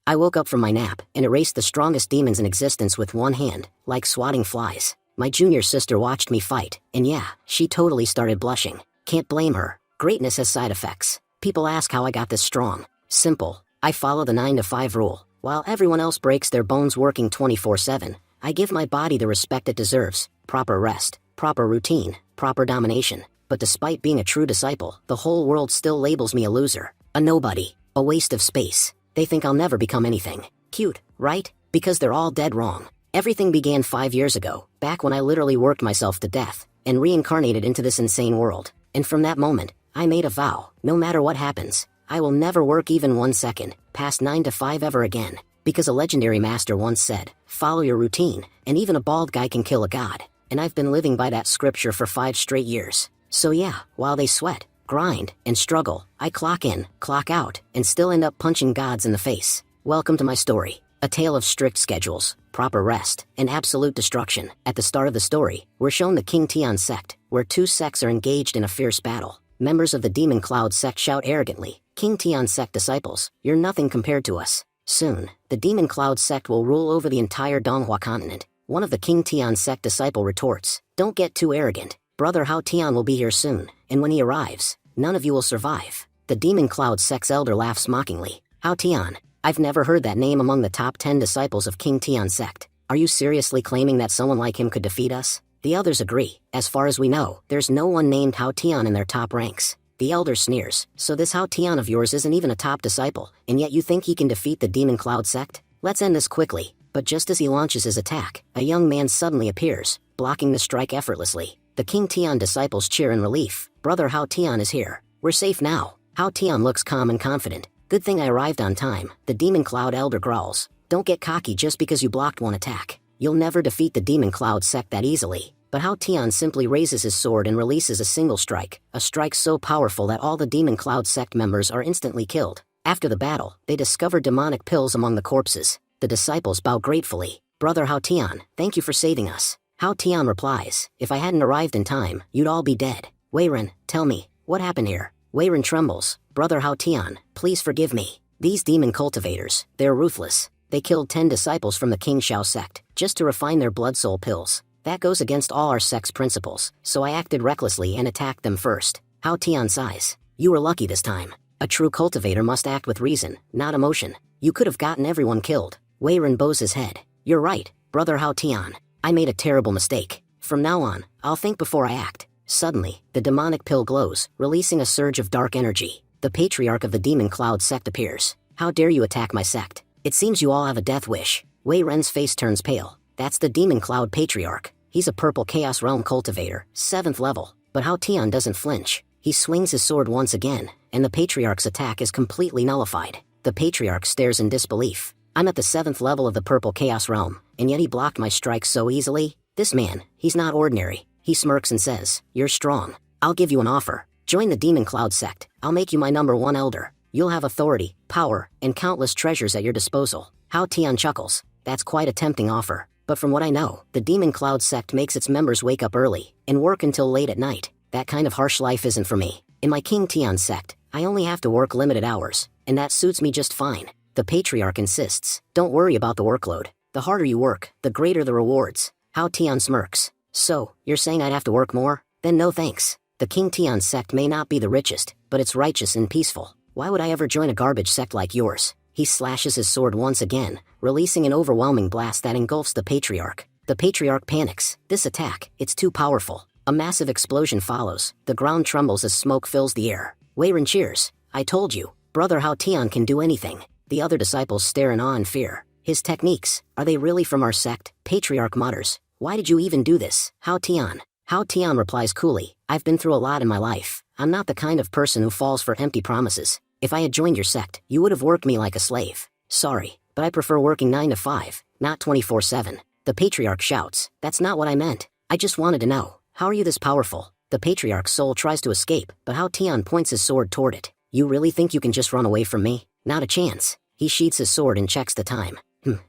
I woke up from my nap and erased the strongest demons in existence with one hand, like swatting flies. My junior sister watched me fight, and yeah, she totally started blushing. Can't blame her. Greatness has side effects. People ask how I got this strong. Simple. I follow the 9 to 5 rule. While everyone else breaks their bones working 24/7, I give my body the respect it deserves. Proper rest, proper routine, proper domination. But despite being a true disciple, the whole world still labels me a loser, a nobody, a waste of space. They think I'll never become anything. Cute, right? Because they're all dead wrong. Everything began 5 years ago, back when I literally worked myself to death, and reincarnated into this insane world. And from that moment, I made a vow, no matter what happens, I will never work even 1 second, past 9 to 5 ever again. Because a legendary master once said, follow your routine, and even a bald guy can kill a god. And I've been living by that scripture for 5 straight years. So yeah, while they sweat, grind, and struggle, I clock in, clock out, and still end up punching gods in the face. Welcome to my story. A tale of strict schedules, proper rest, and absolute destruction. At the start of the story, we're shown the King Tian sect, where 2 sects are engaged in a fierce battle. Members of the Demon Cloud sect shout arrogantly, King Tian sect disciples, you're nothing compared to us. Soon, the Demon Cloud sect will rule over the entire Donghua continent. One of the King Tian sect disciple retorts, don't get too arrogant. Brother Hao Tian will be here soon, and when he arrives, none of you will survive. The Demon Cloud sect's elder laughs mockingly. Hao Tian, I've never heard that name among the top 10 disciples of King Tian sect. Are you seriously claiming that someone like him could defeat us? The others agree. As far as we know, there's no one named Hao Tian in their top ranks. The elder sneers, so this Hao Tian of yours isn't even a top disciple, and yet you think he can defeat the Demon Cloud sect? Let's end this quickly. But just as he launches his attack, a young man suddenly appears, blocking the strike effortlessly. The King Tian disciples cheer in relief. Brother Hao Tian is here. We're safe now. Hao Tian looks calm and confident. Good thing I arrived on time. The Demon Cloud elder growls. Don't get cocky just because you blocked one attack. You'll never defeat the Demon Cloud sect that easily. But Hao Tian simply raises his sword and releases a single strike, a strike so powerful that all the Demon Cloud sect members are instantly killed. After the battle, they discover demonic pills among the corpses. The disciples bow gratefully. Brother Hao Tian, thank you for saving us. Hao Tian replies, if I hadn't arrived in time, you'd all be dead. Weiren, tell me, what happened here? Weiren trembles. Brother Hao Tian, please forgive me. These demon cultivators, they're ruthless. They killed 10 disciples from the King Shao sect, just to refine their blood soul pills. That goes against all our sect's principles, so I acted recklessly and attacked them first. Hao Tian sighs. You were lucky this time. A true cultivator must act with reason, not emotion. You could have gotten everyone killed. Weiren bows his head. You're right, Brother Hao Tian. I made a terrible mistake. From now on, I'll think before I act. Suddenly, the demonic pill glows, releasing a surge of dark energy. The patriarch of the Demon Cloud sect appears. How dare you attack my sect? It seems you all have a death wish. Wei Ren's face turns pale. That's the Demon Cloud patriarch. He's a purple Chaos Realm cultivator, 7th level. But Hao Tian doesn't flinch. He swings his sword once again, and the patriarch's attack is completely nullified. The patriarch stares in disbelief. I'm at the 7th level of the purple Chaos Realm, and yet he blocked my strike so easily? This man, he's not ordinary. He smirks and says, you're strong. I'll give you an offer. Join the Demon Cloud sect. I'll make you my #1 elder. You'll have authority, power, and countless treasures at your disposal. Hao Tian chuckles. That's quite a tempting offer. But from what I know, the Demon Cloud sect makes its members wake up early and work until late at night. That kind of harsh life isn't for me. In my King Tian sect, I only have to work limited hours, and that suits me just fine. The patriarch insists, don't worry about the workload. The harder you work, the greater the rewards. Hao Tian smirks. So, you're saying I'd have to work more? Then no thanks. The King Tian sect may not be the richest, but it's righteous and peaceful. Why would I ever join a garbage sect like yours? He slashes his sword once again, releasing an overwhelming blast that engulfs the patriarch. The patriarch panics. This attack, it's too powerful. A massive explosion follows. The ground trembles as smoke fills the air. Weiren cheers. I told you, Brother Hao Tian can do anything. The other disciples stare in awe and fear. His techniques, are they really from our sect? Patriarch mutters. Why did you even do this, Hao Tian? Hao Tian replies coolly. I've been through a lot in my life. I'm not the kind of person who falls for empty promises. If I had joined your sect, you would have worked me like a slave. Sorry, but I prefer working 9 to 5, not 24/7. The patriarch shouts. That's not what I meant. I just wanted to know, how are you this powerful? The patriarch's soul tries to escape, but Hao Tian points his sword toward it. You really think you can just run away from me? Not a chance. He sheaths his sword and checks the time.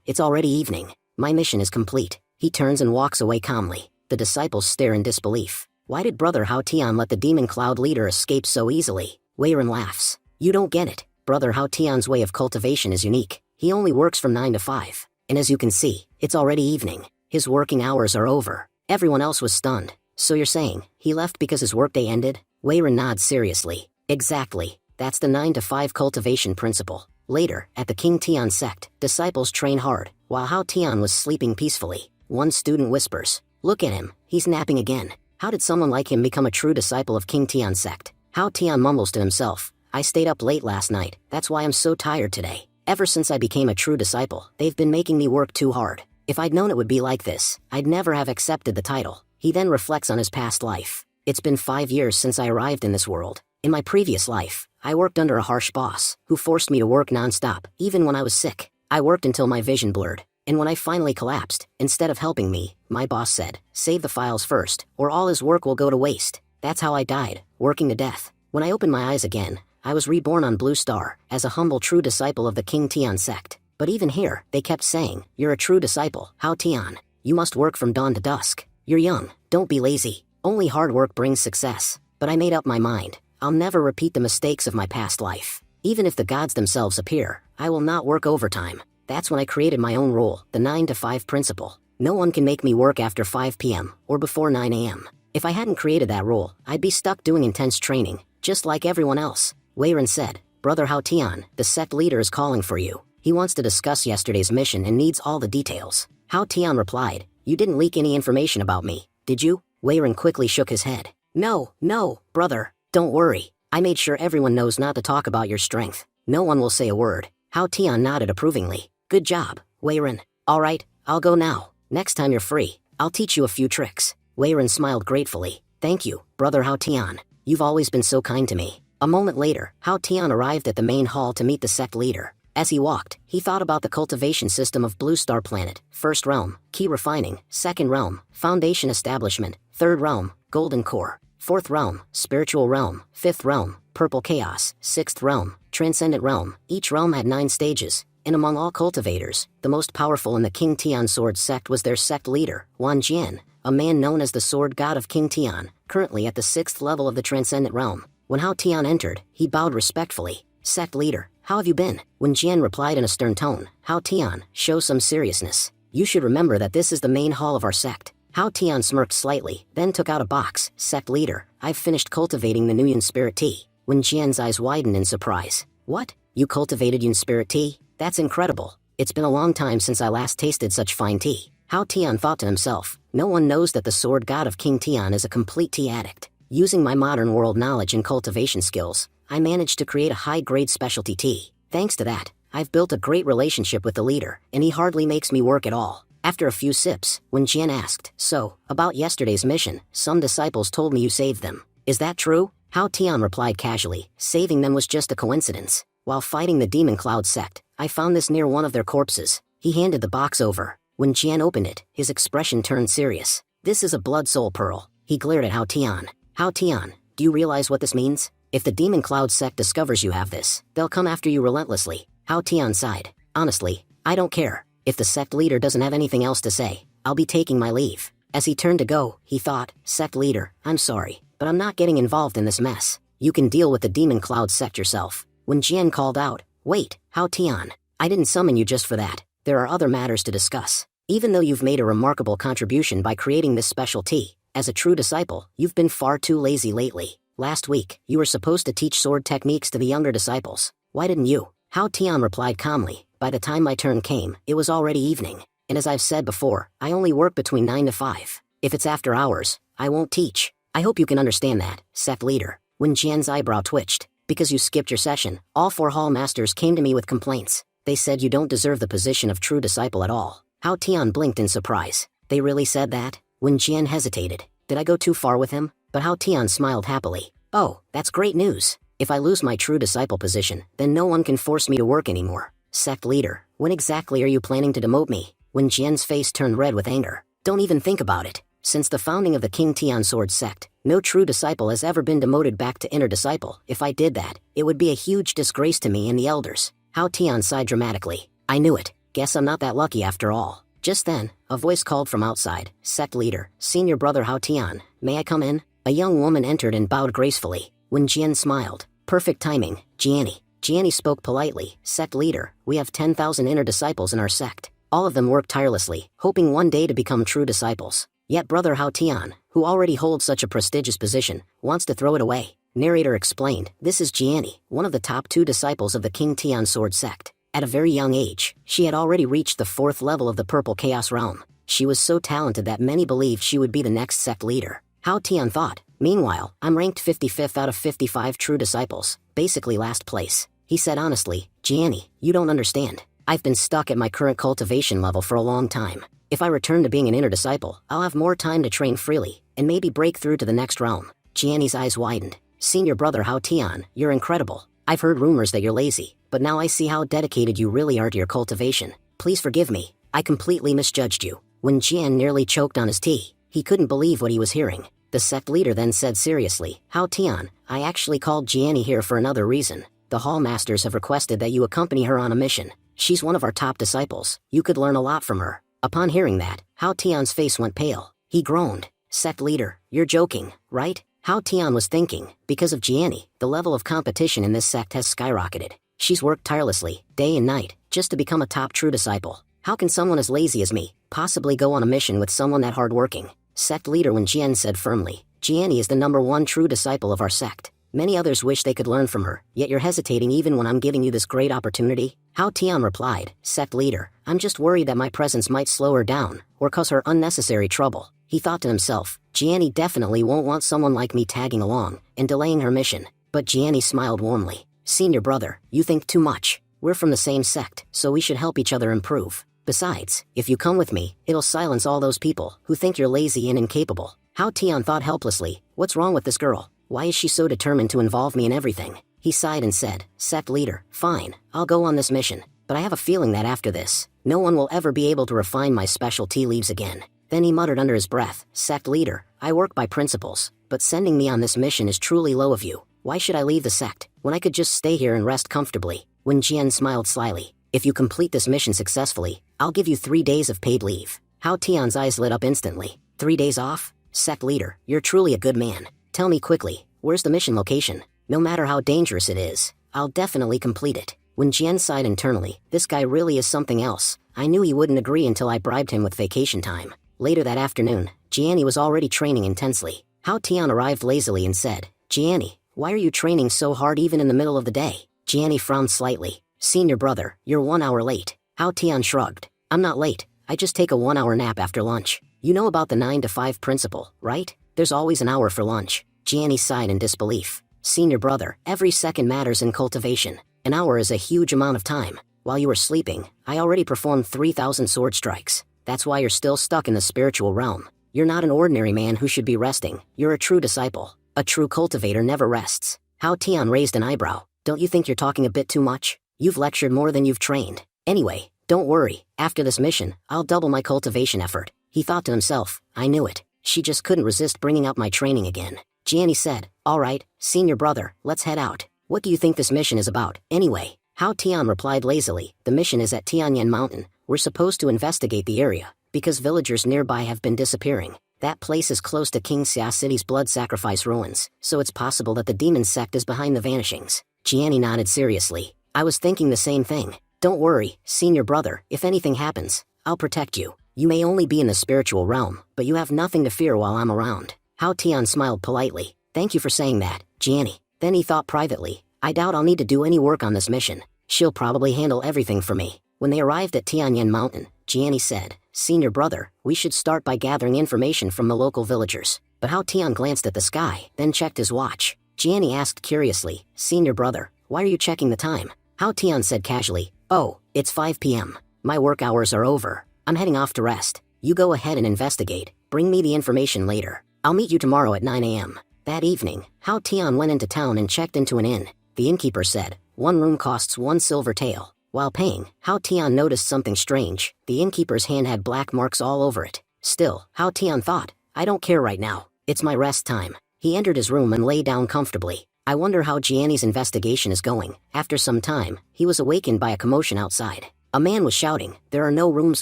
It's already evening. My mission is complete. He turns and walks away calmly. The disciples stare in disbelief. Why did Brother Hao Tian let the Demon Cloud leader escape so easily? Weiren laughs. You don't get it. Brother Hao Tian's way of cultivation is unique. He only works from 9 to 5. And as you can see, it's already evening. His working hours are over. Everyone else was stunned. So you're saying, he left because his workday ended? Wayron nods seriously. Exactly. That's the 9 to 5 cultivation principle. Later, at the King Tian sect, disciples train hard, while Hao Tian was sleeping peacefully. One student whispers, "Look at him, he's napping again." How did someone like him become a true disciple of King Tian sect? Hao Tian mumbles to himself, "I stayed up late last night, that's why I'm so tired today. Ever since I became a true disciple, they've been making me work too hard. If I'd known it would be like this, I'd never have accepted the title." He then reflects on his past life. It's been 5 years since I arrived in this world. In my previous life, I worked under a harsh boss, who forced me to work non-stop, even when I was sick. I worked until my vision blurred, and when I finally collapsed, instead of helping me, my boss said, "Save the files first, or all his work will go to waste." That's how I died, working to death. When I opened my eyes again, I was reborn on Blue Star, as a humble true disciple of the King Tian sect. But even here, they kept saying, "You're a true disciple, Hao Tian. You must work from dawn to dusk. You're young, don't be lazy. Only hard work brings success." But I made up my mind. I'll never repeat the mistakes of my past life. Even if the gods themselves appear, I will not work overtime. That's when I created my own rule, the 9 to 5 principle. No one can make me work after 5 p.m. or before 9 a.m. If I hadn't created that rule, I'd be stuck doing intense training, just like everyone else. Wayron said, "Brother Hao Tian, the sect leader is calling for you. He wants to discuss yesterday's mission and needs all the details." Hao Tian replied, "You didn't leak any information about me, did you?" Wayron quickly shook his head. No, brother. Don't worry, I made sure everyone knows not to talk about your strength. No one will say a word." Hao Tian nodded approvingly. "Good job, Wayron. Alright, I'll go now. Next time you're free, I'll teach you a few tricks." Wayron smiled gratefully. "Thank you, brother Hao Tian. You've always been so kind to me." A moment later, Hao Tian arrived at the main hall to meet the sect leader. As he walked, he thought about the cultivation system of Blue Star Planet. First realm, key refining. Second realm, foundation establishment. Third realm, golden core. Fourth realm, spiritual realm. Fifth realm, purple chaos. Sixth realm, transcendent realm. Each realm had 9 stages, and among all cultivators, the most powerful in the King Tian Sword sect was their sect leader, Wan Jian, a man known as the Sword God of King Tian, currently at the 6th level of the transcendent realm. When Hao Tian entered, he bowed respectfully. "Sect leader, how have you been?" When Jian replied in a stern tone, "Hao Tian, show some seriousness. You should remember that this is the main hall of our sect." Hao Tian smirked slightly, then took out a box. "Sect leader, I've finished cultivating the new Yun Spirit Tea." When Jian's eyes widened in surprise. "What? You cultivated Yun Spirit Tea? That's incredible. It's been a long time since I last tasted such fine tea." Hao Tian thought to himself, no one knows that the sword god of King Tian is a complete tea addict. Using my modern world knowledge and cultivation skills, I managed to create a high-grade specialty tea. Thanks to that, I've built a great relationship with the leader, and he hardly makes me work at all. After a few sips, when Jian asked, "So, about yesterday's mission, some disciples told me you saved them. Is that true?" Hao Tian replied casually, "Saving them was just a coincidence. While fighting the Demon Cloud sect, I found this near one of their corpses." He handed the box over. When Jian opened it, his expression turned serious. "This is a blood soul pearl." He glared at Hao Tian. "Hao Tian, do you realize what this means? If the Demon Cloud sect discovers you have this, they'll come after you relentlessly." Hao Tian sighed. "Honestly, I don't care. If the sect leader doesn't have anything else to say, I'll be taking my leave." As he turned to go, he thought, "Sect leader, I'm sorry, but I'm not getting involved in this mess. You can deal with the Demon Cloud sect yourself." When Jian called out, "Wait, Hao Tian, I didn't summon you just for that. There are other matters to discuss. Even though you've made a remarkable contribution by creating this special tea, as a true disciple, you've been far too lazy lately. Last week, you were supposed to teach sword techniques to the younger disciples. Why didn't you?" Hao Tian replied calmly, "By the time my turn came, it was already evening. And as I've said before, I only work between 9 to 5. If it's after hours, I won't teach. I hope you can understand that, sect leader." When Jian's eyebrow twitched, "Because you skipped your session, all 4 hall masters came to me with complaints. They said you don't deserve the position of true disciple at all." Hao Tian blinked in surprise. "They really said that?" When Jian hesitated, "Did I go too far with him?" But Hao Tian smiled happily. "Oh, that's great news. If I lose my true disciple position, then no one can force me to work anymore." "Sect leader, when exactly are you planning to demote me?" When Jian's face turned red with anger. "Don't even think about it. Since the founding of the King Tian Sword sect, no true disciple has ever been demoted back to inner disciple. If I did that, it would be a huge disgrace to me and the elders." Hao Tian sighed dramatically. "I knew it. Guess I'm not that lucky after all." Just then, a voice called from outside, "Sect leader, senior brother Hao Tian, may I come in?" A young woman entered and bowed gracefully. When Jian smiled, "Perfect timing, Jiani. Jianni spoke politely. Sect leader, we have 10,000 inner disciples in our sect. All of them work tirelessly, hoping one day to become true disciples. Yet brother Hao Tian, who already holds such a prestigious position, wants to throw it away. Narrator explained, this is Jianni, one of the top 2 disciples of the King Tian Sword sect. At a very young age, she had already reached the 4th level of the Purple Chaos Realm. She was so talented that many believed she would be the next sect leader. Hao Tian thought. Meanwhile, I'm ranked 55th out of 55 true disciples, basically last place. He said honestly, Jianni, you don't understand. I've been stuck at my current cultivation level for a long time. If I return to being an inner disciple, I'll have more time to train freely, and maybe break through to the next realm. Jianni's eyes widened. Senior brother Hao Tian, you're incredible. I've heard rumors that you're lazy, but now I see how dedicated you really are to your cultivation. Please forgive me, I completely misjudged you. When Jian nearly choked on his tea, he couldn't believe what he was hearing. The sect leader then said seriously, Hao Tian, I actually called Jianni here for another reason. The Hall Masters have requested that you accompany her on a mission. She's one of our top disciples. You could learn a lot from her. Upon hearing that, Hao Tian's face went pale. He groaned. Sect leader, you're joking, right? Hao Tian was thinking, because of Jianni, the level of competition in this sect has skyrocketed. She's worked tirelessly, day and night, just to become a top true disciple. How can someone as lazy as me possibly go on a mission with someone that hardworking? Sect leader Wen Jian said firmly, Jianni is the #1 true disciple of our sect. Many others wish they could learn from her, yet you're hesitating even when I'm giving you this great opportunity? Hao Tian replied, Sect leader, I'm just worried that my presence might slow her down, or cause her unnecessary trouble. He thought to himself, Jianni definitely won't want someone like me tagging along, and delaying her mission. But Jianni smiled warmly. Senior brother, you think too much. We're from the same sect, so we should help each other improve. Besides, if you come with me, it'll silence all those people who think you're lazy and incapable. Hao Tian thought helplessly, what's wrong with this girl? Why is she so determined to involve me in everything? He sighed and said, Sect leader, fine, I'll go on this mission. But I have a feeling that after this, no one will ever be able to refine my special tea leaves again. Then he muttered under his breath, Sect leader, I work by principles, but sending me on this mission is truly low of you. Why should I leave the sect, when I could just stay here and rest comfortably? Wen Jian smiled slyly. If you complete this mission successfully, I'll give you 3 days of paid leave. Hao Tian's eyes lit up instantly. 3 days off? Sect leader, you're truly a good man. Tell me quickly, where's the mission location? No matter how dangerous it is, I'll definitely complete it. Wen Jian sighed internally, this guy really is something else. I knew he wouldn't agree until I bribed him with vacation time. Later that afternoon, Jianni was already training intensely. Hao Tian arrived lazily and said, Jianni, why are you training so hard even in the middle of the day? Jianni frowned slightly. Senior brother, you're 1 hour late. Hao Tian shrugged. I'm not late, I just take a 1 hour nap after lunch. You know about the 9 to 5 principle, right? There's always an hour for lunch. Jianni sighed in disbelief. Senior brother, every second matters in cultivation. An hour is a huge amount of time. While you were sleeping, I already performed 3,000 sword strikes. That's why you're still stuck in the spiritual realm. You're not an ordinary man who should be resting. You're a true disciple. A true cultivator never rests. Hao Tian raised an eyebrow. Don't you think you're talking a bit too much? You've lectured more than you've trained. Anyway, don't worry. After this mission, I'll double my cultivation effort. He thought to himself, I knew it. She just couldn't resist bringing up my training again. Jianni said, all right, senior brother, let's head out. What do you think this mission is about, anyway? Hao Tian replied lazily, the mission is at Tianyan Mountain. We're supposed to investigate the area, because villagers nearby have been disappearing. That place is close to King Xia City's blood sacrifice ruins, so it's possible that the demon sect is behind the vanishings. Jianni nodded seriously. I was thinking the same thing. Don't worry, senior brother, if anything happens, I'll protect you. You may only be in the spiritual realm, but you have nothing to fear while I'm around. Hao Tian smiled politely. Thank you for saying that, Jianni. Then he thought privately, I doubt I'll need to do any work on this mission. She'll probably handle everything for me. When they arrived at Tianyan Mountain, Jianni said, Senior brother, we should start by gathering information from the local villagers. But Hao Tian glanced at the sky, then checked his watch. Jianni asked curiously, Senior brother, why are you checking the time? Hao Tian said casually, oh, it's 5 p.m. My work hours are over. I'm heading off to rest. You go ahead and investigate. Bring me the information later. I'll meet you tomorrow at 9 a.m. That evening, Hao Tian went into town and checked into an inn. The innkeeper said, 1 room costs 1 silver tael. While paying, Hao Tian noticed something strange. The innkeeper's hand had black marks all over it. Still, Hao Tian thought, I don't care right now. It's my rest time. He entered his room and lay down comfortably. I wonder how Jianni's investigation is going. After some time, he was awakened by a commotion outside. A man was shouting, there are no rooms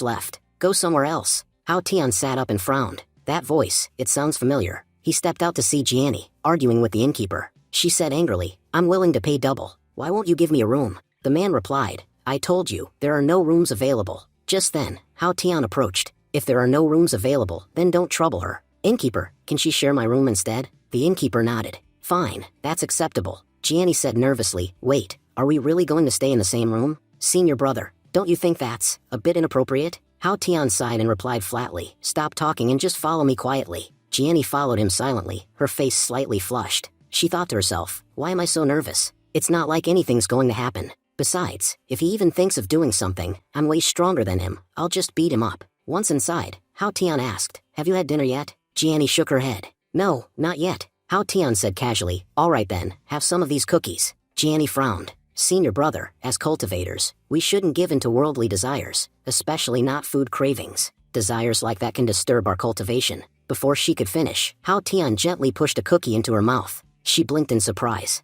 left. Go somewhere else. Hao Tian sat up and frowned. That voice, it sounds familiar. He stepped out to see Jianni, arguing with the innkeeper. She said angrily, I'm willing to pay double. Why won't you give me a room? The man replied, I told you, there are no rooms available. Just then, Hao Tian approached. If there are no rooms available, then don't trouble her. Innkeeper, can she share my room instead? The innkeeper nodded. Fine, that's acceptable. Gianni said nervously, wait, are we really going to stay in the same room? Senior brother, don't you think that's a bit inappropriate? Hao Tian sighed and replied flatly, stop talking and just follow me quietly. Gianni followed him silently, her face slightly flushed. She thought to herself, why am I so nervous? It's not like anything's going to happen. Besides, if he even thinks of doing something, I'm way stronger than him, I'll just beat him up. Once inside, Hao Tian asked, have you had dinner yet? Gianni shook her head. No, not yet. Hao Tian said casually, alright then, have some of these cookies. Gianni frowned. Senior brother, as cultivators, we shouldn't give in to worldly desires, especially not food cravings. Desires like that can disturb our cultivation. Before she could finish, Hao Tian gently pushed a cookie into her mouth. She blinked in surprise.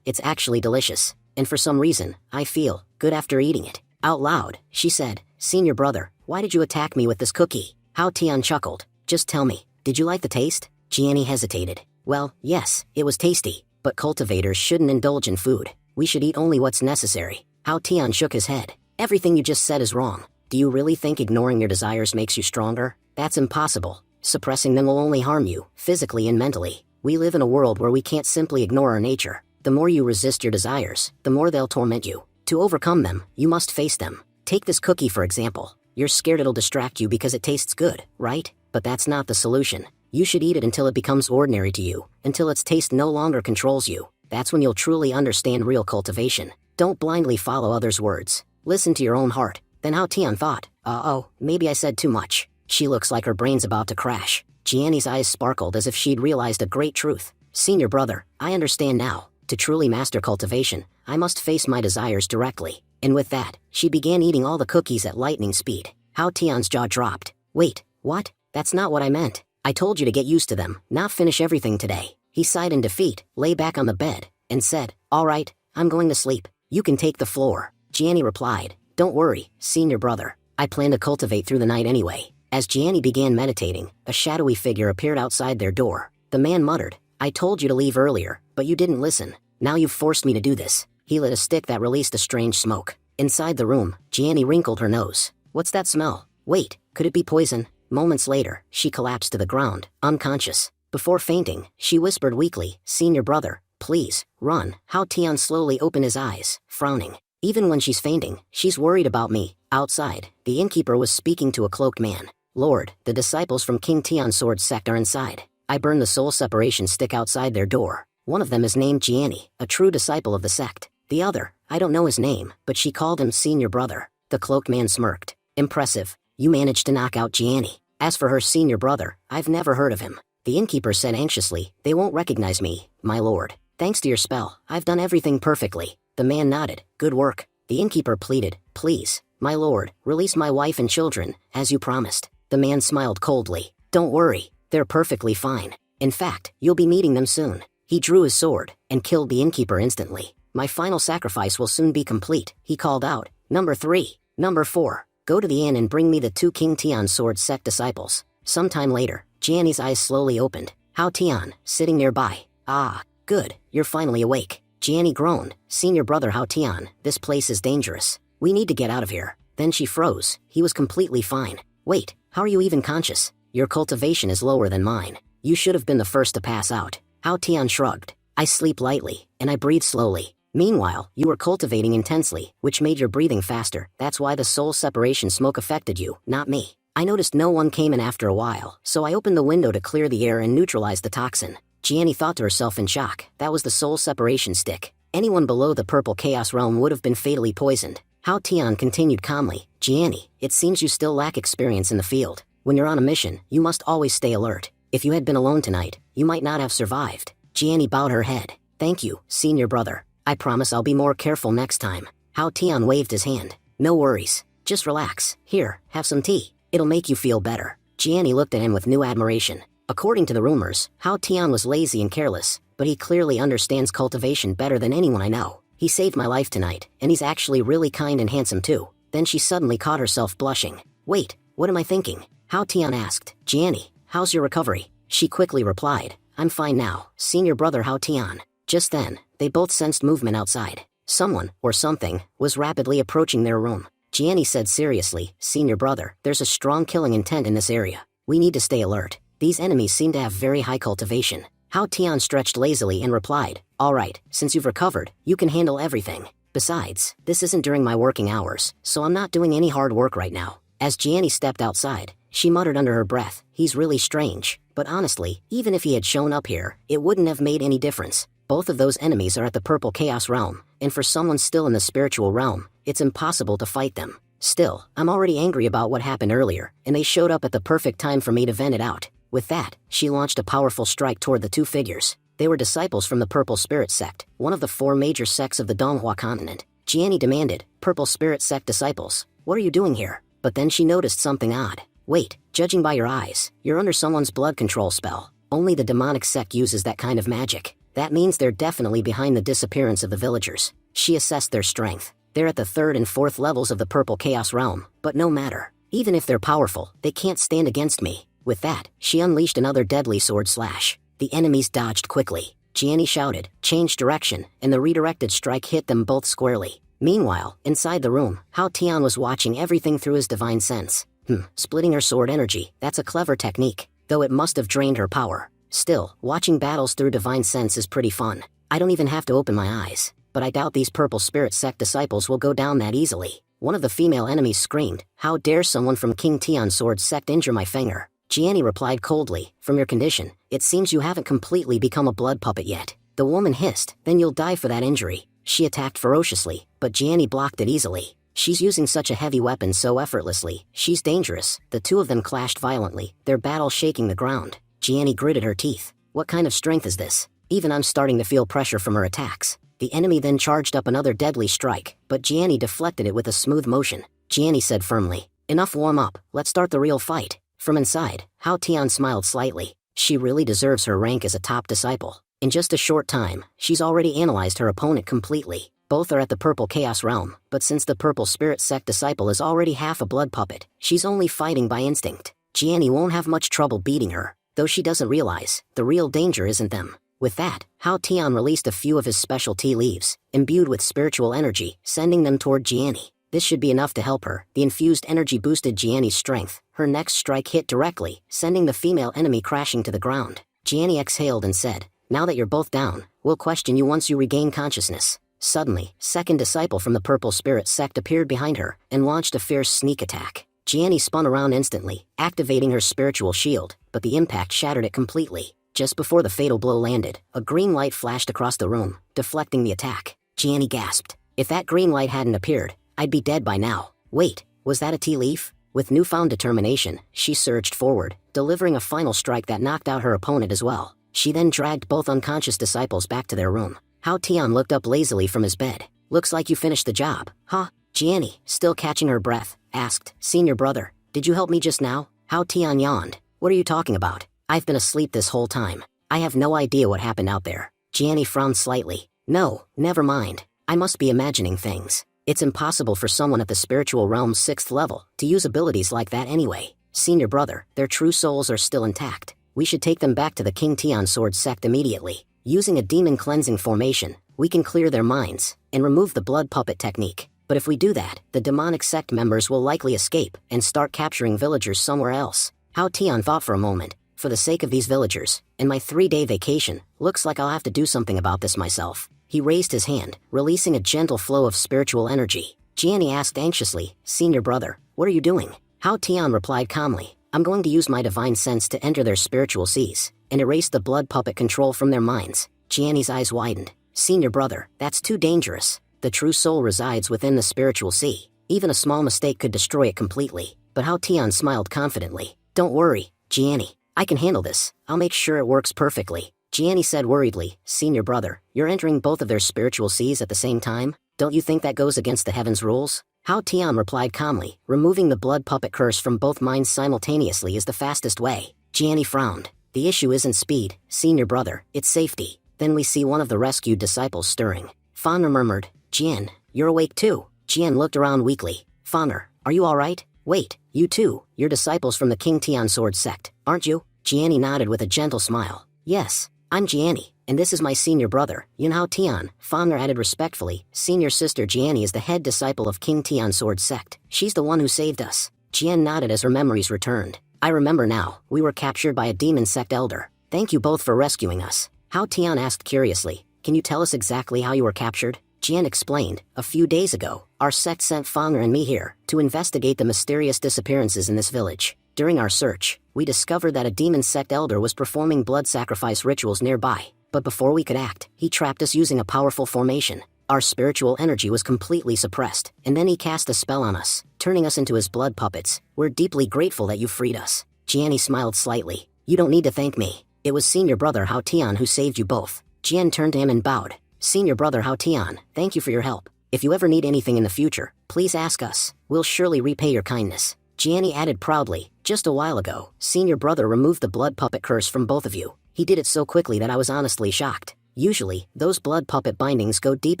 It's actually delicious. And for some reason, I feel good after eating it. Out loud, she said, Senior brother, why did you attack me with this cookie? Hao Tian chuckled. Just tell me, did you like the taste? Gianni hesitated. Well, yes, it was tasty, but cultivators shouldn't indulge in food. We should eat only what's necessary. Hao Tian shook his head. Everything you just said is wrong. Do you really think ignoring your desires makes you stronger? That's impossible. Suppressing them will only harm you, physically and mentally. We live in a world where we can't simply ignore our nature. The more you resist your desires, the more they'll torment you. To overcome them, you must face them. Take this cookie for example. You're scared it'll distract you because it tastes good, right? But that's not the solution. You should eat it until it becomes ordinary to you, until its taste no longer controls you. That's when you'll truly understand real cultivation. Don't blindly follow others' words. Listen to your own heart. Then Hao Tian thought, uh-oh, maybe I said too much. She looks like her brain's about to crash. Gianni's eyes sparkled as if she'd realized a great truth. Senior brother, I understand now. To truly master cultivation, I must face my desires directly. And with that, she began eating all the cookies at lightning speed. Hao Tian's jaw dropped. Wait, what? That's not what I meant. I told you to get used to them, not finish everything today. He sighed in defeat, lay back on the bed, and said, all right, I'm going to sleep. You can take the floor. Gianni replied, don't worry, senior brother. I plan to cultivate through the night anyway. As Gianni began meditating, a shadowy figure appeared outside their door. The man muttered, I told you to leave earlier, but you didn't listen. Now you've forced me to do this. He lit a stick that released a strange smoke. Inside the room, Gianni wrinkled her nose. What's that smell? Wait, could it be poison? Moments later, she collapsed to the ground, unconscious. Before fainting, she whispered weakly, Senior brother, please, run. Hao Tian slowly opened his eyes, frowning. Even when she's fainting, she's worried about me. Outside, the innkeeper was speaking to a cloaked man. Lord, the disciples from King Tian's sword sect are inside. I burned the soul separation stick outside their door. One of them is named Gianni, a true disciple of the sect. The other, I don't know his name, but she called him Senior brother. The cloaked man smirked. Impressive. You managed to knock out Gianni. As for her senior brother, I've never heard of him. The innkeeper said anxiously, they won't recognize me, my lord. Thanks to your spell, I've done everything perfectly. The man nodded. Good work. The innkeeper pleaded, please, my lord, release my wife and children, as you promised. The man smiled coldly. Don't worry, they're perfectly fine. In fact, you'll be meeting them soon. He drew his sword, and killed the innkeeper instantly. My final sacrifice will soon be complete, he called out. Number 3. Number 4. Go to the inn and bring me the 2 King Tian sword sect disciples. Sometime later, Gianni's eyes slowly opened. Hao Tian, sitting nearby. Ah, good, you're finally awake. Gianni groaned. Senior brother Hao Tian, this place is dangerous. We need to get out of here. Then she froze. He was completely fine. Wait, how are you even conscious? Your cultivation is lower than mine. You should have been the first to pass out. Hao Tian shrugged. I sleep lightly, and I breathe slowly. Meanwhile, you were cultivating intensely, which made your breathing faster. That's why the soul separation smoke affected you, not me. I noticed no one came in after a while, so I opened the window to clear the air and neutralize the toxin. Gianni thought to herself in shock. That was the soul separation stick. Anyone below the purple chaos realm would have been fatally poisoned. Hao Tian continued calmly. Gianni, it seems you still lack experience in the field. When you're on a mission, you must always stay alert. If you had been alone tonight, you might not have survived. Gianni bowed her head. Thank you, senior brother. I promise I'll be more careful next time. Hao Tian waved his hand. No worries. Just relax. Here, have some tea. It'll make you feel better. Gianni looked at him with new admiration. According to the rumors, Hao Tian was lazy and careless, but he clearly understands cultivation better than anyone I know. He saved my life tonight, and he's actually really kind and handsome too. Then she suddenly caught herself blushing. Wait, what am I thinking? Hao Tian asked. Gianni, how's your recovery? She quickly replied. I'm fine now, senior brother Hao Tian. Just then, they both sensed movement outside. Someone, or something, was rapidly approaching their room. Gianni said seriously, "Senior brother, there's a strong killing intent in this area. We need to stay alert. These enemies seem to have very high cultivation." Hao Tian stretched lazily and replied, "All right, since you've recovered, you can handle everything. Besides, this isn't during my working hours, so I'm not doing any hard work right now." As Gianni stepped outside, she muttered under her breath, "He's really strange." But honestly, even if he had shown up here, it wouldn't have made any difference. Both of those enemies are at the Purple Chaos realm, and for someone still in the spiritual realm, it's impossible to fight them. Still, I'm already angry about what happened earlier, and they showed up at the perfect time for me to vent it out. With that, she launched a powerful strike toward the two figures. They were disciples from the Purple Spirit Sect, one of the 4 major sects of the Donghua continent. Gianni demanded, "Purple Spirit Sect disciples, what are you doing here?" But then she noticed something odd. "Wait, judging by your eyes, you're under someone's blood control spell. Only the demonic sect uses that kind of magic. That means they're definitely behind the disappearance of the villagers." She assessed their strength. They're at the 3rd and 4th levels of the Purple Chaos realm, but no matter. Even if they're powerful, they can't stand against me. With that, she unleashed another deadly sword slash. The enemies dodged quickly. Gianni shouted, "Change direction," and the redirected strike hit them both squarely. Meanwhile, inside the room, Hao Tian was watching everything through his divine sense. Splitting her sword energy, that's a clever technique, though it must have drained her power. Still, watching battles through divine sense is pretty fun. I don't even have to open my eyes. But I doubt these Purple Spirit Sect disciples will go down that easily. One of the female enemies screamed, "How dare someone from King Tian's sword sect injure my finger?" Gianni replied coldly, "From your condition, it seems you haven't completely become a blood puppet yet." The woman hissed, "Then you'll die for that injury." She attacked ferociously, but Gianni blocked it easily. She's using such a heavy weapon so effortlessly, she's dangerous. The two of them clashed violently, their battle shaking the ground. Gianni gritted her teeth. What kind of strength is this? Even I'm starting to feel pressure from her attacks. The enemy then charged up another deadly strike, but Gianni deflected it with a smooth motion. Gianni said firmly, "Enough warm up, let's start the real fight." From inside, Hao Tian smiled slightly. She really deserves her rank as a top disciple. In just a short time, she's already analyzed her opponent completely. Both are at the Purple Chaos realm, but since the Purple Spirit Sect disciple is already half a blood puppet, she's only fighting by instinct. Gianni won't have much trouble beating her, though she doesn't realize, the real danger isn't them. With that, Hao Tian released a few of his special tea leaves, imbued with spiritual energy, sending them toward Gianni. This should be enough to help her. The infused energy boosted Gianni's strength. Her next strike hit directly, sending the female enemy crashing to the ground. Gianni exhaled and said, "Now that you're both down, we'll question you once you regain consciousness." Suddenly, second disciple from the Purple Spirit Sect appeared behind her and launched a fierce sneak attack. Gianni spun around instantly, activating her spiritual shield, but the impact shattered it completely. Just before the fatal blow landed, a green light flashed across the room, deflecting the attack. Gianni gasped. If that green light hadn't appeared, I'd be dead by now. Wait, was that a tea leaf? With newfound determination, she surged forward, delivering a final strike that knocked out her opponent as well. She then dragged both unconscious disciples back to their room. Hao Tian looked up lazily from his bed. "Looks like you finished the job, huh?" Gianni, still catching her breath, asked, "Senior brother, did you help me just now?" Hao Tian yawned. "What are you talking about? I've been asleep this whole time. I have no idea what happened out there." Gianni frowned slightly. "No, never mind. I must be imagining things. It's impossible for someone at the spiritual realm's 6th level to use abilities like that anyway. Senior brother, their true souls are still intact. We should take them back to the King Tian sword sect immediately. Using a demon cleansing formation, we can clear their minds and remove the blood puppet technique. But if we do that, the demonic sect members will likely escape and start capturing villagers somewhere else." Hao Tian thought for a moment. "For the sake of these villagers, and my 3-day vacation, looks like I'll have to do something about this myself." He raised his hand, releasing a gentle flow of spiritual energy. Gianni asked anxiously, "Senior brother, what are you doing?" Hao Tian replied calmly, "I'm going to use my divine sense to enter their spiritual seas, and erase the blood puppet control from their minds." Gianni's eyes widened. "Senior brother, that's too dangerous. The true soul resides within the spiritual sea. Even a small mistake could destroy it completely." But Hao Tian smiled confidently. "Don't worry, Gianni. I can handle this. I'll make sure it works perfectly." Gianni said worriedly, "Senior brother, you're entering both of their spiritual seas at the same time? Don't you think that goes against the heaven's rules?" Hao Tian replied calmly, "Removing the blood puppet curse from both minds simultaneously is the fastest way." Gianni frowned. "The issue isn't speed, senior brother, it's safety." Then we see one of the rescued disciples stirring. Faner murmured, "Jian, you're awake too." Jian looked around weakly. "Faner, are you alright? Wait, you too, you're disciples from the King Tian sword sect, aren't you?" Gianni nodded with a gentle smile. "Yes, I'm Gianni, And this is my senior brother, Yunhao Tian, Fang'er added respectfully. Senior sister Jiani is the head disciple of King Tian's sword sect. She's the one who saved us. Jian nodded as her memories returned. I remember now, we were captured by a demon sect elder. Thank you both for rescuing us. Hao Tian asked curiously. Can you tell us exactly how you were captured? Jian explained. A few days ago, our sect sent Fang'er and me here to investigate the mysterious disappearances in this village. During our search, we discovered that a demon sect elder was performing blood sacrifice rituals nearby. But before we could act, he trapped us using a powerful formation. Our spiritual energy was completely suppressed, and then he cast a spell on us, turning us into his blood puppets. We're deeply grateful that you freed us. Jiani smiled slightly. You don't need to thank me. It was senior brother Hao Tian who saved you both. Jian turned to him and bowed. Senior brother Hao Tian, thank you for your help. If you ever need anything in the future, please ask us. We'll surely repay your kindness. Jiani added proudly. Just a while ago, senior brother removed the blood puppet curse from both of you. He did it so quickly that I was honestly shocked. Usually, those blood puppet bindings go deep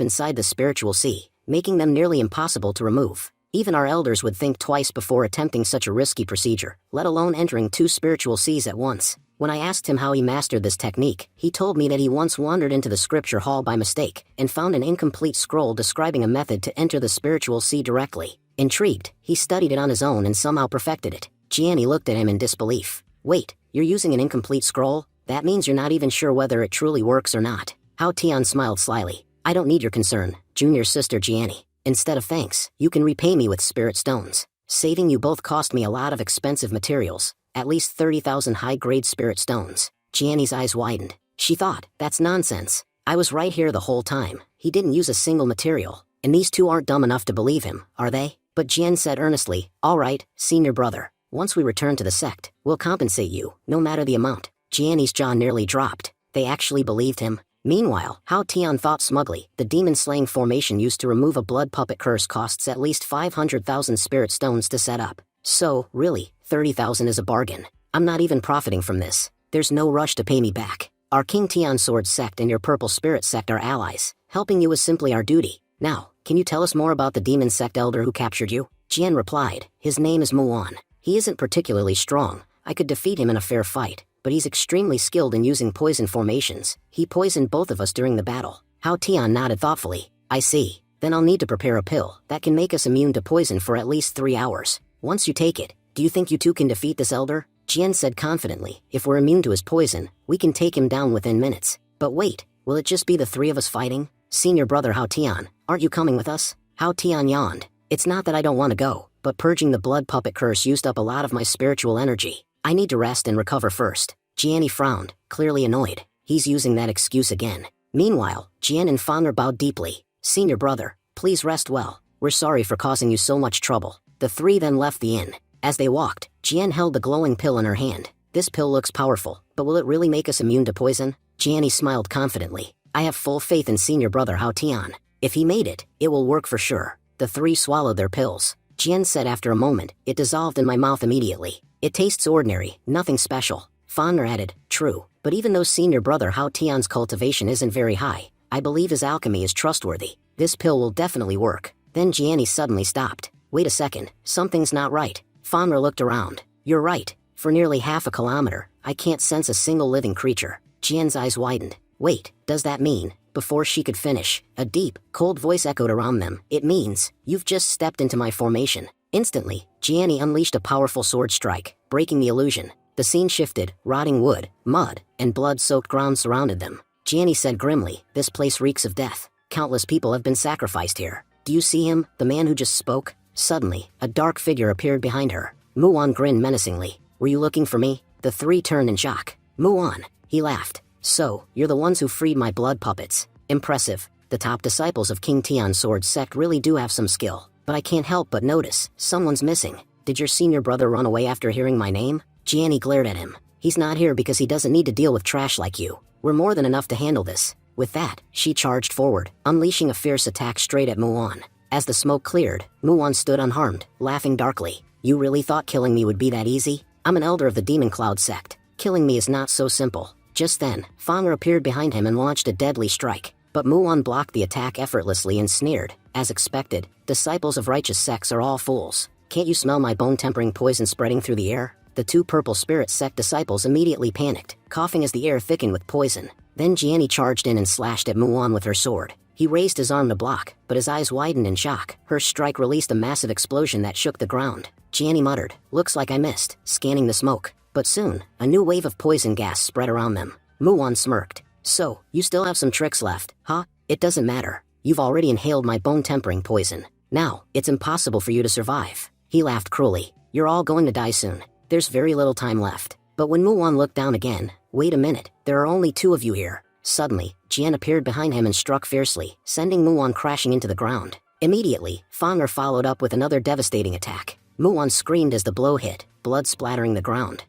inside the spiritual sea, making them nearly impossible to remove. Even our elders would think twice before attempting such a risky procedure, let alone entering two spiritual seas at once. When I asked him how he mastered this technique, he told me that he once wandered into the scripture hall by mistake and found an incomplete scroll describing a method to enter the spiritual sea directly. Intrigued, he studied it on his own and somehow perfected it. Jiani looked at him in disbelief. Wait, you're using an incomplete scroll? That means you're not even sure whether it truly works or not. Hao Tian smiled slyly. I don't need your concern, junior sister Jiani. Instead of thanks, you can repay me with spirit stones. Saving you both cost me a lot of expensive materials, at least 30,000 high-grade spirit stones. Jiani's eyes widened. She thought, that's nonsense. I was right here the whole time. He didn't use a single material. And these two aren't dumb enough to believe him, are they? But Jian said earnestly, all right, senior brother. Once we return to the sect, we'll compensate you, no matter the amount. Jiani's jaw nearly dropped. They actually believed him. Meanwhile, Hao Tian thought smugly, the demon-slaying formation used to remove a blood puppet curse costs at least 500,000 spirit stones to set up. So, really, 30,000 is a bargain. I'm not even profiting from this. There's no rush to pay me back. Our King Tian Sword sect and your Purple Spirit sect are allies. Helping you is simply our duty. Now, can you tell us more about the demon sect elder who captured you? Jian replied. His name is Muan. He isn't particularly strong. I could defeat him in a fair fight, but he's extremely skilled in using poison formations. He poisoned both of us during the battle. Hao Tian nodded thoughtfully. I see. Then I'll need to prepare a pill that can make us immune to poison for at least 3 hours. Once you take it, do you think you two can defeat this elder? Jian said confidently. If we're immune to his poison, we can take him down within minutes. But wait, will it just be the 3 of us fighting? Senior brother Hao Tian, aren't you coming with us? Hao Tian yawned. It's not that I don't want to go, but purging the blood puppet curse used up a lot of my spiritual energy. I need to rest and recover first. Jiani frowned, clearly annoyed. He's using that excuse again. Meanwhile, Jian and Fang'er bowed deeply. Senior brother, please rest well. We're sorry for causing you so much trouble. The 3 then left the inn. As they walked, Jian held the glowing pill in her hand. This pill looks powerful, but will it really make us immune to poison? Jiani smiled confidently. I have full faith in senior brother Hao Tian. If he made it, it will work for sure. The 3 swallowed their pills. Jian said after a moment, it dissolved in my mouth immediately. It tastes ordinary, nothing special. Fang'er added, true, but even though senior brother Hao Tian's cultivation isn't very high, I believe his alchemy is trustworthy. This pill will definitely work. Then Jiani suddenly stopped. Wait a second, something's not right. Fang'er looked around. You're right. For nearly half a kilometer, I can't sense a single living creature. Jian's eyes widened. Wait, does that mean? Before she could finish, a deep, cold voice echoed around them. It means, you've just stepped into my formation. Instantly, Jiani unleashed a powerful sword strike, breaking the illusion. The scene shifted, rotting wood, mud, and blood-soaked ground surrounded them. Jiani said grimly, this place reeks of death. Countless people have been sacrificed here. Do you see him, the man who just spoke? Suddenly, a dark figure appeared behind her. Muan grinned menacingly. Were you looking for me? The 3 turned in shock. Muan, he laughed. So, you're the ones who freed my blood puppets. Impressive. The top disciples of King Tian's sword sect really do have some skill. But I can't help but notice, someone's missing. Did your senior brother run away after hearing my name? Jiani glared at him. He's not here because he doesn't need to deal with trash like you. We're more than enough to handle this. With that, she charged forward, unleashing a fierce attack straight at Muan. As the smoke cleared, Muan stood unharmed, laughing darkly. You really thought killing me would be that easy? I'm an elder of the Demon Cloud sect. Killing me is not so simple. Just then, Fang'er appeared behind him and launched a deadly strike. But Muan blocked the attack effortlessly and sneered. As expected, disciples of righteous sects are all fools. Can't you smell my bone-tempering poison spreading through the air? The 2 Purple Spirit sect disciples immediately panicked, coughing as the air thickened with poison. Then Jianni charged in and slashed at Muon with her sword. He raised his arm to block, but his eyes widened in shock. Her strike released a massive explosion that shook the ground. Jianni muttered, "Looks like I missed," scanning the smoke. But soon, a new wave of poison gas spread around them. Muon smirked. "So, you still have some tricks left, huh? It doesn't matter. You've already inhaled my bone-tempering poison. Now, it's impossible for you to survive." He laughed cruelly. "You're all going to die soon. There's very little time left." But when Muon looked down again, "Wait a minute, there are only two of you here." Suddenly, Jian appeared behind him and struck fiercely, sending Muon crashing into the ground. Immediately, Fanger followed up with another devastating attack. Muon screamed as the blow hit, blood splattering the ground.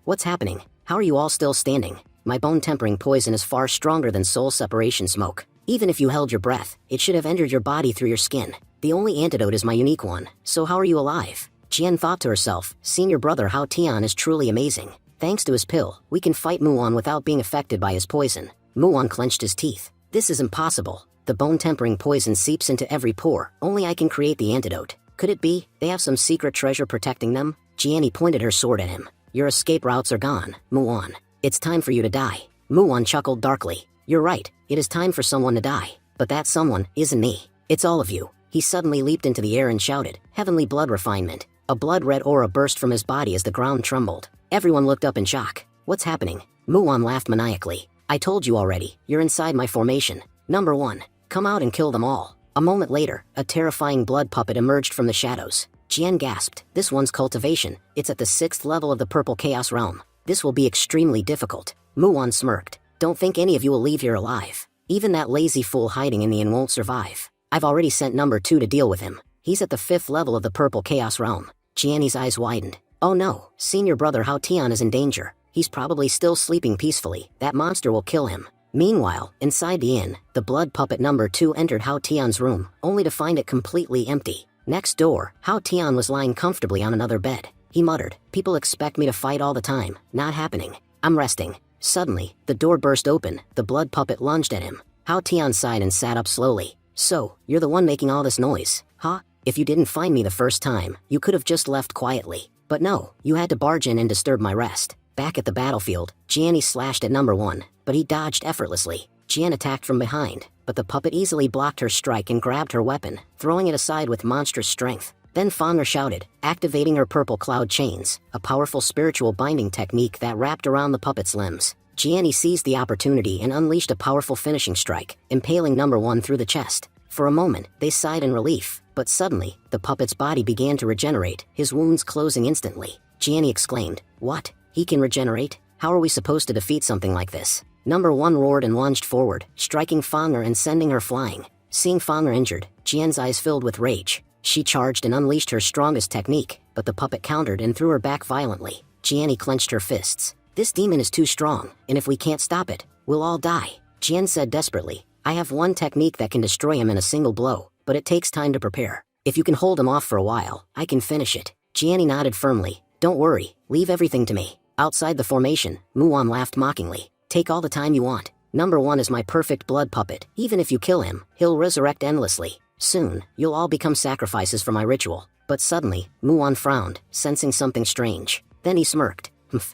What's happening? How are you all still standing? My bone-tempering poison is far stronger than soul separation smoke. Even if you held your breath, it should have entered your body through your skin. The only antidote is my unique one, so how are you alive?" Jian thought to herself, senior brother Hao Tian is truly amazing. Thanks to his pill, we can fight Muon without being affected by his poison. Muon clenched his teeth. "This is impossible. The bone-tempering poison seeps into every pore. Only I can create the antidote. Could it be they have some secret treasure protecting them?" Jianni pointed her sword at him. "Your escape routes are gone, Muon. It's time for you to die." Muon chuckled darkly. "You're right, it is time for someone to die. But that someone isn't me. It's all of you." He suddenly leaped into the air and shouted, "Heavenly blood refinement." A blood-red aura burst from his body as the ground trembled. Everyone looked up in shock. "What's happening?" Muon laughed maniacally. "I told you already, you're inside my formation. Number 1, come out and kill them all." A moment later, a terrifying blood puppet emerged from the shadows. Jian gasped, "This one's cultivation. It's at the 6th level of the Purple Chaos Realm. This will be extremely difficult." Muon smirked. "Don't think any of you will leave here alive. Even that lazy fool hiding in the inn won't survive. I've already sent number 2 to deal with him. He's at the 5th level of the Purple Chaos Realm." Jianni's eyes widened. "Oh no, senior brother Hao Tian is in danger. He's probably still sleeping peacefully. That monster will kill him." Meanwhile, inside the inn, the blood puppet number 2 entered Hao Tian's room, only to find it completely empty. Next door, Hao Tian was lying comfortably on another bed. He muttered, "People expect me to fight all the time. Not happening. I'm resting." Suddenly, the door burst open. The blood puppet lunged at him. Hao Tian sighed and sat up slowly. "So, you're the one making all this noise, huh? If you didn't find me the first time, you could have just left quietly. But no, you had to barge in and disturb my rest." Back at the battlefield, Jianni slashed at number 1, but he dodged effortlessly. Jian attacked from behind, but the puppet easily blocked her strike and grabbed her weapon, throwing it aside with monstrous strength. Then Fanger shouted, activating her purple cloud chains, a powerful spiritual binding technique that wrapped around the puppet's limbs. Jianni seized the opportunity and unleashed a powerful finishing strike, impaling number 1 through the chest. For a moment, they sighed in relief, but suddenly, the puppet's body began to regenerate, his wounds closing instantly. Jianni exclaimed, "What? He can regenerate? How are we supposed to defeat something like this?" Number 1 roared and lunged forward, striking Fanger and sending her flying. Seeing Fanger injured, Jian's eyes filled with rage. She charged and unleashed her strongest technique, but the puppet countered and threw her back violently. Jianni clenched her fists. "This demon is too strong, and if we can't stop it, we'll all die." Jian said desperately, "I have one technique that can destroy him in a single blow, but it takes time to prepare. If you can hold him off for a while, I can finish it." Jianni nodded firmly. "Don't worry, leave everything to me." Outside the formation, Muon laughed mockingly. "Take all the time you want. Number 1 is my perfect blood puppet. Even if you kill him, he'll resurrect endlessly. Soon, you'll all become sacrifices for my ritual." But suddenly, Muon frowned, sensing something strange. Then he smirked.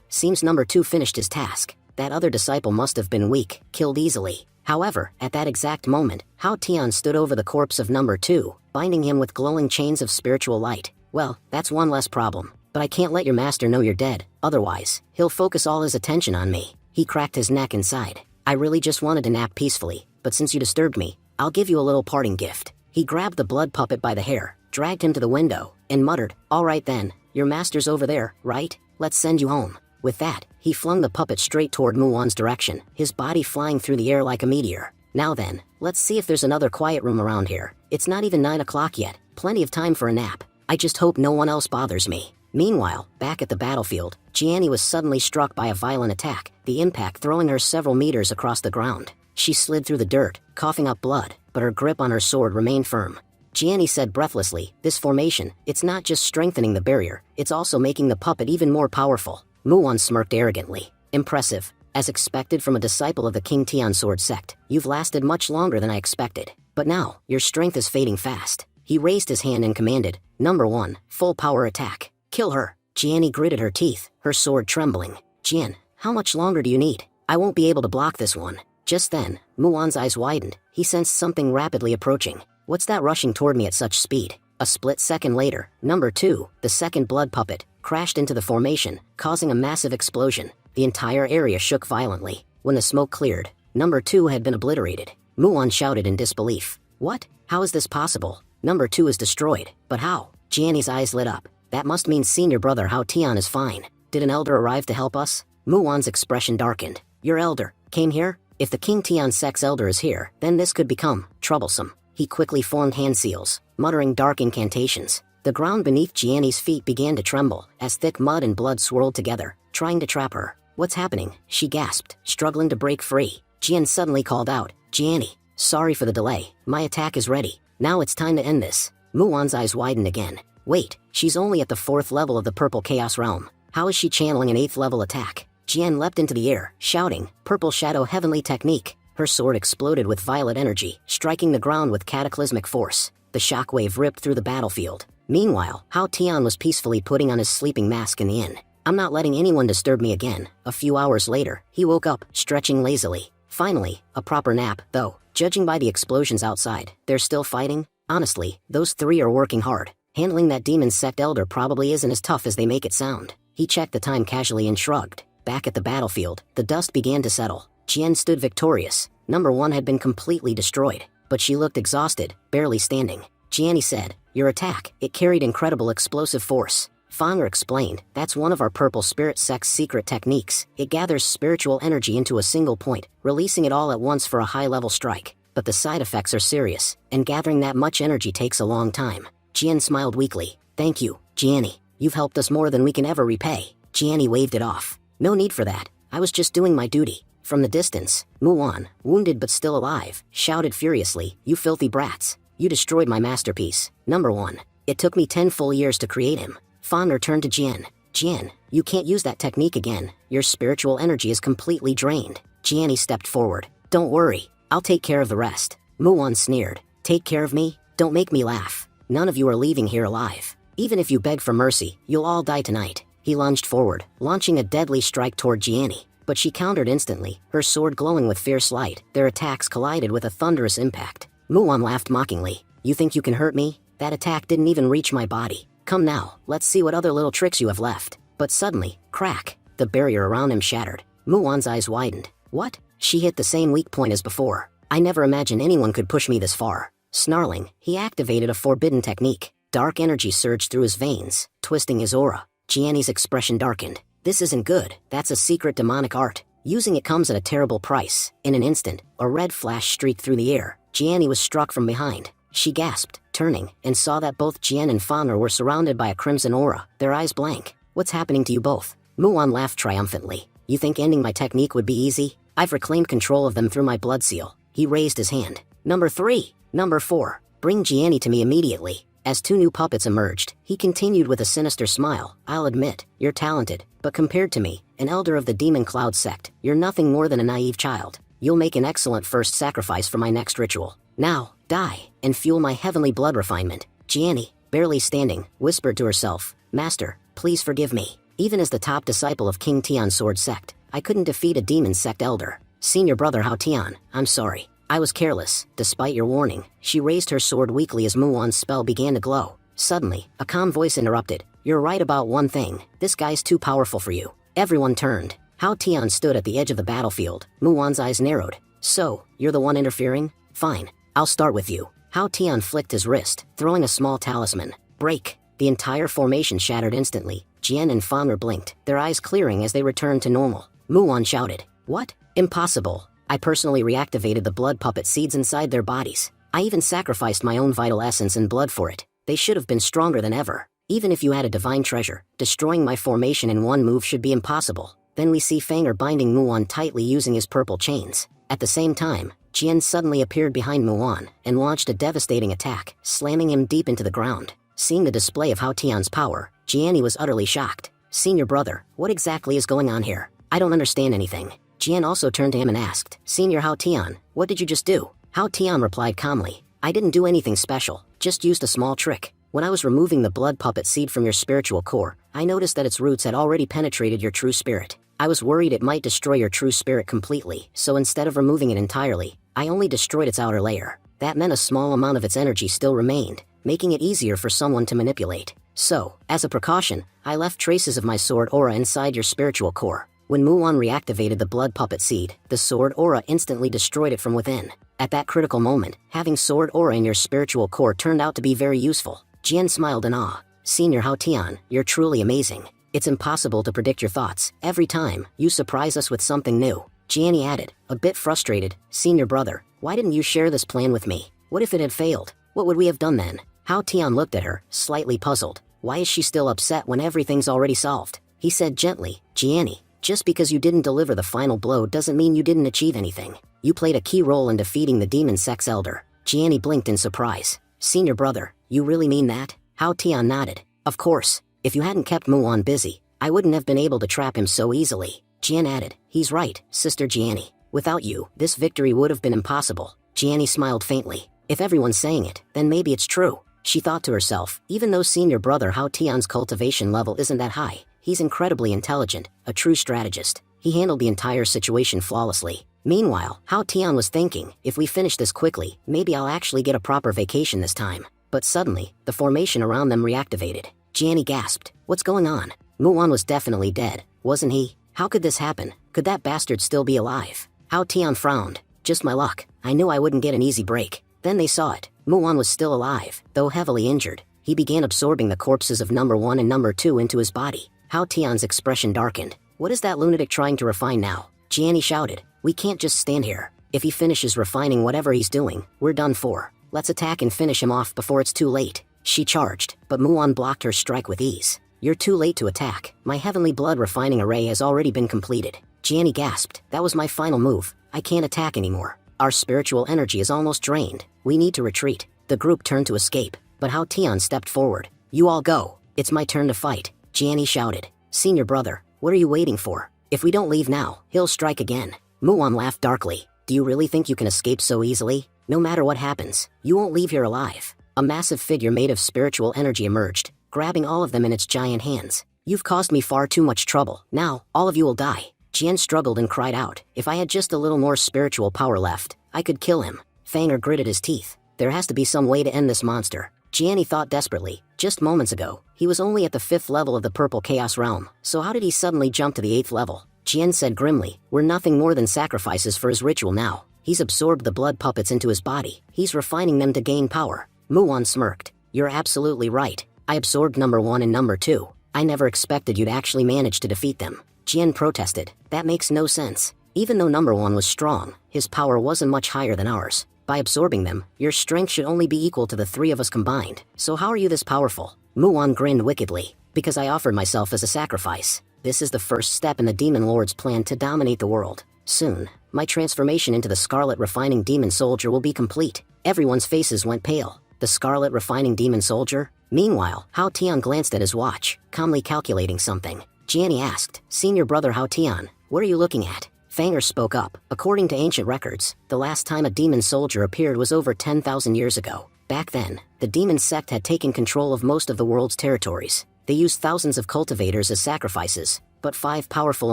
Seems number 2 finished his task. That other disciple must have been weak, killed easily." However, at that exact moment, Hao Tian stood over the corpse of number 2, binding him with glowing chains of spiritual light. "Well, that's one less problem. But I can't let your master know you're dead, otherwise, he'll focus all his attention on me." He cracked his neck and sighed. "I really just wanted to nap peacefully, but since you disturbed me, I'll give you a little parting gift." He grabbed the blood puppet by the hair, dragged him to the window, and muttered, "All right then, your master's over there, right? Let's send you home." With that, he flung the puppet straight toward Muon's direction, his body flying through the air like a meteor. "Now then, let's see if there's another quiet room around here. It's not even 9 o'clock yet, plenty of time for a nap. I just hope no one else bothers me." Meanwhile, back at the battlefield, Jianni was suddenly struck by a violent attack, the impact throwing her several meters across the ground. She slid through the dirt, coughing up blood, but her grip on her sword remained firm. Jianni said breathlessly, "This formation, it's not just strengthening the barrier, it's also making the puppet even more powerful." Muon smirked arrogantly. "Impressive. As expected from a disciple of the King Tian sword sect, you've lasted much longer than I expected. But now, your strength is fading fast." He raised his hand and commanded, "Number 1, full power attack. Kill her." Jianni gritted her teeth, her sword trembling. "Jian, how much longer do you need? I won't be able to block this one." Just then, Muon's eyes widened. He sensed something rapidly approaching. What's that rushing toward me at such speed? A split second later, number 2, the second blood puppet, crashed into the formation, causing a massive explosion. The entire area shook violently. When the smoke cleared, number 2 had been obliterated. Muon shouted in disbelief. What? How is this possible? Number 2 is destroyed. But how? Jianni's eyes lit up. That must mean senior brother Hao Tian is fine. Did an elder arrive to help us? Muon's expression darkened. Your elder came here? If the King Tian Sec's elder is here, then this could become troublesome. He quickly formed hand seals, muttering dark incantations. The ground beneath Jianni's feet began to tremble as thick mud and blood swirled together, trying to trap her. What's happening? She gasped, struggling to break free. Jian suddenly called out, Jianni, sorry for the delay. My attack is ready. Now it's time to end this. Muon's eyes widened again. Wait, she's only at the 4th level of the Purple Chaos Realm. How is she channeling an 8th level attack? Jian leapt into the air, shouting, Purple Shadow Heavenly Technique. Her sword exploded with violet energy, striking the ground with cataclysmic force. The shockwave ripped through the battlefield. Meanwhile, Hao Tian was peacefully putting on his sleeping mask in the inn. I'm not letting anyone disturb me again. A few hours later, he woke up, stretching lazily. Finally, a proper nap, though. Judging by the explosions outside, they're still fighting? Honestly, those 3 are working hard. Handling that demon sect elder probably isn't as tough as they make it sound. He checked the time casually and shrugged. Back at the battlefield, the dust began to settle. Jian stood victorious. Number 1 had been completely destroyed, but she looked exhausted, barely standing. Jianni said, your attack, it carried incredible explosive force. Fanger explained, that's one of our Purple Spirit Sect's secret techniques. It gathers spiritual energy into a single point, releasing it all at once for a high-level strike. But the side effects are serious, and gathering that much energy takes a long time. Jian smiled weakly. Thank you, Jianni. You've helped us more than we can ever repay. Jianni waved it off. No need for that. I was just doing my duty. From the distance, Muon, wounded but still alive, shouted furiously, you filthy brats. You destroyed my masterpiece. Number 1. It took me 10 full years to create him. Fanger turned to Jian. Jian, you can't use that technique again. Your spiritual energy is completely drained. Jianni stepped forward. Don't worry. I'll take care of the rest. Muon sneered. Take care of me? Don't make me laugh. None of you are leaving here alive. Even if you beg for mercy, you'll all die tonight. He lunged forward, launching a deadly strike toward Jianni. But she countered instantly, her sword glowing with fierce light. Their attacks collided with a thunderous impact. Muon laughed mockingly. You think you can hurt me? That attack didn't even reach my body. Come now, let's see what other little tricks you have left. But suddenly, crack, the barrier around him shattered. Muon's eyes widened. What? She hit the same weak point as before. I never imagined anyone could push me this far. Snarling, he activated a forbidden technique. Dark energy surged through his veins, twisting his aura. Jianni's expression darkened. This isn't good. That's a secret demonic art. Using it comes at a terrible price. In an instant, a red flash streaked through the air. Jianni was struck from behind. She gasped, turning, and saw that both Jian and Fanger were surrounded by a crimson aura, their eyes blank. What's happening to you both? Muon laughed triumphantly. You think ending my technique would be easy? I've reclaimed control of them through my blood seal. He raised his hand. Number 3. Number 4. Bring Jianni to me immediately. As 2 new puppets emerged, he continued with a sinister smile. I'll admit, you're talented, but compared to me, an elder of the Demon Cloud sect, you're nothing more than a naive child. You'll make an excellent first sacrifice for my next ritual. Now, die, and fuel my heavenly blood refinement. Jianni, barely standing, whispered to herself, Master, please forgive me. Even as the top disciple of King Tian's sword sect, I couldn't defeat a demon sect elder. Senior brother Hao Tian, I'm sorry. I was careless. Despite your warning, she raised her sword weakly as Muon's spell began to glow. Suddenly, a calm voice interrupted. You're right about one thing. This guy's too powerful for you. Everyone turned. Hao Tian stood at the edge of the battlefield. Muon's eyes narrowed. So, you're the one interfering? Fine. I'll start with you. Hao Tian flicked his wrist, throwing a small talisman. Break. The entire formation shattered instantly. Jian and Fanger blinked, their eyes clearing as they returned to normal. Muon shouted. What? Impossible. I personally reactivated the blood puppet seeds inside their bodies. I even sacrificed my own vital essence and blood for it. They should have been stronger than ever. Even if you had a divine treasure, destroying my formation in one move should be impossible. Then we see Fanger binding Muon tightly using his purple chains. At the same time, Jian suddenly appeared behind Muon and launched a devastating attack, slamming him deep into the ground. Seeing the display of Hao Tian's power, Jianni was utterly shocked. Senior brother, what exactly is going on here? I don't understand anything. Jian also turned to him and asked, Senior Hao Tian, what did you just do? Hao Tian replied calmly, I didn't do anything special, just used a small trick. When I was removing the blood puppet seed from your spiritual core, I noticed that its roots had already penetrated your true spirit. I was worried it might destroy your true spirit completely, so instead of removing it entirely, I only destroyed its outer layer. That meant a small amount of its energy still remained, making it easier for someone to manipulate. So, as a precaution, I left traces of my sword aura inside your spiritual core. When Muon reactivated the blood puppet seed, the sword aura instantly destroyed it from within. At that critical moment, having sword aura in your spiritual core turned out to be very useful. Jian smiled in awe. Senior Hao Tian, you're truly amazing. It's impossible to predict your thoughts. Every time, you surprise us with something new. Jianny added, a bit frustrated, Senior brother, why didn't you share this plan with me? What if it had failed? What would we have done then? Hao Tian looked at her, slightly puzzled. Why is she still upset when everything's already solved? He said gently, Jianny, just because you didn't deliver the final blow doesn't mean you didn't achieve anything. You played a key role in defeating the demon sex elder. Jianny blinked in surprise. Senior brother, you really mean that? Hao Tian nodded. Of course, if you hadn't kept Muon busy, I wouldn't have been able to trap him so easily. Jian added, he's right, Sister Jianny. Without you, this victory would have been impossible. Jianny smiled faintly. If everyone's saying it, then maybe it's true. She thought to herself, even though senior brother Hao Tian's cultivation level isn't that high, he's incredibly intelligent, a true strategist. He handled the entire situation flawlessly. Meanwhile, Hao Tian was thinking, if we finish this quickly, maybe I'll actually get a proper vacation this time. But suddenly, the formation around them reactivated. Jianny gasped, what's going on? Muon was definitely dead, wasn't he? How could this happen? Could that bastard still be alive? Hao Tian frowned. Just my luck. I knew I wouldn't get an easy break. Then they saw it. Muon was still alive, though heavily injured. He began absorbing the corpses of number 1 and number 2 into his body. Hao Tian's expression darkened. What is that lunatic trying to refine now? Jianny shouted. We can't just stand here. If he finishes refining whatever he's doing, we're done for. Let's attack and finish him off before it's too late. She charged, but Muon blocked her strike with ease. You're too late to attack. My heavenly blood refining array has already been completed. Jianny gasped. That was my final move. I can't attack anymore. Our spiritual energy is almost drained. We need to retreat. The group turned to escape, but Hao Tian stepped forward. You all go. It's my turn to fight. Jianny shouted. Senior brother, what are you waiting for? If we don't leave now, he'll strike again. Muon laughed darkly. Do you really think you can escape so easily? No matter what happens, you won't leave here alive. A massive figure made of spiritual energy emerged, grabbing all of them in its giant hands. You've caused me far too much trouble. Now, all of you will die. Jian struggled and cried out. If I had just a little more spiritual power left, I could kill him. Fanger gritted his teeth. There has to be some way to end this monster. Jianny thought desperately. Just moments ago, he was only at the 5th level of the Purple Chaos Realm, so how did he suddenly jump to the 8th level? Jian said grimly, we're nothing more than sacrifices for his ritual now. He's absorbed the blood puppets into his body. He's refining them to gain power. Muon smirked. You're absolutely right. I absorbed number 1 and number 2. I never expected you'd actually manage to defeat them. Jian protested. That makes no sense. Even though number 1 was strong, his power wasn't much higher than ours. By absorbing them, your strength should only be equal to the 3 of us combined. So how are you this powerful? Muon grinned wickedly. Because I offered myself as a sacrifice. This is the first step in the Demon Lord's plan to dominate the world. Soon, my transformation into the Scarlet Refining Demon Soldier will be complete. Everyone's faces went pale. The Scarlet Refining Demon Soldier? Meanwhile, Hao Tian glanced at his watch, calmly calculating something. Jianny asked, Senior brother Hao Tian, what are you looking at? Fanger spoke up. According to ancient records, the last time a demon soldier appeared was over 10,000 years ago. Back then, the demon sect had taken control of most of the world's territories. They used thousands of cultivators as sacrifices, but 5 powerful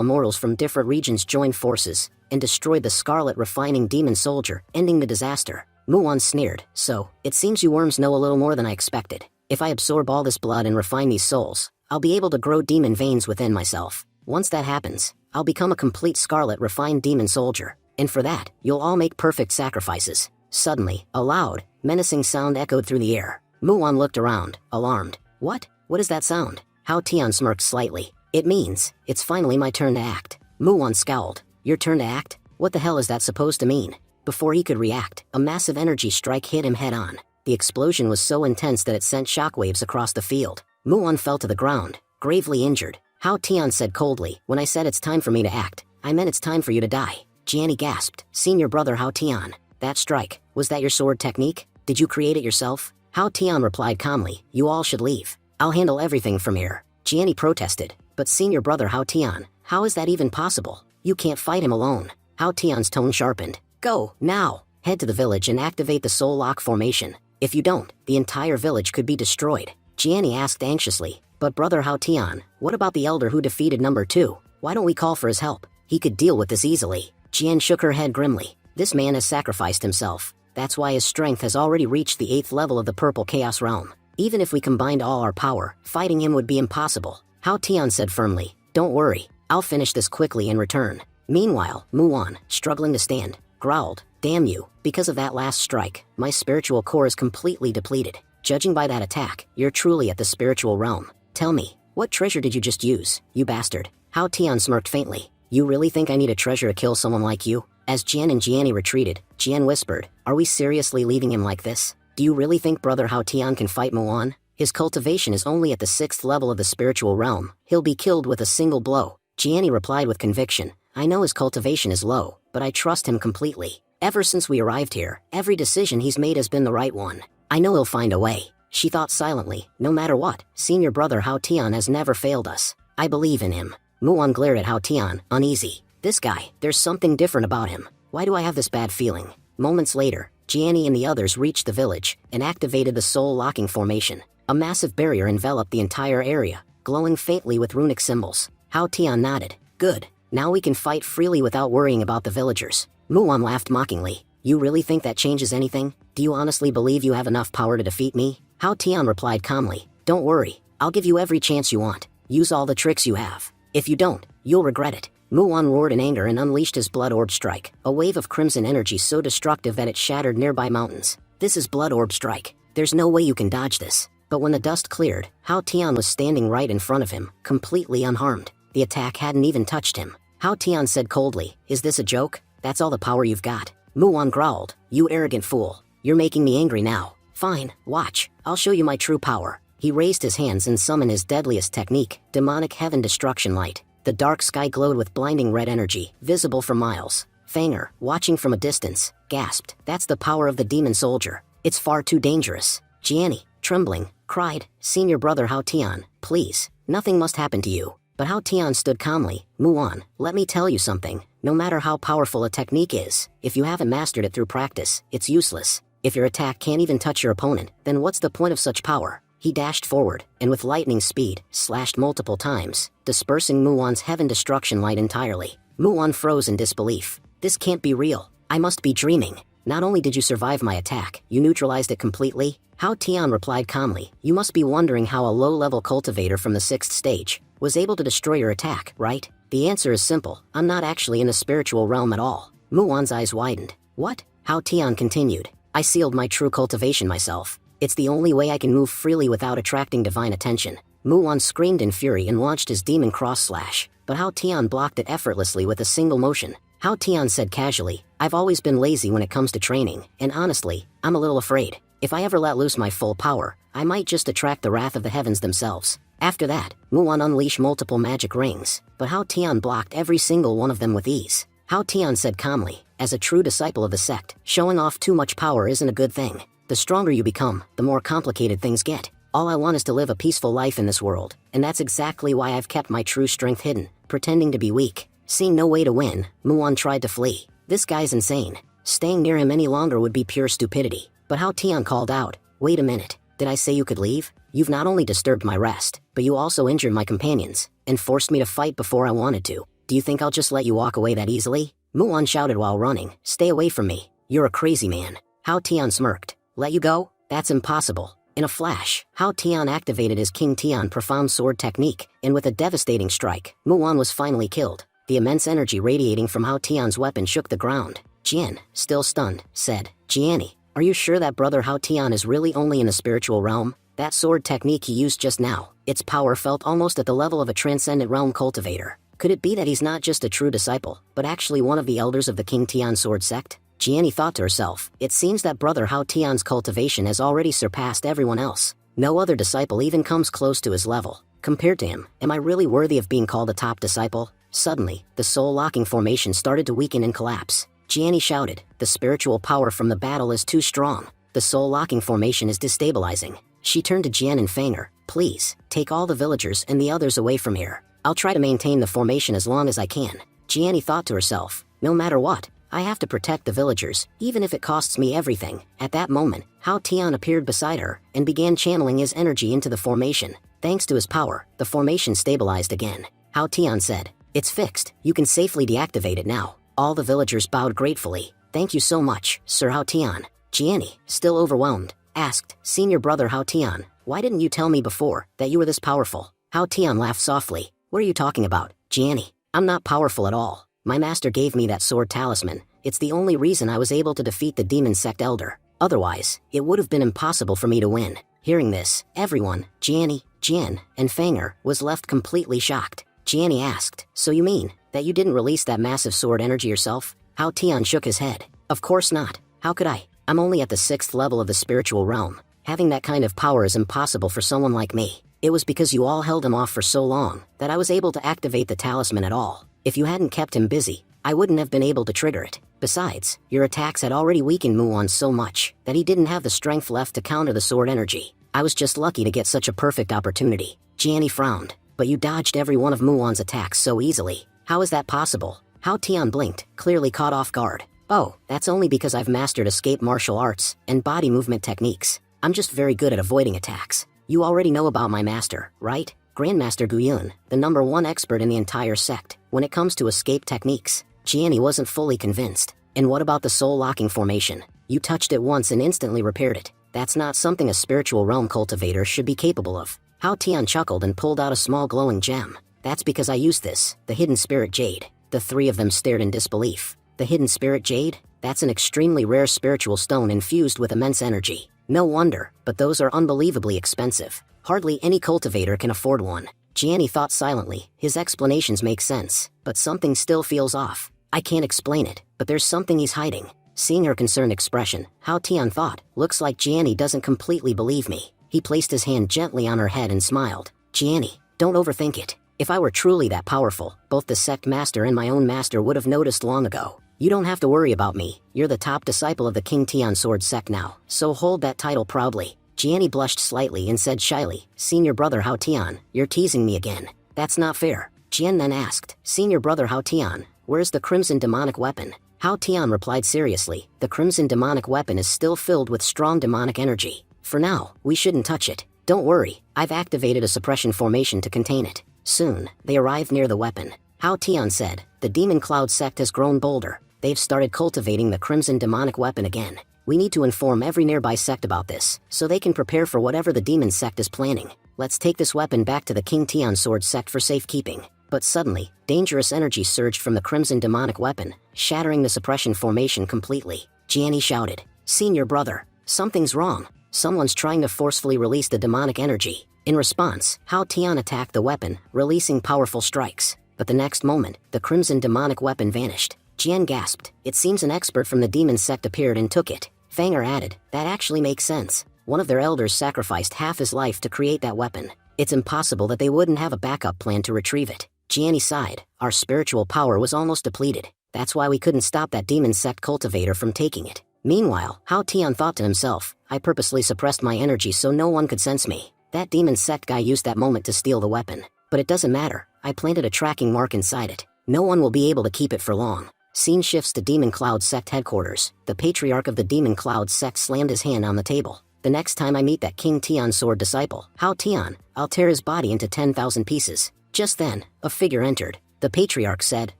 immortals from different regions joined forces and destroyed the Scarlet Refining Demon Soldier, ending the disaster. Muon sneered. So, it seems you worms know a little more than I expected. If I absorb all this blood and refine these souls, I'll be able to grow demon veins within myself. Once that happens, I'll become a complete Scarlet Refined Demon Soldier. And for that, you'll all make perfect sacrifices. Suddenly, a loud, menacing sound echoed through the air. Muon looked around, alarmed. What? What is that sound? Hao Tian smirked slightly. It means, it's finally my turn to act. Muon scowled. Your turn to act? What the hell is that supposed to mean? Before he could react, a massive energy strike hit him head-on. The explosion was so intense that it sent shockwaves across the field. Muon fell to the ground, gravely injured. Hao Tian said coldly, when I said it's time for me to act, I meant it's time for you to die. Jianny gasped. Senior brother Hao Tian, that strike, was that your sword technique? Did you create it yourself? Hao Tian replied calmly, you all should leave. I'll handle everything from here. Jianny protested. But senior brother Hao Tian, how is that even possible? You can't fight him alone. Hao Tian's tone sharpened. Go, now. Head to the village and activate the Soul Lock formation. If you don't, the entire village could be destroyed. Jianny asked anxiously, but brother Hao Tian, what about the elder who defeated number 2? Why don't we call for his help? He could deal with this easily. Jian shook her head grimly. This man has sacrificed himself. That's why his strength has already reached the 8th level of the Purple Chaos Realm. Even if we combined all our power, fighting him would be impossible. Hao Tian said firmly. Don't worry, I'll finish this quickly in return. Meanwhile, Muan, struggling to stand, growled. Damn you, because of that last strike, my spiritual core is completely depleted. Judging by that attack, you're truly at the spiritual realm. Tell me, what treasure did you just use, you bastard? Hao Tian smirked faintly. You really think I need a treasure to kill someone like you? As Jian and Jianni retreated, Jian whispered, are we seriously leaving him like this? Do you really think brother Hao Tian can fight Muan? His cultivation is only at the 6th level of the spiritual realm. He'll be killed with a single blow. Jianni replied with conviction. I know his cultivation is low, but I trust him completely. Ever since we arrived here, every decision he's made has been the right one. I know he'll find a way. She thought silently. No matter what, senior brother Hao Tian has never failed us. I believe in him. Muan glared at Hao Tian, uneasy. This guy, there's something different about him. Why do I have this bad feeling? Moments later, Jianni and the others reached the village and activated the soul-locking formation. A massive barrier enveloped the entire area, glowing faintly with runic symbols. Hao Tian nodded. Good. Now we can fight freely without worrying about the villagers. Muan laughed mockingly. You really think that changes anything? Do you honestly believe you have enough power to defeat me? Hao Tian replied calmly. Don't worry. I'll give you every chance you want. Use all the tricks you have. If you don't, you'll regret it. Muan roared in anger and unleashed his Blood Orb Strike, a wave of crimson energy so destructive that it shattered nearby mountains. This is Blood Orb Strike. There's no way you can dodge this. But when the dust cleared, Hao Tian was standing right in front of him, completely unharmed. The attack hadn't even touched him. Hao Tian said coldly, is this a joke? That's all the power you've got? Muan growled, you arrogant fool. You're making me angry now. Fine, watch. I'll show you my true power. He raised his hands and summoned his deadliest technique, Demonic Heaven Destruction Light. The dark sky glowed with blinding red energy, visible for miles. Fanger, watching from a distance, gasped, that's the power of the demon soldier. It's far too dangerous. Jianni, trembling, cried, Senior brother Hao Tian, please, nothing must happen to you. But Hao Tian stood calmly. Muan, let me tell you something. No matter how powerful a technique is, if you haven't mastered it through practice, it's useless. If your attack can't even touch your opponent, then what's the point of such power? He dashed forward, and with lightning speed, slashed multiple times, dispersing Muan's Heaven Destruction Light entirely. Muan froze in disbelief. This can't be real. I must be dreaming. Not only did you survive my attack, you neutralized it completely? Hao Tian replied calmly. You must be wondering how a low-level cultivator from the 6th stage was able to destroy your attack, right? The answer is simple. I'm not actually in the spiritual realm at all. Muan's eyes widened. What? Hao Tian continued. I sealed my true cultivation myself. It's the only way I can move freely without attracting divine attention. Muan screamed in fury and launched his demon cross slash, but Hao Tian blocked it effortlessly with a single motion. Hao Tian said casually, I've always been lazy when it comes to training, and honestly, I'm a little afraid. If I ever let loose my full power, I might just attract the wrath of the heavens themselves. After that, Muan unleashed multiple magic rings, but Hao Tian blocked every single one of them with ease. Hao Tian said calmly, as a true disciple of the sect, showing off too much power isn't a good thing. The stronger you become, the more complicated things get. All I want is to live a peaceful life in this world, and that's exactly why I've kept my true strength hidden, pretending to be weak. Seeing no way to win, Muan tried to flee. This guy's insane. Staying near him any longer would be pure stupidity. But Hao Tian called out, wait a minute, did I say you could leave? You've not only disturbed my rest, but you also injured my companions, and forced me to fight before I wanted to. Do you think I'll just let you walk away that easily? Muan shouted while running, stay away from me. You're a crazy man. Hao Tian smirked. Let you go? That's impossible. In a flash, Hao Tian activated his King Tian Profound Sword technique, and with a devastating strike, Muan was finally killed. The immense energy radiating from Hao Tian's weapon shook the ground. Jian, still stunned, said, Jianni, are you sure that brother Hao Tian is really only in the spiritual realm? That sword technique he used just now, its power felt almost at the level of a transcendent realm cultivator. Could it be that he's not just a true disciple, but actually one of the elders of the King Tian Sword sect? Jianni thought to herself, it seems that brother Hao Tian's cultivation has already surpassed everyone else. No other disciple even comes close to his level. Compared to him, am I really worthy of being called a top disciple? Suddenly, the soul-locking formation started to weaken and collapse. Jianni shouted, the spiritual power from the battle is too strong. The soul-locking formation is destabilizing. She turned to Jian and Fanger. Please, take all the villagers and the others away from here. I'll try to maintain the formation as long as I can. Jianni thought to herself, no matter what, I have to protect the villagers, even if it costs me everything. At that moment, Hao Tian appeared beside her and began channeling his energy into the formation. Thanks to his power, the formation stabilized again. Hao Tian said, It's fixed. You can safely deactivate it now. All the villagers bowed gratefully. Thank you so much, Sir Hao Tian. Jianni, still overwhelmed, asked, Senior brother Hao Tian, why didn't you tell me before that you were this powerful? Hao Tian laughed softly. What are you talking about, Jianni? I'm not powerful at all. My master gave me that sword talisman. It's the only reason I was able to defeat the demon sect elder. Otherwise, it would have been impossible for me to win. Hearing this, everyone, Jianni, Jian, and Fanger, was left completely shocked. Jianni asked, so you mean that you didn't release that massive sword energy yourself? Hao Tian shook his head. Of course not. How could I? I'm only at the 6th level of the spiritual realm. Having that kind of power is impossible for someone like me. It was because you all held him off for so long that I was able to activate the talisman at all. If you hadn't kept him busy, I wouldn't have been able to trigger it. Besides, your attacks had already weakened Muon so much that he didn't have the strength left to counter the sword energy. I was just lucky to get such a perfect opportunity. Jianni frowned. But you dodged every one of Muon's attacks so easily. How is that possible? Hao Tian blinked, clearly caught off guard. Oh, that's only because I've mastered escape martial arts and body movement techniques. I'm just very good at avoiding attacks. You already know about my master, right? Grandmaster Guyun, the #1 expert in the entire sect, when it comes to escape techniques. Jianni wasn't fully convinced. And what about the soul-locking formation? You touched it once and instantly repaired it. That's not something a spiritual realm cultivator should be capable of. Hao Tian chuckled and pulled out a small glowing gem. That's because I used this, the hidden spirit jade. The three of them stared in disbelief. The hidden spirit jade? That's an extremely rare spiritual stone infused with immense energy. No wonder, but those are unbelievably expensive. Hardly any cultivator can afford one. Jianni thought silently. His explanations make sense, but something still feels off. I can't explain it, but there's something he's hiding. Seeing her concerned expression, Hao Tian thought, looks like Jianni doesn't completely believe me. He placed his hand gently on her head and smiled. Jianni, don't overthink it. If I were truly that powerful, both the sect master and my own master would have noticed long ago. You don't have to worry about me. You're the top disciple of the King Tian Sword sect now, so hold that title proudly. Jianni blushed slightly and said shyly, Senior brother Hao Tian, you're teasing me again. That's not fair. Jian then asked, Senior brother Hao Tian, where's the crimson demonic weapon? Hao Tian replied seriously, the crimson demonic weapon is still filled with strong demonic energy. For now, we shouldn't touch it. Don't worry, I've activated a suppression formation to contain it. Soon, they arrived near the weapon. Hao Tian said, the Demon Cloud sect has grown bolder. They've started cultivating the crimson demonic weapon again. We need to inform every nearby sect about this, so they can prepare for whatever the demon sect is planning. Let's take this weapon back to the King Tian Sword sect for safekeeping. But suddenly, dangerous energy surged from the crimson demonic weapon, shattering the suppression formation completely. Jianni shouted, Senior brother, something's wrong. Someone's trying to forcefully release the demonic energy. In response, Hao Tian attacked the weapon, releasing powerful strikes. But the next moment, the crimson demonic weapon vanished. Jian gasped. It seems an expert from the demon sect appeared and took it. Fanger added, that actually makes sense. One of their elders sacrificed half his life to create that weapon. It's impossible that they wouldn't have a backup plan to retrieve it. Jianni sighed. Our spiritual power was almost depleted. That's why we couldn't stop that demon sect cultivator from taking it. Meanwhile, Hao Tian thought to himself, I purposely suppressed my energy so no one could sense me. That demon sect guy used that moment to steal the weapon. But it doesn't matter. I planted a tracking mark inside it. No one will be able to keep it for long. Scene shifts to Demon Cloud sect headquarters. The patriarch of the Demon Cloud sect slammed his hand on the table. The next time I meet that King Tian sword disciple, Hao Tian, I'll tear his body into 10,000 pieces. Just then, a figure entered. The patriarch said,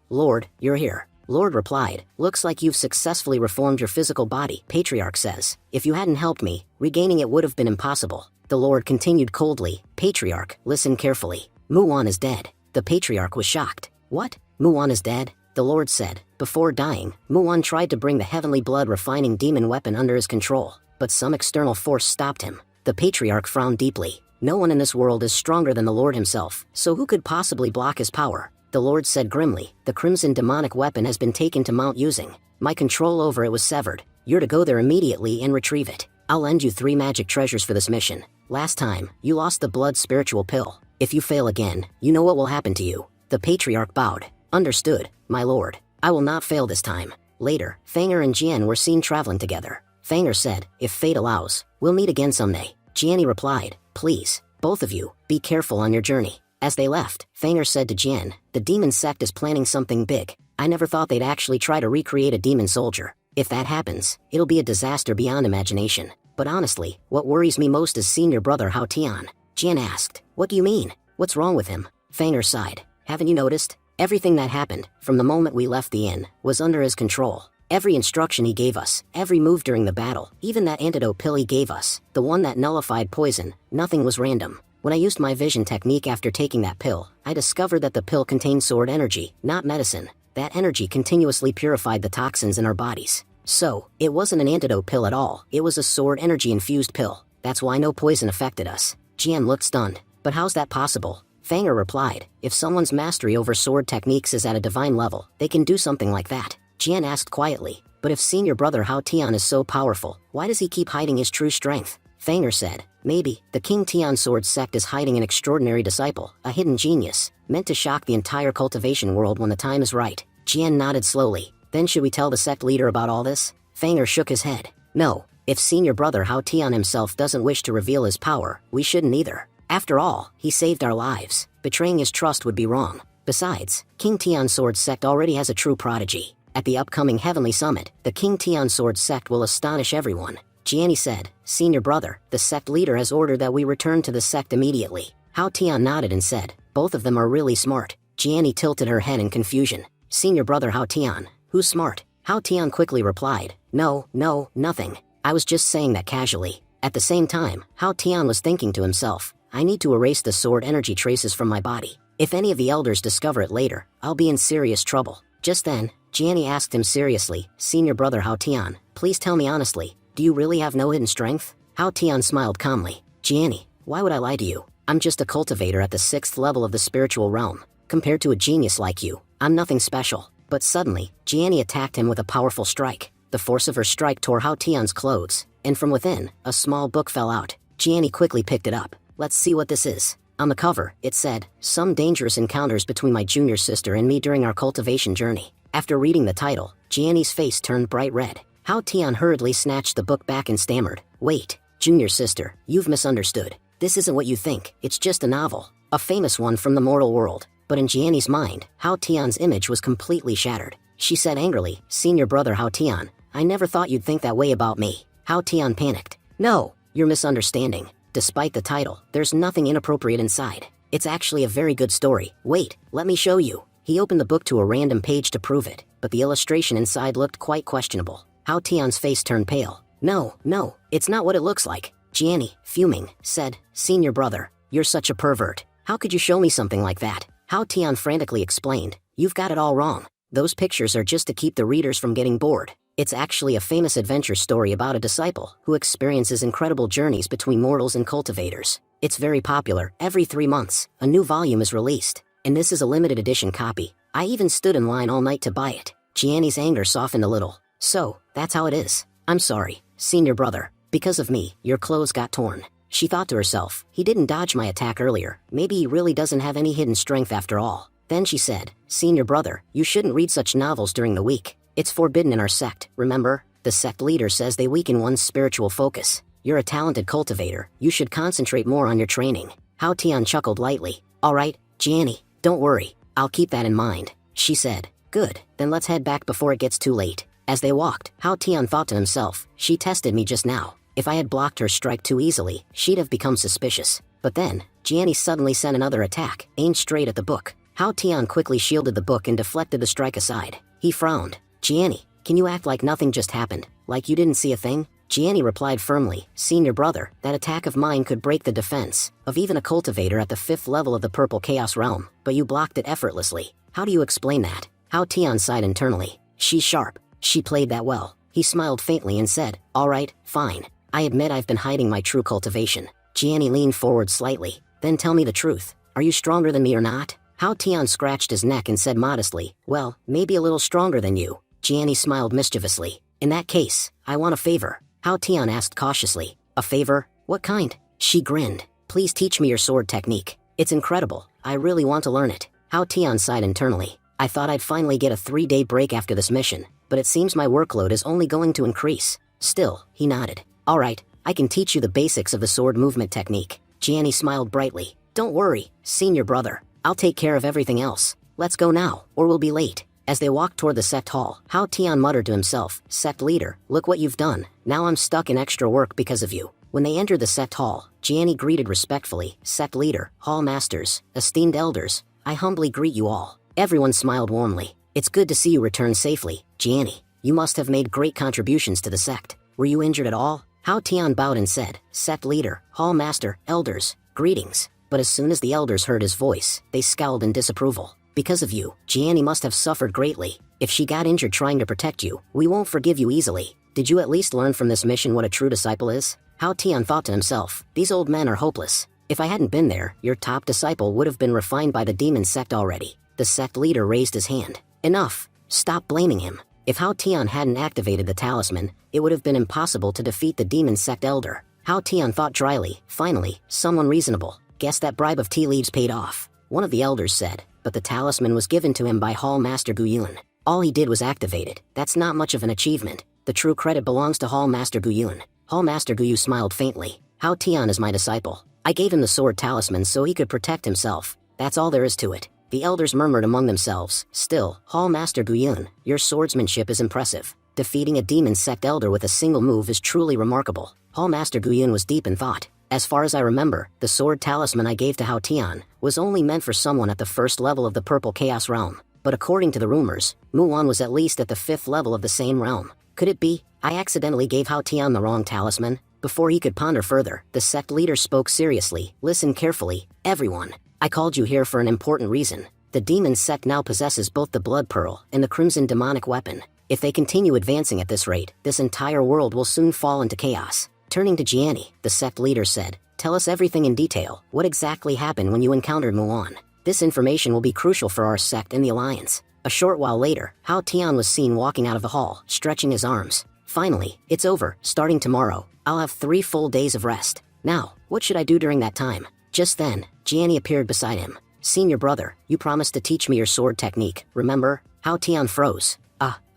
Lord, you're here. Lord replied, looks like you've successfully reformed your physical body. Patriarch says, if you hadn't helped me, regaining it would have been impossible. The Lord continued coldly, Patriarch, listen carefully. Muon is dead. The patriarch was shocked. What? Muon is dead? The Lord said. Before dying, Muon tried to bring the heavenly blood refining demon weapon under his control, but some external force stopped him. The patriarch frowned deeply. No one in this world is stronger than the Lord himself, so who could possibly block his power? The Lord said grimly, the crimson demonic weapon has been taken to Mount Using. My control over it was severed. You're to go there immediately and retrieve it. I'll lend you 3 magic treasures for this mission. Last time, you lost the blood spiritual pill. If you fail again, you know what will happen to you. The patriarch bowed. Understood, my lord. I will not fail this time. Later, Fanger and Jian were seen traveling together. Fanger said, if fate allows, we'll meet again someday. Jianni replied, please, both of you, be careful on your journey. As they left, Fanger said to Jian, the demon sect is planning something big. I never thought they'd actually try to recreate a demon soldier. If that happens, it'll be a disaster beyond imagination. But honestly, what worries me most is senior brother Hao Tian. Jian asked, what do you mean? What's wrong with him? Fanger sighed. Haven't you noticed? Everything that happened, from the moment we left the inn, was under his control. Every instruction he gave us, every move during the battle, even that antidote pill he gave us, the one that nullified poison, nothing was random. When I used my vision technique after taking that pill, I discovered that the pill contained sword energy, not medicine. That energy continuously purified the toxins in our bodies. So, it wasn't an antidote pill at all, it was a sword energy-infused pill. That's why no poison affected us. Jian looked stunned. But how's that possible? Fanger replied, if someone's mastery over sword techniques is at a divine level, they can do something like that. Jian asked quietly, but if senior brother Hao Tian is so powerful, why does he keep hiding his true strength? Fanger said, maybe, the King Tian sword sect is hiding an extraordinary disciple, a hidden genius, meant to shock the entire cultivation world when the time is right. Jian nodded slowly. Then should we tell the sect leader about all this? Fanger shook his head. No, if senior brother Hao Tian himself doesn't wish to reveal his power, we shouldn't either. After all, he saved our lives. Betraying his trust would be wrong. Besides, King Tian sword sect already has a true prodigy. At the upcoming Heavenly Summit, the King Tian sword sect will astonish everyone. Jiani said, senior brother, the sect leader has ordered that we return to the sect immediately. Hao Tian nodded and said, both of them are really smart. Jiani tilted her head in confusion. Senior brother Hao Tian, who's smart? Hao Tian quickly replied, no, nothing. I was just saying that casually. At the same time, Hao Tian was thinking to himself, I need to erase the sword energy traces from my body. If any of the elders discover it later, I'll be in serious trouble. Just then, Jiani asked him seriously, senior brother Hao Tian, please tell me honestly, do you really have no hidden strength? Hao Tian smiled calmly. Jiani, why would I lie to you? I'm just a cultivator at the 6th level of the spiritual realm. Compared to a genius like you, I'm nothing special. But suddenly, Jiani attacked him with a powerful strike. The force of her strike tore Hao Tian's clothes, and from within, a small book fell out. Jiani quickly picked it up. Let's see what this is. On the cover, it said, some dangerous encounters between my junior sister and me during our cultivation journey. After reading the title, Jiani's face turned bright red. Hao Tian hurriedly snatched the book back and stammered, wait, junior sister, you've misunderstood. This isn't what you think, it's just a novel. A famous one from the mortal world. But in Jiani's mind, Hao Tian's image was completely shattered. She said angrily, senior brother Hao Tian, I never thought you'd think that way about me. Hao Tian panicked. No, you're misunderstanding. Despite the title, there's nothing inappropriate inside. It's actually a very good story. Wait, let me show you. He opened the book to a random page to prove it, but the illustration inside looked quite questionable. Hao Tian's face turned pale. No, it's not what it looks like. Jiani, fuming, said, senior brother, you're such a pervert. How could you show me something like that? Hao Tian frantically explained, you've got it all wrong. Those pictures are just to keep the readers from getting bored. It's actually a famous adventure story about a disciple who experiences incredible journeys between mortals and cultivators. It's very popular. Every 3 months, a new volume is released. And this is a limited edition copy. I even stood in line all night to buy it. Jiani's anger softened a little. So, that's how it is. I'm sorry, senior brother. Because of me, your clothes got torn. She thought to herself, he didn't dodge my attack earlier. Maybe he really doesn't have any hidden strength after all. Then she said, senior brother, you shouldn't read such novels during the week. It's forbidden in our sect, remember? The sect leader says they weaken one's spiritual focus. You're a talented cultivator, you should concentrate more on your training. Hao Tian chuckled lightly. Alright, Jiani, don't worry, I'll keep that in mind. She said, good, then let's head back before it gets too late. As they walked, Hao Tian thought to himself, she tested me just now. If I had blocked her strike too easily, she'd have become suspicious. But then, Jiani suddenly sent another attack, aimed straight at the book. Hao Tian quickly shielded the book and deflected the strike aside. He frowned. Jiani, can you act like nothing just happened? Like you didn't see a thing? Jiani replied firmly, senior brother, that attack of mine could break the defense of even a cultivator at the 5th level of the Purple Chaos Realm, but you blocked it effortlessly. How do you explain that? Hao Tian sighed internally. She's sharp. She played that well. He smiled faintly and said, alright, fine. I admit I've been hiding my true cultivation. Jiani leaned forward slightly. Then tell me the truth. Are you stronger than me or not? Hao Tian scratched his neck and said modestly, well, maybe a little stronger than you. Jiani smiled mischievously. In that case, I want a favor. Hao Tian asked cautiously. A favor? What kind? She grinned. Please teach me your sword technique. It's incredible. I really want to learn it. Hao Tian sighed internally. I thought I'd finally get a 3-day break after this mission, but it seems my workload is only going to increase. Still, he nodded. Alright, I can teach you the basics of the sword movement technique. Jiani smiled brightly. Don't worry, senior brother. I'll take care of everything else. Let's go now, or we'll be late. As they walked toward the sect hall, Hao Tian muttered to himself, sect leader, look what you've done. Now I'm stuck in extra work because of you. When they entered the sect hall, Jiani greeted respectfully, sect leader, hall masters, esteemed elders, I humbly greet you all. Everyone smiled warmly. It's good to see you return safely, Jiani. You must have made great contributions to the sect. Were you injured at all? Hao Tian bowed and said, Sect leader, hall master, elders, greetings. But as soon as the elders heard his voice, they scowled in disapproval. Because of you, Jiani must have suffered greatly. If she got injured trying to protect you, we won't forgive you easily. Did you at least learn from this mission what a true disciple is? Hao Tian thought to himself, these old men are hopeless. If I hadn't been there, your top disciple would have been refined by the demon sect already. The sect leader raised his hand. Enough. Stop blaming him. If Hao Tian hadn't activated the talisman, it would have been impossible to defeat the demon sect elder. Hao Tian thought dryly, finally, someone reasonable. Guess that bribe of tea leaves paid off. One of the elders said, but the talisman was given to him by Hall Master Guyun. All he did was activate it. That's not much of an achievement. The true credit belongs to Hall Master Guyun. Hall Master Guyu smiled faintly. Hao Tian is my disciple. I gave him the sword talisman so he could protect himself. That's all there is to it. The elders murmured among themselves. Still, Hall Master Guyun, your swordsmanship is impressive. Defeating a demon sect elder with a single move is truly remarkable. Hall Master Guyun was deep in thought. As far as I remember, the sword talisman I gave to Hao Tian was only meant for someone at the first level of the Purple Chaos Realm. But according to the rumors, Muan was at least at the 5th level of the same realm. Could it be I accidentally gave Hao Tian the wrong talisman? Before he could ponder further, the sect leader spoke seriously. Listen carefully, everyone. I called you here for an important reason. The demon sect now possesses both the Blood Pearl and the Crimson Demonic Weapon. If they continue advancing at this rate, this entire world will soon fall into chaos. Turning to Jiani, the sect leader said, tell us everything in detail. What exactly happened when you encountered Muan? This information will be crucial for our sect and the Alliance. A short while later, Hao Tian was seen walking out of the hall, stretching his arms. Finally, it's over. Starting tomorrow, I'll have 3 full days of rest. Now, what should I do during that time? Just then, Jiani appeared beside him. Senior brother, you promised to teach me your sword technique, remember? Hao Tian froze.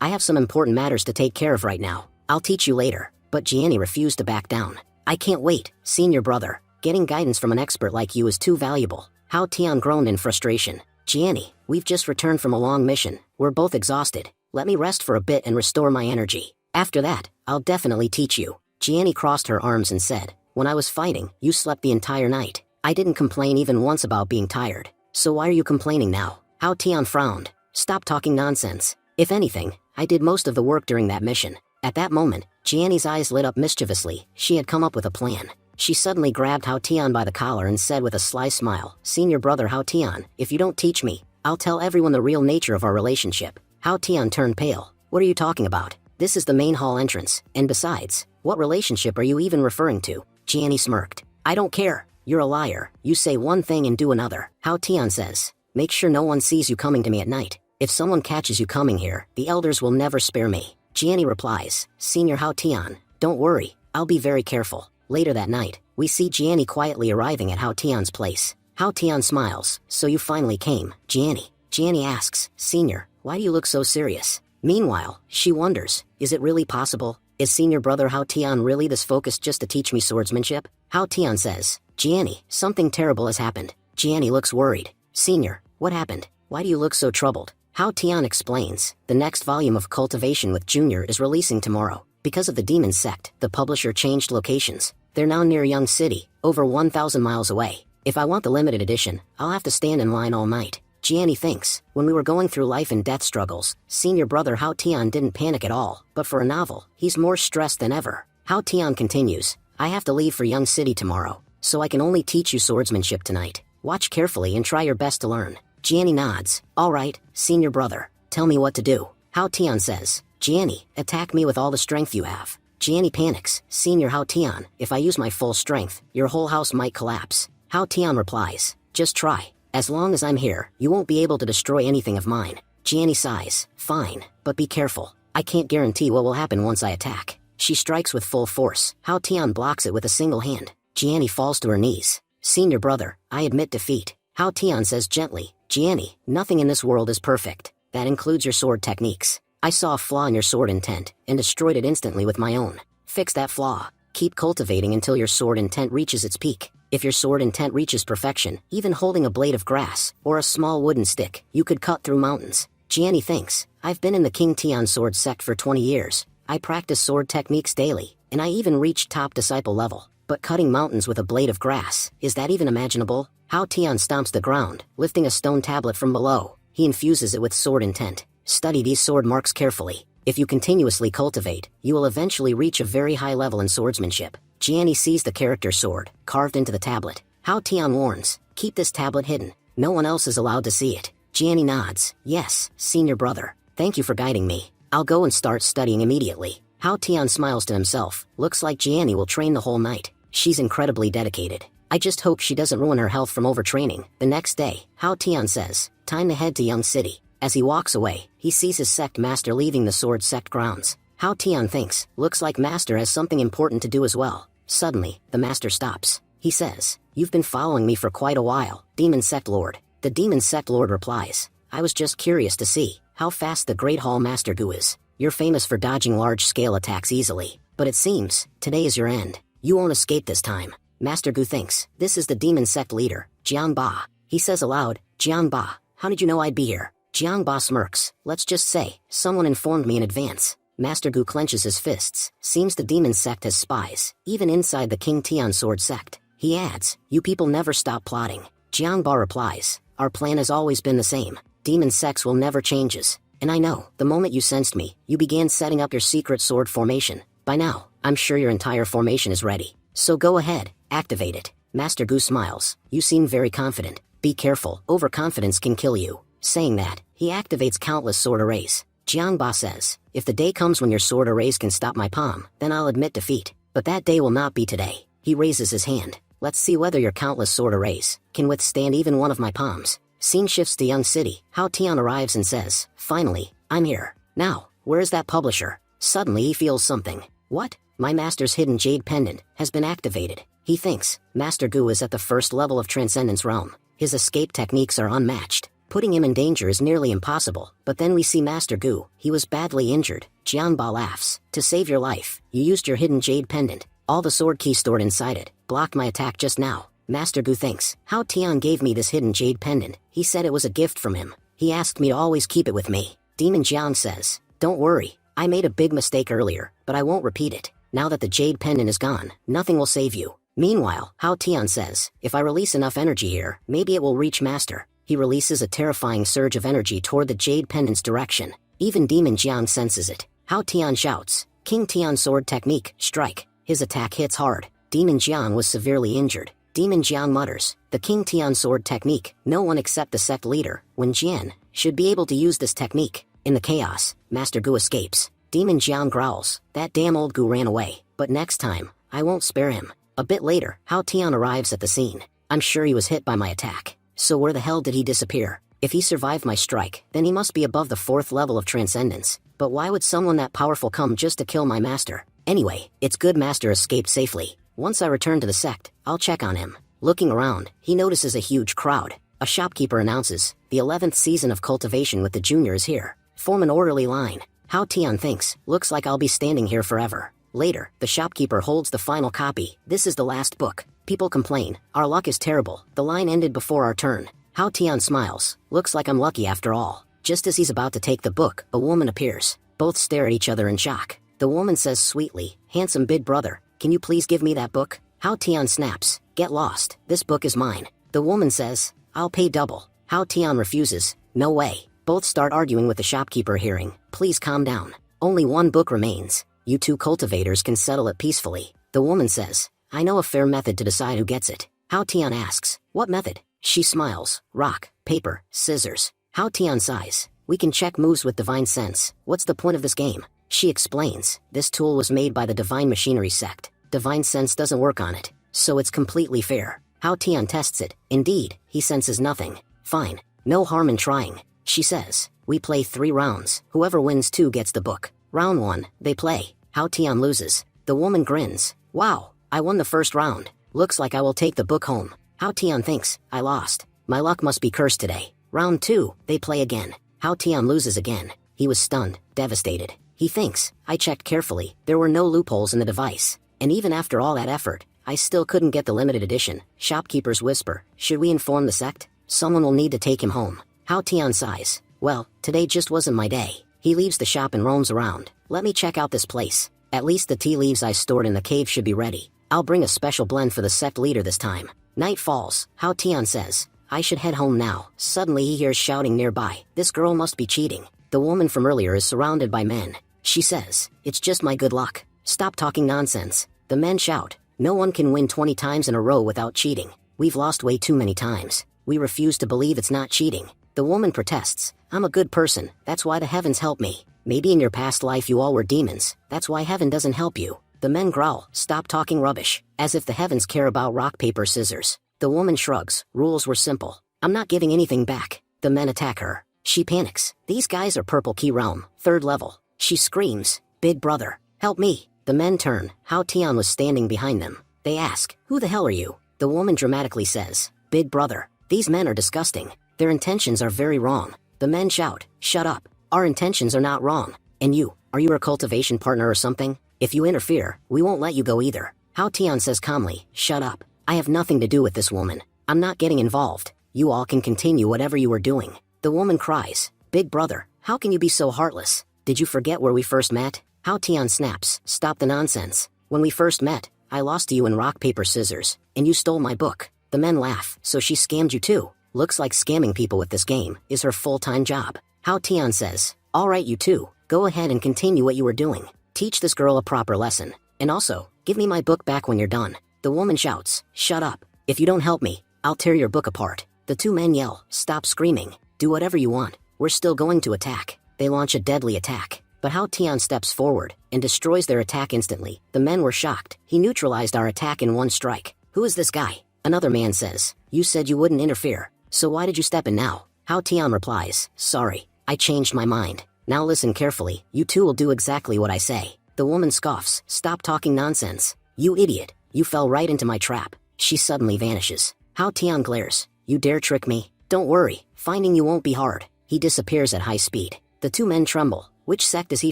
I have some important matters to take care of right now. I'll teach you later. But Jiani refused to back down. I can't wait, senior brother. Getting guidance from an expert like you is too valuable. Hao Tian groaned in frustration. Jiani, we've just returned from a long mission. We're both exhausted. Let me rest for a bit and restore my energy. After that, I'll definitely teach you. Jiani crossed her arms and said, when I was fighting, you slept the entire night. I didn't complain even once about being tired. So why are you complaining now? Hao Tian frowned. Stop talking nonsense. If anything, I did most of the work during that mission. At that moment, Jiani's eyes lit up mischievously. She had come up with a plan. She suddenly grabbed Hao Tian by the collar and said with a sly smile, Senior brother Hao Tian, if you don't teach me, I'll tell everyone the real nature of our relationship. Hao Tian turned pale. What are you talking about? This is the main hall entrance, and besides, what relationship are you even referring to? Jiani smirked. I don't care. You're a liar. You say one thing and do another. Hao Tian says, make sure no one sees you coming to me at night. If someone catches you coming here, the elders will never spare me. Jiani replies, Senior Hao Tian, don't worry, I'll be very careful. Later that night, we see Jiani quietly arriving at Hao Tian's place. Hao Tian smiles, so you finally came, Jiani. Jiani asks, Senior, why do you look so serious? Meanwhile, she wonders, is it really possible? Is senior brother Hao Tian really this focused just to teach me swordsmanship? Hao Tian says, Jiani, something terrible has happened. Jiani looks worried. Senior, what happened? Why do you look so troubled? Hao Tian explains, the next volume of Cultivation with Junior is releasing tomorrow. Because of the demon sect, the publisher changed locations. They're now near Young City, over 1,000 miles away. If I want the limited edition, I'll have to stand in line all night. Jiani thinks, when we were going through life and death struggles, senior brother Hao Tian didn't panic at all, but for a novel, he's more stressed than ever. Hao Tian continues, I have to leave for Young City tomorrow, so I can only teach you swordsmanship tonight. Watch carefully and try your best to learn. Jiani nods. All right, senior brother, tell me what to do. Hao Tian says, Jiani, attack me with all the strength you have. Jiani panics. Senior Hao Tian, if I use my full strength, your whole house might collapse. Hao Tian replies, just try. As long as I'm here, you won't be able to destroy anything of mine. Jiani sighs. Fine, but be careful. I can't guarantee what will happen once I attack. She strikes with full force. Hao Tian blocks it with a single hand. Jiani falls to her knees. Senior brother, I admit defeat. Hao Tian says gently, Jiani, nothing in this world is perfect. That includes your sword techniques. I saw a flaw in your sword intent, and destroyed it instantly with my own. Fix that flaw. Keep cultivating until your sword intent reaches its peak. If your sword intent reaches perfection, even holding a blade of grass, or a small wooden stick, you could cut through mountains. Jiani thinks, I've been in the King Tian sword sect for 20 years. I practice sword techniques daily, and I even reached top disciple level. But cutting mountains with a blade of grass, is that even imaginable? Hao Tian stomps the ground, lifting a stone tablet from below. he infuses it with sword intent. Study these sword marks carefully. If you continuously cultivate, you will eventually reach a very high level in swordsmanship. Jianni sees the character sword, carved into the tablet. Hao Tian warns, keep this tablet hidden. No one else is allowed to see it. Jianni nods, yes, senior brother. Thank you for guiding me. I'll go and start studying immediately. Hao Tian smiles to himself. Looks like Jianni will train the whole night. She's incredibly dedicated. I just hope she doesn't ruin her health from overtraining. The next day, Hao Tian says, time to head to Young City. As he walks away, he sees his sect master leaving the sword sect grounds. Hao Tian thinks, looks like master has something important to do as well. Suddenly, the master stops. He says, you've been following me for quite a while, Demon Sect Lord. The Demon Sect Lord replies, I was just curious to see how fast the Great Hall Master Gu is. You're famous for dodging large-scale attacks easily, but it seems, today is your end. You won't escape this time. Master Gu thinks, this is the Demon Sect leader, Jiang Ba. He says aloud, Jiang Ba, how did you know I'd be here? Jiang Ba smirks, let's just say, someone informed me in advance. Master Gu clenches his fists. Seems the Demon Sect has spies, even inside the King Tian Sword Sect. He adds, you people never stop plotting. Jiang Ba replies, our plan has always been the same. Demon Sects will never changes. And I know, the moment you sensed me, you began setting up your secret sword formation. By now, I'm sure your entire formation is ready. So go ahead, activate it. Master Gu smiles, you seem very confident. Be careful, overconfidence can kill you. Saying that, he activates countless sword arrays. Jiang Ba says, if the day comes when your sword arrays can stop my palm, then I'll admit defeat. But that day will not be today. He raises his hand. Let's see whether your countless sword arrays can withstand even one of my palms. Scene shifts to Young City. Hao Tian arrives and says, finally, I'm here. Now, where is that publisher? Suddenly he feels something. What? My master's hidden jade pendant has been activated. He thinks, Master Gu is at the first level of Transcendence Realm. His escape techniques are unmatched. Putting him in danger is nearly impossible. But then we see Master Gu. He was badly injured. Jiang Ba laughs. To save your life, you used your hidden jade pendant. All the sword keys stored inside it blocked my attack just now. Master Gu thinks, Hao Tian gave me this hidden jade pendant. He said it was a gift from him. He asked me to always keep it with me. Demon Jiang says, don't worry. I made a big mistake earlier, but I won't repeat it. Now that the jade pendant is gone, nothing will save you. Meanwhile, Hao Tian says, if I release enough energy here, maybe it will reach Master. He releases a terrifying surge of energy toward the jade pendant's direction. Even Demon Jiang senses it. Hao Tian shouts, King Tian sword technique, strike. His attack hits hard. Demon Jiang was severely injured. Demon Jiang mutters, the King Tian sword technique, no one except the sect leader, Wen Jian, should be able to use this technique. In the chaos, Master Gu escapes. Demon Jiang growls, that damn old Gu ran away, but next time, I won't spare him. A bit later, Hao Tian arrives at the scene. I'm sure he was hit by my attack. So where the hell did he disappear? If he survived my strike, then he must be above the 4th level of Transcendence. But why would someone that powerful come just to kill my master? Anyway, it's good Master escaped safely. Once I return to the sect, I'll check on him. Looking around, he notices a huge crowd. A shopkeeper announces, the 11th season of cultivation with the junior is here. Form an orderly line. Hao Tian thinks, looks like I'll be standing here forever. Later, the shopkeeper holds the final copy. This is the last book. People complain, our luck is terrible. The line ended before our turn. Hao Tian smiles, looks like I'm lucky after all. Just as he's about to take the book, a woman appears. Both stare at each other in shock. The woman says sweetly, handsome big brother, can you please give me that book? Hao Tian snaps, get lost, this book is mine. The woman says, I'll pay double. Hao Tian refuses, no way. Both start arguing with the shopkeeper hearing, please calm down. Only one book remains. You two cultivators can settle it peacefully. The woman says, I know a fair method to decide who gets it. Hao Tian asks, what method? She smiles, rock, paper, scissors. Hao Tian sighs, we can check moves with divine sense. What's the point of this game? She explains, this tool was made by the Divine Machinery sect. Divine sense doesn't work on it, so it's completely fair. Hao Tian tests it. Indeed, he senses nothing. Fine, no harm in trying. She says, we play 3 rounds. Whoever wins 2 gets the book. Round 1, they play. Hao Tian loses. The woman grins. Wow, I won the first round. Looks like I will take the book home. Hao Tian thinks, I lost. My luck must be cursed today. Round 2, they play again. Hao Tian loses again. He was stunned, devastated. He thinks, I checked carefully, there were no loopholes in the device. And even after all that effort, I still couldn't get the limited edition. Shopkeepers whisper, should we inform the sect? Someone will need to take him home. Hao Tian sighs, well, today just wasn't my day. He leaves the shop and roams around. Let me check out this place. At least the tea leaves I stored in the cave should be ready. I'll bring a special blend for the sect leader this time. Night falls. Hao Tian says, I should head home now. Suddenly he hears shouting nearby. This girl must be cheating. The woman from earlier is surrounded by men. She says, "It's just my good luck. Stop talking nonsense." The men shout, "No one can win 20 times in a row without cheating. We've lost way too many times. We refuse to believe it's not cheating." The woman protests, "I'm a good person, that's why the heavens help me. Maybe in your past life you all were demons, that's why heaven doesn't help you." The men growl, "Stop talking rubbish," as if the heavens care about rock, paper, scissors. The woman shrugs, "Rules were simple. I'm not giving anything back." The men attack her. She panics. These guys are Purple Key Realm, 3rd level. She screams, "Big brother, help me." The men turn. Hao Tian was standing behind them. They ask, "Who the hell are you?" The woman dramatically says, "Big brother, these men are disgusting. Their intentions are very wrong." The men shout, "Shut up. Our intentions are not wrong. And you, are you our cultivation partner or something? If you interfere, we won't let you go either." Hao Tian says calmly, "Shut up. I have nothing to do with this woman. I'm not getting involved. You all can continue whatever you are doing." The woman cries, "Big brother, how can you be so heartless? Did you forget where we first met?" Hao Tian snaps, "Stop the nonsense. When we first met, I lost to you in rock, paper, scissors, and you stole my book." The men laugh. "So she scammed you too? Looks like scamming people with this game is her full-time job." Hao Tian says, "All right, you two, go ahead and continue what you were doing. Teach this girl a proper lesson. And also, give me my book back when you're done." The woman shouts, "Shut up. If you don't help me, I'll tear your book apart." The two men yell, "Stop screaming. Do whatever you want. We're still going to attack." They launch a deadly attack. But Hao Tian steps forward and destroys their attack instantly. The men were shocked. "He neutralized our attack in one strike. Who is this guy?" Another man says, "You said you wouldn't interfere. So why did you step in now?" Hao Tian replies, "Sorry, I changed my mind. Now listen carefully. You two will do exactly what I say." The woman scoffs, "Stop talking nonsense. You idiot. You fell right into my trap." She suddenly vanishes. Hao Tian glares, "You dare trick me? Don't worry, finding you won't be hard." He disappears at high speed. The two men tremble. Which sect is he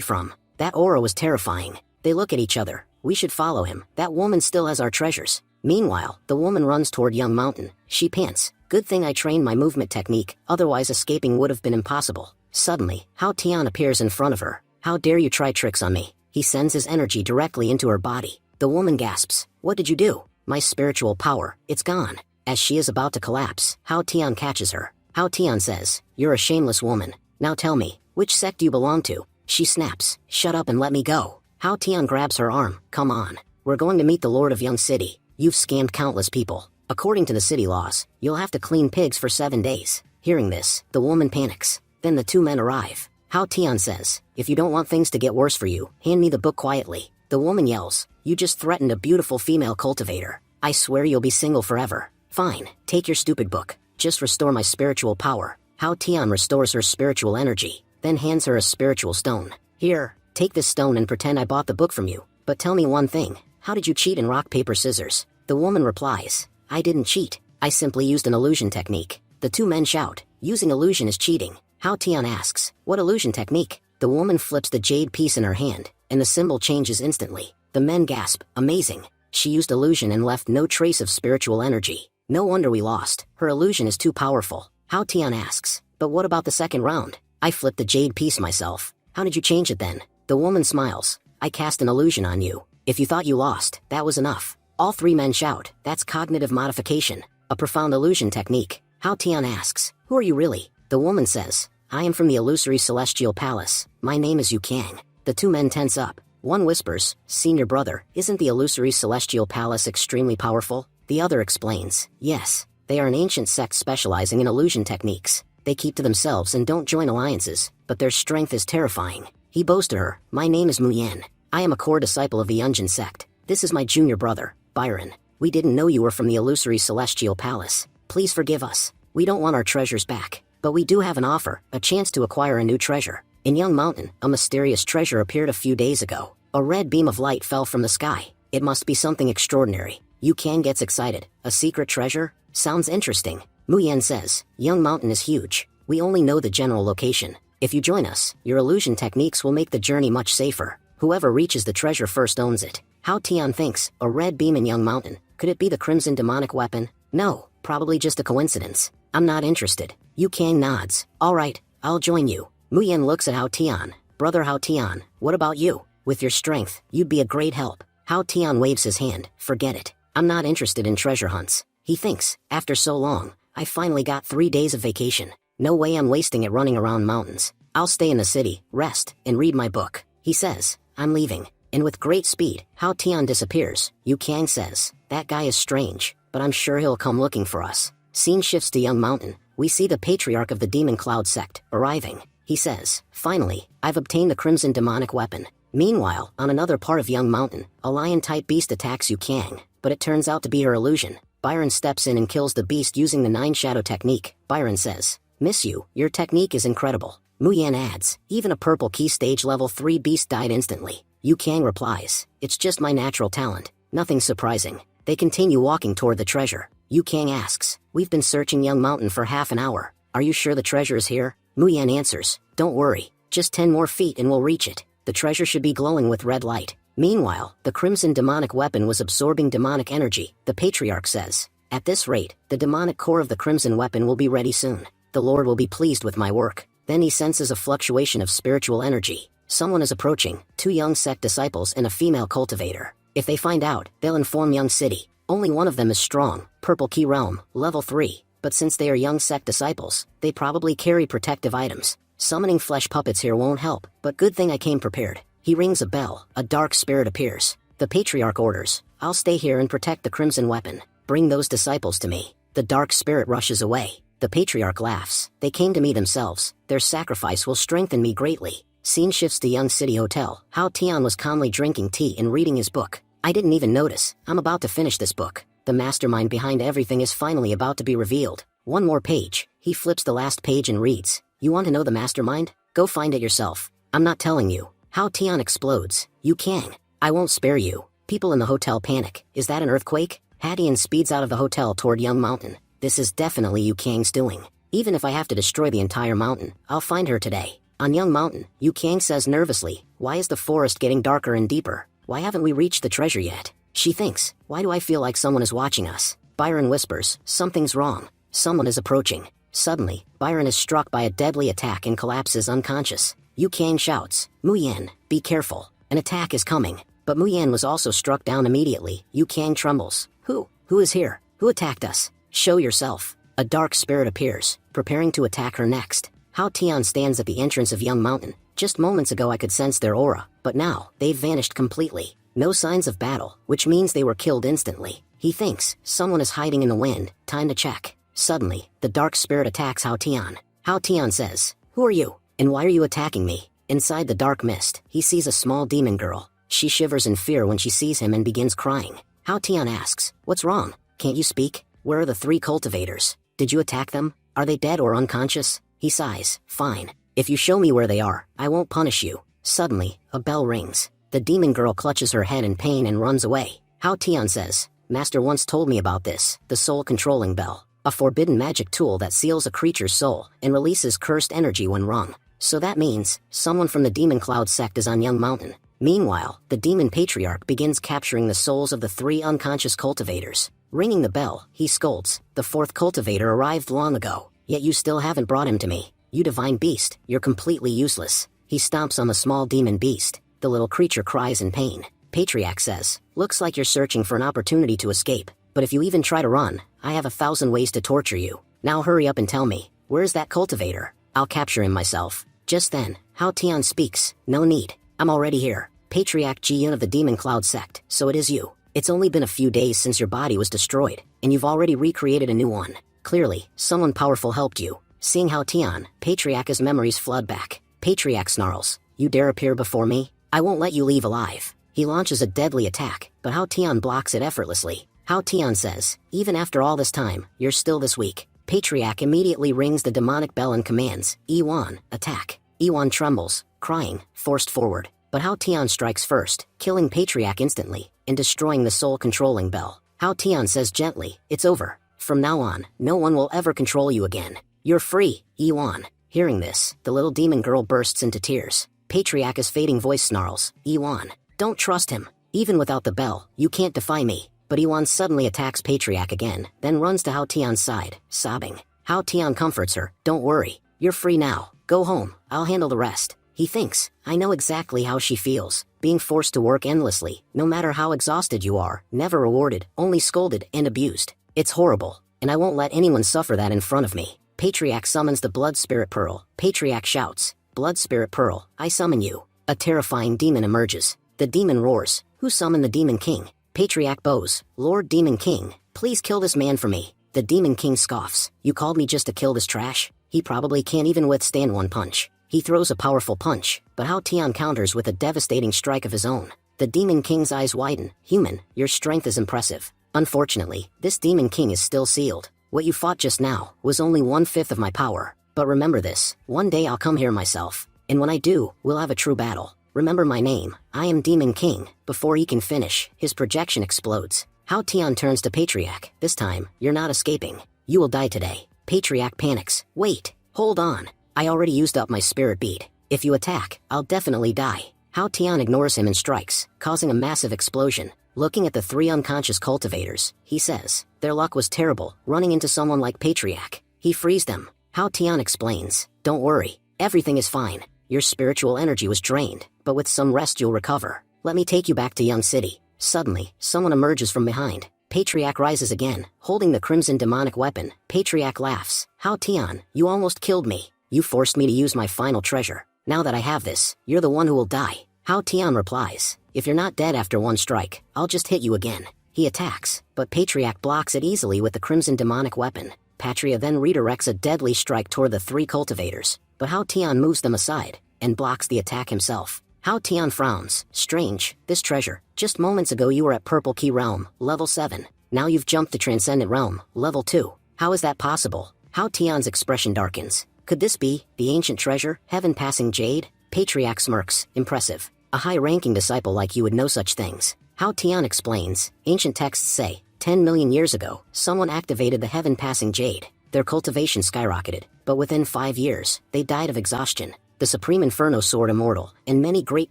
from? That aura was terrifying. They look at each other. "We should follow him. That woman still has our treasures." Meanwhile, the woman runs toward Young Mountain. She pants, "Good thing I trained my movement technique, otherwise escaping would have been impossible." Suddenly, Hao Tian appears in front of her. "How dare you try tricks on me?" He sends his energy directly into her body. The woman gasps, "What did you do?" "My spiritual power, it's gone." As she is about to collapse, Hao Tian catches her. Hao Tian says, "You're a shameless woman. Now tell me, which sect do you belong to?" She snaps, "Shut up and let me go." Hao Tian grabs her arm, "Come on. We're going to meet the Lord of Young City. You've scammed countless people. According to the city laws, you'll have to clean pigs for 7 days." Hearing this, the woman panics. Then the two men arrive. Hao Tian says, "If you don't want things to get worse for you, hand me the book quietly." The woman yells, "You just threatened a beautiful female cultivator. I swear you'll be single forever." "Fine, take your stupid book. Just restore my spiritual power." Hao Tian restores her spiritual energy, then hands her a spiritual stone. "Here, take this stone and pretend I bought the book from you. But tell me one thing, how did you cheat in rock, paper, scissors?" The woman replies, "I didn't cheat. I simply used an illusion technique." The two men shout, "Using illusion is cheating." Hao Tian asks, "What illusion technique?" The woman flips the jade piece in her hand, and the symbol changes instantly. The men gasp, "Amazing. She used illusion and left no trace of spiritual energy. No wonder we lost. Her illusion is too powerful." Hao Tian asks, "But what about the second round? I flipped the jade piece myself. How did you change it then?" The woman smiles, "I cast an illusion on you. If you thought you lost, that was enough." All three men shout, "That's cognitive modification. A profound illusion technique." Hao Tian asks, "Who are you really?" The woman says, "I am from the illusory celestial palace. My name is Yu Kang." The two men tense up. One whispers, "Senior brother, isn't the illusory celestial palace extremely powerful?" The other explains, "Yes, they are an ancient sect specializing in illusion techniques. They keep to themselves and don't join alliances, but their strength is terrifying." He boasts to her, "My name is Mu Yan. I am a core disciple of the Yunjin sect. This is my junior brother, Byron. We didn't know you were from the illusory celestial palace. Please forgive us. We don't want our treasures back. But we do have an offer, a chance to acquire a new treasure." In Young Mountain, a mysterious treasure appeared a few days ago. A red beam of light fell from the sky. It must be something extraordinary. Yu Kang gets excited. "A secret treasure? Sounds interesting." Mu Yan says, "Young Mountain is huge. We only know the general location. If you join us, your illusion techniques will make the journey much safer. Whoever reaches the treasure first owns it." Hao Tian thinks, a red beam in Young Mountain. Could it be the crimson demonic weapon? No, probably just a coincidence. I'm not interested. Yu Kang nods. "All right, I'll join you." Mu Yan looks at Hao Tian. "Brother Hao Tian, what about you? With your strength, you'd be a great help." Hao Tian waves his hand. "Forget it. I'm not interested in treasure hunts." He thinks, "After so long, I finally got 3 days of vacation. No way I'm wasting it running around mountains. I'll stay in the city, rest, and read my book. He says, I'm leaving. And with great speed, Hao Tian disappears. Yu Kang says, that guy is strange, but I'm sure he'll come looking for us. Scene shifts to Young Mountain. We see the patriarch of the Demon Cloud sect arriving. He says, finally, I've obtained the Crimson Demonic Weapon. Meanwhile, on another part of Young Mountain, a lion-type beast attacks Yu Kang, but it turns out to be her illusion. Byron steps in and kills the beast using the 9-shadow technique. Byron says, Miss Yu, your technique is incredible. Mu Yan adds, even a purple key stage level 3 beast died instantly. Yu Kang replies, it's just my natural talent. Nothing surprising. They continue walking toward the treasure. Yu Kang asks, we've been searching Young Mountain for half an hour. Are you sure the treasure is here? Mu Yan answers, don't worry. Just 10 more feet and we'll reach it. The treasure should be glowing with red light. Meanwhile, the Crimson Demonic Weapon was absorbing demonic energy. The Patriarch says, at this rate, the demonic core of the Crimson Weapon will be ready soon. The Lord will be pleased with my work. Then he senses a fluctuation of spiritual energy. Someone is approaching, 2 young sect disciples and a female cultivator. If they find out, they'll inform Young City. Only one of them is strong, Purple Key Realm, level 3. But since they are young sect disciples, they probably carry protective items. Summoning flesh puppets here won't help, but good thing I came prepared. He rings a bell, a dark spirit appears. The Patriarch orders, I'll stay here and protect the Crimson Weapon. Bring those disciples to me. The dark spirit rushes away. The Patriarch laughs. They came to me themselves. Their sacrifice will strengthen me greatly. Scene shifts to Young City Hotel. Hao Tian was calmly drinking tea and reading his book. I didn't even notice. I'm about to finish this book. The mastermind behind everything is finally about to be revealed. One more page. He flips the last page and reads, you want to know the mastermind? Go find it yourself. I'm not telling you. Hao Tian explodes. Yu Kang, I won't spare you. People in the hotel panic. Is that an earthquake? Hadian speeds out of the hotel toward Young Mountain. This is definitely Yu Kang's doing. Even if I have to destroy the entire mountain, I'll find her today. On Young Mountain, Yu Kang says nervously, why is the forest getting darker and deeper? Why haven't we reached the treasure yet? She thinks, why do I feel like someone is watching us? Byron whispers, something's wrong. Someone is approaching. Suddenly, Byron is struck by a deadly attack and collapses unconscious. Yu Kang shouts, Mu Yan, be careful. An attack is coming. But Mu Yan was also struck down immediately. Yu Kang trembles. Who is here? Who attacked us? Show yourself. A dark spirit appears, preparing to attack her next. Hao Tian stands at the entrance of Young Mountain. Just moments ago I could sense their aura, but now, they've vanished completely. No signs of battle, which means they were killed instantly. He thinks, someone is hiding in the wind, time to check. Suddenly, the dark spirit attacks Hao Tian. Hao Tian says, who are you? And why are you attacking me? Inside the dark mist, he sees a small demon girl. She shivers in fear when she sees him and begins crying. Hao Tian asks, what's wrong? Can't you speak? Where are the 3 cultivators? Did you attack them? Are they dead or unconscious? He sighs, fine. If you show me where they are, I won't punish you. Suddenly, a bell rings. The demon girl clutches her head in pain and runs away. Hao Tian says, Master once told me about this, the soul-controlling bell. A forbidden magic tool that seals a creature's soul and releases cursed energy when rung. So that means, someone from the Demon Cloud sect is on Young Mountain. Meanwhile, the Demon Patriarch begins capturing the souls of the 3 unconscious cultivators. Ringing the bell, he scolds, the 4th cultivator arrived long ago, yet you still haven't brought him to me. You divine beast, you're completely useless. He stomps on the small demon beast. The little creature cries in pain. Patriarch says, looks like you're searching for an opportunity to escape, but if you even try to run, I have 1,000 ways to torture you. Now hurry up and tell me, where's that cultivator? I'll capture him myself. Just then, Hao Tian speaks, no need. I'm already here. Patriarch Ji-yun of the Demon Cloud sect, so it is you. It's only been a few days since your body was destroyed, and you've already recreated a new one. Clearly, someone powerful helped you. Seeing Hao Tian, Patriarch's memories flood back. Patriarch snarls, you dare appear before me? I won't let you leave alive. He launches a deadly attack, but Hao Tian blocks it effortlessly. Hao Tian says, even after all this time, you're still this weak. Patriarch immediately rings the demonic bell and commands, Iwan, attack. Iwan trembles, crying, forced forward. But Hao Tian strikes first, killing Patriarch instantly, and destroying the soul-controlling bell. Hao Tian says gently, it's over. From now on, no one will ever control you again. You're free, Iwan. Hearing this, the little demon girl bursts into tears. Patriarch's fading voice snarls, Iwan, don't trust him. Even without the bell, you can't defy me. But Iwan suddenly attacks Patriarch again, then runs to Hao Tian's side, sobbing. Hao Tian comforts her, don't worry. You're free now. Go home, I'll handle the rest. He thinks, I know exactly how she feels, being forced to work endlessly, no matter how exhausted you are, never rewarded, only scolded and abused. It's horrible. and I won't let anyone suffer that in front of me. Patriarch summons the Blood Spirit Pearl. Patriarch shouts, Blood Spirit Pearl, I summon you. A terrifying demon emerges. The demon roars, who summoned the Demon King? Patriarch bows, Lord Demon King, please kill this man for me. The Demon King scoffs, you called me just to kill this trash? He probably can't even withstand one punch. He throws a powerful punch, but Hao Tian counters with a devastating strike of his own. The Demon King's eyes widen. Human, your strength is impressive. Unfortunately, this Demon King is still sealed. What you fought just now was only 1/5 of my power. But remember this, one day I'll come here myself. And when I do, we'll have a true battle. Remember my name, I am Demon King. Before he can finish, his projection explodes. Hao Tian turns to Patriarch. This time, you're not escaping. You will die today. Patriarch panics. Wait, hold on. I already used up my spirit bead. If you attack, I'll definitely die. Hao Tian ignores him and strikes, causing a massive explosion. Looking at the 3 unconscious cultivators, he says, their luck was terrible, running into someone like Patriarch. He frees them. Hao Tian explains, don't worry, everything is fine. Your spiritual energy was drained, but with some rest you'll recover. Let me take you back to Young City. Suddenly, someone emerges from behind. Patriarch rises again, holding the crimson demonic weapon. Patriarch laughs. Hao Tian, you almost killed me. You forced me to use my final treasure. Now that I have this, you're the one who will die. Hao Tian replies, if you're not dead after one strike, I'll just hit you again. He attacks, but Patriarch blocks it easily with the crimson demonic weapon. Patria then redirects a deadly strike toward the 3 cultivators, but Hao Tian moves them aside, and blocks the attack himself. Hao Tian frowns. Strange, this treasure. Just moments ago you were at Purple Key Realm, level 7. Now you've jumped to Transcendent Realm, level 2. How is that possible? Hao Tian's expression darkens. Could this be the ancient treasure, heaven-passing jade? Patriarch smirks. Impressive. A high-ranking disciple like you would know such things. Hao Tian explains, ancient texts say, 10 million years ago, someone activated the heaven-passing jade. Their cultivation skyrocketed, but within 5 years, they died of exhaustion. The Supreme Inferno soared immortal, and many great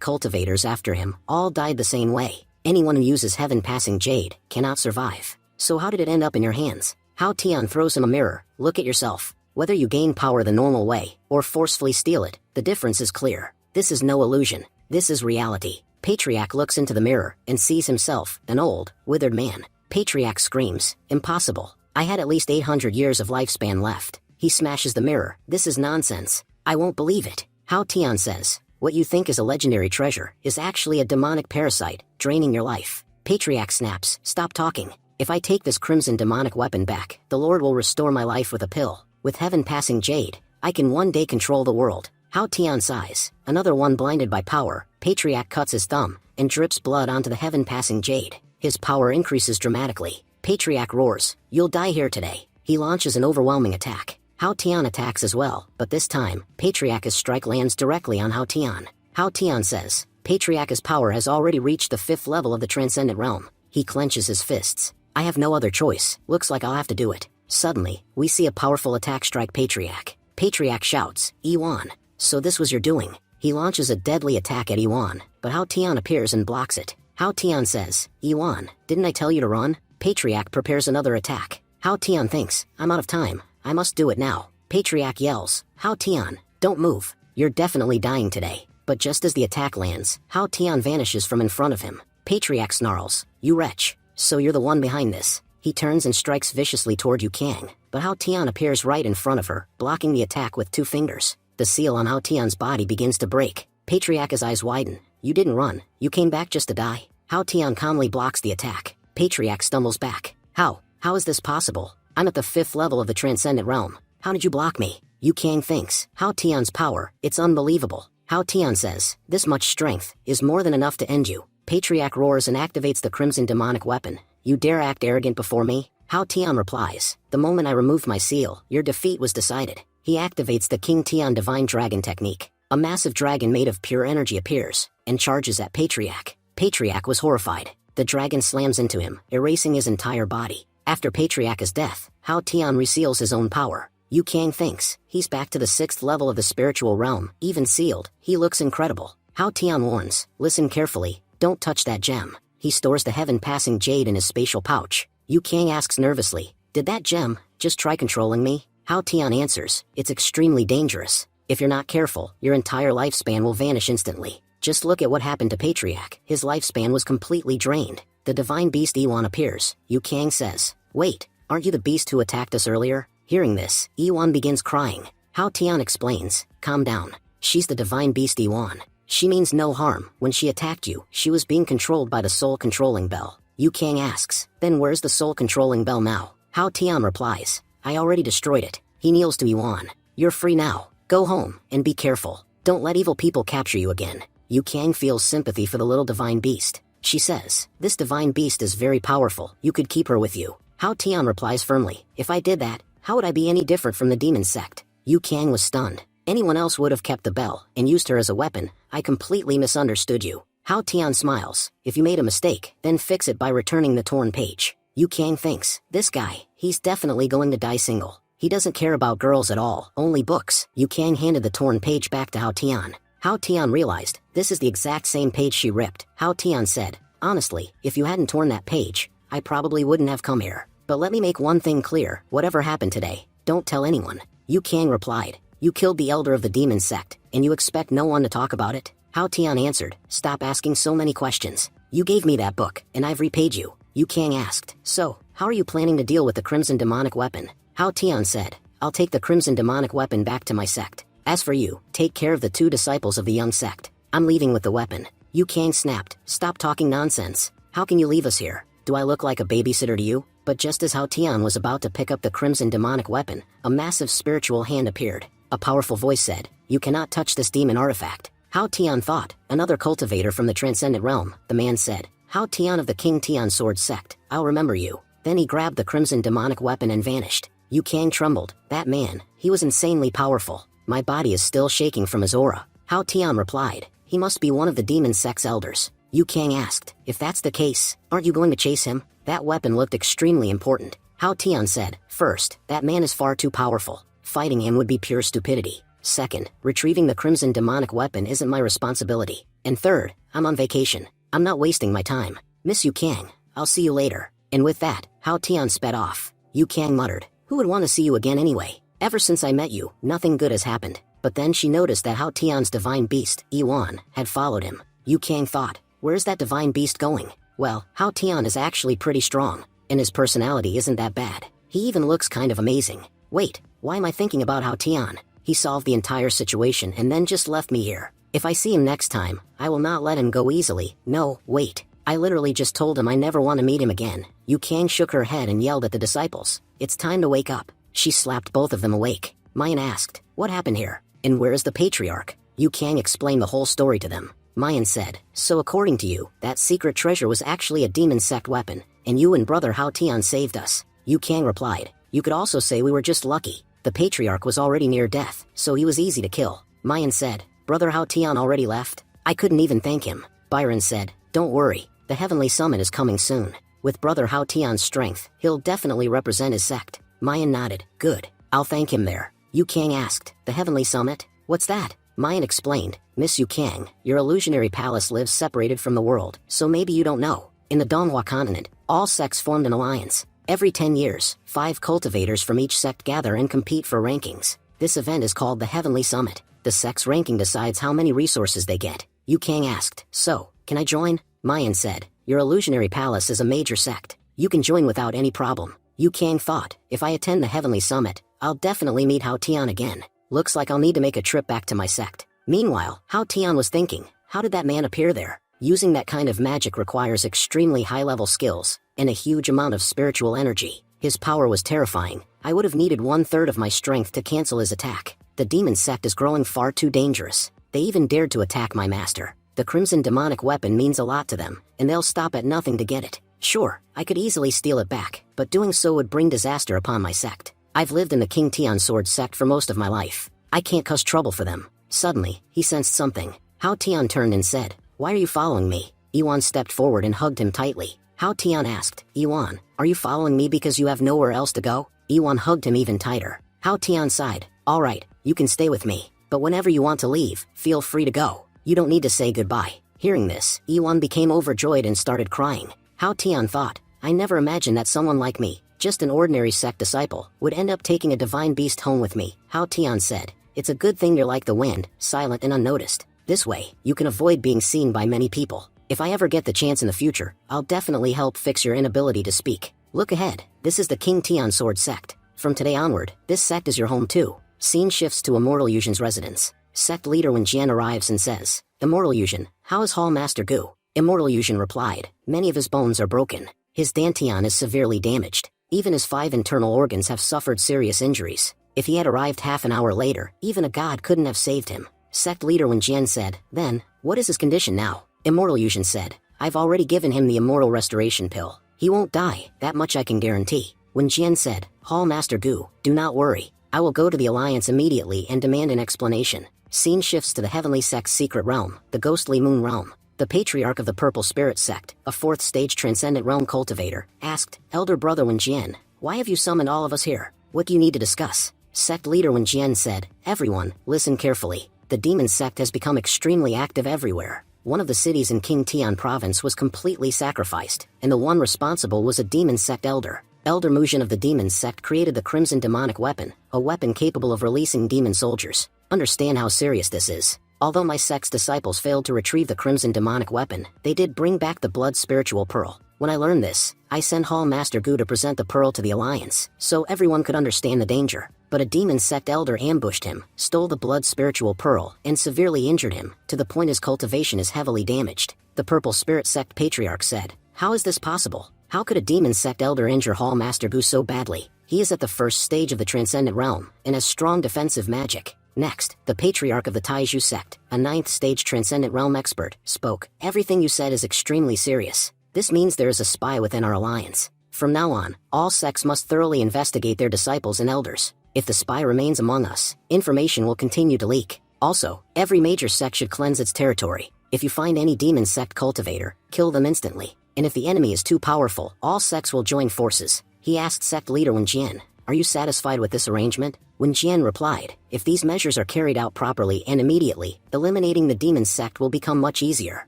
cultivators after him all died the same way. Anyone who uses heaven-passing jade cannot survive. So how did it end up in your hands? Hao Tian throws him a mirror. Look at yourself. Whether you gain power the normal way, or forcefully steal it, the difference is clear. This is no illusion. This is reality. Patriarch looks into the mirror, and sees himself, an old, withered man. Patriarch screams, impossible. I had at least 800 years of lifespan left. He smashes the mirror. This is nonsense. I won't believe it. Hao Tian says, what you think is a legendary treasure is actually a demonic parasite, draining your life. Patriarch snaps, stop talking. If I take this crimson demonic weapon back, the Lord will restore my life with a pill. With heaven-passing jade, I can one day control the world. Hao Tian sighs. Another one blinded by power. Patriarch cuts his thumb, and drips blood onto the heaven-passing jade. His power increases dramatically. Patriarch roars, you'll die here today. He launches an overwhelming attack. Hao Tian attacks as well, but this time, Patriarch's strike lands directly on Hao Tian. Hao Tian says, Patriarch's power has already reached the 5th level of the Transcendent Realm. He clenches his fists. I have no other choice. Looks like I'll have to do it. Suddenly, we see a powerful attack strike Patriarch. Patriarch shouts, Iwan. So this was your doing. He launches a deadly attack at Iwan, but Hao Tian appears and blocks it. Hao Tian says, Iwan, didn't I tell you to run? Patriarch prepares another attack. Hao Tian thinks, I'm out of time. I must do it now. Patriarch yells, Hao Tian, don't move. You're definitely dying today. But just as the attack lands, Hao Tian vanishes from in front of him. Patriarch snarls, you wretch. So you're the one behind this. He turns and strikes viciously toward Yu Kang, but Hao Tian appears right in front of her, blocking the attack with 2 fingers. The seal on Hao Tian's body begins to break. Patriarch's eyes widen. You didn't run. You came back just to die. Hao Tian calmly blocks the attack. Patriarch stumbles back. How is this possible? I'm at the 5th level of the Transcendent Realm. How did you block me? Yu Kang thinks. Hao Tian's power, it's unbelievable. Hao Tian says, this much strength is more than enough to end you. Patriarch roars and activates the crimson demonic weapon. You dare act arrogant before me? Hao Tian replies, the moment I removed my seal, your defeat was decided. He activates the King Tian Divine Dragon technique. A massive dragon made of pure energy appears, and charges at Patriarch. Patriarch was horrified. The dragon slams into him, erasing his entire body. After Patriarch's death, Hao Tian reseals his own power. Yu Kang thinks, he's back to the 6th level of the spiritual realm, even sealed. He looks incredible. Hao Tian warns, listen carefully, don't touch that gem. He stores the heaven-passing jade in his spatial pouch. Yu Kang asks nervously, did that gem just try controlling me? Hao Tian answers, it's extremely dangerous. If you're not careful, your entire lifespan will vanish instantly. Just look at what happened to Patriarch. His lifespan was completely drained. The divine beast Iwan appears. Yu Kang says, wait, aren't you the beast who attacked us earlier? Hearing this, Iwan begins crying. Hao Tian explains, calm down. She's the divine beast Iwan. She means no harm. When she attacked you, she was being controlled by the soul-controlling bell. Yu Kang asks, then where's the soul-controlling bell now? Hao Tian replies, I already destroyed it. He kneels to Iwan. You're free now. Go home, and be careful. Don't let evil people capture you again. Yu Kang feels sympathy for the little divine beast. She says, this divine beast is very powerful. You could keep her with you. Hao Tian replies firmly, if I did that, how would I be any different from the demon sect? Yu Kang was stunned. Anyone else would have kept the bell and used her as a weapon. I completely misunderstood you. Hao Tian smiles. If you made a mistake, then fix it by returning the torn page. Yu Kang thinks, this guy, he's definitely going to die single. He doesn't care about girls at all, only books. Yu Kang handed the torn page back to Hao Tian. Hao Tian realized, this is the exact same page she ripped. Hao Tian said, honestly, if you hadn't torn that page, I probably wouldn't have come here. But let me make one thing clear, whatever happened today, don't tell anyone. Yu Kang replied, you killed the elder of the demon sect, and you expect no one to talk about it? Hao Tian answered, stop asking so many questions. You gave me that book, and I've repaid you. Yu Kang asked, so, how are you planning to deal with the crimson demonic weapon? Hao Tian said, I'll take the crimson demonic weapon back to my sect. As for you, take care of the 2 disciples of the young sect. I'm leaving with the weapon. Yu Kang snapped, stop talking nonsense. How can you leave us here? Do I look like a babysitter to you? But just as Hao Tian was about to pick up the crimson demonic weapon, a massive spiritual hand appeared. A powerful voice said, you cannot touch this demon artifact. Hao Tian thought, another cultivator from the transcendent realm. The man said, Hao Tian of the King Tian Sword Sect, I'll remember you. Then he grabbed the crimson demonic weapon and vanished. Yu Kang trembled. That man, he was insanely powerful. My body is still shaking from his aura. Hao Tian replied, he must be one of the demon sect's elders. Yu Kang asked, if that's the case, aren't you going to chase him? That weapon looked extremely important. Hao Tian said, first, that man is far too powerful. Fighting him would be pure stupidity. Second, retrieving the crimson demonic weapon isn't my responsibility. And third, I'm on vacation. I'm not wasting my time. Miss Yu Kang, I'll see you later. And with that, Hao Tian sped off. Yu Kang muttered, who would want to see you again anyway? Ever since I met you, nothing good has happened. But then she noticed that Hao Tian's divine beast, Iwan, had followed him. Yu Kang thought, where's that divine beast going? Well, Hao Tian is actually pretty strong, and his personality isn't that bad. He even looks kind of amazing. Wait, why am I thinking about Hao Tian? He solved the entire situation and then just left me here. If I see him next time, I will not let him go easily. No, wait. I literally just told him I never want to meet him again. Yu Kang shook her head and yelled at the disciples. It's time to wake up. She slapped both of them awake. Mayan asked, what happened here? And where is the patriarch? Yu Kang explained the whole story to them. Mayan said, so according to you, that secret treasure was actually a demon sect weapon, and you and brother Hao Tian saved us. Yu Kang replied, you could also say we were just lucky. The patriarch was already near death, so he was easy to kill. Mayan said, brother Hao Tian already left? I couldn't even thank him. Byron said, don't worry, the heavenly summit is coming soon. With brother Hao Tian's strength, he'll definitely represent his sect. Mayan nodded, good, I'll thank him there. Yu Kang asked, the heavenly summit? What's that? Mayan explained, Miss Yu Kang, your illusionary palace lives separated from the world, so maybe you don't know. In the Donghua continent, all sects formed an alliance. Every 10 years, 5 cultivators from each sect gather and compete for rankings. This event is called the Heavenly Summit. The sect's ranking decides how many resources they get. Yu Kang asked, so, can I join? Mayan said, your illusionary palace is a major sect. You can join without any problem. Yu Kang thought, if I attend the Heavenly Summit, I'll definitely meet Hao Tian again. Looks like I'll need to make a trip back to my sect. Meanwhile, Hao Tian was thinking, how did that man appear there? Using that kind of magic requires extremely high-level skills, and a huge amount of spiritual energy. His power was terrifying. I would have needed 1/3 of my strength to cancel his attack. The demon sect is growing far too dangerous. They even dared to attack my master. The crimson demonic weapon means a lot to them, and they'll stop at nothing to get it. Sure, I could easily steal it back, but doing so would bring disaster upon my sect. I've lived in the King Tian Sword sect for most of my life. I can't cause trouble for them. Suddenly, he sensed something. Hao Tian turned and said, why are you following me? Iwan stepped forward and hugged him tightly. Hao Tian asked, Iwan, are you following me because you have nowhere else to go? Iwan hugged him even tighter. Hao Tian sighed, all right, you can stay with me, but whenever you want to leave, feel free to go. You don't need to say goodbye. Hearing this, Iwan became overjoyed and started crying. Hao Tian thought, I never imagined that someone like me, just an ordinary sect disciple, would end up taking a divine beast home with me. Hao Tian said, it's a good thing you're like the wind, silent and unnoticed. This way, you can avoid being seen by many people. If I ever get the chance in the future, I'll definitely help fix your inability to speak. Look ahead, this is the King Tian Sword sect. From today onward, this sect is your home too. Scene shifts to Immortal Yuzhen's residence. Sect leader Wen Jian arrives and says, Immortal Yuzhen, how is Hall Master Gu? Immortal Yuzhen replied, many of his bones are broken. His dantian is severely damaged. Even his 5 internal organs have suffered serious injuries. If he had arrived half an hour later, even a god couldn't have saved him. Sect leader Wen Jian said, then, what is his condition now? Immortal Yuzhen said, I've already given him the Immortal Restoration Pill. He won't die, that much I can guarantee. Wen Jian said, Hall Master Gu, do not worry. I will go to the Alliance immediately and demand an explanation. Scene shifts to the Heavenly Sect's secret realm, the Ghostly Moon Realm. The Patriarch of the Purple Spirit Sect, a 4th stage Transcendent Realm cultivator, asked, Elder Brother Wen Jian, why have you summoned all of us here? What do you need to discuss? Sect leader Wen Jian said, everyone, listen carefully. The demon sect has become extremely active everywhere. One of the cities in King Tian province was completely sacrificed, and the one responsible was a demon sect elder. Elder Muzhin of the demon sect created the Crimson Demonic Weapon, a weapon capable of releasing demon soldiers. Understand how serious this is. Although my sect's disciples failed to retrieve the Crimson Demonic Weapon, they did bring back the Blood Spiritual Pearl. When I learned this, I sent Hall Master Gu to present the pearl to the Alliance, so everyone could understand the danger. But a demon sect elder ambushed him, stole the Blood Spiritual Pearl, and severely injured him, to the point his cultivation is heavily damaged. The Purple Spirit Sect Patriarch said, how is this possible? How could a demon sect elder injure Hall Master Gu so badly? He is at the 1st stage of the Transcendent Realm, and has strong defensive magic. Next, the Patriarch of the Taizhu sect, a 9th stage Transcendent Realm expert, spoke. Everything you said is extremely serious. This means there is a spy within our alliance. From now on, all sects must thoroughly investigate their disciples and elders. If the spy remains among us, information will continue to leak. Also, every major sect should cleanse its territory. If you find any demon sect cultivator, kill them instantly. And if the enemy is too powerful, all sects will join forces. He asked sect leader Wen Jian, are you satisfied with this arrangement? Wen Jian replied, if these measures are carried out properly and immediately, eliminating the demon sect will become much easier.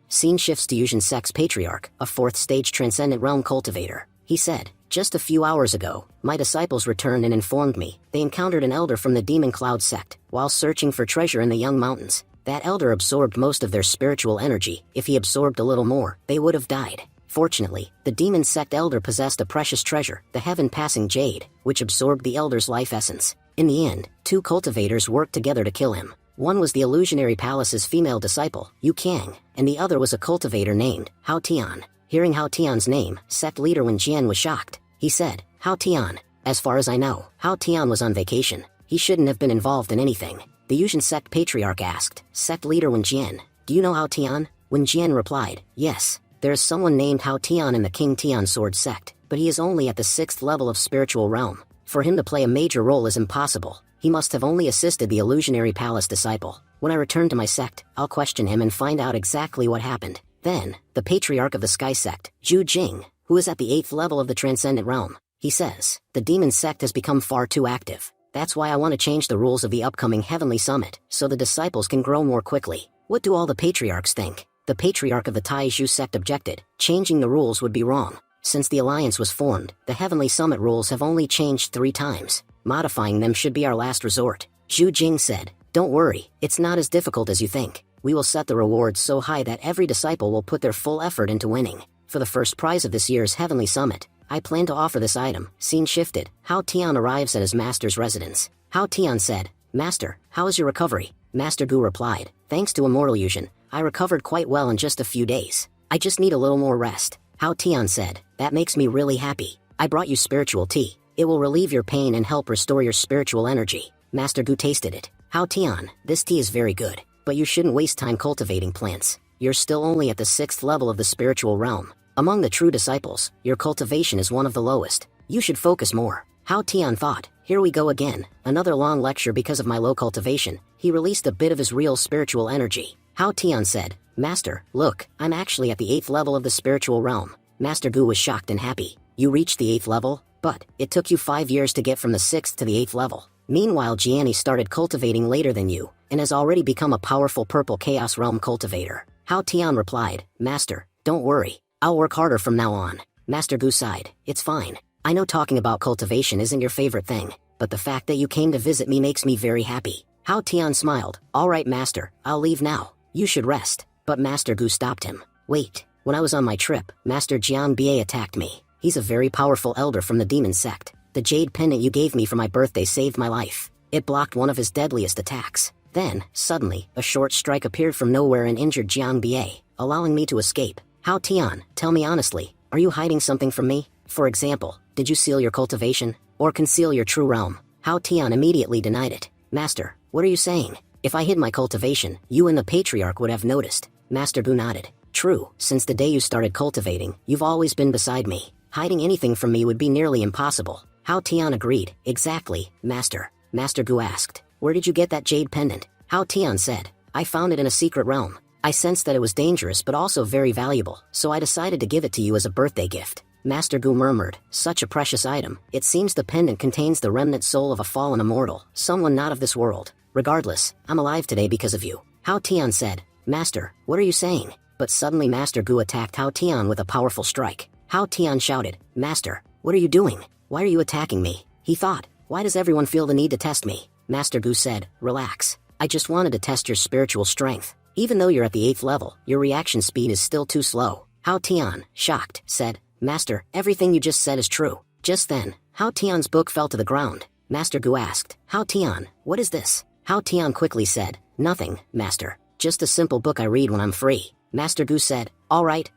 Scene shifts to Yuzhen sect's Patriarch, a 4th stage Transcendent Realm cultivator. He said, just a few hours ago, my disciples returned and informed me they encountered an elder from the Demon Cloud sect while searching for treasure in the Young Mountains. That elder absorbed most of their spiritual energy. If he absorbed a little more, they would have died. Fortunately, the demon sect elder possessed a precious treasure, the heaven-passing jade, which absorbed the elder's life essence. In the end, 2 cultivators worked together to kill him. One was the Illusionary Palace's female disciple, Yu Kang, and the other was a cultivator named Hao Tian. Hearing Hao Tian's name, sect leader Wen Jian was shocked. He said, Hao Tian. As far as I know, Hao Tian was on vacation. He shouldn't have been involved in anything. The Yuzhen sect Patriarch asked, sect leader Wen Jian, do you know Hao Tian? Wen Jian replied, yes. There is someone named Hao Tian in the King Tian Sword sect, but he is only at the 6th level of spiritual realm. For him to play a major role is impossible. He must have only assisted the Illusionary Palace disciple. When I return to my sect, I'll question him and find out exactly what happened. Then, the Patriarch of the Sky sect, Zhu Jing, who is at the 8th level of the Transcendent Realm, he says, the demon sect has become far too active. That's why I want to change the rules of the upcoming Heavenly Summit, so the disciples can grow more quickly. What do all the Patriarchs think? The Patriarch of the Taizhu sect objected. Changing the rules would be wrong. Since the alliance was formed, the Heavenly Summit rules have only changed 3 times. Modifying them should be our last resort. Zhu Jing said, don't worry, it's not as difficult as you think. We will set the rewards so high that every disciple will put their full effort into winning. For the first prize of this year's Heavenly Summit, I plan to offer this item. Scene shifted. Hao Tian arrives at his master's residence. Hao Tian said, Master, how is your recovery? Master Gu replied, thanks to Immortal Yuzhen, I recovered quite well in just a few days. I just need a little more rest. Hao Tian said, that makes me really happy. I brought you spiritual tea. It will relieve your pain and help restore your spiritual energy. Master Gu tasted it. Hao Tian, this tea is very good, but you shouldn't waste time cultivating plants. You're still only at the 6th level of the spiritual realm. Among the true disciples, your cultivation is one of the lowest. You should focus more. Hao Tian thought, here we go again, another long lecture because of my low cultivation. He released a bit of his real spiritual energy. Hao Tian said, Master, look, I'm actually at the 8th level of the spiritual realm. Master Gu was shocked and happy. You reached the 8th level? But, it took you 5 years to get from the 6th to the 8th level. Meanwhile Jiani started cultivating later than you, and has already become a powerful purple chaos realm cultivator. Hao Tian replied, Master, don't worry. I'll work harder from now on. Master Gu sighed, it's fine. I know talking about cultivation isn't your favorite thing, but the fact that you came to visit me makes me very happy. Hao Tian smiled, alright Master, I'll leave now. You should rest. But Master Gu stopped him. Wait, when I was on my trip, Master Jian Bie attacked me. He's a very powerful elder from the demon sect. The jade pendant you gave me for my birthday saved my life. It blocked one of his deadliest attacks. Then, suddenly, a short strike appeared from nowhere and injured Jiang Bie, allowing me to escape. Hao Tian, tell me honestly, are you hiding something from me? For example, did you seal your cultivation? Or conceal your true realm? Hao Tian immediately denied it. Master, what are you saying? If I hid my cultivation, you and the patriarch would have noticed. Master Gu nodded. True, since the day you started cultivating, you've always been beside me. Hiding anything from me would be nearly impossible. Hao Tian agreed. Exactly, Master. Master Gu asked, where did you get that jade pendant? Hao Tian said, I found it in a secret realm. I sensed that it was dangerous but also very valuable, so I decided to give it to you as a birthday gift. Master Gu murmured, such a precious item. It seems the pendant contains the remnant soul of a fallen immortal, someone not of this world. Regardless, I'm alive today because of you. Hao Tian said, Master, what are you saying? But suddenly Master Gu attacked Hao Tian with a powerful strike. Hao Tian shouted, Master, what are you doing? Why are you attacking me? He thought, why does everyone feel the need to test me? Master Gu said, relax. I just wanted to test your spiritual strength. Even though you're at the 8th level, your reaction speed is still too slow. Hao Tian, shocked, said, Master, everything you just said is true. Just then, Hao Tian's book fell to the ground. Master Gu asked, Hao Tian, what is this? Hao Tian quickly said, nothing, Master. Just a simple book I read when I'm free. Master Gu said, all right,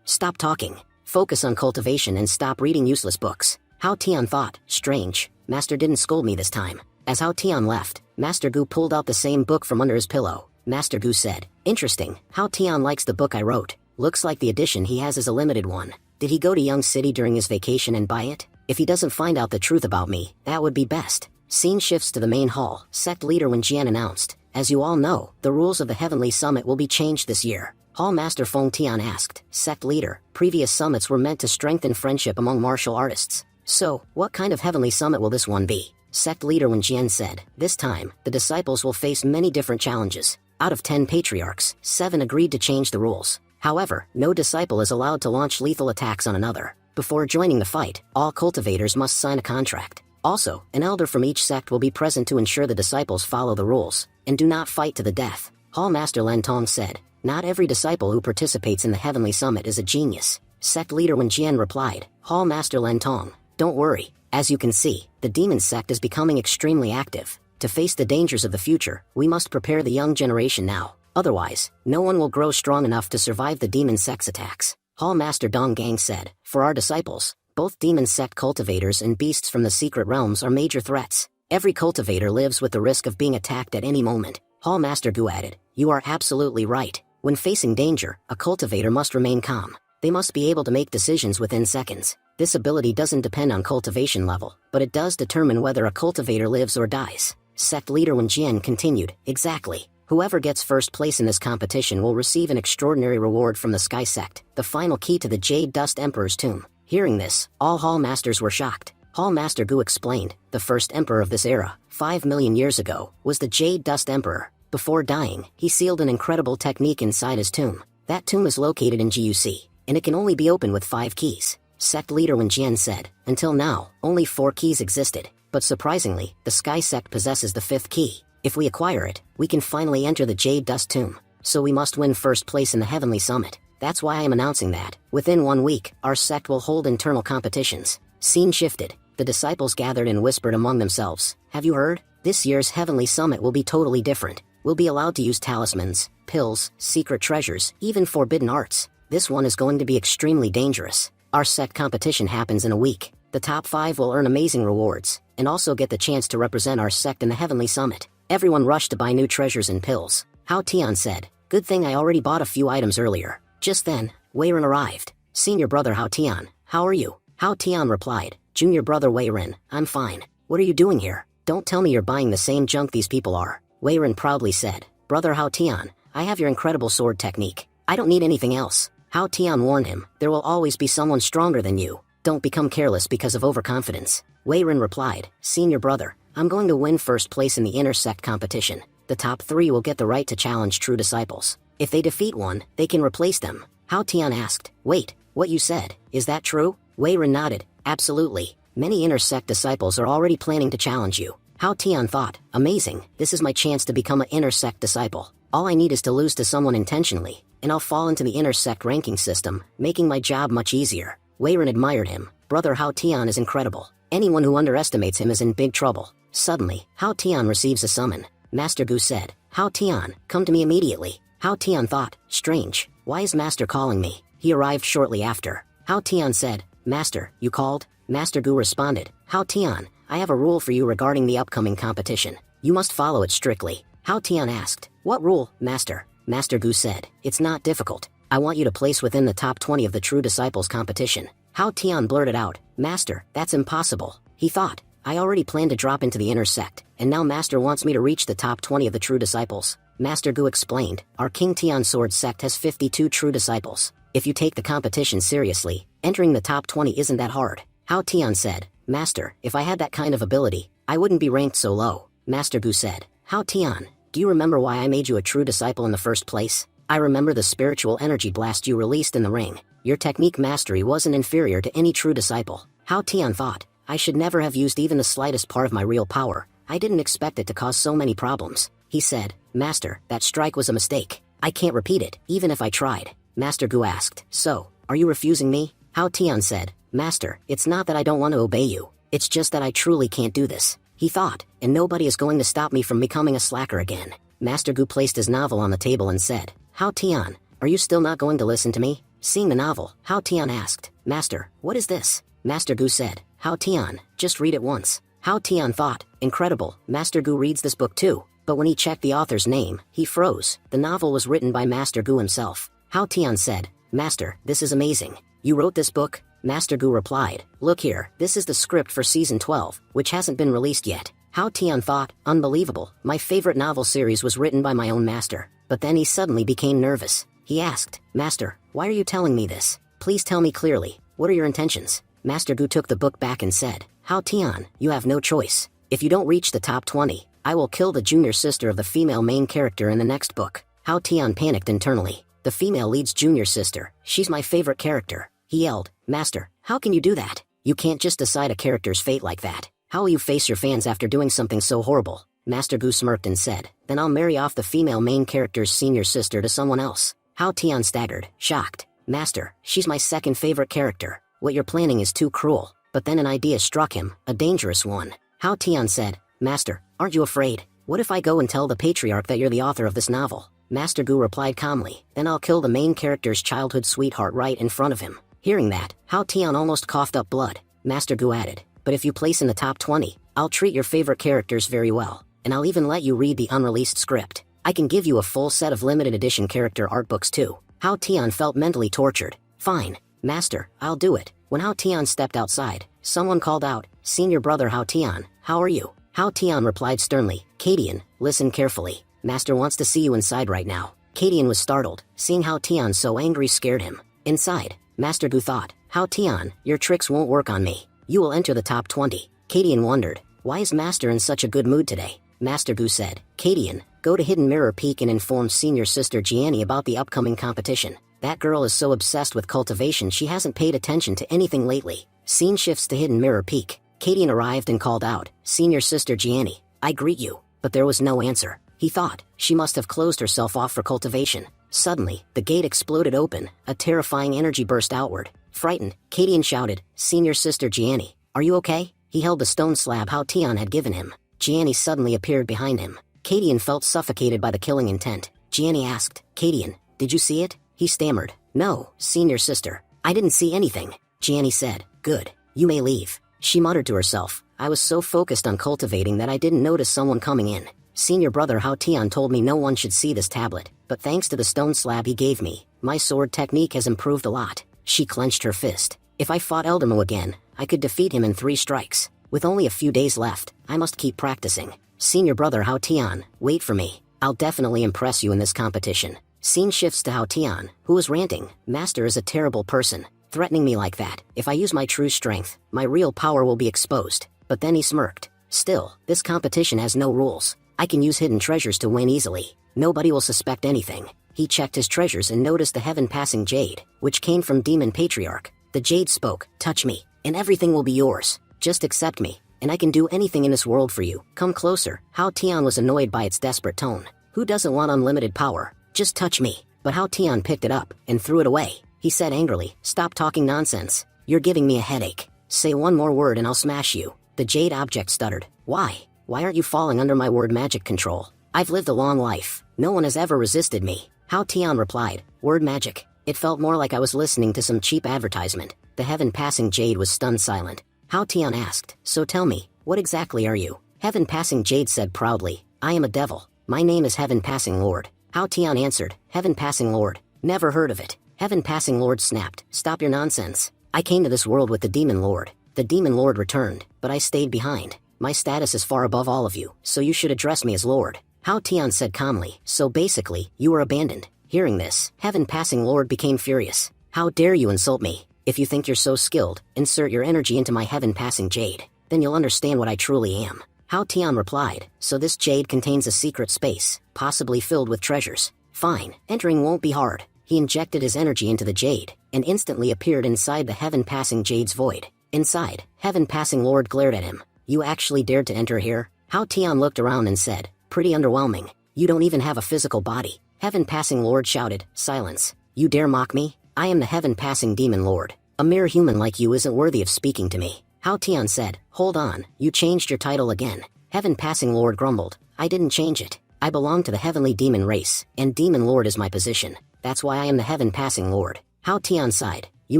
stop talking. Focus on cultivation and stop reading useless books. Hao Tian thought, strange, Master didn't scold me this time. As Hao Tian left, Master Gu pulled out the same book from under his pillow. Master Gu said, interesting, Hao Tian likes the book I wrote. Looks like the edition he has is a limited one. Did he go to Young City during his vacation and buy it? If he doesn't find out the truth about me, that would be best. Scene shifts to the main hall. Sect leader Wen Jian announced, as you all know, the rules of the Heavenly Summit will be changed this year. Hall Master Feng Tian asked, Sect leader, previous summits were meant to strengthen friendship among martial artists. So, what kind of Heavenly Summit will this one be? Sect leader Wen Jian said, this time, the disciples will face many different challenges. Out of 10 patriarchs, 7 agreed to change the rules. However, no disciple is allowed to launch lethal attacks on another. Before joining the fight, all cultivators must sign a contract. Also, an elder from each sect will be present to ensure the disciples follow the rules, and do not fight to the death. Hall Master Len Tong said, not every disciple who participates in the Heavenly Summit is a genius. Sect leader Wen Jian replied, Hall Master Len Tong, don't worry. As you can see, the demon sect is becoming extremely active. To face the dangers of the future, we must prepare the young generation now. Otherwise, no one will grow strong enough to survive the demon sect's attacks. Hall Master Dong Gang said, for our disciples, both demon sect cultivators and beasts from the secret realms are major threats. Every cultivator lives with the risk of being attacked at any moment. Hall Master Gu added, you are absolutely right. When facing danger, a cultivator must remain calm. They must be able to make decisions within seconds. This ability doesn't depend on cultivation level, but it does determine whether a cultivator lives or dies. Sect leader Wen Jian continued, exactly. Whoever gets first place in this competition will receive an extraordinary reward from the Sky Sect, the final key to the Jade Dust Emperor's tomb. Hearing this, all Hall Masters were shocked. Hall Master Gu explained, the first emperor of this era, 5 million years ago, was the Jade Dust Emperor. Before dying, he sealed an incredible technique inside his tomb. That tomb is located in GUC, and it can only be opened with 5 keys. Sect leader Wen Jian said, until now, only 4 keys existed, but surprisingly, the Sky Sect possesses the 5th key. If we acquire it, we can finally enter the Jade Dust Tomb. So we must win first place in the Heavenly Summit. That's why I am announcing that, within 1 week, our sect will hold internal competitions. Scene shifted. The disciples gathered and whispered among themselves, have you heard? This year's Heavenly Summit will be totally different. We'll be allowed to use talismans, pills, secret treasures, even forbidden arts. This one is going to be extremely dangerous. Our sect competition happens in a week. The top 5 will earn amazing rewards, and also get the chance to represent our sect in the Heavenly Summit. Everyone rushed to buy new treasures and pills. Hao Tian said, good thing I already bought a few items earlier. Just then, Wei Ren arrived. Senior brother Hao Tian, how are you? Hao Tian replied, junior brother Wei Ren, I'm fine. What are you doing here? Don't tell me you're buying the same junk these people are. Wei Ren proudly said, brother Hao Tian, I have your incredible sword technique. I don't need anything else. Hao Tian warned him, there will always be someone stronger than you. Don't become careless because of overconfidence. Wei Ren replied, senior brother, I'm going to win first place in the inner sect competition. The top 3 will get the right to challenge true disciples. If they defeat one, they can replace them. Hao Tian asked, wait, what you said, is that true? Wei Ren nodded, absolutely. Many inner sect disciples are already planning to challenge you. Hao Tian thought, amazing, this is my chance to become an inner sect disciple. All I need is to lose to someone intentionally, and I'll fall into the inner sect ranking system, making my job much easier. Weiren admired him. Brother Hao Tian is incredible. Anyone who underestimates him is in big trouble. Suddenly, Hao Tian receives a summon. Master Gu said, Hao Tian, come to me immediately. Hao Tian thought, strange, why is Master calling me? He arrived shortly after. Hao Tian said, Master, you called? Master Gu responded, Hao Tian, I have a rule for you regarding the upcoming competition. You must follow it strictly. Hao Tian asked, what rule, Master? Master Gu said, it's not difficult. I want you to place within the top 20 of the True Disciples competition. Hao Tian blurted out, Master, that's impossible. He thought, I already planned to drop into the inner sect, and now Master wants me to reach the top 20 of the True Disciples. Master Gu explained, our King Tian Sword sect has 52 True Disciples. If you take the competition seriously, entering the top 20 isn't that hard. Hao Tian said, Master, if I had that kind of ability, I wouldn't be ranked so low. Master Gu said, Hao Tian, do you remember why I made you a true disciple in the first place? I remember the spiritual energy blast you released in the ring. Your technique mastery wasn't inferior to any true disciple. Hao Tian thought, I should never have used even the slightest part of my real power. I didn't expect it to cause so many problems. He said, Master, that strike was a mistake. I can't repeat it, even if I tried. Master Gu asked, so, are you refusing me? Hao Tian said, Master, it's not that I don't want to obey you. It's just that I truly can't do this. He thought, and nobody is going to stop me from becoming a slacker again. Master Gu placed his novel on the table and said, Hao Tian, are you still not going to listen to me? Seeing the novel, Hao Tian asked, Master, what is this? Master Gu said, Hao Tian, just read it once. Hao Tian thought, incredible, Master Gu reads this book too. But when he checked the author's name, he froze. The novel was written by Master Gu himself. Hao Tian said, Master, this is amazing. You wrote this book? Master Gu replied, look here, this is the script for season 12, which hasn't been released yet. Hao Tian thought, unbelievable, my favorite novel series was written by my own master. But then he suddenly became nervous. He asked, Master, why are you telling me this? Please tell me clearly, what are your intentions? Master Gu took the book back and said, Hao Tian, you have no choice. If you don't reach the top 20, I will kill the junior sister of the female main character in the next book. Hao Tian panicked internally. The female lead's junior sister, she's my favorite character. He yelled, Master, how can you do that? You can't just decide a character's fate like that. How will you face your fans after doing something so horrible? Master Gu smirked and said, then I'll marry off the female main character's senior sister to someone else. Hao Tian staggered, shocked. Master, she's my second favorite character. What you're planning is too cruel. But then an idea struck him, a dangerous one. Hao Tian said, Master, aren't you afraid? What if I go and tell the patriarch that you're the author of this novel? Master Gu replied calmly, then I'll kill the main character's childhood sweetheart right in front of him. Hearing that, Hao Tian almost coughed up blood. Master Gu added, but if you place in the top 20, I'll treat your favorite characters very well. And I'll even let you read the unreleased script. I can give you a full set of limited edition character art books too. Hao Tian felt mentally tortured. Fine, Master, I'll do it. When Hao Tian stepped outside, someone called out, Senior brother Hao Tian, how are you? Hao Tian replied sternly, Kadian, listen carefully. Master wants to see you inside right now. Kadian was startled. Seeing Hao Tian so angry scared him. Inside, Master Gu thought, Hao Tian, your tricks won't work on me. You will enter the top 20. Kadian wondered, why is Master in such a good mood today? Master Gu said, Kadian, go to Hidden Mirror Peak and inform senior sister Gianni about the upcoming competition. That girl is so obsessed with cultivation she hasn't paid attention to anything lately. Scene shifts to Hidden Mirror Peak. Kadian arrived and called out, Senior sister Gianni, I greet you. But there was no answer. He thought, she must have closed herself off for cultivation. Suddenly, the gate exploded open, a terrifying energy burst outward. Frightened, Kadian shouted, Senior sister Gianni, are you okay? He held the stone slab Hao Tian had given him. Gianni suddenly appeared behind him. Kadian felt suffocated by the killing intent. Gianni asked, Kadian, did you see it? He stammered, no, senior sister, I didn't see anything. Gianni said, good, you may leave. She muttered to herself, I was so focused on cultivating that I didn't notice someone coming in. Senior brother Hao Tian told me no one should see this tablet, but thanks to the stone slab he gave me, my sword technique has improved a lot. She clenched her fist. If I fought Eldermo again, I could defeat him in 3 strikes. With only a few days left, I must keep practicing. Senior brother Hao Tian, wait for me. I'll definitely impress you in this competition. Scene shifts to Hao Tian, who is ranting, Master is a terrible person, threatening me like that. If I use my true strength, my real power will be exposed. But then he smirked. Still, this competition has no rules. I can use hidden treasures to win easily. Nobody will suspect anything. He checked his treasures and noticed the heaven-passing jade, which came from Demon Patriarch. The jade spoke, touch me, and everything will be yours. Just accept me, and I can do anything in this world for you. Come closer. Hao Tian was annoyed by its desperate tone. Who doesn't want unlimited power? Just touch me. But Hao Tian picked it up and threw it away. He said angrily, stop talking nonsense. You're giving me a headache. Say one more word and I'll smash you. The jade object stuttered. Why? Why aren't you falling under my word magic control? I've lived a long life. No one has ever resisted me. Hao Tian replied. Word magic. It felt more like I was listening to some cheap advertisement. The heaven-passing jade was stunned silent. Hao Tian asked, so tell me, what exactly are you? Heaven-passing jade said proudly, I am a devil. My name is Heaven-passing Lord. Hao Tian answered, Heaven-passing Lord. Never heard of it. Heaven-passing Lord snapped, stop your nonsense. I came to this world with the Demon Lord. The Demon Lord returned, but I stayed behind. My status is far above all of you, so you should address me as Lord. Hao Tian said calmly, so basically, you were abandoned. Hearing this, Heaven-passing Lord became furious. How dare you insult me? If you think you're so skilled, insert your energy into my heaven-passing jade. Then you'll understand what I truly am. Hao Tian replied, so this jade contains a secret space, possibly filled with treasures. Fine, entering won't be hard. He injected his energy into the jade, and instantly appeared inside the heaven-passing jade's void. Inside, Heaven-passing Lord glared at him. You actually dared to enter here? Hao Tian looked around and said, pretty underwhelming. You don't even have a physical body. Heaven-passing Lord shouted, silence. You dare mock me? I am the heaven-passing demon lord. A mere human like you isn't worthy of speaking to me. Hao Tian said, hold on, you changed your title again. Heaven-passing Lord grumbled, I didn't change it. I belong to the heavenly demon race, and demon lord is my position. That's why I am the heaven-passing Lord. Hao Tian sighed, you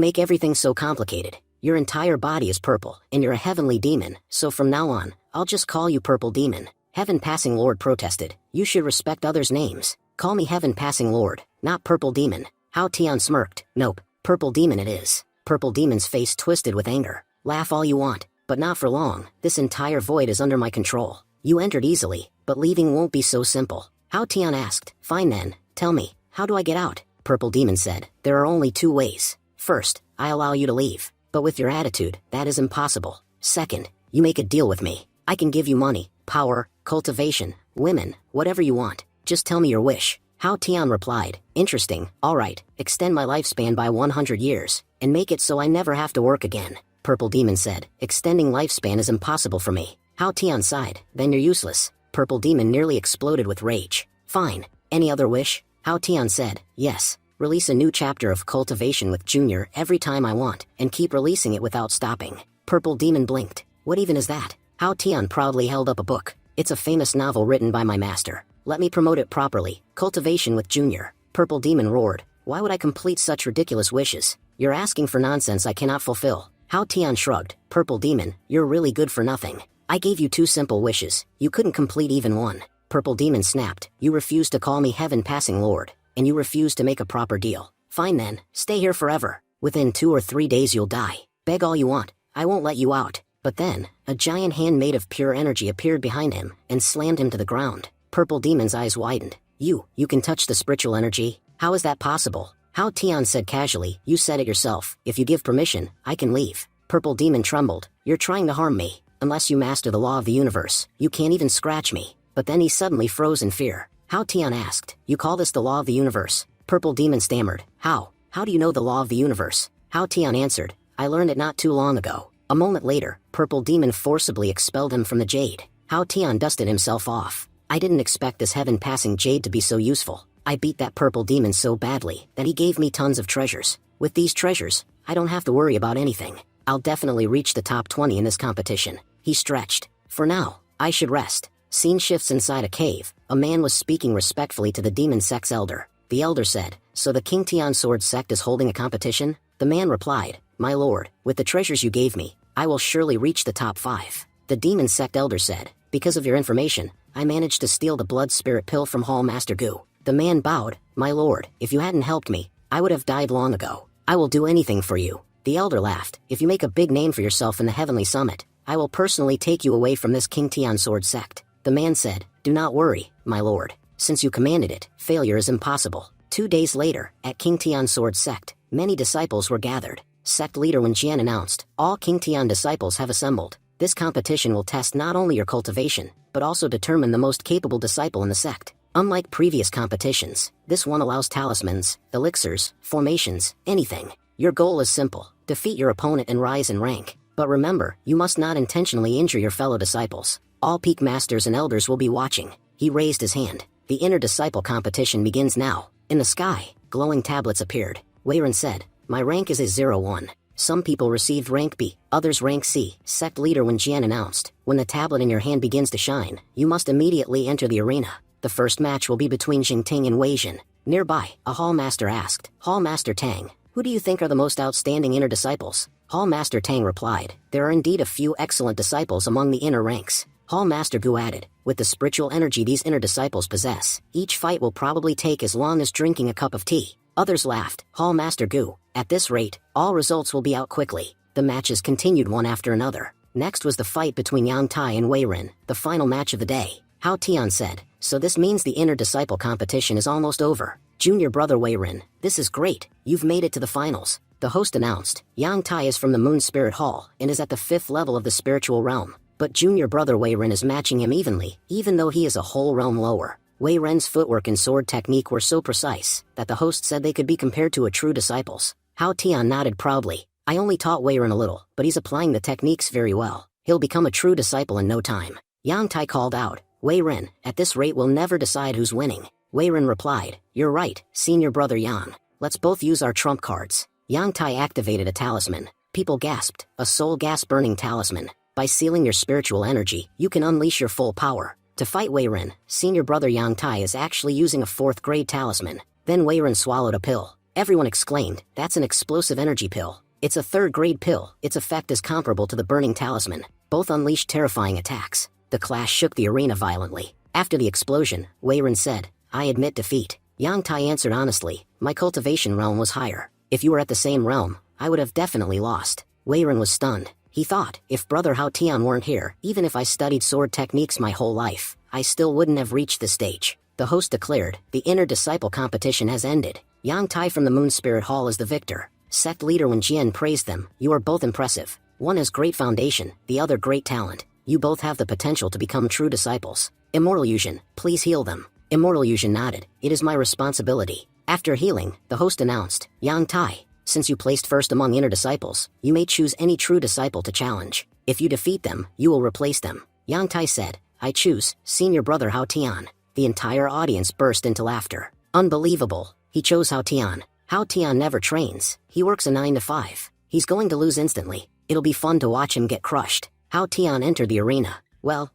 make everything so complicated. Your entire body is purple, and you're a heavenly demon, so from now on, I'll just call you Purple Demon. Heaven-passing Lord protested, you should respect others' names. Call me Heaven-passing Lord, not Purple Demon. Hao Tian smirked, nope, Purple Demon it is. Purple Demon's face twisted with anger. Laugh all you want, but not for long. This entire void is under my control. You entered easily, but leaving won't be so simple. Hao Tian asked, fine then, tell me, how do I get out? Purple Demon said, there are only two ways. First, I allow you to leave, but with your attitude, that is impossible. Second, you make a deal with me. I can give you money, power, cultivation, women, whatever you want. Just tell me your wish. Hao Tian replied, interesting, alright, extend my lifespan by 100 years, and make it so I never have to work again. Purple Demon said, extending lifespan is impossible for me. Hao Tian sighed, then you're useless. Purple Demon nearly exploded with rage. Fine, any other wish? Hao Tian said, yes, release a new chapter of Cultivation with Junior every time I want, and keep releasing it without stopping. Purple Demon blinked, what even is that? Hao Tian proudly held up a book. It's a famous novel written by my master. Let me promote it properly. Cultivation with Junior. Purple Demon roared. Why would I complete such ridiculous wishes? You're asking for nonsense I cannot fulfill. Hao Tian shrugged. Purple Demon, you're really good for nothing. I gave you two simple wishes. You couldn't complete even one. Purple Demon snapped. You refused to call me Heaven-passing Lord, and you refused to make a proper deal. Fine then, stay here forever. Within 2 or 3 days you'll die. Beg all you want. I won't let you out. But then, a giant hand made of pure energy appeared behind him, and slammed him to the ground. Purple Demon's eyes widened. You can touch the spiritual energy? How is that possible? Hao Tian said casually, you said it yourself. If you give permission, I can leave. Purple Demon trembled. You're trying to harm me. Unless you master the law of the universe, you can't even scratch me. But then he suddenly froze in fear. Hao Tian asked, you call this the law of the universe? Purple Demon stammered. How do you know the law of the universe? Hao Tian answered, I learned it not too long ago. A moment later, Purple Demon forcibly expelled him from the jade. Hao Tian dusted himself off. I didn't expect this heaven-passing jade to be so useful. I beat that Purple Demon so badly that he gave me tons of treasures. With these treasures, I don't have to worry about anything. I'll definitely reach the top 20 in this competition. He stretched. For now, I should rest. Scene shifts inside a cave. A man was speaking respectfully to the demon sect's elder. The elder said, so the King Tian Sword sect is holding a competition? The man replied, my lord, with the treasures you gave me, I will surely reach the top 5. The demon sect elder said, because of your information, I managed to steal the blood spirit pill from Hall Master Gu. The man bowed, my lord, if you hadn't helped me, I would have died long ago. I will do anything for you. The elder laughed, if you make a big name for yourself in the Heavenly Summit, I will personally take you away from this King Tian Sword sect. The man said, do not worry, my lord. Since you commanded it, failure is impossible. 2 days later, at King Tian Sword sect, many disciples were gathered. Sect leader Wen Jian announced, all King Tian disciples have assembled. This competition will test not only your cultivation, but also determine the most capable disciple in the sect. Unlike previous competitions, this one allows talismans, elixirs, formations, anything. Your goal is simple, defeat your opponent and rise in rank. But remember, you must not intentionally injure your fellow disciples. All peak masters and elders will be watching. He raised his hand. The inner disciple competition begins now. In the sky, glowing tablets appeared. Weiren said, my rank is a 01. Some people received rank B, others rank C. Sect leader Wen Jian announced, when the tablet in your hand begins to shine, you must immediately enter the arena. The first match will be between Jingting and Wei Jin. Nearby, a hall master asked, Hall Master Tang, who do you think are the most outstanding inner disciples? Hall Master Tang replied, there are indeed a few excellent disciples among the inner ranks. Hall Master Gu added, with the spiritual energy these inner disciples possess, each fight will probably take as long as drinking a cup of tea. Others laughed. Hall Master Gu, at this rate, all results will be out quickly. The matches continued one after another. Next was the fight between Yang Tai and Wei Rin, the final match of the day. Hao Tian said, so this means the inner disciple competition is almost over. Junior brother Wei Rin, this is great, you've made it to the finals. The host announced, Yang Tai is from the Moon Spirit Hall and is at the 5th level of the spiritual realm. But junior brother Wei Rin is matching him evenly, even though he is a whole realm lower. Wei Ren's footwork and sword technique were so precise that the host said they could be compared to a true disciples. Hao Tian nodded proudly. I only taught Wei Ren a little, but he's applying the techniques very well. He'll become a true disciple in no time. Yang Tai called out, Wei Ren, at this rate we'll never decide who's winning. Wei Ren replied, you're right, senior brother Yang. Let's both use our trump cards. Yang Tai activated a talisman. People gasped, a soul gas-burning talisman. By sealing your spiritual energy, you can unleash your full power. To fight Wei Ren, senior brother Yang Tai is actually using a 4th grade talisman. Then Wei Ren swallowed a pill. Everyone exclaimed, that's an explosive energy pill. It's a 3rd grade pill, its effect is comparable to the burning talisman. Both unleashed terrifying attacks. The clash shook the arena violently. After the explosion, Wei Ren said, I admit defeat. Yang Tai answered honestly, my cultivation realm was higher. If you were at the same realm, I would have definitely lost. Wei Ren was stunned. He thought, if brother Hao Tian weren't here, even if I studied sword techniques my whole life, I still wouldn't have reached this stage. The host declared, the inner disciple competition has ended. Yang Tai from the Moon Spirit Hall is the victor. Sect leader Wen Jian praised them, you are both impressive. One has great foundation, the other great talent. You both have the potential to become true disciples. Immortal Yuzhen, please heal them. Immortal Yuzhen nodded, it is my responsibility. After healing, the host announced, Yang Tai, since you placed first among inner disciples, you may choose any true disciple to challenge. If you defeat them, you will replace them. Yang Tai said, I choose, senior brother Hao Tian. The entire audience burst into laughter. Unbelievable, he chose Hao Tian. Hao Tian never trains, he works a 9 to 5. He's going to lose instantly. It'll be fun to watch him get crushed. Hao Tian entered the arena. Well,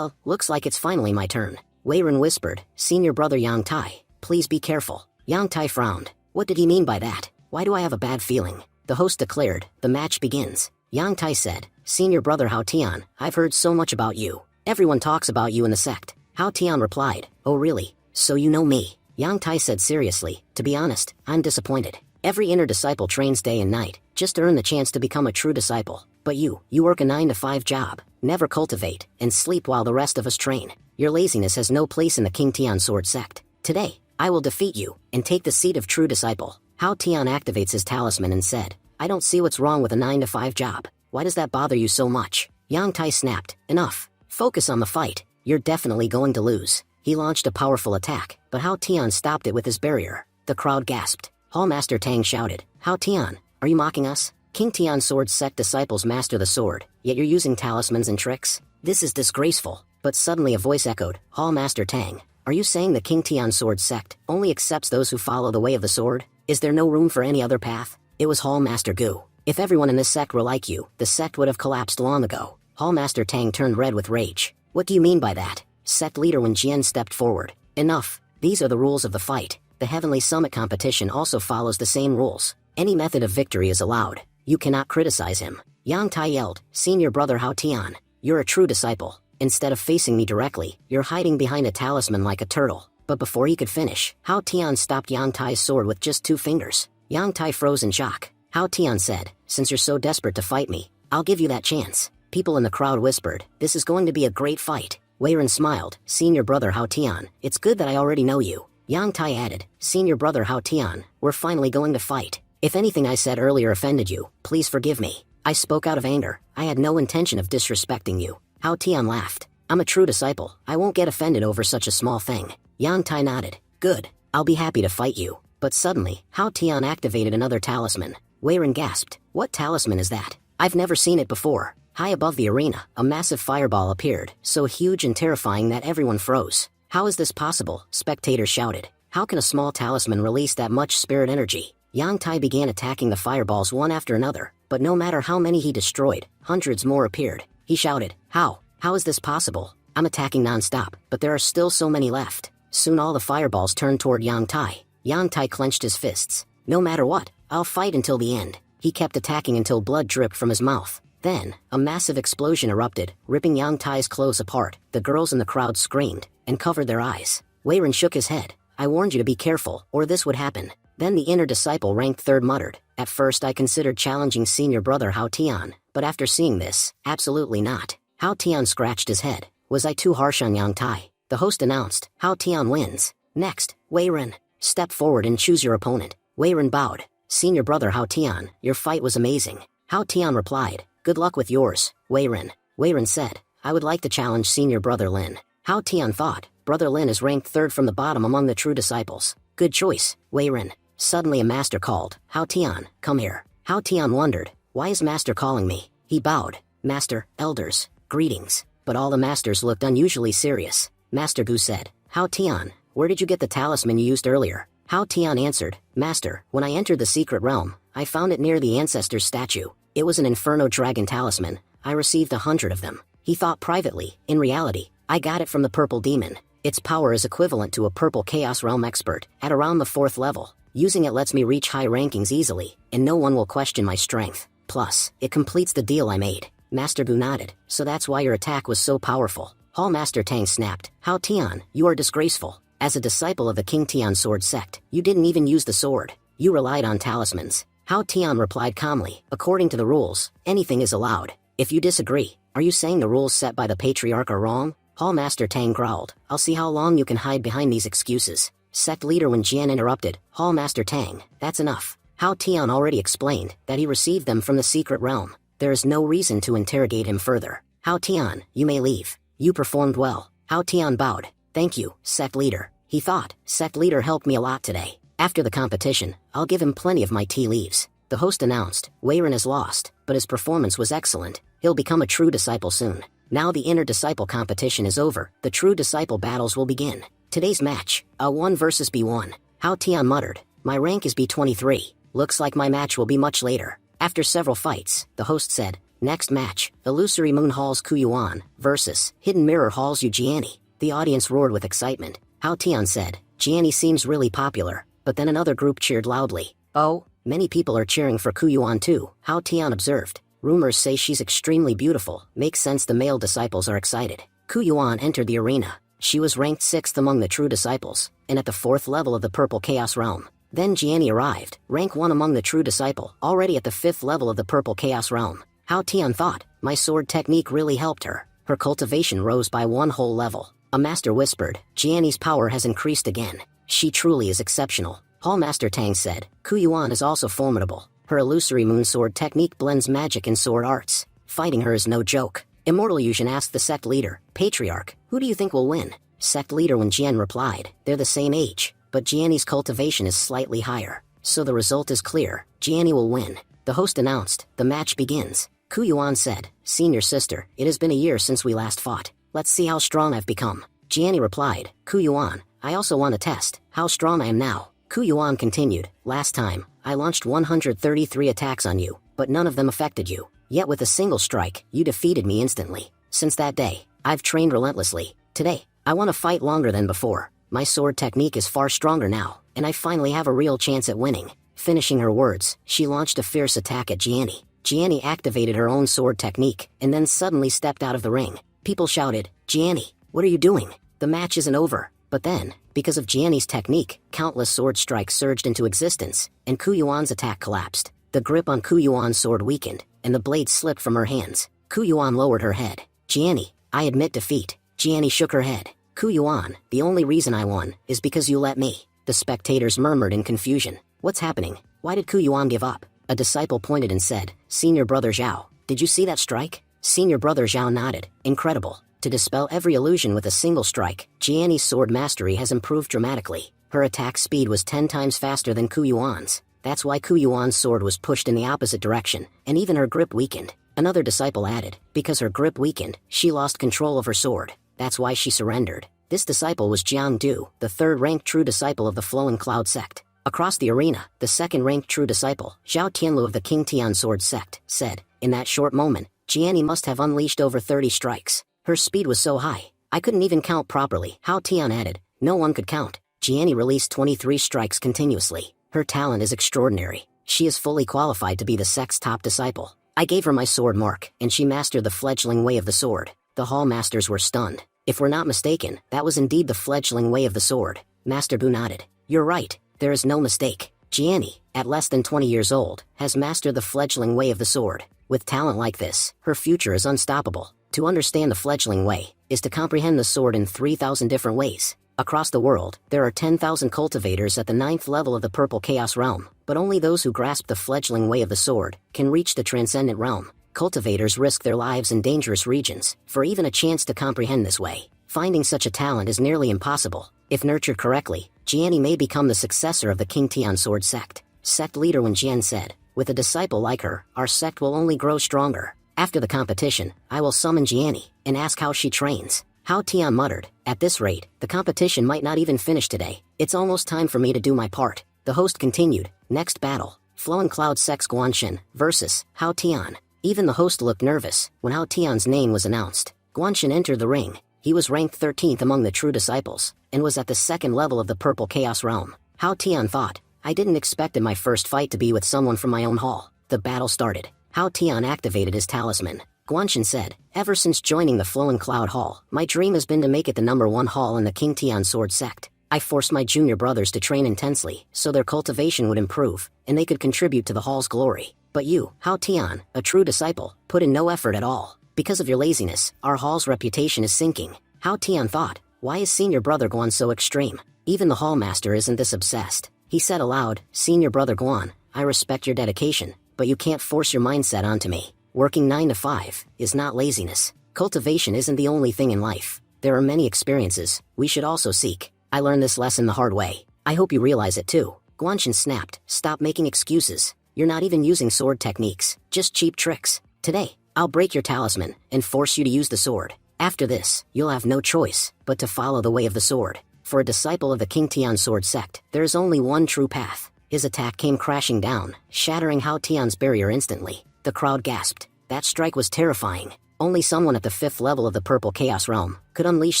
looks like it's finally my turn. Wei Ren whispered, senior brother Yang Tai, please be careful. Yang Tai frowned. What did he mean by that? Why do I have a bad feeling? The host declared, the match begins. Yang Tai said, senior brother Hao Tian, I've heard so much about you. Everyone talks about you in the sect. Hao Tian replied, oh really? So you know me? Yang Tai said seriously, to be honest, I'm disappointed. Every inner disciple trains day and night, just to earn the chance to become a true disciple. But you work a 9 to 5 job, never cultivate, and sleep while the rest of us train. Your laziness has no place in the King Tian Sword sect. Today, I will defeat you, and take the seat of true disciple. Hao Tian activates his talisman and said, I don't see what's wrong with a 9 to 5 job. Why does that bother you so much? Yang Tai snapped, enough. Focus on the fight. You're definitely going to lose. He launched a powerful attack, but Hao Tian stopped it with his barrier. The crowd gasped. Hall Master Tang shouted, Hao Tian, are you mocking us? King Tian Sword sect disciples master the sword, yet you're using talismans and tricks? This is disgraceful. But suddenly a voice echoed, Hall Master Tang, are you saying the King Tian Sword sect only accepts those who follow the way of the sword? Is there no room for any other path? It was Hall Master Gu. If everyone in this sect were like you, the sect would have collapsed long ago. Hall Master Tang turned red with rage. What do you mean by that? Sect leader Wen Jian stepped forward. Enough. These are the rules of the fight. The Heavenly Summit competition also follows the same rules. Any method of victory is allowed. You cannot criticize him. Yang Tai yelled, senior brother Hao Tian, you're a true disciple. Instead of facing me directly, you're hiding behind a talisman like a turtle. But before he could finish, Hao Tian stopped Yang Tai's sword with just 2 fingers. Yang Tai froze in shock. Hao Tian said, since you're so desperate to fight me, I'll give you that chance. People in the crowd whispered, this is going to be a great fight. Wei Ren smiled, senior brother Hao Tian, it's good that I already know you. Yang Tai added, senior brother Hao Tian, we're finally going to fight. If anything I said earlier offended you, please forgive me. I spoke out of anger. I had no intention of disrespecting you. Hao Tian laughed. I'm a true disciple. I won't get offended over such a small thing. Yang Tai nodded. Good. I'll be happy to fight you. But suddenly, Hao Tian activated another talisman. Wei Ren gasped. What talisman is that? I've never seen it before. High above the arena, a massive fireball appeared, so huge and terrifying that everyone froze. How is this possible? Spectators shouted. How can a small talisman release that much spirit energy? Yang Tai began attacking the fireballs one after another, But no matter how many he destroyed, hundreds more appeared. He shouted, "How? How is this possible? I'm attacking non-stop, but there are still so many left." Soon all the fireballs turned toward Yang Tai. Yang Tai clenched his fists. "No matter what, I'll fight until the end." He kept attacking until blood dripped from his mouth. Then, a massive explosion erupted, ripping Yang Tai's clothes apart. The girls in the crowd screamed and covered their eyes. Wei Ren shook his head. "I warned you to be careful, or this would happen." Then the inner disciple ranked third muttered, "At first I considered challenging senior brother Hao Tian, but after seeing this, absolutely not." Hao Tian scratched his head. "Was I too harsh on Yang Tai?" The host announced, "Hao Tian wins. Next, Wei Ren. Step forward and choose your opponent." Wei Ren bowed. "Senior brother Hao Tian, your fight was amazing." Hao Tian replied, "Good luck with yours, Wei Ren." Wei Ren said, "I would like to challenge senior brother Lin." Hao Tian thought, "Brother Lin is ranked third from the bottom among the true disciples. Good choice, Wei Ren." Suddenly a master called, "Hao Tian, come here." Hao Tian wondered, "Why is master calling me?" He bowed. "Master, elders, greetings." But all the masters looked unusually serious. Master Gu said, "Hao Tian, where did you get the talisman you used earlier?" Hao Tian answered, "Master, when I entered the secret realm, I found it near the ancestor's statue. It was an Inferno Dragon talisman. I received 100 of them." He thought privately, "In reality, I got it from the Purple Demon. Its power is equivalent to a Purple Chaos Realm expert, at around the 4th level. Using it lets me reach high rankings easily, and no one will question my strength. Plus, it completes the deal I made." Master Gu nodded, "So that's why your attack was so powerful." Hall Master Tang snapped, "Hao Tian, you are disgraceful. As a disciple of the King Tian sword sect, you didn't even use the sword. You relied on talismans." Hao Tian replied calmly, "According to the rules, anything is allowed. If you disagree, are you saying the rules set by the Patriarch are wrong?" Hall Master Tang growled, "I'll see how long you can hide behind these excuses." Sect leader Wen Jian interrupted, "Hall Master Tang, that's enough. Hao Tian already explained that he received them from the secret realm. There is no reason to interrogate him further. Hao Tian, you may leave. You performed well." Hao Tian bowed. "Thank you, sect leader." He thought, "Sect leader helped me a lot today. After the competition, I'll give him plenty of my tea leaves." The host announced, "Wei Ren has lost, but his performance was excellent. He'll become a true disciple soon." Now the inner disciple competition is over. The true disciple battles will begin. Today's match, A1 versus B1. Hao Tian muttered, "My rank is B23. Looks like my match will be much later." After several fights, the host said, "Next match, Illusory Moon Hall's Ku Yuan versus Hidden Mirror Hall's Yu Jiani." The audience roared with excitement. Hao Tian said, "Jiani seems really popular," but then another group cheered loudly. "Oh, many people are cheering for Ku Yuan too," Hao Tian observed. "Rumors say she's extremely beautiful. Makes sense the male disciples are excited." Ku Yuan entered the arena. She was ranked 6th among the true disciples, and at the 4th level of the Purple Chaos Realm. Then Jiani arrived, rank 1 among the true disciple, already at the 5th level of the Purple Chaos Realm. Hao Tian thought, "My sword technique really helped her." Her cultivation rose by 1 whole level. A master whispered, "Jiani's power has increased again. She truly is exceptional." Hall Master Tang said, "Ku Yuan is also formidable. Her illusory moon sword technique blends magic and sword arts. Fighting her is no joke." Immortal Yushin asked the sect leader, "Patriarch, who do you think will win?" Sect leader Wen Jian replied, "They're the same age, but Jiani's cultivation is slightly higher. So the result is clear, Jiani will win." The host announced, "The match begins." Ku Yuan said, "Senior sister, it has been a year since we last fought. Let's see how strong I've become." Jiani replied, "Ku Yuan, I also want to test how strong I am now." Ku Yuan continued, "Last time, I launched 133 attacks on you, but none of them affected you. Yet with a single strike, you defeated me instantly. Since that day, I've trained relentlessly. Today, I want to fight longer than before. My sword technique is far stronger now, and I finally have a real chance at winning." Finishing her words, she launched a fierce attack at Jiani. Jiani activated her own sword technique, and then suddenly stepped out of the ring. People shouted, "Jiani, what are you doing? The match isn't over." But then, because of Jiani's technique, countless sword strikes surged into existence, and Ku Yuan's attack collapsed. The grip on Ku Yuan's sword weakened, and the blade slipped from her hands. Ku Yuan lowered her head. "Jiani, I admit defeat." Jiani shook her head. "Ku Yuan, the only reason I won is because you let me." The spectators murmured in confusion. "What's happening? Why did Ku Yuan give up?" A disciple pointed and said, "Senior Brother Zhao, did you see that strike?" Senior Brother Zhao nodded. "Incredible. To dispel every illusion with a single strike, Jiani's sword mastery has improved dramatically. Her attack speed was 10 times faster than Ku Yuan's. That's why Ku Yuan's sword was pushed in the opposite direction, and even her grip weakened." Another disciple added, "Because her grip weakened, she lost control of her sword. That's why she surrendered." This disciple was Jiang Du, the 3rd-ranked true disciple of the Flowing Cloud sect. Across the arena, the second-ranked true disciple, Zhao Tianlu of the King Tian Sword Sect, said, in that short moment, Jiani must have unleashed over 30 strikes. Her speed was so high, I couldn't even count properly. Hao Tian added, no one could count. Jiani released 23 strikes continuously. Her talent is extraordinary. She is fully qualified to be the sect's top disciple. I gave her my sword mark, and she mastered the fledgling way of the sword. The hall masters were stunned. If we're not mistaken, that was indeed the fledgling way of the sword. Master Bu nodded. You're right, there is no mistake. Jiani, at less than 20 years old, has mastered the fledgling way of the sword. With talent like this, her future is unstoppable. To understand the fledgling way, is to comprehend the sword in 3,000 different ways. Across the world, there are 10,000 cultivators at the 9th level of the Purple Chaos Realm, but only those who grasp the fledgling way of the sword can reach the transcendent realm. Cultivators risk their lives in dangerous regions, for even a chance to comprehend this way. Finding such a talent is nearly impossible. If nurtured correctly, Jiani may become the successor of the King Tian Sword Sect. Sect leader Wen Jian said, with a disciple like her, our sect will only grow stronger. After the competition, I will summon Jiani, and ask how she trains. Hao Tian muttered, at this rate, the competition might not even finish today. It's almost time for me to do my part. The host continued, next battle, Flowing Cloud Sect's Guanxin versus Hao Tian. Even the host looked nervous when Hao Tian's name was announced. Guanxin entered the ring. He was ranked 13th among the true disciples, and was at the 2nd level of the Purple Chaos Realm. Hao Tian thought, I didn't expect in my first fight to be with someone from my own hall. The battle started. Hao Tian activated his talisman. Guanxin said, ever since joining the Flowing Cloud Hall, my dream has been to make it the #1 hall in the King Tian Sword Sect. I forced my junior brothers to train intensely, so their cultivation would improve, and they could contribute to the hall's glory. But you, Hao Tian, a true disciple, put in no effort at all. Because of your laziness, our hall's reputation is sinking. Hao Tian thought, why is senior brother Guan so extreme? Even the hall master isn't this obsessed. He said aloud, senior brother Guan, I respect your dedication, but you can't force your mindset onto me. Working 9 to 5 is not laziness. Cultivation isn't the only thing in life. There are many experiences we should also seek. I learned this lesson the hard way. I hope you realize it too. Guanxin snapped, stop making excuses. You're not even using sword techniques, just cheap tricks. Today, I'll break your talisman and force you to use the sword. After this, you'll have no choice but to follow the way of the sword. For a disciple of the King Tian Sword Sect, there is only one true path. His attack came crashing down, shattering Hao Tian's barrier instantly. The crowd gasped. That strike was terrifying. Only someone at the 5th level of the Purple Chaos Realm could unleash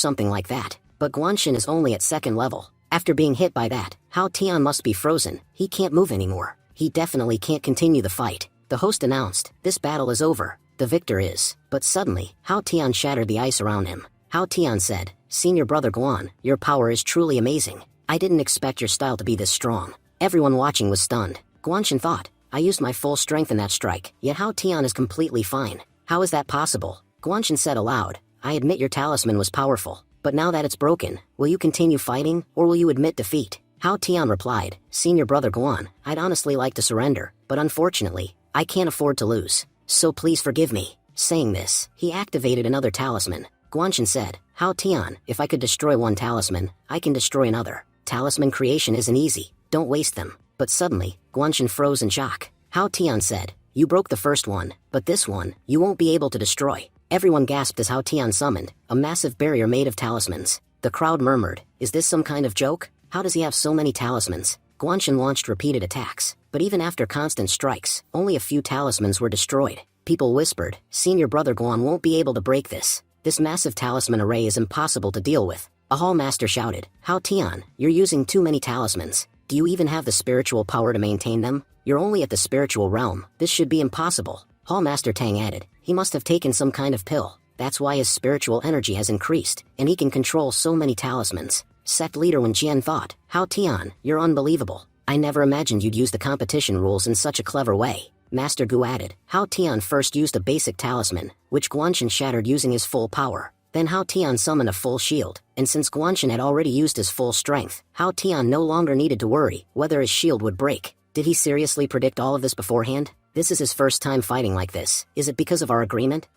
something like that. But Guanxin is only at 2nd level. After being hit by that, Hao Tian must be frozen. He can't move anymore. He definitely can't continue the fight. The host announced, this battle is over. The victor is. But suddenly, Hao Tian shattered the ice around him. Hao Tian said, senior brother Guan, your power is truly amazing. I didn't expect your style to be this strong. Everyone watching was stunned. Guanxin thought, I used my full strength in that strike, yet Hao Tian is completely fine. How is that possible? Guanxin said aloud, I admit your talisman was powerful, but now that it's broken, will you continue fighting, or will you admit defeat? Hao Tian replied, senior brother Guan, I'd honestly like to surrender, but unfortunately, I can't afford to lose. So please forgive me. Saying this, he activated another talisman. Guanxin said, Hao Tian, if I could destroy one talisman, I can destroy another. Talisman creation isn't easy, don't waste them. But suddenly, Guanxin froze in shock. Hao Tian said, you broke the first one, but this one, you won't be able to destroy. Everyone gasped as Hao Tian summoned a massive barrier made of talismans. The crowd murmured, is this some kind of joke? How does he have so many talismans? Guanxin launched repeated attacks, but even after constant strikes, only a few talismans were destroyed. People whispered, senior brother Guan won't be able to break this. This massive talisman array is impossible to deal with. A hall master shouted, Hao Tian, you're using too many talismans. Do you even have the spiritual power to maintain them? You're only at the spiritual realm. This should be impossible. Hall Master Tang added, he must have taken some kind of pill. That's why his spiritual energy has increased, and he can control so many talismans. Sect leader Wen Jian thought, Hao Tian, you're unbelievable. I never imagined you'd use the competition rules in such a clever way. Master Gu added, Hao Tian first used a basic talisman, which Guanxin shattered using his full power. Then Hao Tian summoned a full shield, and since Guanxin had already used his full strength, Hao Tian no longer needed to worry whether his shield would break. Did he seriously predict all of this beforehand? This is his first time fighting like this. Is it because of our agreement?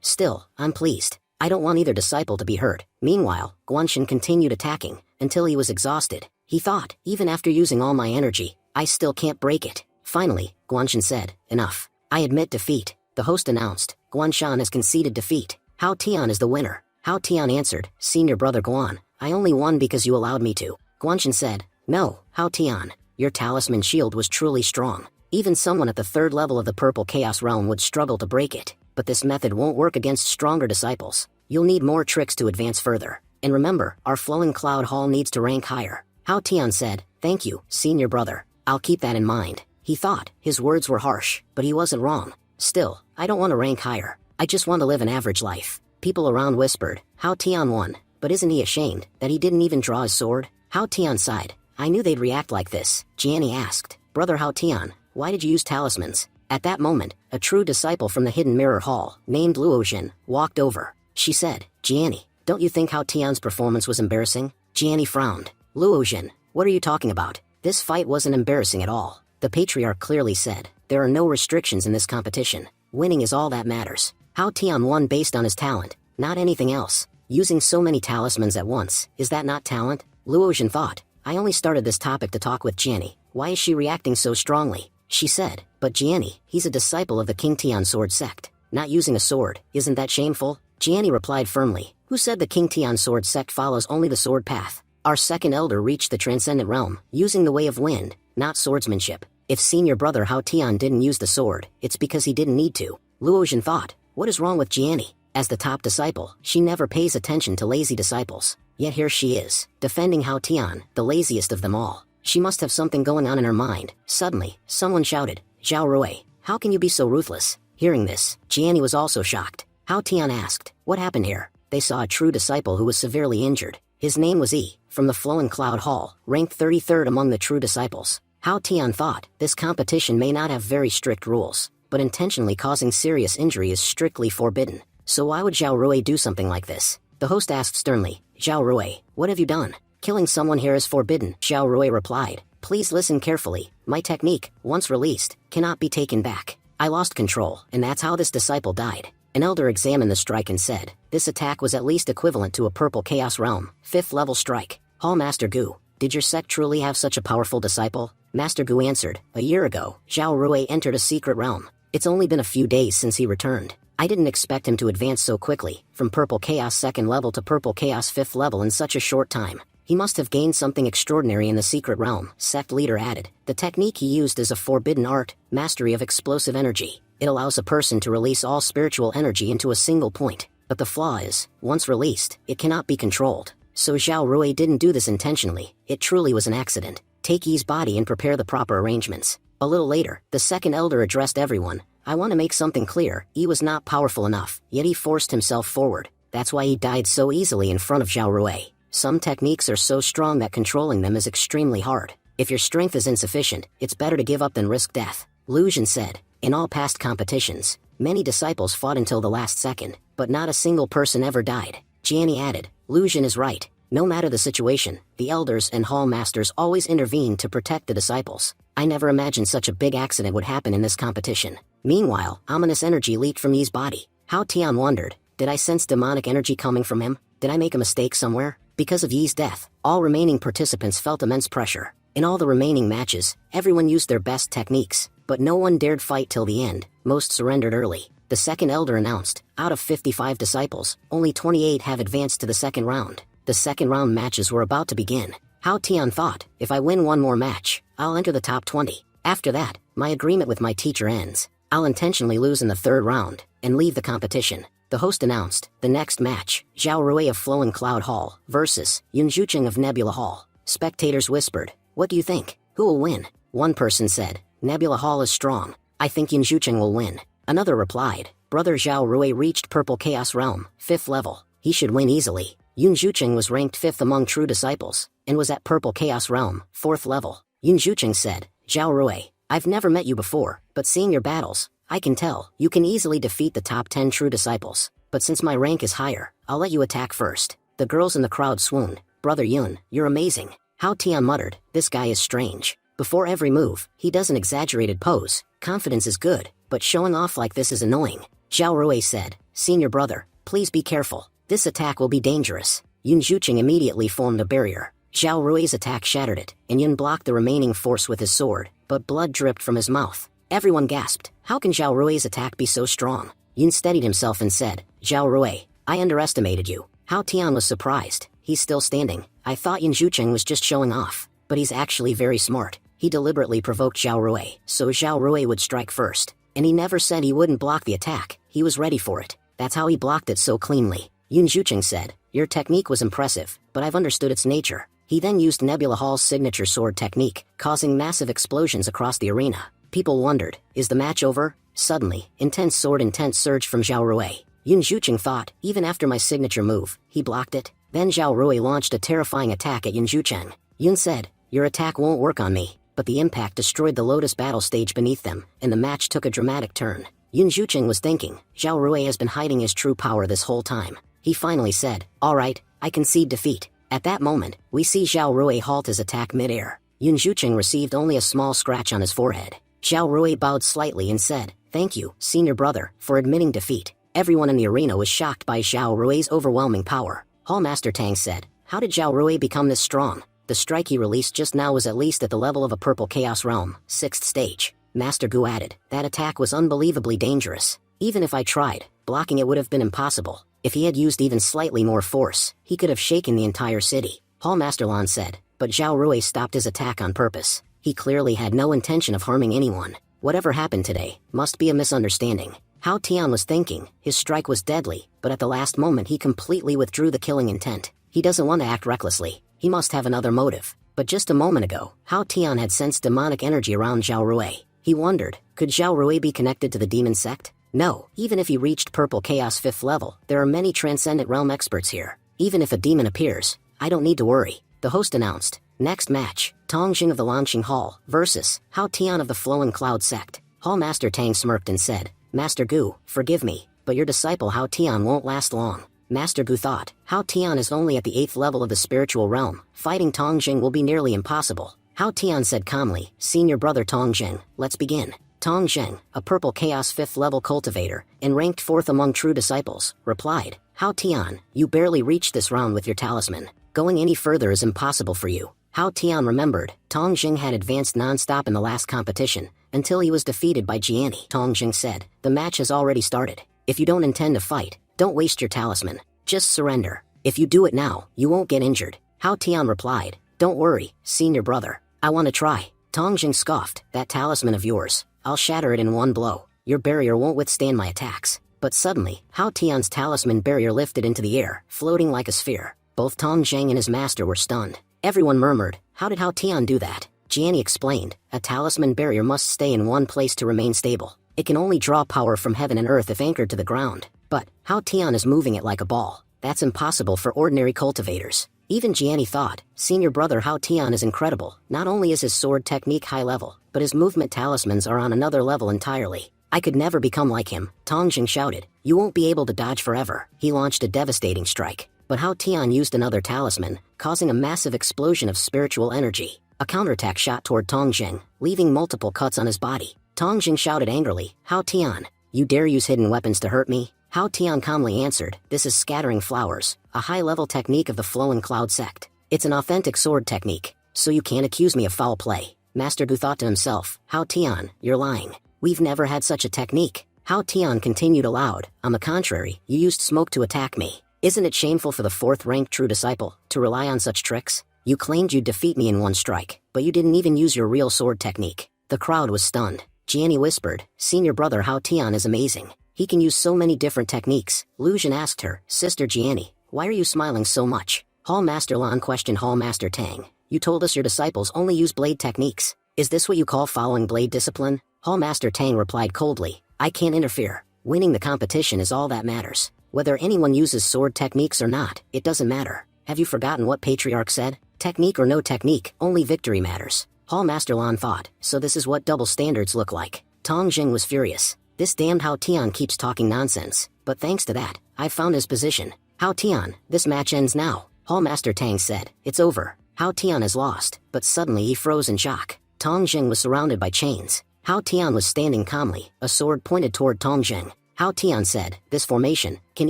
Still, I'm pleased. I don't want either disciple to be hurt. Meanwhile, Guanxin continued attacking, until he was exhausted. He thought, even after using all my energy, I still can't break it. Finally, Guanxin said, enough. I admit defeat. The host announced, Guanshan has conceded defeat. Hao Tian is the winner. Hao Tian answered, senior brother Guan, I only won because you allowed me to. Guanxin said, no, Hao Tian. Your talisman shield was truly strong. Even someone at the 3rd level of the Purple Chaos Realm would struggle to break it. But this method won't work against stronger disciples. You'll need more tricks to advance further. And remember, our Flowing Cloud Hall needs to rank higher. Hao Tian said, "Thank you, senior brother. I'll keep that in mind." He thought, his words were harsh, but he wasn't wrong. Still, I don't want to rank higher. I just want to live an average life. People around whispered, Hao Tian won, but isn't he ashamed that he didn't even draw his sword? Hao Tian sighed. I knew they'd react like this. Jiani asked, Brother Hao Tian, why did you use talismans? At that moment, a true disciple from the Hidden Mirror Hall, named Luozhen, walked over. She said, Jiani, don't you think Hao Tian's performance was embarrassing? Jiani frowned. Luozhen, what are you talking about? This fight wasn't embarrassing at all. The patriarch clearly said, there are no restrictions in this competition. Winning is all that matters. Hao Tian won based on his talent, not anything else. Using so many talismans at once, is that not talent? Luozhen thought. I only started this topic to talk with Jiani. Why is she reacting so strongly? She said, but Jiani, he's a disciple of the King Tian sword sect. Not using a sword, isn't that shameful? Jiani replied firmly, who said the King Tian sword sect follows only the sword path? Our second elder reached the transcendent realm, using the way of wind, not swordsmanship. If senior brother Hao Tian didn't use the sword, it's because he didn't need to. Luozhen thought, what is wrong with Jiani? As the top disciple, she never pays attention to lazy disciples. Yet here she is, defending Hao Tian, the laziest of them all. She must have something going on in her mind. Suddenly, someone shouted, Zhao Rui, how can you be so ruthless? Hearing this, Jiani was also shocked. Hao Tian asked, what happened here? They saw a true disciple who was severely injured. His name was Yi, from the Flowing Cloud Hall, ranked 33rd among the true disciples. Hao Tian thought, this competition may not have very strict rules, but intentionally causing serious injury is strictly forbidden. So why would Zhao Rui do something like this? The host asked sternly, Zhao Rui, what have you done? Killing someone here is forbidden, Zhao Rui replied. Please listen carefully, my technique, once released, cannot be taken back. I lost control, and that's how this disciple died. An elder examined the strike and said, this attack was at least equivalent to a Purple Chaos Realm, 5th level strike. Hall Master Gu, did your sect truly have such a powerful disciple? Master Gu answered, a year ago, Zhao Rui entered a secret realm. It's only been a few days since he returned. I didn't expect him to advance so quickly, from Purple Chaos 2nd level to Purple Chaos 5th level in such a short time. He must have gained something extraordinary in the secret realm, sect leader added. The technique he used is a forbidden art, mastery of explosive energy. It allows a person to release all spiritual energy into a single point. But the flaw is, once released, it cannot be controlled. So Zhao Rui didn't do this intentionally, it truly was an accident. Take Yi's body and prepare the proper arrangements. A little later, the second elder addressed everyone. I want to make something clear, Yi was not powerful enough, yet he forced himself forward. That's why he died so easily in front of Zhao Rui. Some techniques are so strong that controlling them is extremely hard. If your strength is insufficient, it's better to give up than risk death. Luozhen said, in all past competitions, many disciples fought until the last second, but not a single person ever died. Jiani added, Luozhen is right. No matter the situation, the elders and hall masters always intervene to protect the disciples. I never imagined such a big accident would happen in this competition. Meanwhile, ominous energy leaked from Yi's body. Hao Tian wondered, did I sense demonic energy coming from him? Did I make a mistake somewhere? Because of Yi's death, all remaining participants felt immense pressure. In all the remaining matches, everyone used their best techniques, but no one dared fight till the end. Most surrendered early. The second elder announced, out of 55 disciples, only 28 have advanced to the second round. The second round matches were about to begin. Hao Tian thought, if I win one more match, I'll enter the top 20. After that, my agreement with my teacher ends. I'll intentionally lose in the third round, and leave the competition. The host announced, the next match, Zhao Rui of Flowing Cloud Hall, versus Yun Zhucheng of Nebula Hall. Spectators whispered, what do you think? Who will win? One person said, Nebula Hall is strong. I think Yun Zhucheng will win. Another replied, Brother Zhao Rui reached Purple Chaos Realm, 5th level. He should win easily. Yun Zhucheng was ranked 5th among true disciples, and was at Purple Chaos Realm, 4th level. Yun Zhucheng said, Zhao Rui, I've never met you before, but seeing your battles, I can tell, you can easily defeat the top 10 true disciples. But since my rank is higher, I'll let you attack first. The girls in the crowd swooned. Brother Yun, you're amazing. Hao Tian muttered, this guy is strange. Before every move, he does an exaggerated pose. Confidence is good, but showing off like this is annoying. Zhao Rui said, senior brother, please be careful. This attack will be dangerous. Yun Zhucheng immediately formed a barrier. Zhao Rui's attack shattered it, and Yun blocked the remaining force with his sword, but blood dripped from his mouth. Everyone gasped, how can Zhao Rui's attack be so strong? Yun steadied himself and said, Zhao Rui, I underestimated you. Hao Tian was surprised. He's still standing. I thought Yun Zhucheng was just showing off, but he's actually very smart. He deliberately provoked Zhao Rui, so Zhao Rui would strike first. And he never said he wouldn't block the attack, he was ready for it. That's how he blocked it so cleanly. Yun Zhucheng said, "Your technique was impressive, but I've understood its nature." He then used Nebula Hall's signature sword technique, causing massive explosions across the arena. People wondered, is the match over? Suddenly, intense surged from Zhao Rui. Yun Zhucheng thought, even after my signature move, he blocked it. Then Zhao Rui launched a terrifying attack at Yun Zhucheng. Yun said, "Your attack won't work on me." But the impact destroyed the Lotus battle stage beneath them, and the match took a dramatic turn. Yun Zhucheng was thinking, Zhao Rui has been hiding his true power this whole time. He finally said, "Alright, I concede defeat." At that moment, we see Zhao Rui halt his attack mid-air. Yun Zhucheng received only a small scratch on his forehead. Zhao Rui bowed slightly and said, "Thank you, senior brother, for admitting defeat." Everyone in the arena was shocked by Zhao Rui's overwhelming power. Hallmaster Tang said, "How did Zhao Rui become this strong? The strike he released just now was at least at the level of a purple chaos realm, 6th stage. Master Gu added, "That attack was unbelievably dangerous. Even if I tried, blocking it would have been impossible. If he had used even slightly more force, he could have shaken the entire city." Hallmaster Lan said, "But Zhao Rui stopped his attack on purpose. He clearly had no intention of harming anyone. Whatever happened today must be a misunderstanding." Hao Tian was thinking, his strike was deadly, but at the last moment he completely withdrew the killing intent. He doesn't want to act recklessly. He must have another motive. But just a moment ago, Hao Tian had sensed demonic energy around Zhao Rui. He wondered, could Zhao Rui be connected to the demon sect? No, even if he reached Purple Chaos 5th level, there are many Transcendent Realm experts here. Even if a demon appears, I don't need to worry. The host announced, next match, Tong Jing of the Lanqing Hall versus Hao Tian of the Flowing Cloud sect. Hallmaster Tang smirked and said, "Master Gu, forgive me, but your disciple Hao Tian won't last long." Master Gu thought, Hao Tian is only at the 8th level of the spiritual realm. Fighting Tong Jing will be nearly impossible. Hao Tian said calmly, "Senior brother Tong Jing, let's begin." Tong Jing, a purple chaos 5th level cultivator, and ranked 4th among true disciples, replied, "Hao Tian, you barely reached this round with your talisman. Going any further is impossible for you." Hao Tian remembered, Tong Jing had advanced non-stop in the last competition, until he was defeated by Jiani. Tong Jing said, "The match has already started. If you don't intend to fight, don't waste your talisman. Just surrender. If you do it now, you won't get injured." Hao Tian replied, "Don't worry, senior brother. I want to try." Tong Jing scoffed, "That talisman of yours, I'll shatter it in one blow. Your barrier won't withstand my attacks." But suddenly, Hao Tian's talisman barrier lifted into the air, floating like a sphere. Both Tong Jing and his master were stunned. Everyone murmured, "How did Hao Tian do that?" Jiani explained, "A talisman barrier must stay in one place to remain stable. It can only draw power from heaven and earth if anchored to the ground. But Hao Tian is moving it like a ball. That's impossible for ordinary cultivators." Even Jiani thought, senior brother Hao Tian is incredible. Not only is his sword technique high level, but his movement talismans are on another level entirely. "I could never become like him," Tong Jing shouted. "You won't be able to dodge forever." He launched a devastating strike. But Hao Tian used another talisman, causing a massive explosion of spiritual energy. A counterattack shot toward Tong Jing, leaving multiple cuts on his body. Tong Jing shouted angrily, "Hao Tian, you dare use hidden weapons to hurt me?" Hao Tian calmly answered, "This is scattering flowers, a high-level technique of the Flowing Cloud sect. It's an authentic sword technique, so you can't accuse me of foul play." Master Gu thought to himself, "Hao Tian, you're lying. We've never had such a technique." Hao Tian continued aloud, "On the contrary, you used smoke to attack me. Isn't it shameful for the 4th-ranked true disciple to rely on such tricks? You claimed you'd defeat me in one strike, but you didn't even use your real sword technique." The crowd was stunned. Jiani whispered, "Senior brother Hao Tian is amazing. He can use so many different techniques." Lu Jin asked her, "Sister Jiani, why are you smiling so much?" Hallmaster Lan questioned Hallmaster Tang, "You told us your disciples only use blade techniques. Is this what you call following blade discipline?" Hallmaster Tang replied coldly, "I can't interfere. Winning the competition is all that matters. Whether anyone uses sword techniques or not, it doesn't matter. Have you forgotten what Patriarch said? Technique or no technique, only victory matters." Hallmaster Lan thought, so this is what double standards look like. Tong Jing was furious. This damned Hao Tian keeps talking nonsense, but thanks to that, I've found his position. "Hao Tian, this match ends now." Hallmaster Tang said, "It's over. Hao Tian has lost," but suddenly he froze in shock. Tong Jing was surrounded by chains. Hao Tian was standing calmly, a sword pointed toward Tong Jing. Hao Tian said, "This formation can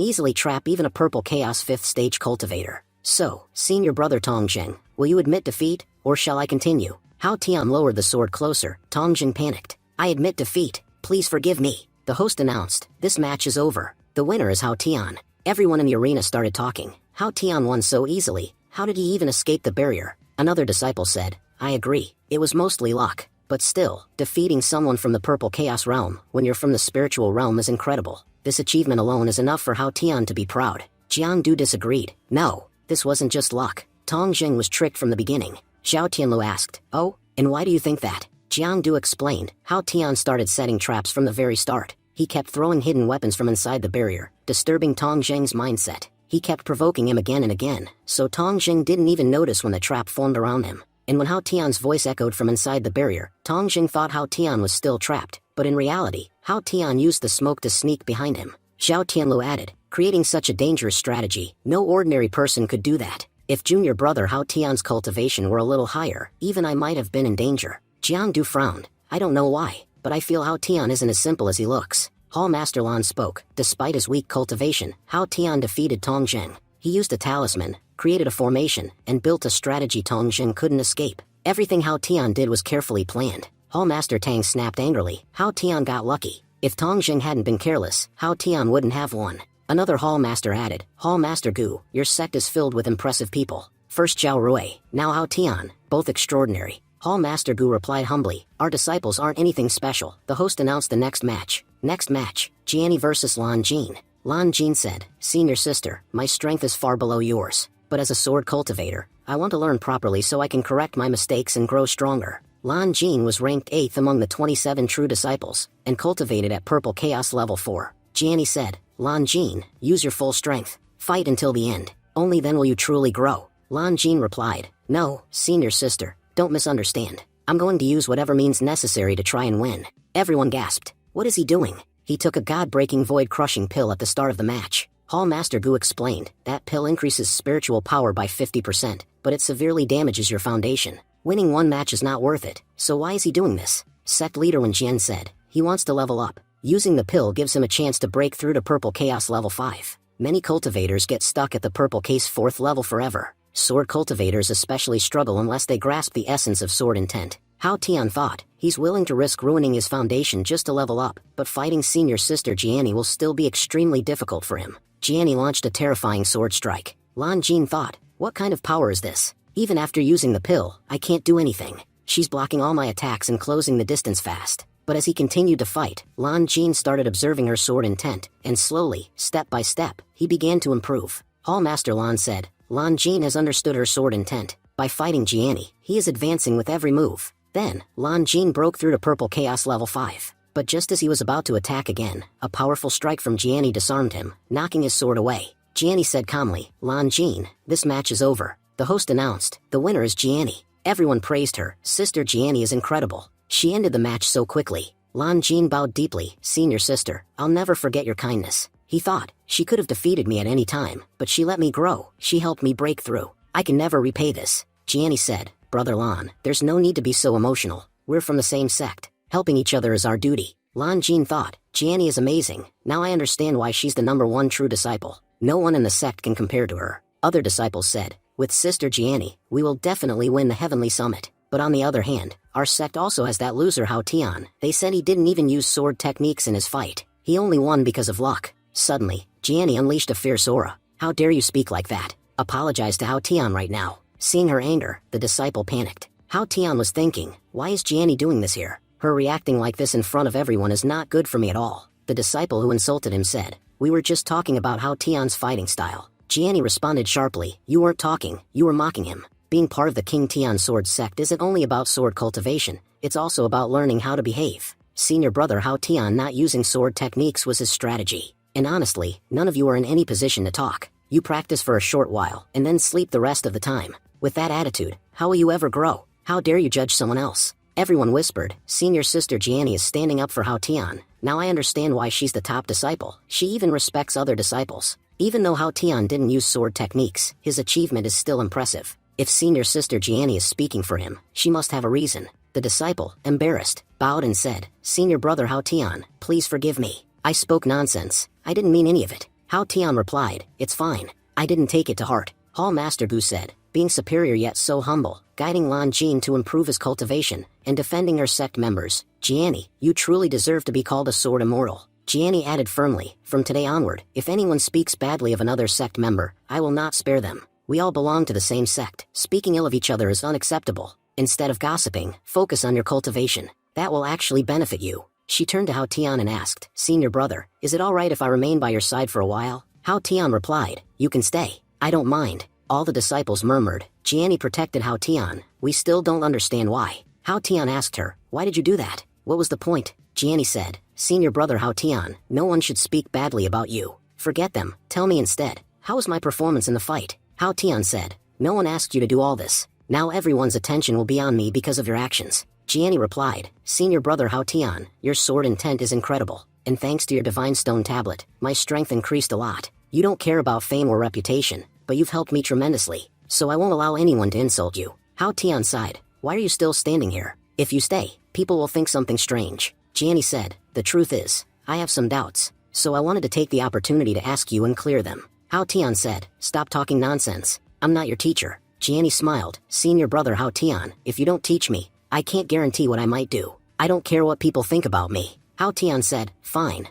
easily trap even a purple chaos 5th stage cultivator. So, senior brother Tong Jing, will you admit defeat, or shall I continue?" Hao Tian lowered the sword closer. Tong Jing panicked. "I admit defeat. Please forgive me." The host announced, "This match is over. The winner is Hao Tian." Everyone in the arena started talking. Hao Tian won so easily. How did he even escape the barrier? Another disciple said, "I agree. It was mostly luck, but still, defeating someone from the purple chaos realm when you're from the spiritual realm is incredible. This achievement alone is enough for Hao Tian to be proud. Jiangdu disagreed. No, this wasn't just luck. Tong Jing was tricked from the beginning. Zhao Tianlu asked, "Oh, and why do you think that?" Jiangdu explained. Hao Tian started setting traps from the very start. He kept throwing hidden weapons from inside the barrier, disturbing Tong Jing's mindset. He kept provoking him again and again, so Tong Jing didn't even notice when the trap formed around him. And when Hao Tian's voice echoed from inside the barrier, Tong Jing thought Hao Tian was still trapped, but in reality, Hao Tian used the smoke to sneak behind him. Zhao Tianlu added, creating such a dangerous strategy, no ordinary person could do that. If junior brother Hao Tian's cultivation were a little higher, even I might have been in danger. Jiangdu frowned. I don't know why, but I feel Hao Tian isn't as simple as he looks. Hall Master Lan spoke. Despite his weak cultivation, Hao Tian defeated Tong Jing. He used a talisman, created a formation, and built a strategy Tong Jing couldn't escape. Everything Hao Tian did was carefully planned. Hall Master Tang snapped angrily. Hao Tian got lucky. If Tong Jing hadn't been careless, Hao Tian wouldn't have won. Another Hall Master added, Hall Master Gu, your sect is filled with impressive people. First Zhao Rui, now Hao Tian, both extraordinary. Hall Master Gu replied humbly, our disciples aren't anything special. The host announced the next match. Next match, Jiani versus Lan Jin. Lan Jin said, senior sister, my strength is far below yours, but as a sword cultivator, I want to learn properly so I can correct my mistakes and grow stronger. Lan Jin was ranked 8th among the 27 true disciples, and cultivated at Purple Chaos Level 4. Jiani said, Lan Jin, use your full strength. Fight until the end. Only then will you truly grow. Lan Jin replied, no, senior sister, don't misunderstand. I'm going to use whatever means necessary to try and win. Everyone gasped. What is he doing? He took a god-breaking void-crushing pill at the start of the match. Hall Master Gu explained, that pill increases spiritual power by 50%, but it severely damages your foundation. Winning one match is not worth it, so why is he doing this? Sect leader Wen Jian said, he wants to level up. Using the pill gives him a chance to break through to Purple Chaos Level 5. Many cultivators get stuck at the Purple Case 4th level forever. Sword cultivators especially struggle unless they grasp the essence of sword intent. Hao Tian thought, he's willing to risk ruining his foundation just to level up, but fighting senior sister Jiani will still be extremely difficult for him. Jiani launched a terrifying sword strike. Lan Jin thought, what kind of power is this? Even after using the pill, I can't do anything. She's blocking all my attacks and closing the distance fast. But as he continued to fight, Lan Jin started observing her sword intent, and slowly, step by step, he began to improve. Hall Master Lan said, Lan Jin has understood her sword intent. By fighting Jiani, he is advancing with every move. Then, Lan Jin broke through to Purple Chaos Level 5. But just as he was about to attack again, a powerful strike from Jiani disarmed him, knocking his sword away. Jiani said calmly, Lan Jin, this match is over. The host announced, the winner is Jiani. Everyone praised her. Sister Jiani is incredible. She ended the match so quickly. Lan Jin bowed deeply. Senior sister, I'll never forget your kindness. He thought, she could have defeated me at any time, but she let me grow. She helped me break through. I can never repay this. Jiani said, Brother Lan, there's no need to be so emotional. We're from the same sect. Helping each other is our duty. Lan Jin thought, Jiani is amazing. Now I understand why she's the #1 true disciple. No one in the sect can compare to her. Other disciples said, with Sister Jiani, we will definitely win the Heavenly Summit. But on the other hand, our sect also has that loser Hao Tian. They said he didn't even use sword techniques in his fight. He only won because of luck. Suddenly, Jiani unleashed a fierce aura. How dare you speak like that? Apologize to Hao Tian right now. Seeing her anger, the disciple panicked. Hao Tian was thinking, why is Jiani doing this here? Her reacting like this in front of everyone is not good for me at all. The disciple who insulted him said, we were just talking about Hao Tian's fighting style. Jiani responded sharply, you weren't talking, you were mocking him. Being part of the King Tian sword sect isn't only about sword cultivation, it's also about learning how to behave. Senior brother Hao Tian not using sword techniques was his strategy. And honestly, none of you are in any position to talk. You practice for a short while, and then sleep the rest of the time. With that attitude, how will you ever grow? How dare you judge someone else? Everyone whispered, senior sister Jiani is standing up for Hao Tian. Now I understand why she's the top disciple. She even respects other disciples. Even though Hao Tian didn't use sword techniques, his achievement is still impressive. If senior sister Jiani is speaking for him, she must have a reason. The disciple, embarrassed, bowed and said, senior brother Hao Tian, please forgive me. I spoke nonsense. I didn't mean any of it. Hao Tian replied, it's fine. I didn't take it to heart. Hall Master Gu said, being superior yet so humble, guiding Lan Jin to improve his cultivation, and defending her sect members. Jiani, you truly deserve to be called a sword immortal. Jiani added firmly, from today onward, if anyone speaks badly of another sect member, I will not spare them. We all belong to the same sect. Speaking ill of each other is unacceptable. Instead of gossiping, focus on your cultivation. That will actually benefit you. She turned to Hao Tian and asked, Senior brother, is it alright if I remain by your side for a while? Hao Tian replied, you can stay. I don't mind. All the disciples murmured. Jiani protected Hao Tian. We still don't understand why. Hao Tian asked her, why did you do that? What was the point? Jiani said, Senior brother Hao Tian, no one should speak badly about you. Forget them, tell me instead, how was my performance in the fight? Hao Tian said, no one asked you to do all this. Now everyone's attention will be on me because of your actions. Jiani replied, Senior brother Hao Tian, your sword intent is incredible, and thanks to your divine stone tablet, my strength increased a lot. You don't care about fame or reputation, but you've helped me tremendously, so I won't allow anyone to insult you. Hao Tian sighed, why are you still standing here? If you stay, people will think something strange. Jiani said, the truth is, I have some doubts, so I wanted to take the opportunity to ask you and clear them. Hao Tian said, stop talking nonsense. I'm not your teacher. Jiani smiled, Senior brother Hao Tian, if you don't teach me, I can't guarantee what I might do. I don't care what people think about me. Hao Tian said, fine.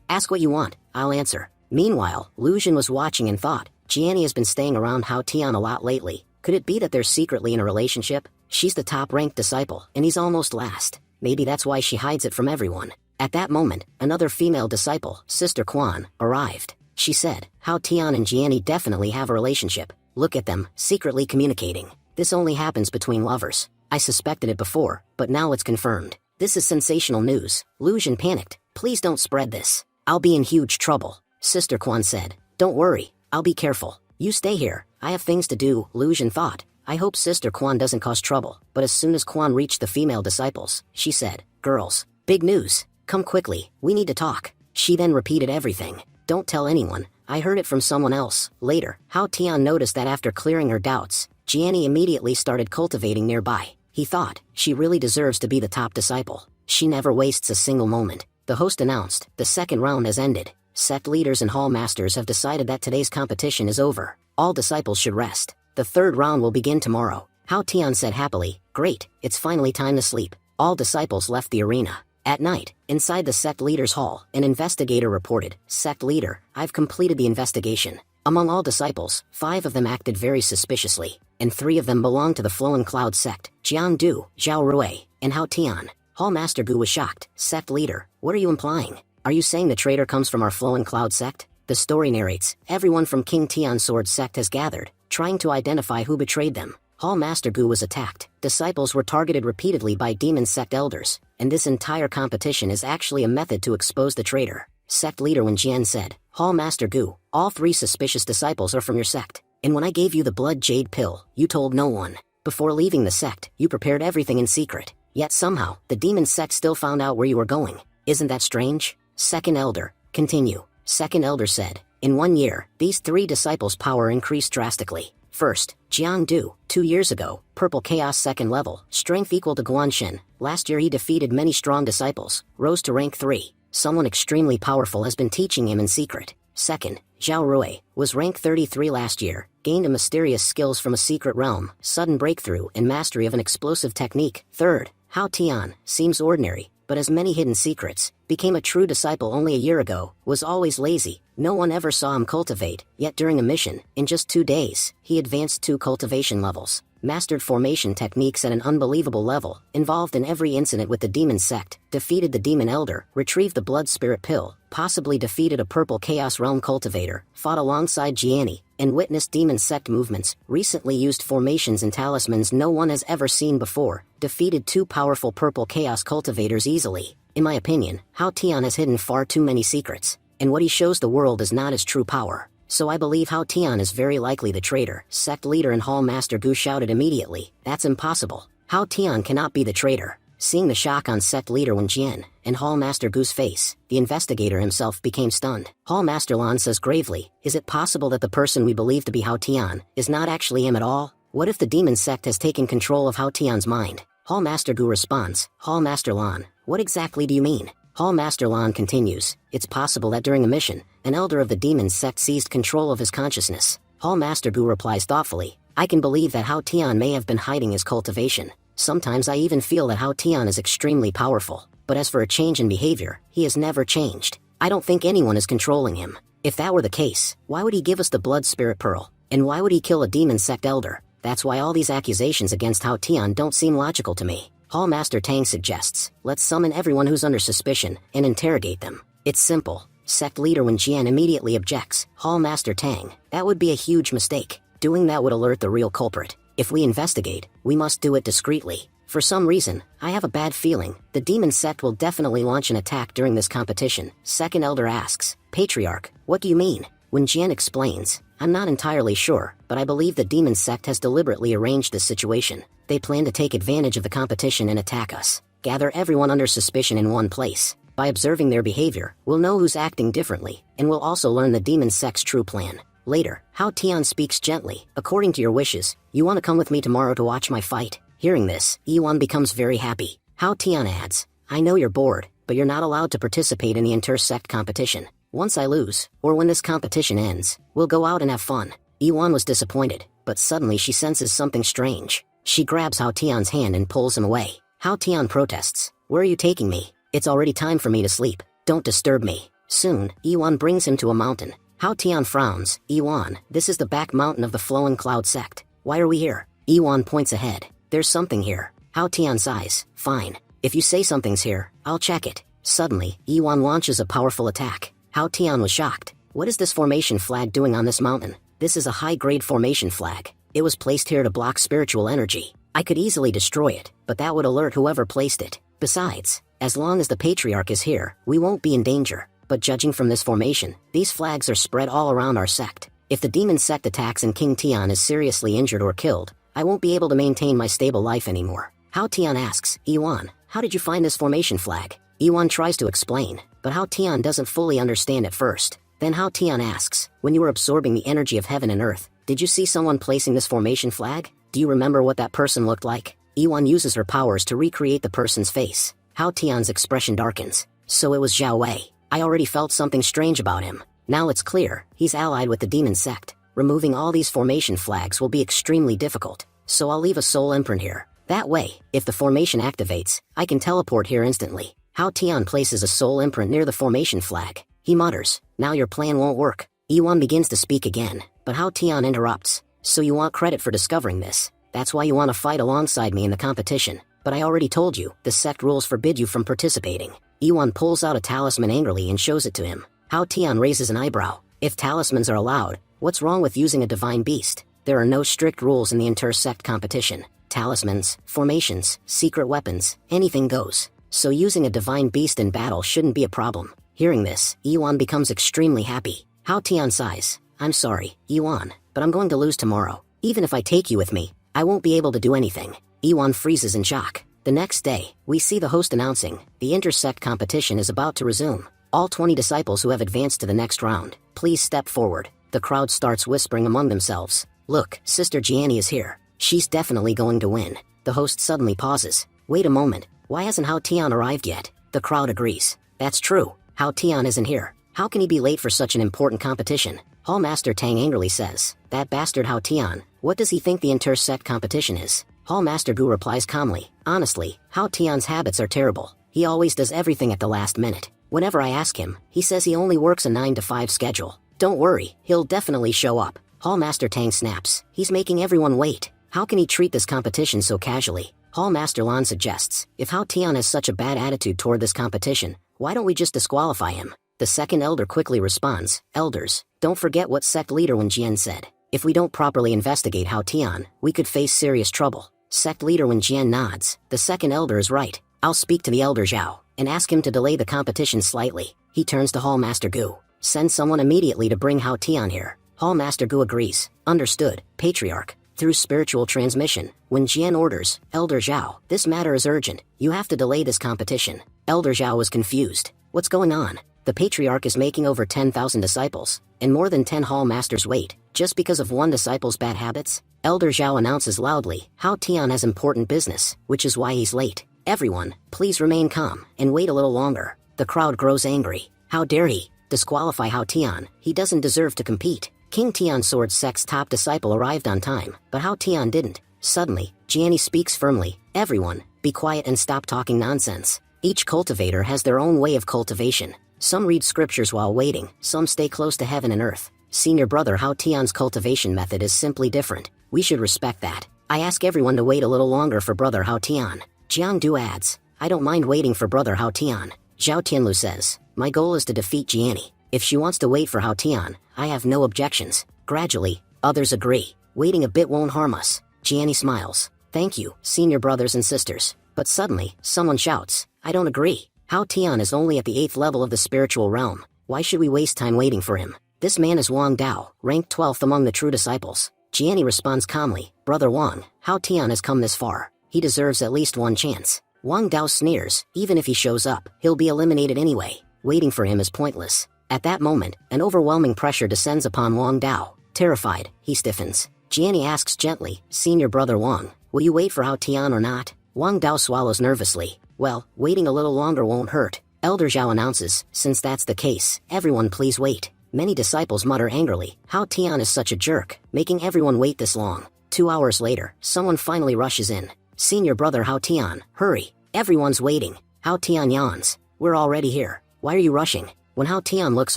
Ask what you want, I'll answer. Meanwhile, Lu Jin was watching and thought, Jiani has been staying around Hao Tian a lot lately. Could it be that they're secretly in a relationship? She's the top-ranked disciple, and he's almost last. Maybe that's why she hides it from everyone. At that moment, another female disciple, Sister Quan, arrived. She said, Hao Tian and Jiani definitely have a relationship. Look at them, secretly communicating. This only happens between lovers. I suspected it before, but now it's confirmed. This is sensational news. Lu Jin panicked. Please don't spread this. I'll be in huge trouble. Sister Quan said, don't worry, I'll be careful. You stay here, I have things to do, Lu Jin thought. I hope Sister Quan doesn't cause trouble. But as soon as Quan reached the female disciples, she said, girls, big news. Come quickly, we need to talk. She then repeated everything. Don't tell anyone, I heard it from someone else. Later, Hao Tian noticed that after clearing her doubts, Jiani immediately started cultivating nearby. He thought, she really deserves to be the top disciple. She never wastes a single moment. The host announced, the second round has ended. Sect leaders and hall masters have decided that today's competition is over. All disciples should rest. The third round will begin tomorrow. Hao Tian said happily, great, it's finally time to sleep. All disciples left the arena. At night, inside the sect leader's hall, an investigator reported, Sect leader, I've completed the investigation. Among all disciples, 5 of them acted very suspiciously, and 3 of them belonged to the Flowing Cloud sect, Jiang Du, Zhao Rui, and Hao Tian. Hall Master Gu was shocked. Sect leader, what are you implying? Are you saying the traitor comes from our Flowing Cloud sect? The story narrates, everyone from King Tian's sword sect has gathered, trying to identify who betrayed them. Hall Master Gu was attacked. Disciples were targeted repeatedly by demon sect elders, and this entire competition is actually a method to expose the traitor. Sect leader Wen Jian said, Hall Master Gu, all 3 suspicious disciples are from your sect, and when I gave you the blood jade pill, you told no one. Before leaving the sect, you prepared everything in secret, yet somehow, the demon sect still found out where you were going. Isn't that strange? Second elder, continue. Second elder said, in 1 year, these 3 disciples' power increased drastically. First, Jiang Du, 2 years ago, Purple Chaos 2nd level, strength equal to Guanshen. Last year he defeated many strong disciples, rose to rank 3. Someone extremely powerful has been teaching him in secret. Second, Zhao Rui, was rank 33 last year, gained a mysterious skills from a secret realm, sudden breakthrough and mastery of an explosive technique. Third, Hao Tian, seems ordinary, but has many hidden secrets, became a true disciple only a year ago, was always lazy, no one ever saw him cultivate, yet during a mission, in just 2 days, he advanced 2 cultivation levels, mastered formation techniques at an unbelievable level, involved in every incident with the demon sect, defeated the demon elder, retrieved the blood spirit pill, possibly defeated a purple chaos realm cultivator, fought alongside Jiani, and witnessed demon sect movements, recently used formations and talismans no one has ever seen before, defeated 2 powerful purple chaos cultivators easily. In my opinion, Hao Tian has hidden far too many secrets, and what he shows the world is not his true power. So I believe Hao Tian is very likely the traitor. Sect leader and Hall Master Gu shouted immediately, that's impossible. Hao Tian cannot be the traitor. Seeing the shock on Sect leader Wen Jian and Hall Master Gu's face, the investigator himself became stunned. Hall Master Lan says gravely, is it possible that the person we believe to be Hao Tian is not actually him at all? What if the demon sect has taken control of Hao Tian's mind? Hall Master Gu responds, Hall Master Lan, what exactly do you mean? Hall Master Lan continues, it's possible that during a mission, an elder of the demon sect seized control of his consciousness. Hall Master Gu replies thoughtfully, I can believe that Hao Tian may have been hiding his cultivation. Sometimes I even feel that Hao Tian is extremely powerful, but as for a change in behavior, he has never changed. I don't think anyone is controlling him. If that were the case, why would he give us the blood spirit pearl? And why would he kill a demon sect elder? That's why all these accusations against Hao Tian don't seem logical to me. Hall Master Tang suggests, let's summon everyone who's under suspicion and interrogate them. It's simple. Sect leader Wen Jian immediately objects. Hall Master Tang, that would be a huge mistake. Doing that would alert the real culprit. If we investigate, we must do it discreetly. For some reason, I have a bad feeling, the demon sect will definitely launch an attack during this competition. Second elder asks, Patriarch, what do you mean? Wen Jian explains, I'm not entirely sure, but I believe the demon sect has deliberately arranged this situation. They plan to take advantage of the competition and attack us. Gather everyone under suspicion in one place. By observing their behavior, we'll know who's acting differently, and we'll also learn the demon sect's true plan. Later, Hao Tian speaks gently. According to your wishes, you want to come with me tomorrow to watch my fight? Hearing this, Yuan becomes very happy. Hao Tian adds, I know you're bored, but you're not allowed to participate in the inter-sect competition. Once I lose, or when this competition ends, we'll go out and have fun. Yuan was disappointed, but suddenly she senses something strange. She grabs Hao Tian's hand and pulls him away. Hao Tian protests, where are you taking me? It's already time for me to sleep. Don't disturb me. Soon, Yuan brings him to a mountain. Hao Tian frowns. Yuan, this is the back mountain of the Flowing Cloud sect. Why are we here? Yuan points ahead. There's something here. Hao Tian sighs. Fine. If you say something's here, I'll check it. Suddenly, Yuan launches a powerful attack. Hao Tian was shocked. What is this formation flag doing on this mountain? This is a high-grade formation flag. It was placed here to block spiritual energy. I could easily destroy it, but that would alert whoever placed it. Besides, as long as the Patriarch is here, we won't be in danger. But judging from this formation, these flags are spread all around our sect. If the demon sect attacks and King Tian is seriously injured or killed, I won't be able to maintain my stable life anymore. Hao Tian asks, Yuan, how did you find this formation flag? Yuan tries to explain, but Hao Tian doesn't fully understand at first. Then Hao Tian asks, when you were absorbing the energy of heaven and earth, did you see someone placing this formation flag? Do you remember what that person looked like? Yuan uses her powers to recreate the person's face. Hao Tian's expression darkens. So it was Zhao Wei. I already felt something strange about him. Now it's clear, he's allied with the demon sect. Removing all these formation flags will be extremely difficult, so I'll leave a soul imprint here. That way, if the formation activates, I can teleport here instantly. Hao Tian places a soul imprint near the formation flag. He mutters, now your plan won't work. Yuan begins to speak again, but Hao Tian interrupts. So you want credit for discovering this? That's why you want to fight alongside me in the competition. But I already told you, the sect rules forbid you from participating. Yuan pulls out a talisman angrily and shows it to him. Hao Tian raises an eyebrow. If talismans are allowed, what's wrong with using a divine beast? There are no strict rules in the inter-sect competition. Talismans, formations, secret weapons, anything goes. So using a divine beast in battle shouldn't be a problem. Hearing this, Yuan becomes extremely happy. Hao Tian sighs. I'm sorry, Yuan, but I'm going to lose tomorrow. Even if I take you with me, I won't be able to do anything. Yuan freezes in shock. The next day, we see the host announcing, the intersect competition is about to resume. All 20 disciples who have advanced to the next round, please step forward. The crowd starts whispering among themselves. Look, Sister Jiani is here. She's definitely going to win. The host suddenly pauses. Wait a moment, why hasn't Hao Tian arrived yet? The crowd agrees. That's true, Hao Tian isn't here. How can he be late for such an important competition? Hall Master Tang angrily says, that bastard Hao Tian, what does he think the inter-sect competition is? Hall Master Gu replies calmly, honestly, Hao Tian's habits are terrible. He always does everything at the last minute. Whenever I ask him, he says he only works a 9-to-5 schedule. Don't worry, he'll definitely show up. Hall Master Tang snaps, he's making everyone wait. How can he treat this competition so casually? Hall Master Lan suggests, if Hao Tian has such a bad attitude toward this competition, why don't we just disqualify him? The second elder quickly responds, elders, don't forget what sect leader Wen Jian said. If we don't properly investigate Hao Tian, we could face serious trouble. Sect leader Wen Jian nods. The second elder is right. I'll speak to the elder Zhao and ask him to delay the competition slightly. He turns to Hall Master Gu. Send someone immediately to bring Hao Tian here. Hall Master Gu agrees. Understood, Patriarch. Through spiritual transmission, Wen Jian orders, Elder Zhao, this matter is urgent. You have to delay this competition. Elder Zhao was confused. What's going on? The Patriarch is making over 10,000 disciples, and more than 10 Hall Masters wait, just because of one disciple's bad habits? Elder Zhao announces loudly, Hao Tian has important business, which is why he's late. Everyone, please remain calm, and wait a little longer. The crowd grows angry. How dare he? Disqualify Hao Tian, he doesn't deserve to compete. King Tian Sword Sect's top disciple arrived on time, but Hao Tian didn't. Suddenly, Jiani speaks firmly, everyone, be quiet and stop talking nonsense. Each cultivator has their own way of cultivation. Some read scriptures while waiting, some stay close to heaven and earth. Senior brother Hao Tian's cultivation method is simply different. We should respect that. I ask everyone to wait a little longer for Brother Hao Tian. Jiang Du adds, I don't mind waiting for Brother Hao Tian. Zhao Tianlu says, my goal is to defeat Jiani. If she wants to wait for Hao Tian, I have no objections. Gradually, others agree. Waiting a bit won't harm us. Jiani smiles. Thank you, senior brothers and sisters. But suddenly, someone shouts, I don't agree. Hao Tian is only at the 8th level of the spiritual realm. Why should we waste time waiting for him? This man is Wang Dao, ranked 12th among the true disciples. Jiani responds calmly, Brother Wang, Hao Tian has come this far. He deserves at least one chance. Wang Dao sneers, even if he shows up, he'll be eliminated anyway. Waiting for him is pointless. At that moment, an overwhelming pressure descends upon Wang Dao. Terrified, he stiffens. Jiani asks gently, Senior Brother Wang, will you wait for Hao Tian or not? Wang Dao swallows nervously. Well, waiting a little longer won't hurt. Elder Zhao announces, since that's the case, everyone please wait. Many disciples mutter angrily, Hao Tian is such a jerk, making everyone wait this long. 2 hours later, someone finally rushes in. Senior Brother Hao Tian, hurry. Everyone's waiting. Hao Tian yawns. We're already here. Why are you rushing? When Hao Tian looks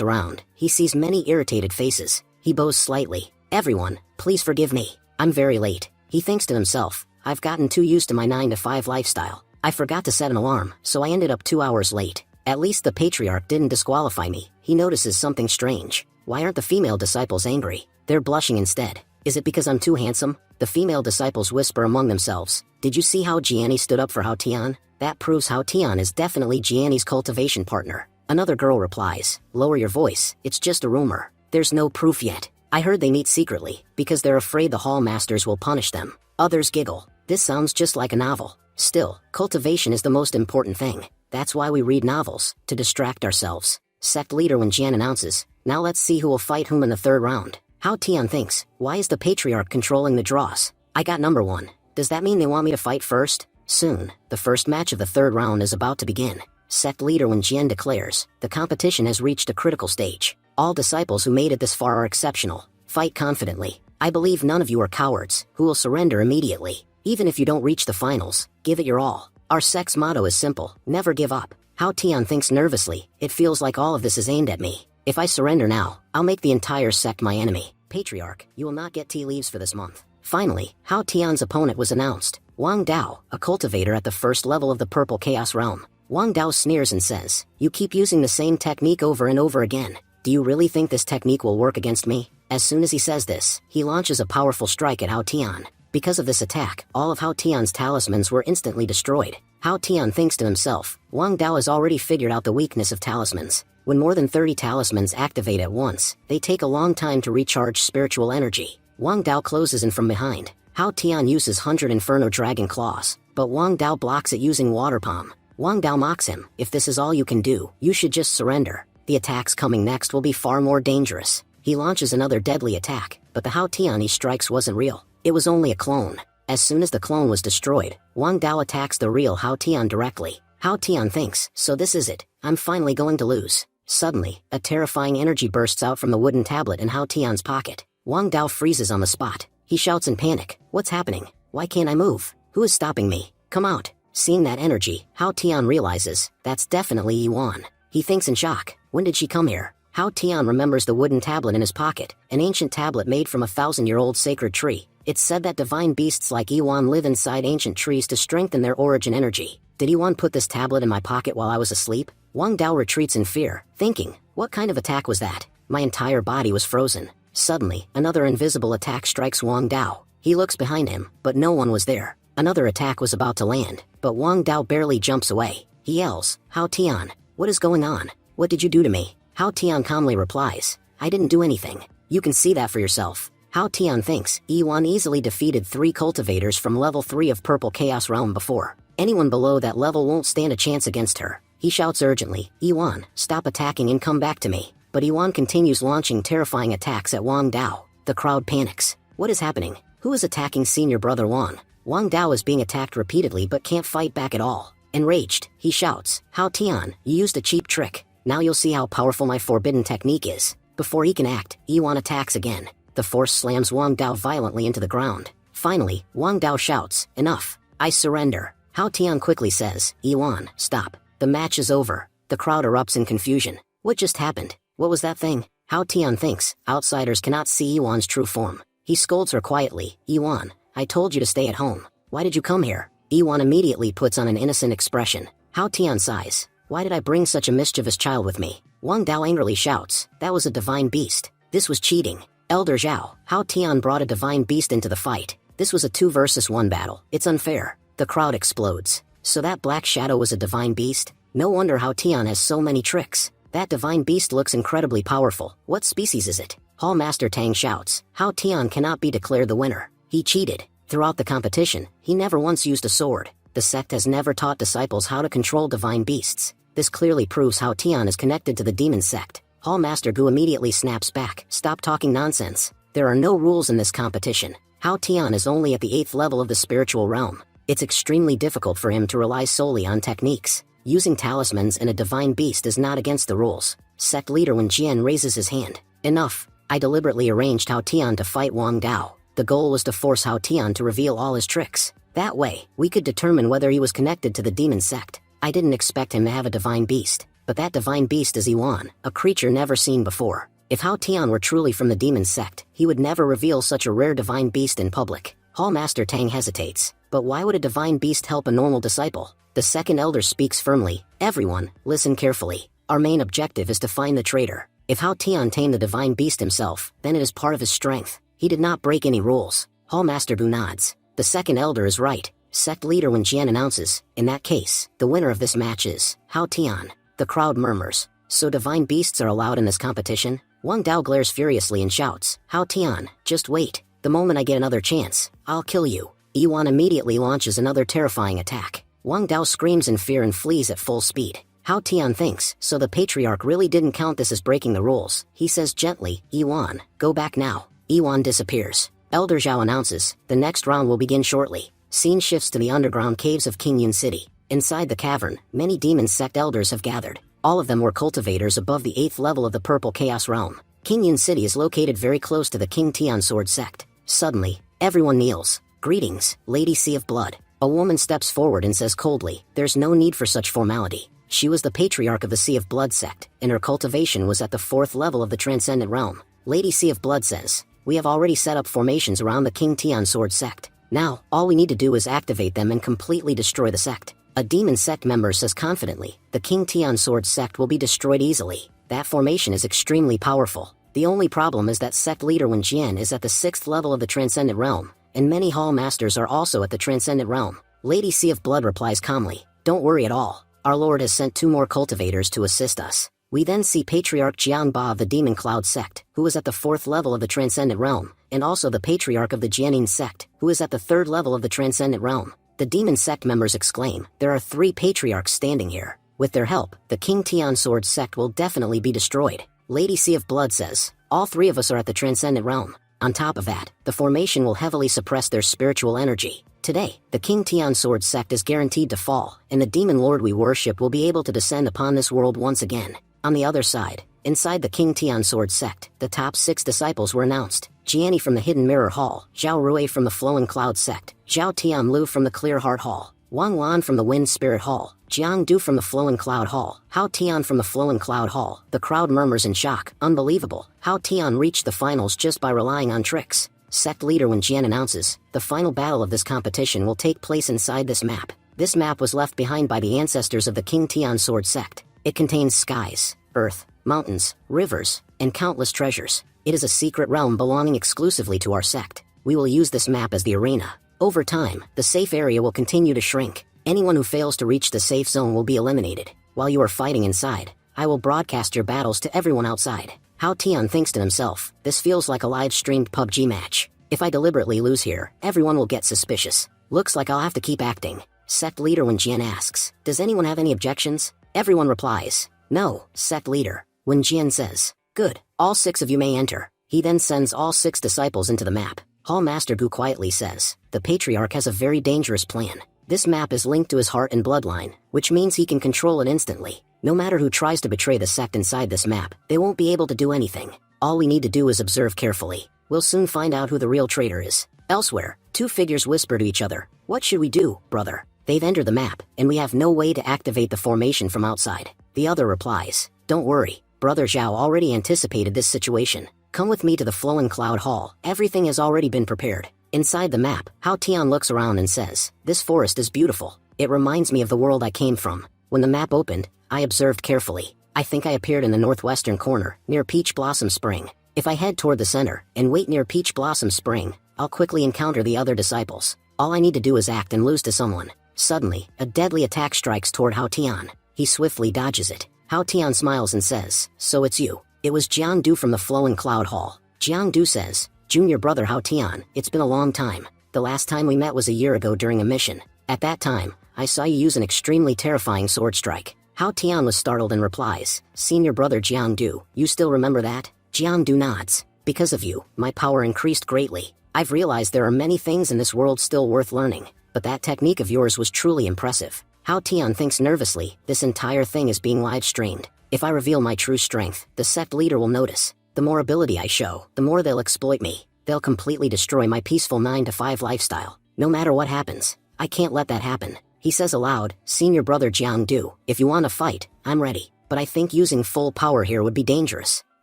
around, he sees many irritated faces. He bows slightly. Everyone, please forgive me. I'm very late. He thinks to himself, I've gotten too used to my 9-to-5 lifestyle. I forgot to set an alarm, so I ended up 2 hours late. At least the patriarch didn't disqualify me. He notices something strange. Why aren't the female disciples angry? They're blushing instead. Is it because I'm too handsome? The female disciples whisper among themselves. Did you see how Jiani stood up for Hao Tian? That proves Hao Tian is definitely Jiani's cultivation partner. Another girl replies, lower your voice, it's just a rumor. There's no proof yet. I heard they meet secretly, because they're afraid the hall masters will punish them. Others giggle. This sounds just like a novel. Still, cultivation is the most important thing. That's why we read novels, to distract ourselves. Sect leader Wen Jian announces, now let's see who will fight whom in the 3rd round. Hao Tian thinks, why is the patriarch controlling the draws? I got number 1. Does that mean they want me to fight first? Soon, the first match of the 3rd round is about to begin. Sect leader Wen Jian declares, the competition has reached a critical stage. All disciples who made it this far are exceptional. Fight confidently. I believe none of you are cowards, who will surrender immediately. Even if you don't reach the finals, give it your all. Our sect's motto is simple, never give up. Hao Tian thinks nervously, it feels like all of this is aimed at me. If I surrender now, I'll make the entire sect my enemy. Patriarch, you will not get tea leaves for this month. Finally, Hao Tian's opponent was announced. Wang Dao, a cultivator at the 1st level of the Purple Chaos Realm. Wang Dao sneers and says, you keep using the same technique over and over again. Do you really think this technique will work against me? As soon as he says this, he launches a powerful strike at Hao Tian. Because of this attack, all of Hao Tian's talismans were instantly destroyed. Hao Tian thinks to himself, Wang Dao has already figured out the weakness of talismans. When more than 30 talismans activate at once, they take a long time to recharge spiritual energy. Wang Dao closes in from behind. Hao Tian uses 100 Inferno Dragon Claws, but Wang Dao blocks it using Water Palm. Wang Dao mocks him, if this is all you can do, you should just surrender. The attacks coming next will be far more dangerous. He launches another deadly attack, but the Hao Tian he strikes wasn't real. It was only a clone. As soon as the clone was destroyed, Wang Dao attacks the real Hao Tian directly. Hao Tian thinks, so this is it, I'm finally going to lose. Suddenly, a terrifying energy bursts out from the wooden tablet in Hao Tian's pocket. Wang Dao freezes on the spot. He shouts in panic, what's happening? Why can't I move? Who is stopping me? Come out. Seeing that energy, Hao Tian realizes, that's definitely Yuan. He thinks in shock, when did she come here? Hao Tian remembers the wooden tablet in his pocket, an ancient tablet made from a 1,000-year-old sacred tree. It's said that divine beasts like Yuan live inside ancient trees to strengthen their origin energy. Did Yuan put this tablet in my pocket while I was asleep? Wang Dao retreats in fear, thinking, what kind of attack was that? My entire body was frozen. Suddenly, another invisible attack strikes Wang Dao. He looks behind him, but no one was there. Another attack was about to land, but Wang Dao barely jumps away. He yells, Hao Tian, what is going on? What did you do to me? Hao Tian calmly replies, I didn't do anything. You can see that for yourself. Hao Tian thinks, Yuan easily defeated 3 cultivators from level 3 of Purple Chaos Realm before. Anyone below that level won't stand a chance against her. He shouts urgently, Yuan, stop attacking and come back to me. But Yuan continues launching terrifying attacks at Wang Dao. The crowd panics. What is happening? Who is attacking senior brother Wang? Wang Dao is being attacked repeatedly but can't fight back at all. Enraged, he shouts, Hao Tian, you used a cheap trick. Now you'll see how powerful my forbidden technique is. Before he can act, Yuan attacks again. The force slams Wang Dao violently into the ground. Finally, Wang Dao shouts, enough. I surrender. Hao Tian quickly says, Yuan, stop. The match is over. The crowd erupts in confusion. What just happened? What was that thing? Hao Tian thinks, outsiders cannot see Yuan's true form. He scolds her quietly. Iwan, I told you to stay at home. Why did you come here? Iwan immediately puts on an innocent expression. Hao Tian sighs. Why did I bring such a mischievous child with me? Wang Dao angrily shouts. That was a divine beast. This was cheating. Elder Zhao, Hao Tian brought a divine beast into the fight. This was a 2 versus 1 battle. It's unfair. The crowd explodes. So that black shadow was a divine beast? No wonder Hao Tian has so many tricks. That divine beast looks incredibly powerful. What species is it? Hall Master Tang shouts. Hao Tian cannot be declared the winner. He cheated. Throughout the competition, he never once used a sword. The sect has never taught disciples how to control divine beasts. This clearly proves Hao Tian is connected to the demon sect. Hall Master Gu immediately snaps back. Stop talking nonsense. There are no rules in this competition. Hao Tian is only at the 8th level of the spiritual realm. It's extremely difficult for him to rely solely on techniques. Using talismans and a divine beast is not against the rules. Sect leader Wen Jian raises his hand. Enough. I deliberately arranged Hao Tian to fight Wang Dao. The goal was to force Hao Tian to reveal all his tricks. That way, we could determine whether he was connected to the demon sect. I didn't expect him to have a divine beast. But that divine beast is Iwan, a creature never seen before. If Hao Tian were truly from the demon sect, he would never reveal such a rare divine beast in public. Hall Master Tang hesitates. But why would a divine beast help a normal disciple? The second elder speaks firmly. Everyone, listen carefully. Our main objective is to find the traitor. If Hao Tian tamed the divine beast himself, then it is part of his strength. He did not break any rules. Hall Master Gu nods. The second elder is right. Sect leader Wen Jian announces. In that case, the winner of this match is Hao Tian. The crowd murmurs. So divine beasts are allowed in this competition? Wang Dao glares furiously and shouts. Hao Tian, just wait. The moment I get another chance, I'll kill you. Iwan immediately launches another terrifying attack. Wang Dao screams in fear and flees at full speed. Hao Tian thinks, so the patriarch really didn't count this as breaking the rules. He says gently, Iwan, go back now. Iwan disappears. Elder Zhao announces, the next round will begin shortly. Scene shifts to the underground caves of Qingyun City. Inside the cavern, many demon sect elders have gathered. All of them were cultivators above the 8th level of the Purple Chaos Realm. Qingyun City is located very close to the King Tian Sword sect. Suddenly, everyone kneels. Greetings, Lady Sea of Blood. A woman steps forward and says coldly, there's no need for such formality. She was the patriarch of the Sea of Blood sect, and her cultivation was at the 4th level of the Transcendent Realm. Lady Sea of Blood says, we have already set up formations around the King Tian Sword sect. Now, all we need to do is activate them and completely destroy the sect. A demon sect member says confidently, the King Tian Sword sect will be destroyed easily. That formation is extremely powerful. The only problem is that sect leader Wen Jian is at the 6th level of the Transcendent Realm, and many hall masters are also at the Transcendent Realm. Lady Sea of Blood replies calmly, don't worry at all. Our Lord has sent 2 more cultivators to assist us. We then see Patriarch Jianba of the Demon Cloud sect, who is at the 4th level of the Transcendent Realm, and also the Patriarch of the Jianin sect, who is at the 3rd level of the Transcendent Realm. The demon sect members exclaim, there are 3 patriarchs standing here. With their help, the King Tian Sword sect will definitely be destroyed. Lady Sea of Blood says, all 3 of us are at the Transcendent Realm. On top of that, the formation will heavily suppress their spiritual energy. Today, the King Tian Sword sect is guaranteed to fall, and the demon lord we worship will be able to descend upon this world once again. On the other side, inside the King Tian Sword sect, the top 6 disciples were announced. Jiani from the Hidden Mirror Hall, Zhao Rui from the Flowing Cloud sect, Zhao Tianlu from the Clear Heart Hall, Wang Lan from the Wind Spirit Hall, Jiang Du from the Flowing Cloud Hall, Hao Tian from the Flowing Cloud Hall. The crowd murmurs in shock. Unbelievable. Hao Tian reached the finals just by relying on tricks. Sect leader Wen Jian announces, the final battle of this competition will take place inside this map. This map was left behind by the ancestors of the King Tian Sword sect. It contains skies, earth, mountains, rivers, and countless treasures. It is a secret realm belonging exclusively to our sect. We will use this map as the arena. Over time, the safe area will continue to shrink. Anyone who fails to reach the safe zone will be eliminated. While you are fighting inside, I will broadcast your battles to everyone outside. Hao Tian thinks to himself, this feels like a live-streamed PUBG match. If I deliberately lose here, everyone will get suspicious. Looks like I'll have to keep acting. Sect leader Wen Jian asks, does anyone have any objections? Everyone replies, no, sect leader. Wen Jian says, good, all 6 of you may enter. He then sends all 6 disciples into the map. Hall Master Gu quietly says, the patriarch has a very dangerous plan. This map is linked to his heart and bloodline, which means he can control it instantly. No matter who tries to betray the sect inside this map, they won't be able to do anything. All we need to do is observe carefully. We'll soon find out who the real traitor is. Elsewhere, 2 figures whisper to each other, what should we do, brother? They've entered the map, and we have no way to activate the formation from outside. The other replies, don't worry, Brother Zhao already anticipated this situation. Come with me to the flowing cloud hall. Everything has already been prepared. Inside the map, Hao Tian looks around and says, "This forest is beautiful. It reminds me of the world I came from." When the map opened, I observed carefully. I think I appeared in the northwestern corner, near Peach Blossom Spring. If I head toward the center and wait near Peach Blossom Spring, I'll quickly encounter the other disciples. All I need to do is act and lose to someone. Suddenly, a deadly attack strikes toward Hao Tian. He swiftly dodges it. Hao Tian smiles and says, "So it's you." It was Jiangdu from the flowing cloud hall. Jiangdu says, "Junior brother Hao Tian, it's been a long time. The last time we met was a year ago during a mission. At that time, I saw you use an extremely terrifying sword strike." Hao Tian was startled and replies, "Senior brother Jiangdu, you still remember that?" Jiangdu nods. "Because of you, my power increased greatly. I've realized there are many things in this world still worth learning, but that technique of yours was truly impressive." Hao Tian thinks nervously, this entire thing is being live-streamed. If I reveal my true strength, the sect leader will notice. The more ability I show, the more they'll exploit me. They'll completely destroy my peaceful 9-to-5 lifestyle. No matter what happens, I can't let that happen. He says aloud, "Senior brother Jiangdu, if you want to fight, I'm ready. But I think using full power here would be dangerous."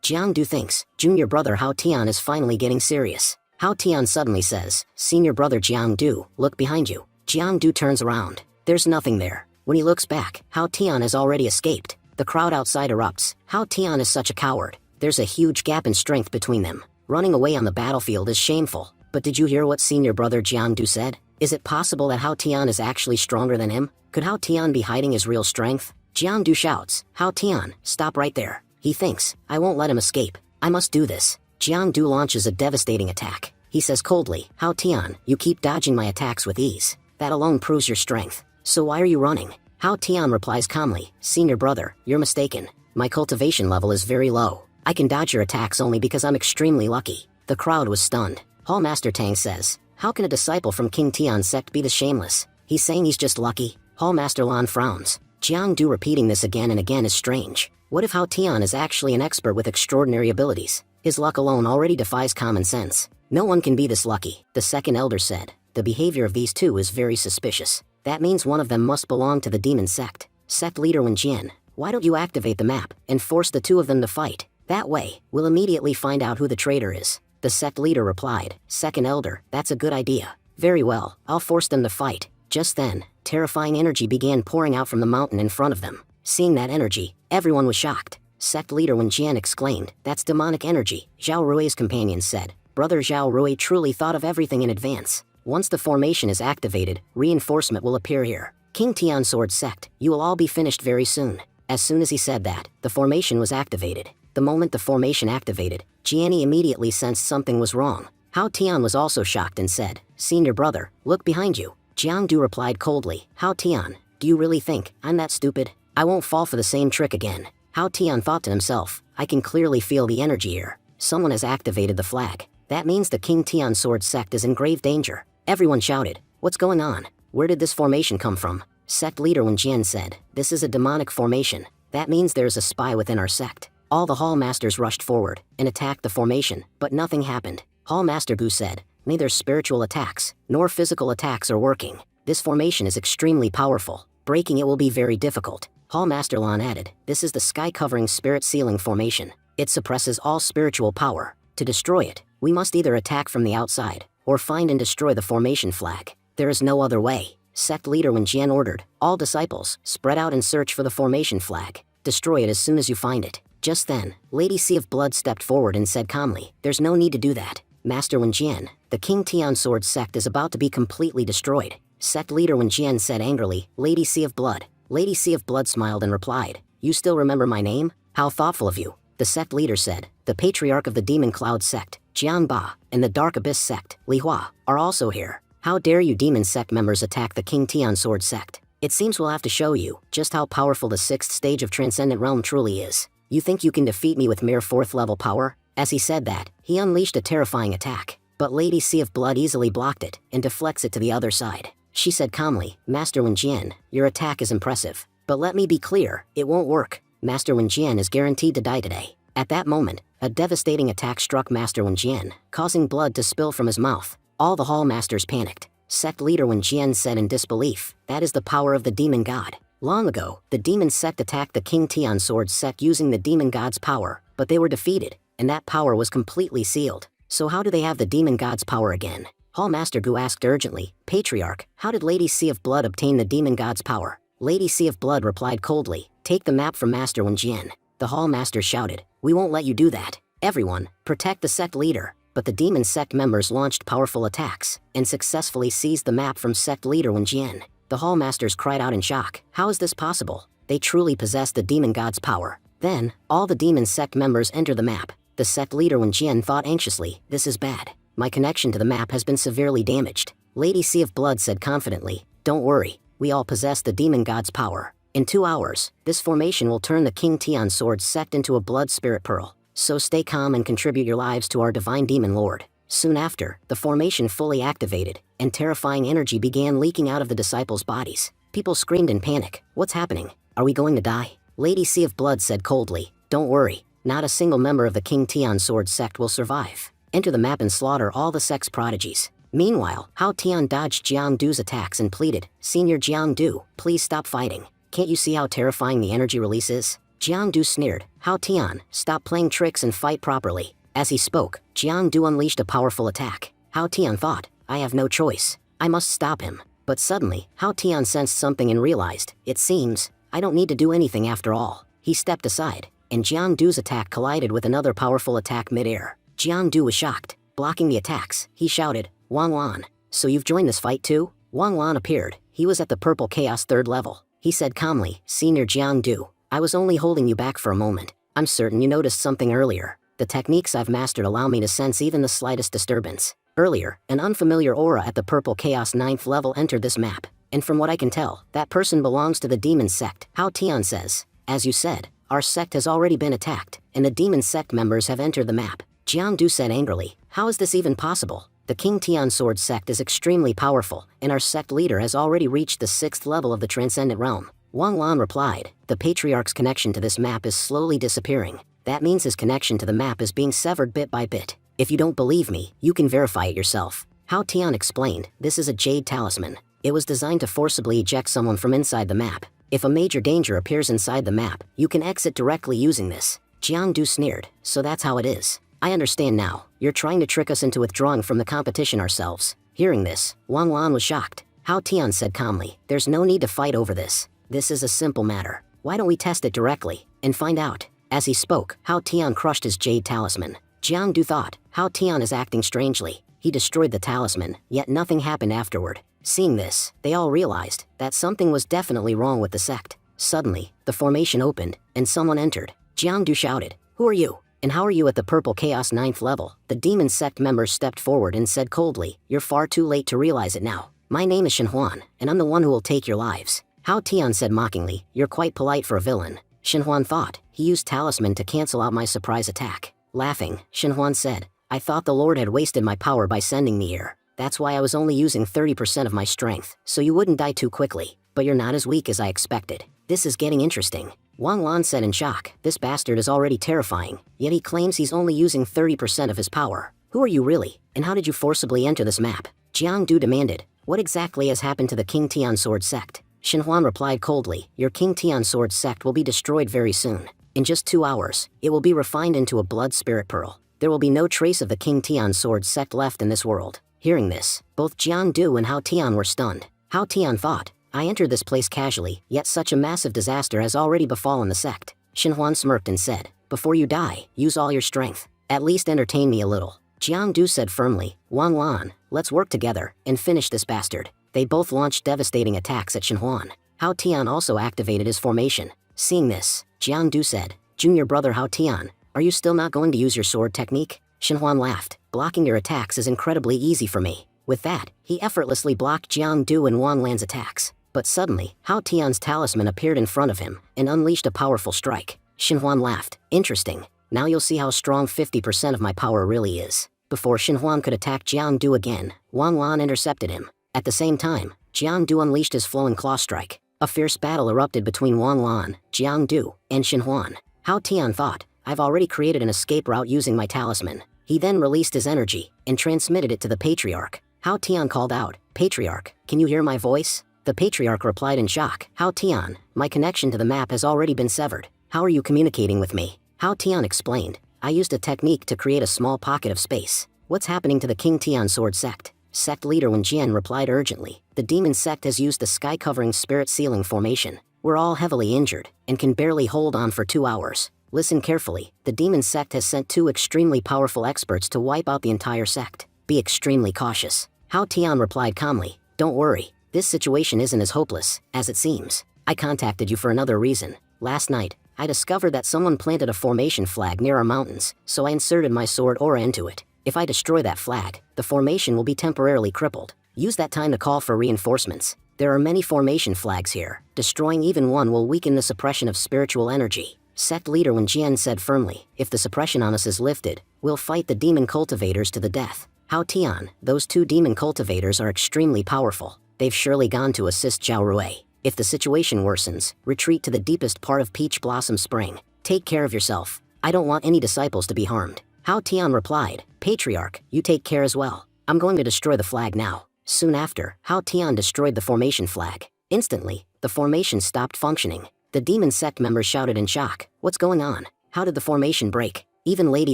Jiangdu thinks, junior brother Hao Tian is finally getting serious. Hao Tian suddenly says, "Senior brother Jiangdu, look behind you." Jiangdu turns around. There's nothing there. When he looks back, Hao Tian has already escaped. The crowd outside erupts. Hao Tian is such a coward. There's a huge gap in strength between them. Running away on the battlefield is shameful. But did you hear what senior brother Jiangdu said? Is it possible that Hao Tian is actually stronger than him? Could Hao Tian be hiding his real strength? Jiangdu shouts, "Hao Tian, stop right there." He thinks, "I won't let him escape. I must do this." Jiangdu launches a devastating attack. He says coldly, "Hao Tian, you keep dodging my attacks with ease. That alone proves your strength. So why are you running?" Hao Tian replies calmly, "Senior brother, you're mistaken. My cultivation level is very low. I can dodge your attacks only because I'm extremely lucky." The crowd was stunned. Hall Master Tang says, "How can a disciple from King Tian's sect be this shameless? He's saying he's just lucky." Hall Master Lan frowns. Jiangdu repeating this again and again is strange. What if Hao Tian is actually an expert with extraordinary abilities? His luck alone already defies common sense. No one can be this lucky, the second elder said. The behavior of these two is very suspicious. That means one of them must belong to the demon sect. Sect leader Wen Jian, why don't you activate the map and force the two of them to fight? That way, we'll immediately find out who the traitor is. The sect leader replied, "Second elder, that's a good idea. Very well, I'll force them to fight." Just then, terrifying energy began pouring out from the mountain in front of them. Seeing that energy, everyone was shocked. Sect leader Wen Jian exclaimed, "That's demonic energy." Zhao Rui's companions said, "Brother Zhao Rui truly thought of everything in advance. Once the formation is activated, reinforcement will appear here. King Tian Sword Sect, you will all be finished very soon." As soon as he said that, the formation was activated. The moment the formation activated, Jianni immediately sensed something was wrong. Hao Tian was also shocked and said, "Senior brother, look behind you." Jiangdu replied coldly, "Hao Tian, do you really think I'm that stupid? I won't fall for the same trick again." Hao Tian thought to himself, "I can clearly feel the energy here. Someone has activated the flag. That means the King Tian Sword Sect is in grave danger." Everyone shouted, "What's going on? Where did this formation come from?" Sect leader Wen Jian said, "This is a demonic formation. That means there is a spy within our sect." All the hall masters rushed forward and attacked the formation, but nothing happened. Hall Master Gu said, "Neither spiritual attacks nor physical attacks are working. This formation is extremely powerful. Breaking it will be very difficult." Hall Master Lan added, "This is the sky-covering spirit ceiling formation. It suppresses all spiritual power. To destroy it, we must either attack from the outside or find and destroy the formation flag. There is no other way." Sect leader Wen Jian ordered, "All disciples, spread out and search for the formation flag. Destroy it as soon as you find it." Just then, Lady Sea of Blood stepped forward and said calmly, "There's no need to do that. Master Wen Jian, the King Tian Sword Sect is about to be completely destroyed." Sect leader Wen Jian said angrily, "Lady Sea of Blood." Lady Sea of Blood smiled and replied, "You still remember my name? How thoughtful of you." The sect leader said, "The Patriarch of the Demon Cloud Sect, Jian Ba, and the Dark Abyss Sect, Li Hua, are also here. How dare you Demon Sect members attack the King Tian Sword Sect? It seems we'll have to show you just how powerful the 6th stage of Transcendent Realm truly is. You think you can defeat me with mere 4th level power?" As he said that, he unleashed a terrifying attack, but Lady Sea of Blood easily blocked it and deflects it to the other side. She said calmly, "Master Wen Jian, your attack is impressive. But let me be clear, it won't work. Master Wen Jian is guaranteed to die today." At that moment, a devastating attack struck Master Wen Jian, causing blood to spill from his mouth. All the hall masters panicked. Sect leader Wen Jian said in disbelief, "That is the power of the demon god. Long ago, the demon sect attacked the King Tian Sword Sect using the demon god's power, but they were defeated. and that power was completely sealed. So how do they have the demon god's power again? Hall Master Gu asked urgently. Patriarch, how did Lady Sea of Blood obtain the demon god's power? Lady Sea of Blood replied coldly. Take the map from Master Wen Jian. The Hall Master shouted. We won't let you do that. Everyone, protect the sect leader. But the demon sect members launched powerful attacks and successfully seized the map from sect leader Wen Jian. The Hall Masters cried out in shock. How is this possible? They truly possess the demon god's power. Then, all the demon sect members enter the map. The sect leader Wen Jian thought anxiously. This is bad. My connection to the map has been severely damaged. Lady Sea of Blood said confidently. Don't worry, we all possess the demon god's power. In 2 hours, this formation will turn the King Tian Sword sect into a blood spirit pearl. So stay calm and contribute your lives to our divine demon lord. Soon after, the formation fully activated, and terrifying energy began leaking out of the disciples' bodies. People screamed in panic. What's happening? Are we going to die? Lady Sea of Blood said coldly. Don't worry, not a single member of the King Tian Sword sect will survive. Enter the map and slaughter all the sect's prodigies. Meanwhile, Hao Tian dodged Jiang Du's attacks and pleaded, Senior Jiang Du, please stop fighting. Can't you see how terrifying the energy release is? Jiang Du sneered. Hao Tian, stop playing tricks and fight properly. As he spoke, Jiang Du unleashed a powerful attack. Hao Tian thought, I have no choice. I must stop him. But suddenly, Hao Tian sensed something and realized, it seems, I don't need to do anything after all. He stepped aside, and Jiang Du's attack collided with another powerful attack mid-air. Jiang Du was shocked. Blocking the attacks, he shouted, Wang Wan, so you've joined this fight too? Wang Wan appeared. He was at the Purple Chaos 3rd level. He said calmly, Senior Jiang Du, I was only holding you back for a moment. I'm certain you noticed something earlier. The techniques I've mastered allow me to sense even the slightest disturbance. Earlier, an unfamiliar aura at the Purple Chaos 9th level entered this map, and from what I can tell, that person belongs to the demon sect. Hao Tian says, as you said, our sect has already been attacked, and the demon sect members have entered the map. Jiang Du said angrily, how is this even possible? The King Tian Sword sect is extremely powerful, and our sect leader has already reached the 6th level of the Transcendent Realm. Wang Lan replied, the Patriarch's connection to this map is slowly disappearing. That means his connection to the map is being severed bit by bit. If you don't believe me, you can verify it yourself. Hao Tian explained, this is a jade talisman. It was designed to forcibly eject someone from inside the map. If a major danger appears inside the map, you can exit directly using this. Jiang Du sneered, so that's how it is. I understand now. You're trying to trick us into withdrawing from the competition ourselves. Hearing this, Wang Lan was shocked. Hao Tian said calmly, there's no need to fight over this. This is a simple matter. Why don't we test it directly and find out? As he spoke, Hao Tian crushed his jade talisman. Jiang Du thought, Hao Tian is acting strangely. He destroyed the talisman, yet nothing happened afterward. Seeing this, they all realized that something was definitely wrong with the sect. Suddenly, the formation opened, and someone entered. Jiang Du shouted, who are you? And how are you at the Purple Chaos 9th level? The demon sect members stepped forward and said coldly, you're far too late to realize it now. My name is Shen Huan, and I'm the one who will take your lives. Hao Tian said mockingly, you're quite polite for a villain. Shen Huan thought, he used talisman to cancel out my surprise attack. Laughing, Shen Huan said, I thought the Lord had wasted my power by sending me here. That's why I was only using 30% of my strength, so you wouldn't die too quickly. But you're not as weak as I expected. This is getting interesting. Wang Lan said in shock, this bastard is already terrifying, yet he claims he's only using 30% of his power. Who are you really, and how did you forcibly enter this map? Jiang Du demanded, what exactly has happened to the King Tian Sword sect? Shen Huan replied coldly, your King Tian Sword sect will be destroyed very soon. In just 2 hours, it will be refined into a blood spirit pearl. There will be no trace of the King Tian Sword sect left in this world. Hearing this, both Jiang Du and Hao Tian were stunned. Hao Tian thought, I entered this place casually, yet such a massive disaster has already befallen the sect. Shen Huan smirked and said, before you die, use all your strength. At least entertain me a little. Jiang Du said firmly, Wang Lan, let's work together and finish this bastard. They both launched devastating attacks at Shen Huan. Hao Tian also activated his formation. Seeing this, Jiang Du said, Junior brother Hao Tian, are you still not going to use your sword technique? Shen Huan laughed, blocking your attacks is incredibly easy for me. With that, he effortlessly blocked Jiang Du and Wang Lan's attacks. But suddenly, Hao Tian's talisman appeared in front of him and unleashed a powerful strike. Shen Huan laughed, interesting. Now you'll see how strong 50% of my power really is. Before Shen Huan could attack Jiang Du again, Wang Lan intercepted him. At the same time, Jiang Du unleashed his flowing claw strike. A fierce battle erupted between Wang Lan, Jiang Du, and Shen Huan. Hao Tian thought, I've already created an escape route using my talisman. He then released his energy and transmitted it to the Patriarch. Hao Tian called out, Patriarch, can you hear my voice? The Patriarch replied in shock, Hao Tian, my connection to the map has already been severed. How are you communicating with me? Hao Tian explained, I used a technique to create a small pocket of space. What's happening to the King Tian Sword sect? Sect leader Wen Jian replied urgently. The demon sect has used the sky-covering spirit ceiling formation. We're all heavily injured, and can barely hold on for 2 hours. Listen carefully, the demon sect has sent 2 extremely powerful experts to wipe out the entire sect. Be extremely cautious. Hao Tian replied calmly. Don't worry, this situation isn't as hopeless as it seems. I contacted you for another reason. Last night, I discovered that someone planted a formation flag near our mountains, so I inserted my sword aura into it. If I destroy that flag, the formation will be temporarily crippled. Use that time to call for reinforcements. There are many formation flags here. Destroying even one will weaken the suppression of spiritual energy. Sect leader Wen Jian said firmly, if the suppression on us is lifted, we'll fight the demon cultivators to the death. Hao Tian, those 2 demon cultivators are extremely powerful. They've surely gone to assist Zhao Rui. If the situation worsens, retreat to the deepest part of Peach Blossom Spring. Take care of yourself. I don't want any disciples to be harmed. Hao Tian replied, Patriarch, you take care as well. I'm going to destroy the flag now. Soon after, Hao Tian destroyed the formation flag. Instantly, the formation stopped functioning. The demon sect members shouted in shock. What's going on? How did the formation break? Even Lady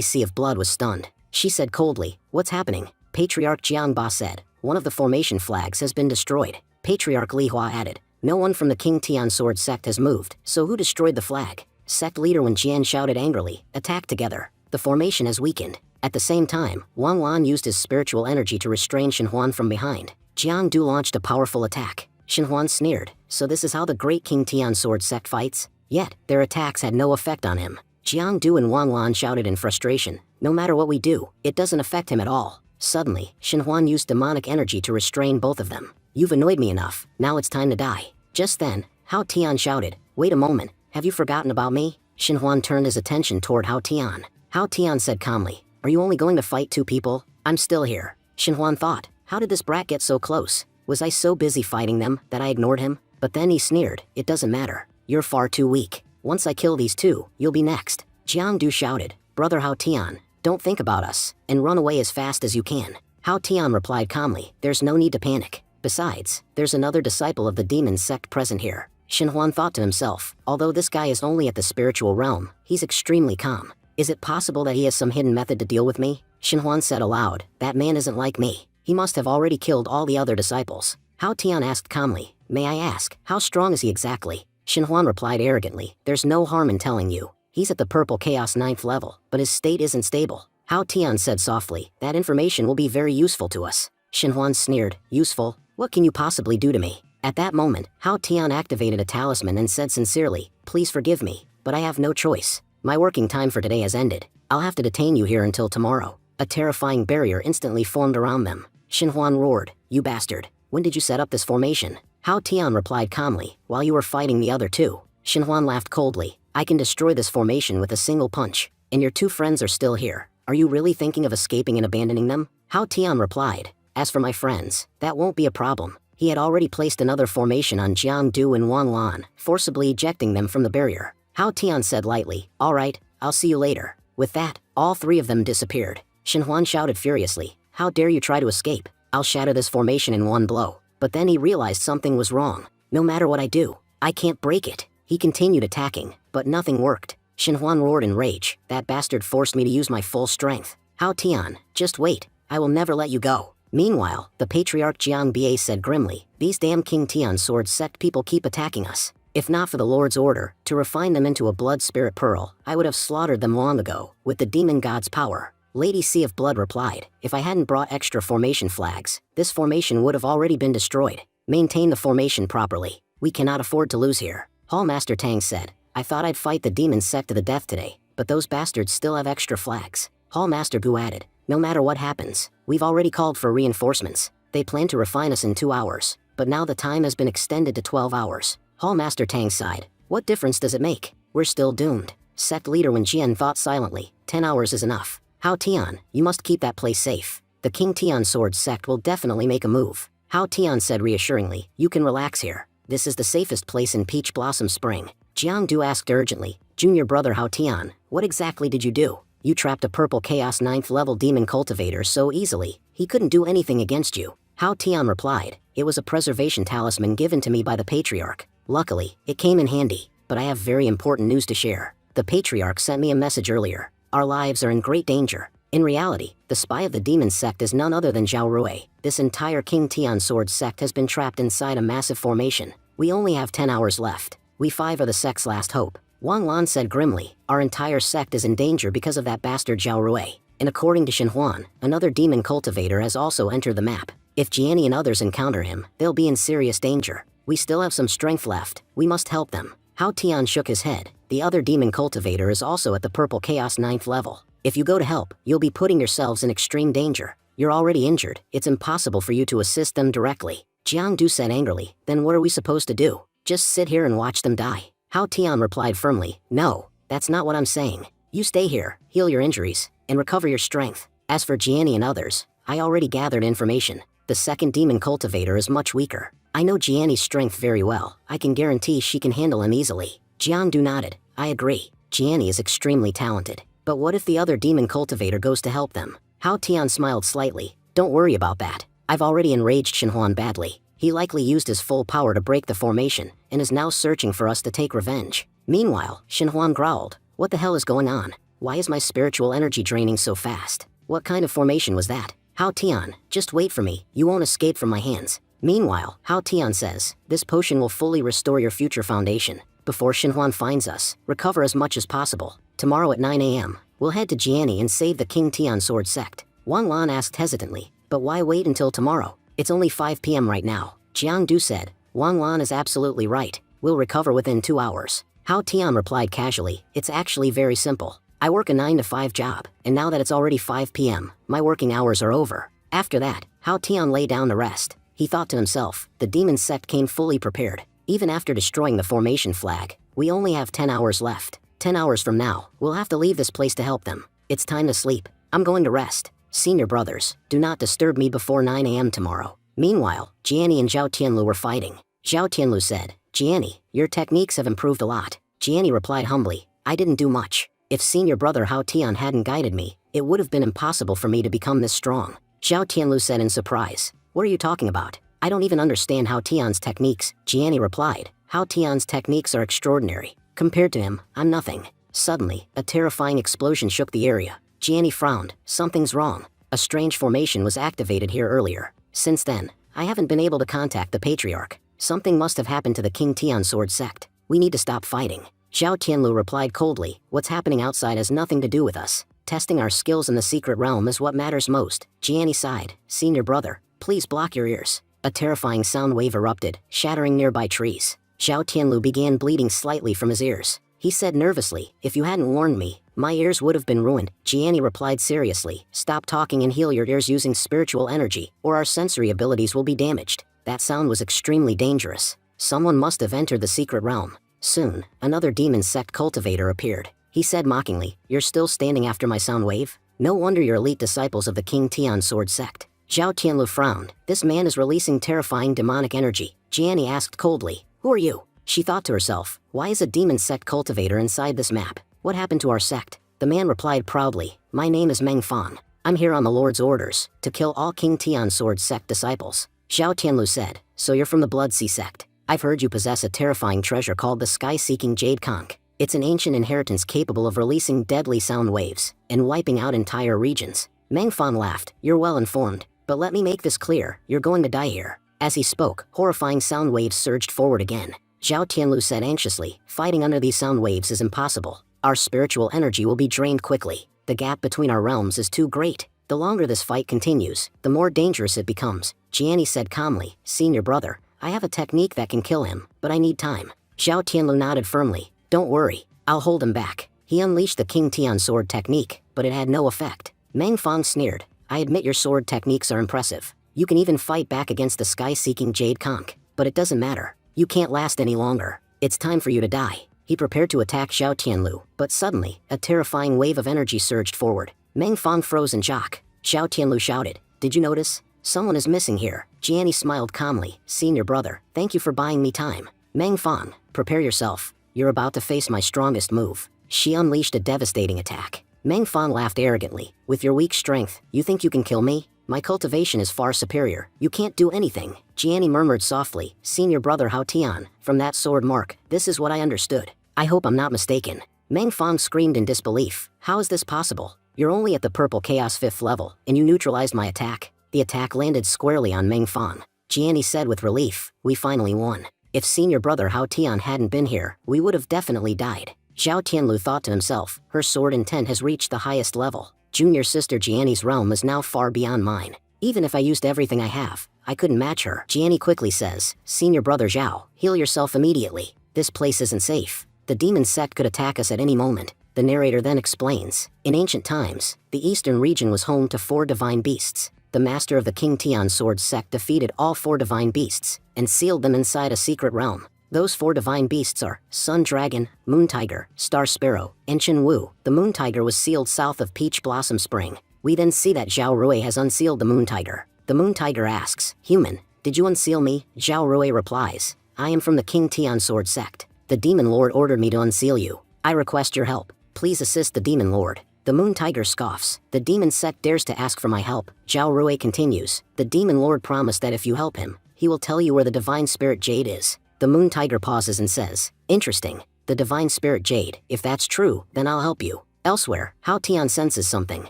Sea of Blood was stunned. She said coldly, what's happening? Patriarch Jiangba said, one of the formation flags has been destroyed. Patriarch Li Hua added, no one from the King Tian Sword sect has moved, so who destroyed the flag? Sect leader Wen Jian shouted angrily, attack together. The formation has weakened. At the same time, Wang Lan used his spiritual energy to restrain Shen Huan from behind. Jiang Du launched a powerful attack. Shen Huan sneered, so this is how the great King Tian Sword sect fights? Yet, their attacks had no effect on him. Jiang Du and Wang Lan shouted in frustration, no matter what we do, it doesn't affect him at all. Suddenly, Shen Huan used demonic energy to restrain both of them. You've annoyed me enough, now it's time to die. Just then, Hao Tian shouted, wait a moment, have you forgotten about me? Shen Huan turned his attention toward Hao Tian. Hao Tian said calmly, are you only going to fight 2 people? I'm still here. Shen Huan thought, how did this brat get so close? Was I so busy fighting them that I ignored him? But then he sneered, it doesn't matter. You're far too weak. Once I kill these 2, you'll be next. Jiang Du shouted, brother Hao Tian, don't think about us, and run away as fast as you can. Hao Tian replied calmly, there's no need to panic. Besides, there's another disciple of the demon sect present here. Shen Huan thought to himself, although this guy is only at the spiritual realm, he's extremely calm. Is it possible that he has some hidden method to deal with me? Shen Huan said aloud, that man isn't like me. He must have already killed all the other disciples. Hao Tian asked calmly, may I ask, how strong is he exactly? Shen Huan replied arrogantly, there's no harm in telling you. He's at the Purple Chaos 9th level, but his state isn't stable. Hao Tian said softly, that information will be very useful to us. Shen Huan sneered, useful? What can you possibly do to me? At that moment, Hao Tian activated a talisman and said sincerely, please forgive me, but I have no choice. My working time for today has ended. I'll have to detain you here until tomorrow. A terrifying barrier instantly formed around them. Shen Huan roared, you bastard. When did you set up this formation? Hao Tian replied calmly, while you were fighting the other 2. Shen Huan laughed coldly, I can destroy this formation with a single punch. And your 2 friends are still here. Are you really thinking of escaping and abandoning them? Hao Tian replied, as for my friends, that won't be a problem. He had already placed another formation on Jiang Du and Wang Lan, forcibly ejecting them from the barrier. Hao Tian said lightly, all right, I'll see you later. With that, all 3 of them disappeared. Shen Huan shouted furiously, how dare you try to escape? I'll shatter this formation in one blow. But then he realized something was wrong. No matter what I do, I can't break it. He continued attacking, but nothing worked. Shen Huan roared in rage, that bastard forced me to use my full strength. Hao Tian, just wait, I will never let you go. Meanwhile, the Patriarch Jiang Bie said grimly, these damn King Tian Sword sect people keep attacking us. If not for the Lord's order, to refine them into a blood spirit pearl, I would have slaughtered them long ago, with the demon god's power. Lady Sea of Blood replied, if I hadn't brought extra formation flags, this formation would have already been destroyed. Maintain the formation properly. We cannot afford to lose here. Hall Master Tang said, I thought I'd fight the demon sect to the death today, but those bastards still have extra flags. Hall Master Gu added, no matter what happens, we've already called for reinforcements. They plan to refine us in 2 hours, but now the time has been extended to 12 hours. Hall Master Tang sighed, what difference does it make? We're still doomed. Sect leader Wen Jian thought silently, 10 hours is enough. Hao Tian, you must keep that place safe. The King Tian Sword sect will definitely make a move. Hao Tian said reassuringly, you can relax here. This is the safest place in Peach Blossom Spring. Jiang Du asked urgently, junior brother Hao Tian, what exactly did you do? You trapped a Purple Chaos 9th level demon cultivator so easily, he couldn't do anything against you. Hao Tian replied, it was a preservation talisman given to me by the Patriarch. Luckily, it came in handy, but I have very important news to share. The Patriarch sent me a message earlier. Our lives are in great danger. In reality, the spy of the demon sect is none other than Zhao Rui. This entire King Tian Sword sect has been trapped inside a massive formation. We only have 10 hours left. We 5 are the sect's last hope. Wang Lan said grimly, our entire sect is in danger because of that bastard Zhao Rui. And according to Shen Huan, another demon cultivator has also entered the map. If Jiani and others encounter him, they'll be in serious danger. We still have some strength left. We must help them. Hao Tian shook his head. The other demon cultivator is also at the Purple Chaos 9th level. If you go to help, you'll be putting yourselves in extreme danger. You're already injured. It's impossible for you to assist them directly. Jiang Du said angrily, then what are we supposed to do? Just sit here and watch them die? Hao Tian replied firmly, no, that's not what I'm saying. You stay here, heal your injuries, and recover your strength. As for Jiani and others, I already gathered information. The second demon cultivator is much weaker. I know Jiani's strength very well. I can guarantee she can handle him easily. Jiang Du nodded. I agree. Jiani is extremely talented. But what if the other demon cultivator goes to help them? Hao Tian smiled slightly. Don't worry about that. I've already enraged Shen Huan badly. He likely used his full power to break the formation, and is now searching for us to take revenge. Meanwhile, Shen Huan growled. What the hell is going on? Why is my spiritual energy draining so fast? What kind of formation was that? Hao Tian, just wait for me. You won't escape from my hands. Meanwhile, Hao Tian says, this potion will fully restore your future foundation. Before Shen Huan finds us, recover as much as possible. Tomorrow at 9 a.m., we'll head to Jiani and save the King Tian Sword sect. Wang Lan asked hesitantly, but why wait until tomorrow? It's only 5 p.m. right now. Jiang Du said, Wang Lan is absolutely right. We'll recover within 2 hours. Hao Tian replied casually, it's actually very simple. I work a 9 to 5 job, and now that it's already 5 p.m., my working hours are over. After that, Hao Tian lay down to rest. He thought to himself, the demon sect came fully prepared. Even after destroying the formation flag, we only have 10 hours left. 10 hours from now, we'll have to leave this place to help them. It's time to sleep. I'm going to rest. Senior brothers, do not disturb me before 9 a.m. tomorrow. Meanwhile, Jiani and Zhao Tianlu were fighting. Zhao Tianlu said, Jiani, your techniques have improved a lot. Jiani replied humbly, I didn't do much. If senior brother Hao Tian hadn't guided me, it would have been impossible for me to become this strong. Zhao Tianlu said in surprise, what are you talking about? I don't even understand Hao Tian's techniques. Jiani replied, Hao Tian's techniques are extraordinary. Compared to him, I'm nothing. Suddenly, a terrifying explosion shook the area. Jiani frowned. Something's wrong. A strange formation was activated here earlier. Since then, I haven't been able to contact the Patriarch. Something must have happened to the King Tian Sword sect. We need to stop fighting. Zhao Tianlu replied coldly, what's happening outside has nothing to do with us. Testing our skills in the secret realm is what matters most. Jiani sighed. Senior brother, please block your ears. A terrifying sound wave erupted, shattering nearby trees. Zhao Tianlu began bleeding slightly from his ears. He said nervously, if you hadn't warned me, my ears would have been ruined. Jiani replied seriously, stop talking and heal your ears using spiritual energy, or our sensory abilities will be damaged. That sound was extremely dangerous. Someone must have entered the secret realm. Soon, another demon sect cultivator appeared. He said mockingly, you're still standing after my sound wave? No wonder you're elite disciples of the King Tian Sword sect. Zhao Tianlu frowned. This man is releasing terrifying demonic energy. Jiani asked coldly, who are you? She thought to herself, why is a demon sect cultivator inside this map? What happened to our sect? The man replied proudly, my name is Meng Fan. I'm here on the Lord's orders, to kill all King Tian Sword sect disciples. Zhao Tianlu said, so you're from the Blood Sea sect. I've heard you possess a terrifying treasure called the Sky-Seeking Jade Conch. It's an ancient inheritance capable of releasing deadly sound waves, and wiping out entire regions. Meng Fan laughed, you're well informed. But let me make this clear, you're going to die here. As he spoke, horrifying sound waves surged forward again. Zhao Tianlu said anxiously, fighting under these sound waves is impossible. Our spiritual energy will be drained quickly. The gap between our realms is too great. The longer this fight continues, the more dangerous it becomes. Jiani said calmly, senior brother, I have a technique that can kill him, but I need time. Zhao Tianlu nodded firmly, don't worry, I'll hold him back. He unleashed the King Tian sword technique, but it had no effect. Meng Fan sneered, I admit your sword techniques are impressive. You can even fight back against the Sky-Seeking Jade Conch, but it doesn't matter. You can't last any longer. It's time for you to die. He prepared to attack Zhao Tianlu, but suddenly, a terrifying wave of energy surged forward. Meng Fan froze in shock. Zhao Tianlu shouted, did you notice? Someone is missing here. Jiani smiled calmly, senior brother, thank you for buying me time. Meng Fan, prepare yourself. You're about to face my strongest move. She unleashed a devastating attack. Meng Fan laughed arrogantly. With your weak strength, you think you can kill me? My cultivation is far superior. You can't do anything. Jiani murmured softly, senior brother Hao Tian, from that sword mark, this is what I understood. I hope I'm not mistaken. Meng Fang screamed in disbelief. How is this possible? You're only at the Purple Chaos 5th level, and you neutralized my attack. The attack landed squarely on Meng Fang. Jiani said with relief, we finally won. If senior brother Hao Tian hadn't been here, we would have definitely died. Zhao Tianlu thought to himself, her sword intent has reached the highest level. Junior sister Jiani's realm is now far beyond mine. Even if I used everything I have, I couldn't match her. Jiani quickly says, senior brother Zhao, heal yourself immediately. This place isn't safe. The demon sect could attack us at any moment. The narrator then explains, in ancient times, the eastern region was home to 4 divine beasts. The master of the King Tian sword sect defeated all 4 divine beasts, and sealed them inside a secret realm. Those 4 divine beasts are Sun Dragon, Moon Tiger, Star Sparrow, and Chen Wu. The Moon Tiger was sealed south of Peach Blossom Spring. We then see that Zhao Rui has unsealed the Moon Tiger. The Moon Tiger asks, human, did you unseal me? Zhao Rui replies, I am from the King Tian sword sect. The demon lord ordered me to unseal you. I request your help. Please assist the demon lord. The Moon Tiger scoffs. The demon sect dares to ask for my help. Zhao Rui continues, the demon lord promised that if you help him, he will tell you where the divine spirit jade is. The Moon Tiger pauses and says, interesting. The divine spirit jade, if that's true, then I'll help you. Elsewhere, Hao Tian senses something.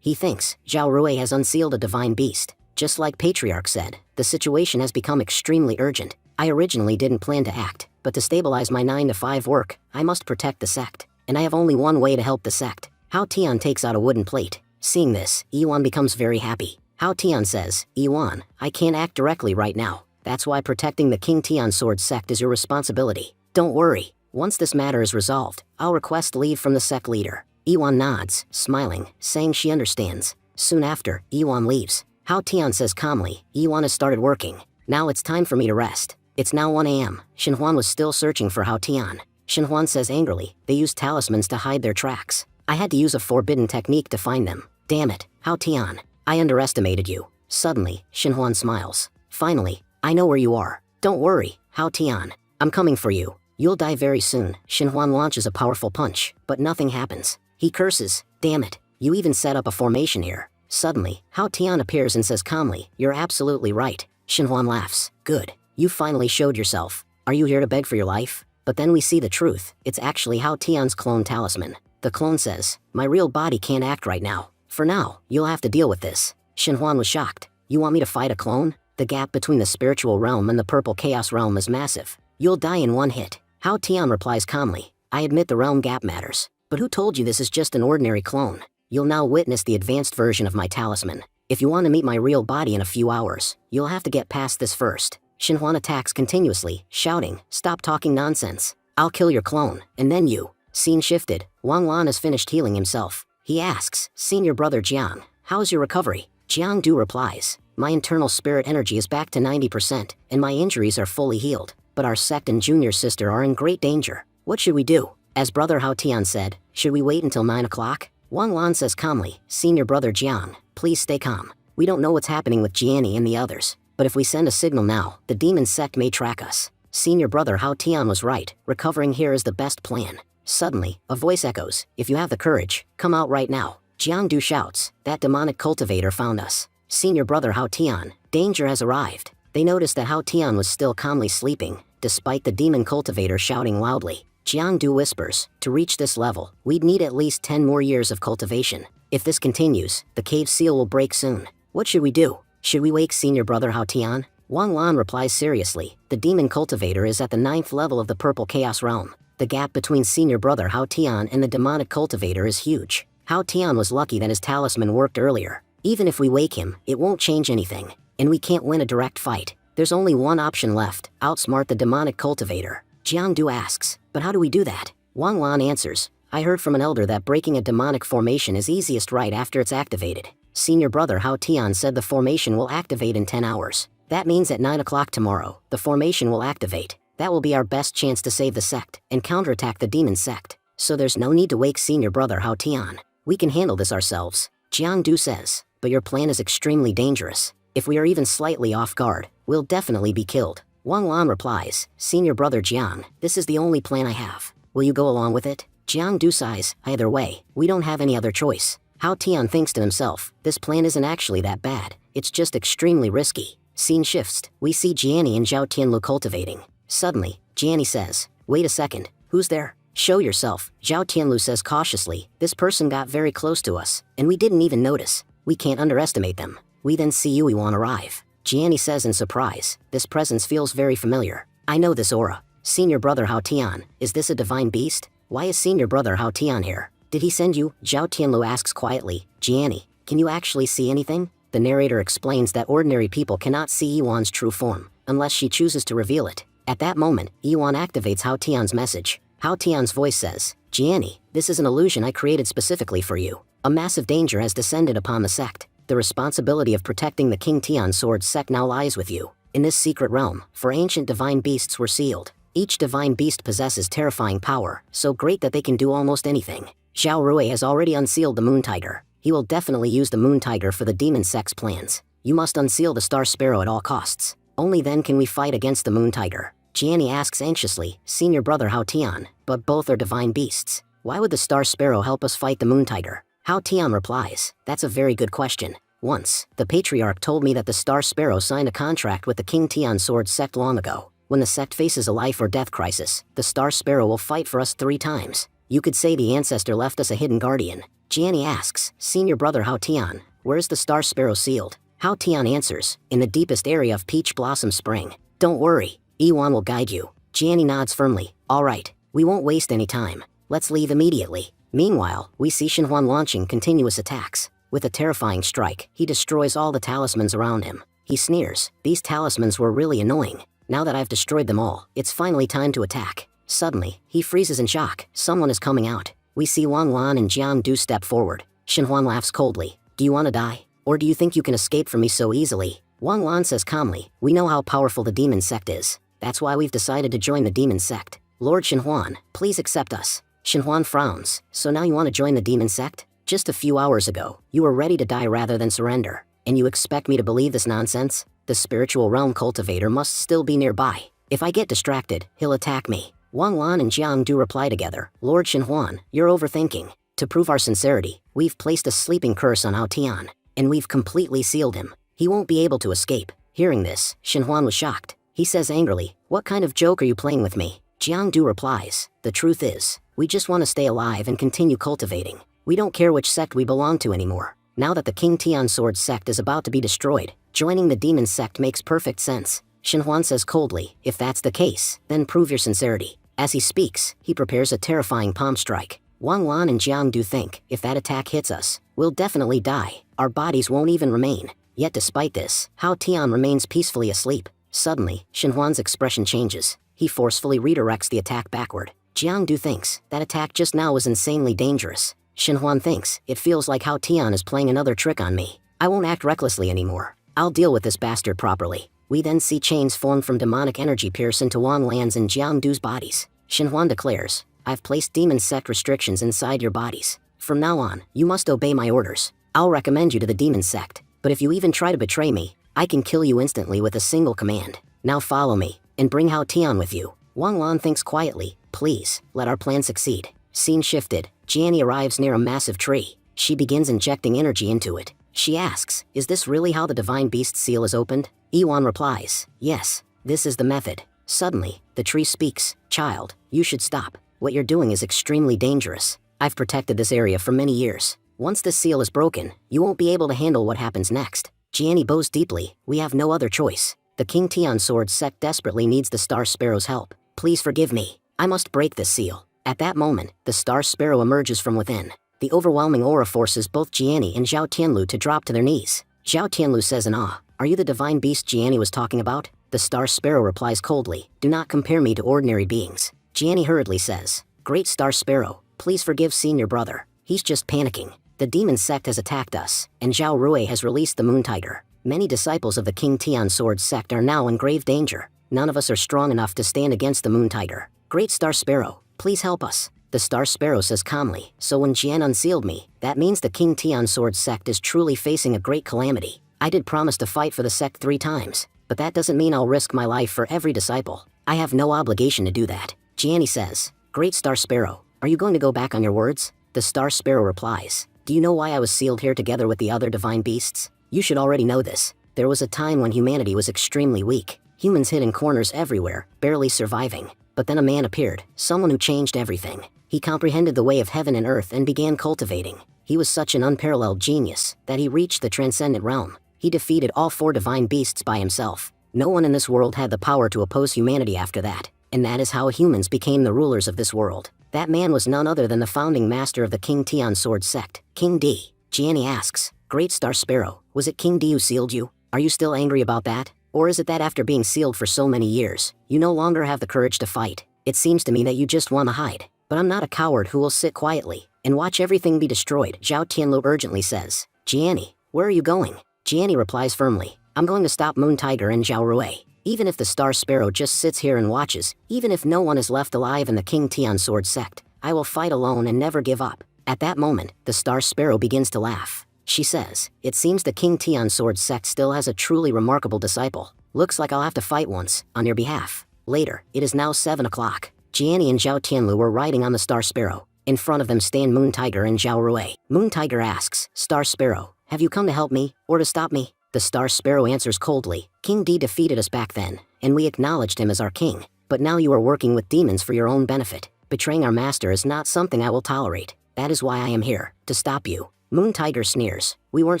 He thinks Zhao Rui has unsealed a divine beast. Just like Patriarch said, the situation has become extremely urgent. I originally didn't plan to act, but to stabilize my 9-to-5 work, I must protect the sect. And I have only one way to help the sect. Hao Tian takes out a wooden plate. Seeing this, Yuan becomes very happy. Hao Tian says, Yuan, I can't act directly right now. That's why protecting the King Tian sword sect is your responsibility. Don't worry. Once this matter is resolved, I'll request leave from the sect leader. Yuan nods, smiling, saying she understands. Soon after, Yuan leaves. Hao Tian says calmly, Yuan has started working. Now it's time for me to rest. It's now 1 a.m. Shenhuan was still searching for Hao Tian. Shenhuan says angrily, they used talismans to hide their tracks. I had to use a forbidden technique to find them. Damn it, Hao Tian. I underestimated you. Suddenly, Shenhuan smiles. Finally, I know where you are. Don't worry, Hao Tian. I'm coming for you. You'll die very soon. Shenhuan launches a powerful punch, but nothing happens. He curses, damn it, you even set up a formation here. Suddenly, Hao Tian appears and says calmly, you're absolutely right. Shenhuan laughs, good. You finally showed yourself. Are you here to beg for your life? But then we see the truth. It's actually Hao Tian's clone talisman. The clone says, my real body can't act right now. For now, you'll have to deal with this. Shenhuan was shocked. You want me to fight a clone? The gap between the spiritual realm and the purple chaos realm is massive. You'll die in one hit. Hao Tian replies calmly, I admit the realm gap matters. But who told you this is just an ordinary clone? You'll now witness the advanced version of my talisman. If you want to meet my real body in a few hours, you'll have to get past this first. Shenhuan attacks continuously, shouting, stop talking nonsense. I'll kill your clone, and then you. Scene shifted. Wang Lan has finished healing himself. He asks, senior brother Jiang, how's your recovery? Jiang Du replies, my internal spirit energy is back to 90%, and my injuries are fully healed. But our sect and junior sister are in great danger. What should we do? As brother Hao Tian said, should we wait until 9 o'clock? Wang Lan says calmly, senior brother Jiang, please stay calm. We don't know what's happening with Jiani and the others. But if we send a signal now, the demon sect may track us. Senior brother Hao Tian was right, recovering here is the best plan. Suddenly, a voice echoes, if you have the courage, come out right now. Jiang Du shouts, that demonic cultivator found us. Senior brother Hao Tian, danger has arrived. They noticed that Hao Tian was still calmly sleeping, despite the demon cultivator shouting loudly. Jiang Du whispers, to reach this level, we'd need at least 10 more years of cultivation. If this continues, the cave seal will break soon. What should we do? Should we wake senior brother Hao Tian? Wang Lan replies seriously, the demon cultivator is at the 9th level of the purple chaos realm. The gap between senior brother Hao Tian and the demonic cultivator is huge. Hao Tian was lucky that his talisman worked earlier. Even if we wake him, it won't change anything. And we can't win a direct fight. There's only one option left, outsmart the demonic cultivator. Jiang Du asks, but how do we do that? Wang Lan answers, I heard from an elder that breaking a demonic formation is easiest right after it's activated. Senior brother Hao Tian said the formation will activate in 10 hours. That means at 9 o'clock tomorrow, the formation will activate. That will be our best chance to save the sect and counterattack the demon sect. So there's no need to wake senior brother Hao Tian. We can handle this ourselves. Jiang Du says, but your plan is extremely dangerous. If we are even slightly off guard, we'll definitely be killed. Wang Lan replies, senior brother Jiang, this is the only plan I have. Will you go along with it? Jiang Du sighs, either way, we don't have any other choice. Hao Tian thinks to himself, this plan isn't actually that bad, it's just extremely risky. Scene shifts, we see Jiani and Zhao Tianlu cultivating. Suddenly, Jiani says, wait a second, who's there? Show yourself, Zhao Tianlu says cautiously. This person got very close to us, and we didn't even notice. We can't underestimate them. We then see Yuan arrive. Jiani says in surprise, this presence feels very familiar. I know this aura. Senior brother Hao Tian, is this a divine beast? Why is senior brother Hao Tian here? Did he send you? Zhao Tianlu asks quietly. Jiani, can you actually see anything? The narrator explains that ordinary people cannot see Yuan's true form, unless she chooses to reveal it. At that moment, Yuan activates Hao Tian's message. Hao Tian's voice says, Jiani, this is an illusion I created specifically for you. A massive danger has descended upon the sect. The responsibility of protecting the King Tian Sword sect now lies with you. In this secret realm, for ancient divine beasts were sealed. Each divine beast possesses terrifying power, so great that they can do almost anything. Zhao Rui has already unsealed the Moon Tiger. He will definitely use the Moon Tiger for the demon sect's plans. You must unseal the Star Sparrow at all costs. Only then can we fight against the Moon Tiger. Jiani asks anxiously, senior brother Hao Tian, but both are divine beasts. Why would the Star Sparrow help us fight the Moon Tiger? Hao Tian replies, that's a very good question. Once, the Patriarch told me that the Star Sparrow signed a contract with the King Tian Sword sect long ago. When the sect faces a life or death crisis, the Star Sparrow will fight for us 3 times. You could say the ancestor left us a hidden guardian. Jiani asks, senior brother Hao Tian, where's the Star Sparrow sealed? Hao Tian answers, in the deepest area of Peach Blossom Spring. Don't worry, Yuan will guide you. Jiani nods firmly. Alright, we won't waste any time. Let's leave immediately. Meanwhile, we see Shenhuan launching continuous attacks. With a terrifying strike, he destroys all the talismans around him. He sneers, these talismans were really annoying. Now that I've destroyed them all, it's finally time to attack. Suddenly, he freezes in shock. Someone is coming out. We see Wang Lan and Jiang Du step forward. Shenhuan laughs coldly. Do you want to die? Or do you think you can escape from me so easily? Wang Lan says calmly, we know how powerful the demon sect is. That's why we've decided to join the demon sect. Lord Shenhuan, please accept us. Shenhuan frowns. So now you want to join the demon sect? Just a few hours ago, you were ready to die rather than surrender. And you expect me to believe this nonsense? The spiritual realm cultivator must still be nearby. If I get distracted, he'll attack me. Wang Lan and Jiang Du reply together. Lord Shenhuan, you're overthinking. To prove our sincerity, we've placed a sleeping curse on Hao Tian, and we've completely sealed him. He won't be able to escape. Hearing this, Shenhuan was shocked. He says angrily, what kind of joke are you playing with me? Jiang Du replies, the truth is, we just want to stay alive and continue cultivating. We don't care which sect we belong to anymore. Now that the King Tian Sword sect is about to be destroyed, joining the demon sect makes perfect sense. Shenhuan says coldly, if that's the case, then prove your sincerity. As he speaks, he prepares a terrifying palm strike. Wang Lan and Jiang Du think, if that attack hits us, we'll definitely die. Our bodies won't even remain. Yet despite this, Hao Tian remains peacefully asleep. Suddenly, Shenhuan's expression changes. He forcefully redirects the attack backward. Jiang Du thinks, that attack just now was insanely dangerous. Shenhuan thinks, it feels like Hao Tian is playing another trick on me. I won't act recklessly anymore. I'll deal with this bastard properly. We then see chains form from demonic energy pierce into Wang Lan's and Jiang Du's bodies. Shenhuan declares, I've placed demon sect restrictions inside your bodies. From now on, you must obey my orders. I'll recommend you to the demon sect, but if you even try to betray me, I can kill you instantly with a single command. Now follow me, and bring Hao Tian with you. Wang Lan thinks quietly, please, let our plan succeed. Scene shifted. Jiani arrives near a massive tree. She begins injecting energy into it. She asks, is this really how the divine beast seal is opened? Yuan replies, yes, this is the method. Suddenly, the tree speaks, child, you should stop. What you're doing is extremely dangerous. I've protected this area for many years. Once this seal is broken, you won't be able to handle what happens next. Jiani bows deeply, we have no other choice. The King Tian Sword sect desperately needs the Star Sparrow's help. Please forgive me. I must break this seal. At that moment, the Star Sparrow emerges from within. The overwhelming aura forces both Jiani and Zhao Tianlu to drop to their knees. Zhao Tianlu says in awe, are you the divine beast Jiani was talking about? The Star Sparrow replies coldly, do not compare me to ordinary beings. Jiani hurriedly says, great Star Sparrow, please forgive senior brother. He's just panicking. The demon sect has attacked us, and Zhao Rui has released the Moon Tiger. Many disciples of the King Tian Sword sect are now in grave danger. None of us are strong enough to stand against the Moon Tiger. Great Star Sparrow, please help us. The Star Sparrow says calmly, so when Jian unsealed me, that means the King Tian Sword sect is truly facing a great calamity. I did promise to fight for the sect 3 times, but that doesn't mean I'll risk my life for every disciple. I have no obligation to do that. Jiani says, great Star Sparrow, are you going to go back on your words? The Star Sparrow replies, do you know why I was sealed here together with the other divine beasts? You should already know this. There was a time when humanity was extremely weak. Humans hid in corners everywhere, barely surviving. But then a man appeared, someone who changed everything. He comprehended the way of heaven and earth and began cultivating. He was such an unparalleled genius that he reached the transcendent realm. He defeated all 4 divine beasts by himself. No one in this world had the power to oppose humanity after that, and that is how humans became the rulers of this world. That man was none other than the founding master of the King Tian sword sect, King D. Gianni asks, Great Star Sparrow, was it King D who sealed you? Are you still angry about that? Or is it that after being sealed for so many years, you no longer have the courage to fight? It seems to me that you just want to hide. But I'm not a coward who will sit quietly and watch everything be destroyed, Zhao Tianlu urgently says. Gianni, where are you going? Gianni replies firmly, I'm going to stop Moon Tiger and Zhao Rui. Even if the Star Sparrow just sits here and watches, even if no one is left alive in the King Tian sword sect, I will fight alone and never give up. At that moment, the Star Sparrow begins to laugh. She says, it seems the King Tian sword sect still has a truly remarkable disciple. Looks like I'll have to fight once, on your behalf. Later, it is now 7 o'clock. Gianni and Zhao Tianlu were riding on the Star Sparrow. In front of them stand Moon Tiger and Zhao Rui. Moon Tiger asks, Star Sparrow, have you come to help me, or to stop me? The Star Sparrow answers coldly, King D defeated us back then, and we acknowledged him as our king. But now you are working with demons for your own benefit. Betraying our master is not something I will tolerate. That is why I am here, to stop you. Moon Tiger sneers, we weren't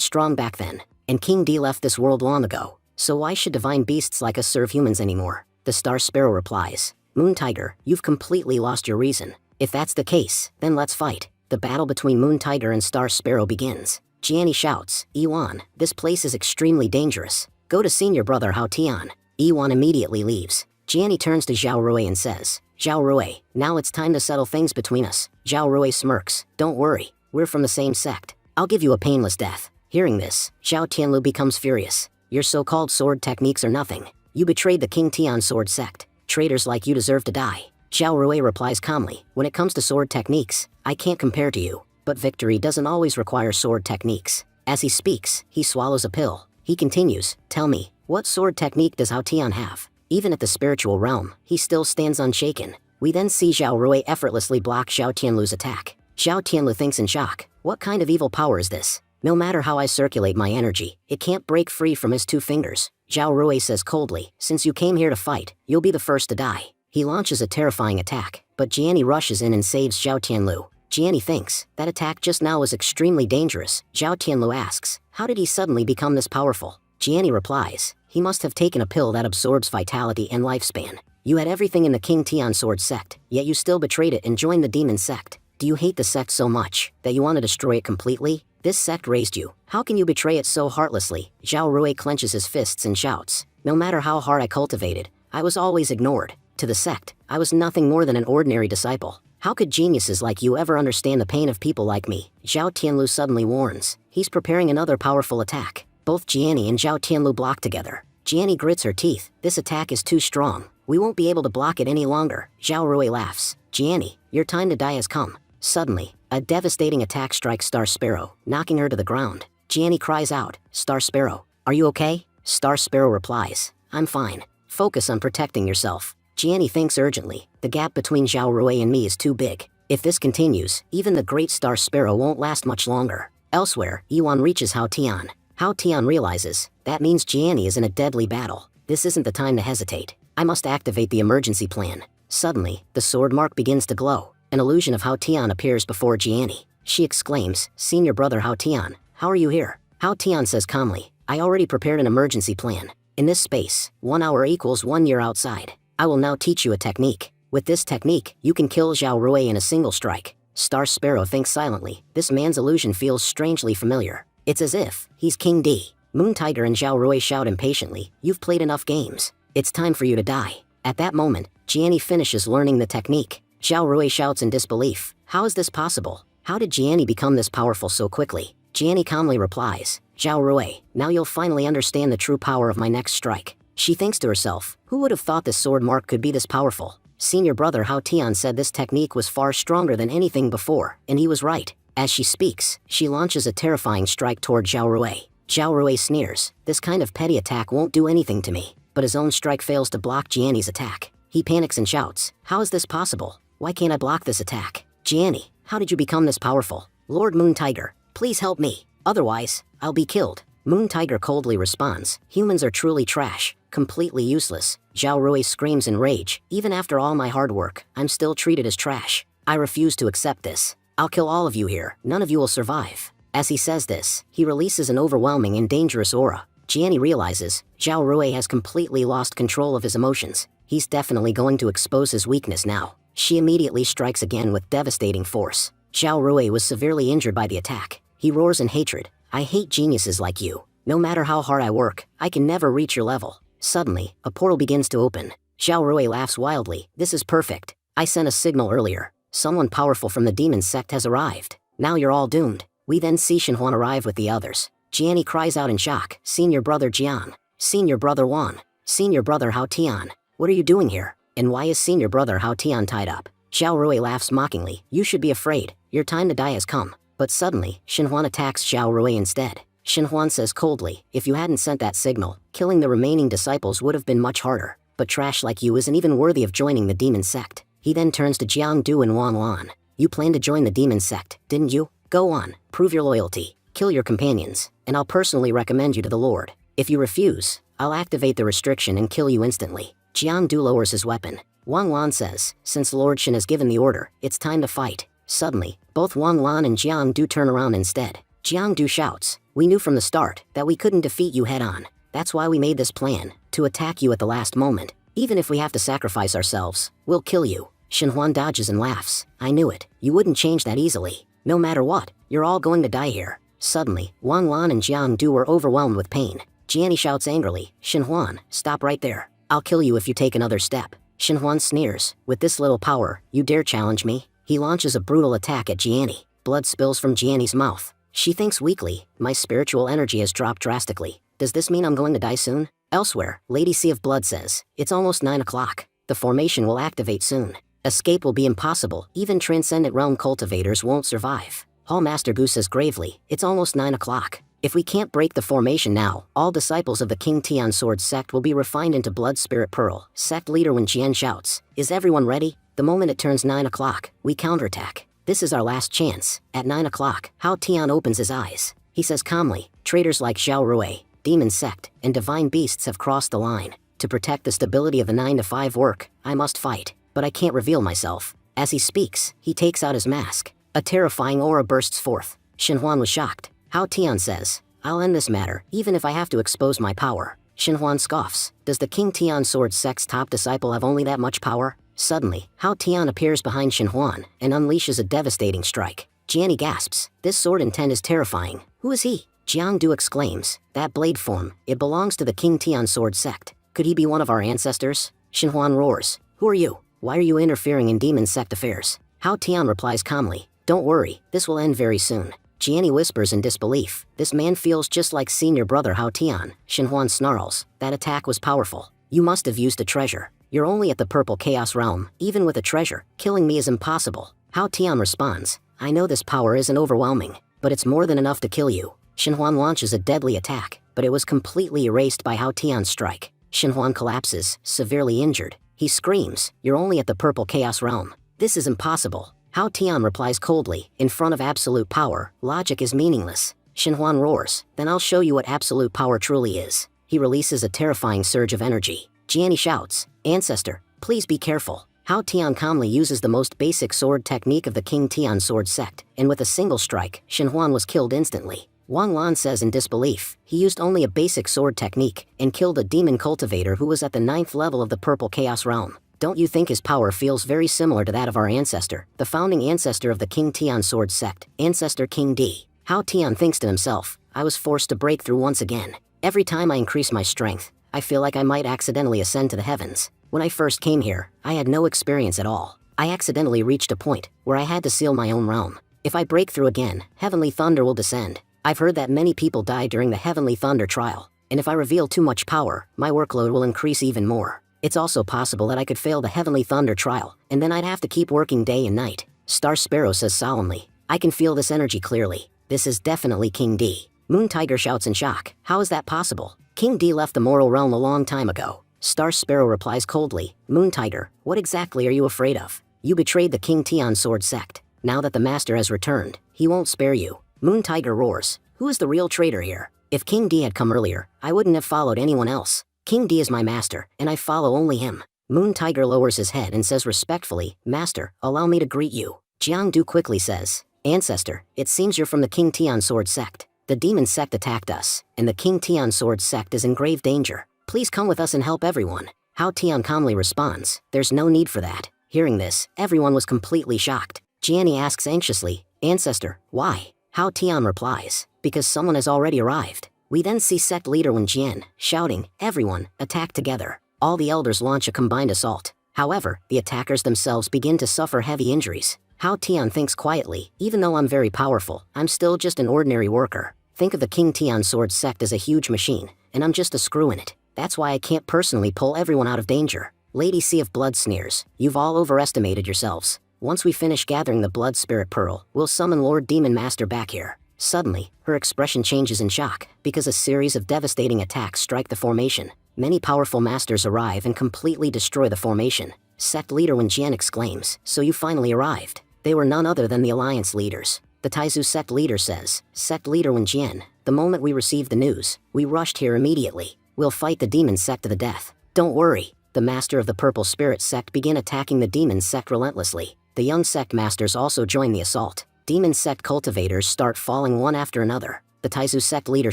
strong back then, and King D left this world long ago. So why should divine beasts like us serve humans anymore? The Star Sparrow replies, Moon Tiger, you've completely lost your reason. If that's the case, then let's fight. The battle between Moon Tiger and Star Sparrow begins. Gianni shouts, Iwan, this place is extremely dangerous. Go to senior brother Hao Tian. Iwan immediately leaves. Gianni turns to Zhao Rui and says, Zhao Rui, now it's time to settle things between us. Zhao Rui smirks, don't worry, we're from the same sect. I'll give you a painless death. Hearing this, Zhao Tianlu becomes furious. Your so-called sword techniques are nothing. You betrayed the King Tian sword sect. Traitors like you deserve to die. Zhao Rui replies calmly, when it comes to sword techniques, I can't compare to you. But victory doesn't always require sword techniques. As he speaks, he swallows a pill. He continues, tell me, what sword technique does Hao Tian have? Even at the spiritual realm, he still stands unshaken. We then see Zhao Rui effortlessly block Zhao Tianlu's attack. Zhao Tianlu thinks in shock, what kind of evil power is this? No matter how I circulate my energy, it can't break free from his 2 fingers. Zhao Rui says coldly, since you came here to fight, you'll be the first to die. He launches a terrifying attack, but Gianni rushes in and saves Zhao Tianlu. Gianni thinks, that attack just now was extremely dangerous. Zhao Tianlu asks, how did he suddenly become this powerful? Gianni replies, he must have taken a pill that absorbs vitality and lifespan. You had everything in the King Tian sword sect, yet you still betrayed it and joined the demon sect. Do you hate the sect so much, that you want to destroy it completely? This sect raised you. How can you betray it so heartlessly? Zhao Rui clenches his fists and shouts, no matter how hard I cultivated, I was always ignored. To the sect, I was nothing more than an ordinary disciple. How could geniuses like you ever understand the pain of people like me? Zhao Tianlu suddenly warns. He's preparing another powerful attack. Both Gianni and Zhao Tianlu block together. Gianni grits her teeth. This attack is too strong. We won't be able to block it any longer. Zhao Rui laughs. Gianni, your time to die has come. Suddenly, a devastating attack strikes Star Sparrow, knocking her to the ground. Gianni cries out, Star Sparrow, are you okay? Star Sparrow replies, I'm fine. Focus on protecting yourself. Gianni thinks urgently, the gap between Zhao Rui and me is too big. If this continues, even the great Star Sparrow won't last much longer. Elsewhere, Yuan reaches Hao Tian. Hao Tian realizes, that means Gianni is in a deadly battle. This isn't the time to hesitate. I must activate the emergency plan. Suddenly, the sword mark begins to glow. An illusion of Hao Tian appears before Gianni. She exclaims, Senior brother Hao Tian, how are you here? Hao Tian says calmly, I already prepared an emergency plan. In this space, 1 hour equals 1 year outside. I will now teach you a technique. With this technique, you can kill Zhao Rui in a single strike. Star Sparrow thinks silently. This man's illusion feels strangely familiar. It's as if he's King D. Moon Tiger and Zhao Rui shout impatiently, you've played enough games. It's time for you to die. At that moment, Gianni finishes learning the technique. Zhao Rui shouts in disbelief, how is this possible? How did Gianni become this powerful so quickly? Gianni calmly replies, Zhao Rui, now you'll finally understand the true power of my next strike. She thinks to herself, who would have thought this sword mark could be this powerful? Senior brother Hao Tian said this technique was far stronger than anything before, and he was right. As she speaks, she launches a terrifying strike toward Zhao Rui. Zhao Rui sneers, this kind of petty attack won't do anything to me. But his own strike fails to block Gianni's attack. He panics and shouts, how is this possible? Why can't I block this attack? Gianni, how did you become this powerful? Lord Moon Tiger, please help me. Otherwise, I'll be killed. Moon Tiger coldly responds, humans are truly trash. Completely useless, Zhao Rui screams in rage. Even after all my hard work, I'm still treated as trash. I refuse to accept this. I'll kill all of you here, none of you will survive. As he says this, he releases an overwhelming and dangerous aura. Jiani realizes, Zhao Rui has completely lost control of his emotions. He's definitely going to expose his weakness now. She immediately strikes again with devastating force. Zhao Rui was severely injured by the attack. He roars in hatred. I hate geniuses like you. No matter how hard I work, I can never reach your level. Suddenly, a portal begins to open. Zhao Rui laughs wildly. This is perfect. I sent a signal earlier. Someone powerful from the demon sect has arrived. Now you're all doomed. We then see Shenhuan arrive with the others. Jiani cries out in shock. Senior brother Jian. Senior brother Wan. Senior brother Hao Tian. What are you doing here? And why is senior brother Hao Tian tied up? Zhao Rui laughs mockingly. You should be afraid. Your time to die has come. But suddenly, Shenhuan attacks Zhao Rui instead. Shenhuan says coldly, if you hadn't sent that signal, killing the remaining disciples would have been much harder. But trash like you isn't even worthy of joining the demon sect. He then turns to Jiangdu and Wan Wan. You plan to join the demon sect, didn't you? Go on, prove your loyalty. Kill your companions, and I'll personally recommend you to the Lord. If you refuse, I'll activate the restriction and kill you instantly. Jiangdu lowers his weapon. Wang Wan says, since Lord Shen has given the order, it's time to fight. Suddenly, both Wang Wan and Jiangdu turn around instead. Jiangdu shouts, we knew from the start that we couldn't defeat you head-on. That's why we made this plan, to attack you at the last moment. Even if we have to sacrifice ourselves, we'll kill you. Shenhuan dodges and laughs. I knew it. You wouldn't change that easily. No matter what, you're all going to die here. Suddenly, Wang Wan and Jiangdu were overwhelmed with pain. Jiani shouts angrily, Shenhuan, stop right there. I'll kill you if you take another step. Shenhuan sneers, with this little power, you dare challenge me? He launches a brutal attack at Jiani. Blood spills from Jiani's mouth. She thinks weakly, my spiritual energy has dropped drastically. Does this mean I'm going to die soon? Elsewhere, Lady Sea of Blood says, it's almost 9 o'clock. The formation will activate soon. Escape will be impossible, even Transcendent Realm cultivators won't survive. Hall Master Gu says gravely, it's almost 9 o'clock. If we can't break the formation now, all disciples of the King Tian Sword sect will be refined into Blood Spirit Pearl. Sect leader Wen Jian shouts, is everyone ready? The moment it turns 9 o'clock, we counterattack. This is our last chance. At 9 o'clock, Hao Tian opens his eyes. He says calmly, traitors like Zhao Rui, Demon Sect, and Divine Beasts have crossed the line. To protect the stability of the 9-to-5 work, I must fight. But I can't reveal myself. As he speaks, he takes out his mask. A terrifying aura bursts forth. Shenhuan was shocked. Hao Tian says, I'll end this matter, even if I have to expose my power. Shenhuan scoffs. Does the King Tian Sword sect's top disciple have only that much power? Suddenly, Hao Tian appears behind Shenhuan and unleashes a devastating strike. Jiani gasps. This sword intent is terrifying. Who is he? Jiangdu exclaims. That blade form, it belongs to the King Tian Sword sect. Could he be one of our ancestors? Shenhuan roars. Who are you? Why are you interfering in demon sect affairs? Hao Tian replies calmly. Don't worry, this will end very soon. Jiani whispers in disbelief. This man feels just like senior brother Hao Tian. Shenhuan snarls. That attack was powerful. You must have used a treasure. You're only at the purple chaos realm. Even with a treasure, killing me is impossible. Hao Tian responds. I know this power isn't overwhelming, but it's more than enough to kill you. Shenhuan launches a deadly attack, but it was completely erased by Hao Tian's strike. Shenhuan collapses, severely injured. He screams, you're only at the purple chaos realm. This is impossible. Hao Tian replies coldly, in front of absolute power, logic is meaningless. Shenhuan roars, then I'll show you what absolute power truly is. He releases a terrifying surge of energy. Jiani shouts, Ancestor, please be careful. Hao Tian calmly uses the most basic sword technique of the King Tian Sword sect, and with a single strike, Shenhuan was killed instantly. Wang Lan says in disbelief, he used only a basic sword technique, and killed a demon cultivator who was at the 9th level of the purple chaos realm. Don't you think his power feels very similar to that of our ancestor, the founding ancestor of the King Tian Sword sect, Ancestor King Di? Hao Tian thinks to himself, I was forced to break through once again. Every time I increase my strength, I feel like I might accidentally ascend to the heavens. When I first came here, I had no experience at all. I accidentally reached a point where I had to seal my own realm. If I break through again, heavenly thunder will descend. I've heard that many people die during the heavenly thunder trial, and if I reveal too much power, my workload will increase even more. It's also possible that I could fail the heavenly thunder trial, and then I'd have to keep working day and night. Star Sparrow says solemnly, I can feel this energy clearly. This is definitely King D. Moon Tiger shouts in shock, how is that possible? King D left the moral realm a long time ago. Star Sparrow replies coldly, Moon Tiger, what exactly are you afraid of? You betrayed the King Tian Sword sect. Now that the master has returned, he won't spare you. Moon Tiger roars, who is the real traitor here? If King D had come earlier, I wouldn't have followed anyone else. King D is my master, and I follow only him. Moon Tiger lowers his head and says respectfully, Master, allow me to greet you. Jiangdu quickly says, Ancestor, it seems you're from the King Tian Sword sect. The demon sect attacked us, and the King Tian Sword sect is in grave danger. Please come with us and help everyone. Hao Tian calmly responds, there's no need for that. Hearing this, everyone was completely shocked. Jianni asks anxiously, Ancestor, why? Hao Tian replies, because someone has already arrived. We then see sect leader Wen Jian, shouting, everyone, attack together. All the elders launch a combined assault. However, the attackers themselves begin to suffer heavy injuries. Hao Tian thinks quietly, even though I'm very powerful, I'm still just an ordinary worker. Think of the King Tian Sword sect as a huge machine, and I'm just a screw in it. That's why I can't personally pull everyone out of danger. Lady Sea of Blood sneers, you've all overestimated yourselves. Once we finish gathering the Blood Spirit Pearl, we'll summon Lord Demon Master back here. Suddenly, her expression changes in shock, because a series of devastating attacks strike the formation. Many powerful masters arrive and completely destroy the formation. Sect leader Wen Jian exclaims, so you finally arrived. They were none other than the alliance leaders. The Taizu sect leader says, Sect leader Wen Jian, the moment we received the news, we rushed here immediately. We'll fight the demon sect to the death. Don't worry. The master of the Purple Spirit sect begin attacking the demon sect relentlessly. The young sect masters also join the assault. Demon sect cultivators start falling one after another. The Taizu sect leader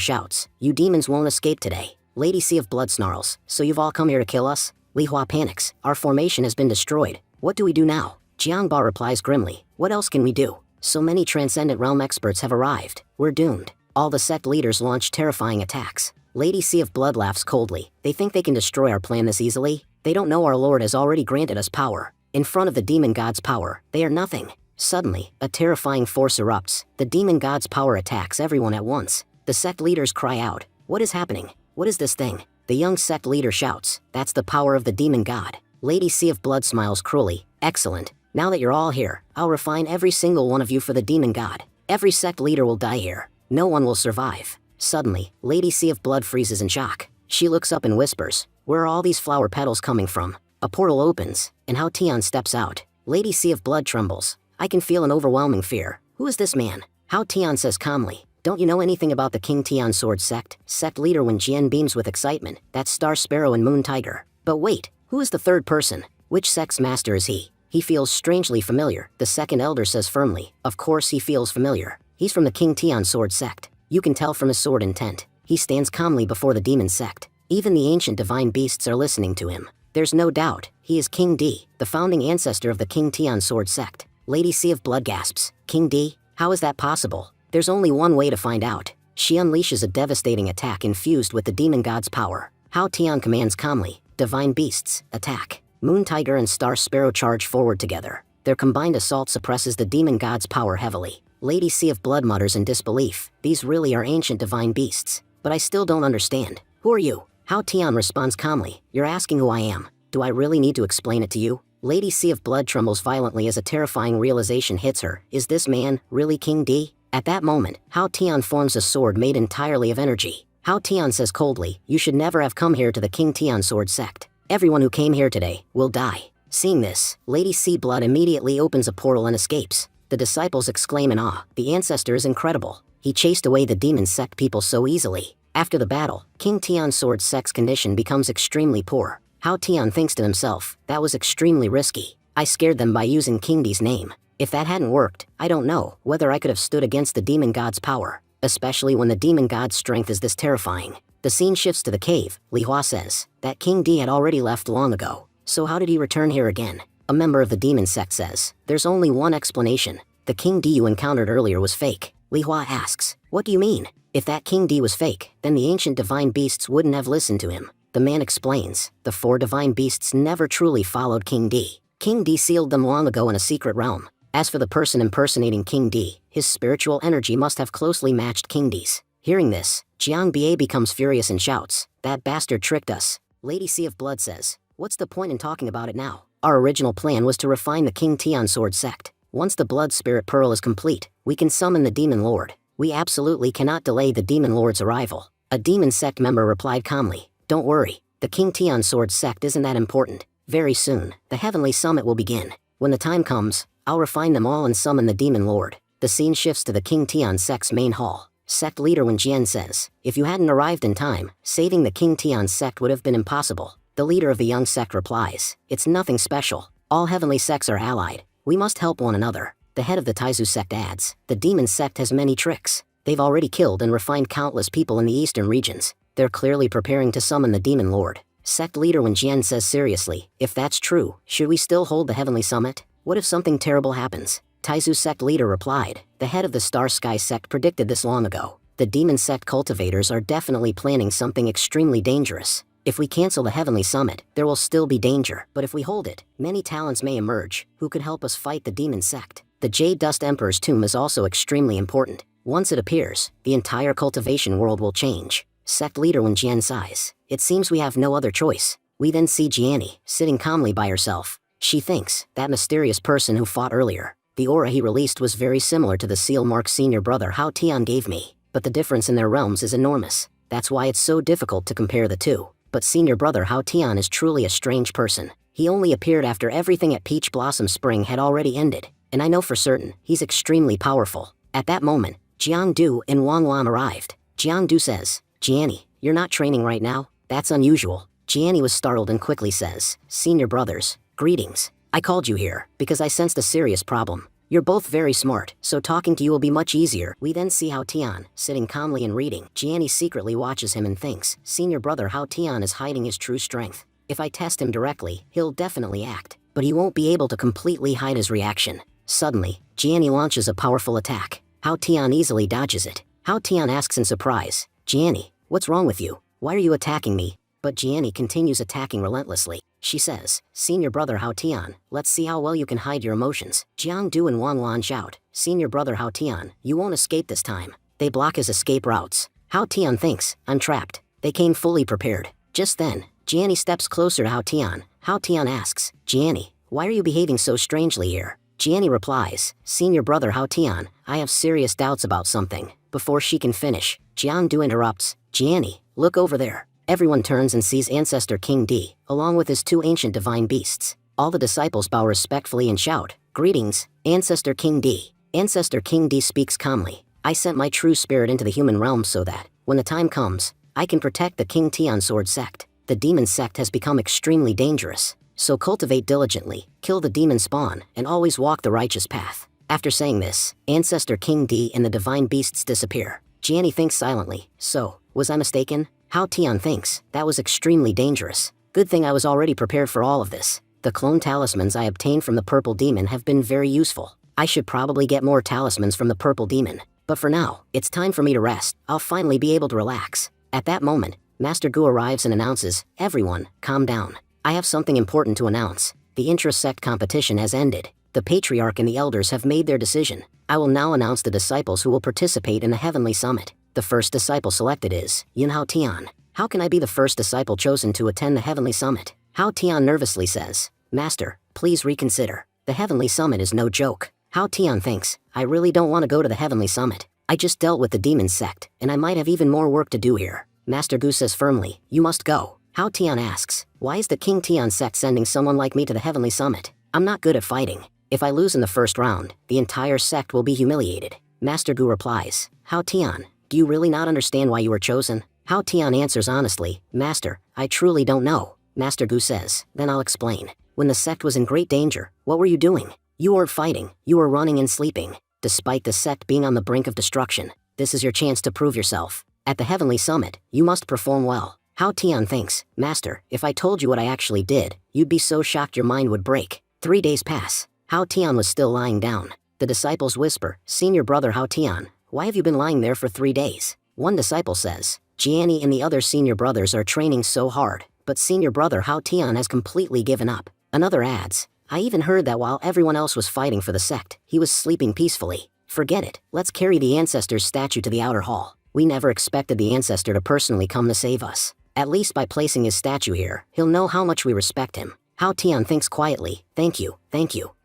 shouts, you demons won't escape today. Lady Sea of Blood snarls, so you've all come here to kill us? Li Hua panics, our formation has been destroyed. What do we do now? Jiangba replies grimly, what else can we do? So many Transcendent Realm experts have arrived. We're doomed. All the sect leaders launch terrifying attacks. Lady Sea of Blood laughs coldly. They think they can destroy our plan this easily? They don't know our lord has already granted us power. In front of the demon god's power, they are nothing. Suddenly, a terrifying force erupts. The demon god's power attacks everyone at once. The sect leaders cry out, what is happening? What is this thing? The young sect leader shouts, that's the power of the demon god. Lady Sea of Blood smiles cruelly, excellent. Now that you're all here, I'll refine every single one of you for the demon god. Every sect leader will die here. No one will survive. Suddenly, Lady Sea of Blood freezes in shock. She looks up and whispers, where are all these flower petals coming from? A portal opens, and Hao Tian steps out. Lady Sea of Blood trembles. I can feel an overwhelming fear. Who is this man? Hao Tian says calmly, don't you know anything about the King Tian Sword sect? Sect leader Wen Jian beams with excitement. That's Star Sparrow and Moon Tiger. But wait, who is the third person? Which sect's master is he? He feels strangely familiar. The second elder says firmly, of course he feels familiar. He's from the King Tian Sword sect. You can tell from his sword intent. He stands calmly before the demon sect. Even the ancient divine beasts are listening to him. There's no doubt, he is King D, the founding ancestor of the King Tian Sword sect. Lady Sea of Blood gasps, King D? How is that possible? There's only one way to find out. She unleashes a devastating attack infused with the demon god's power. Hao Tian commands calmly, divine beasts, attack. Moon Tiger and Star Sparrow charge forward together. Their combined assault suppresses the demon god's power heavily. Lady Sea of Blood mutters in disbelief, these really are ancient divine beasts. But I still don't understand. Who are you? Hao Tian responds calmly, you're asking who I am. Do I really need to explain it to you? Lady Sea of Blood trembles violently as a terrifying realization hits her. Is this man really King D? At that moment, Hao Tian forms a sword made entirely of energy. Hao Tian says coldly, you should never have come here to the King Tian Sword sect. Everyone who came here today will die. Seeing this, Lady Sea Blood immediately opens a portal and escapes. The disciples exclaim in awe, the ancestor is incredible. He chased away the demon sect people so easily. After the battle, King Tian Sword sect's condition becomes extremely poor. Hao Tian thinks to himself, that was extremely risky. I scared them by using King D's name. If that hadn't worked, I don't know whether I could have stood against the demon god's power, especially when the demon god's strength is this terrifying. The scene shifts to the cave. Li Hua says that King D had already left long ago. So how did he return here again? A member of the demon sect says, there's only one explanation. The King D you encountered earlier was fake. Li Hua asks, what do you mean? If that King D was fake, then the ancient divine beasts wouldn't have listened to him. The man explains, the four divine beasts never truly followed King D. King D sealed them long ago in a secret realm. As for the person impersonating King D, his spiritual energy must have closely matched King D's. Hearing this, Jiang Bie becomes furious and shouts, that bastard tricked us. Lady Sea of Blood says, what's the point in talking about it now? Our original plan was to refine the King Tian Sword sect. Once the Blood Spirit Pearl is complete, we can summon the Demon Lord. We absolutely cannot delay the Demon Lord's arrival. A demon sect member replied calmly, don't worry, the King Tian Sword sect isn't that important. Very soon, the Heavenly Summit will begin. When the time comes, I'll refine them all and summon the Demon Lord. The scene shifts to the King Tian sect's main hall. Sect leader Wen Jian says, if you hadn't arrived in time, saving the King Tian's sect would have been impossible. The leader of the young sect replies, it's nothing special. All heavenly sects are allied. We must help one another. The head of the Taizu sect adds, the demon sect has many tricks. They've already killed and refined countless people in the eastern regions. They're clearly preparing to summon the demon lord. Sect leader Wen Jian says seriously, if that's true, should we still hold the heavenly summit? What if something terrible happens? Taizu sect leader replied, the head of the Star Sky sect predicted this long ago. The demon sect cultivators are definitely planning something extremely dangerous. If we cancel the heavenly summit, there will still be danger, but if we hold it, many talents may emerge, who could help us fight the demon sect. The Jade Dust Emperor's tomb is also extremely important. Once it appears, the entire cultivation world will change. Sect leader Wen Jian sighs, it seems we have no other choice. We then see Jiani, sitting calmly by herself. She thinks, that mysterious person who fought earlier. The aura he released was very similar to the seal mark senior brother Hao Tian gave me, but the difference in their realms is enormous. That's why it's so difficult to compare the two. But senior brother Hao Tian is truly a strange person. He only appeared after everything at Peach Blossom Spring had already ended, and I know for certain, he's extremely powerful. At that moment, Jiang Du and Wang Wan arrived. Jiang Du says, Jiani, you're not training right now? That's unusual. Jiani was startled and quickly says, senior brothers, greetings. I called you here, because I sensed a serious problem. You're both very smart, so talking to you will be much easier. We then see Hao Tian, sitting calmly and reading. Jiani secretly watches him and thinks, senior brother Hao Tian is hiding his true strength. If I test him directly, he'll definitely act, but he won't be able to completely hide his reaction. Suddenly, Jiani launches a powerful attack. Hao Tian easily dodges it. Hao Tian asks in surprise, Jiani, what's wrong with you? Why are you attacking me? But Jiani continues attacking relentlessly. She says, senior brother Hao Tian, let's see how well you can hide your emotions. Jiang Du and Wang Wan shout, senior brother Hao Tian, you won't escape this time. They block his escape routes. Hao Tian thinks, I'm trapped. They came fully prepared. Just then, Jiani steps closer to Hao Tian. Hao Tian asks, Jiani, why are you behaving so strangely here? Jiani replies, senior brother Hao Tian, I have serious doubts about something. Before she can finish, Jiang Du interrupts, Jiani, look over there. Everyone turns and sees Ancestor King Di, along with his two ancient divine beasts. All the disciples bow respectfully and shout, greetings, Ancestor King Di. Ancestor King Di speaks calmly, I sent my true spirit into the human realm so that, when the time comes, I can protect the King Tian Sword sect. The demon sect has become extremely dangerous, so cultivate diligently, kill the demon spawn, and always walk the righteous path. After saying this, Ancestor King Di and the divine beasts disappear. Jiani thinks silently, so, was I mistaken? Hao Tian thinks, that was extremely dangerous. Good thing I was already prepared for all of this. The clone talismans I obtained from the purple demon have been very useful. I should probably get more talismans from the purple demon. But for now, it's time for me to rest. I'll finally be able to relax. At that moment, Master Gu arrives and announces, everyone, calm down. I have something important to announce. The intra-sect competition has ended. The Patriarch and the Elders have made their decision. I will now announce the disciples who will participate in the Heavenly Summit. The first disciple selected is Yin Hao Tian. How can I be the first disciple chosen to attend the Heavenly Summit? Hao Tian nervously says, Master, please reconsider. The Heavenly Summit is no joke. Hao Tian thinks, I really don't want to go to the Heavenly Summit. I just dealt with the demon sect, and I might have even more work to do here. Master Gu says firmly, you must go. Hao Tian asks, why is the King Tian sect sending someone like me to the Heavenly Summit? I'm not good at fighting. If I lose in the first round, the entire sect will be humiliated. Master Gu replies, Hao Tian, do you really not understand why you were chosen? Hao Tian answers honestly, Master, I truly don't know. Master Gu says, then I'll explain. When the sect was in great danger, what were you doing? You weren't fighting, you were running and sleeping. Despite the sect being on the brink of destruction, this is your chance to prove yourself. At the Heavenly Summit, you must perform well. Hao Tian thinks, Master, if I told you what I actually did, you'd be so shocked your mind would break. 3 days pass. Hao Tian was still lying down. The disciples whisper, senior brother Hao Tian, why have you been lying there for 3 days? One disciple says, Jiani and the other senior brothers are training so hard, but senior brother Hao Tian has completely given up. Another adds, I even heard that while everyone else was fighting for the sect, he was sleeping peacefully. Forget it, let's carry the ancestor's statue to the outer hall. We never expected the ancestor to personally come to save us. At least by placing his statue here, he'll know how much we respect him. Hao Tian thinks quietly, thank you.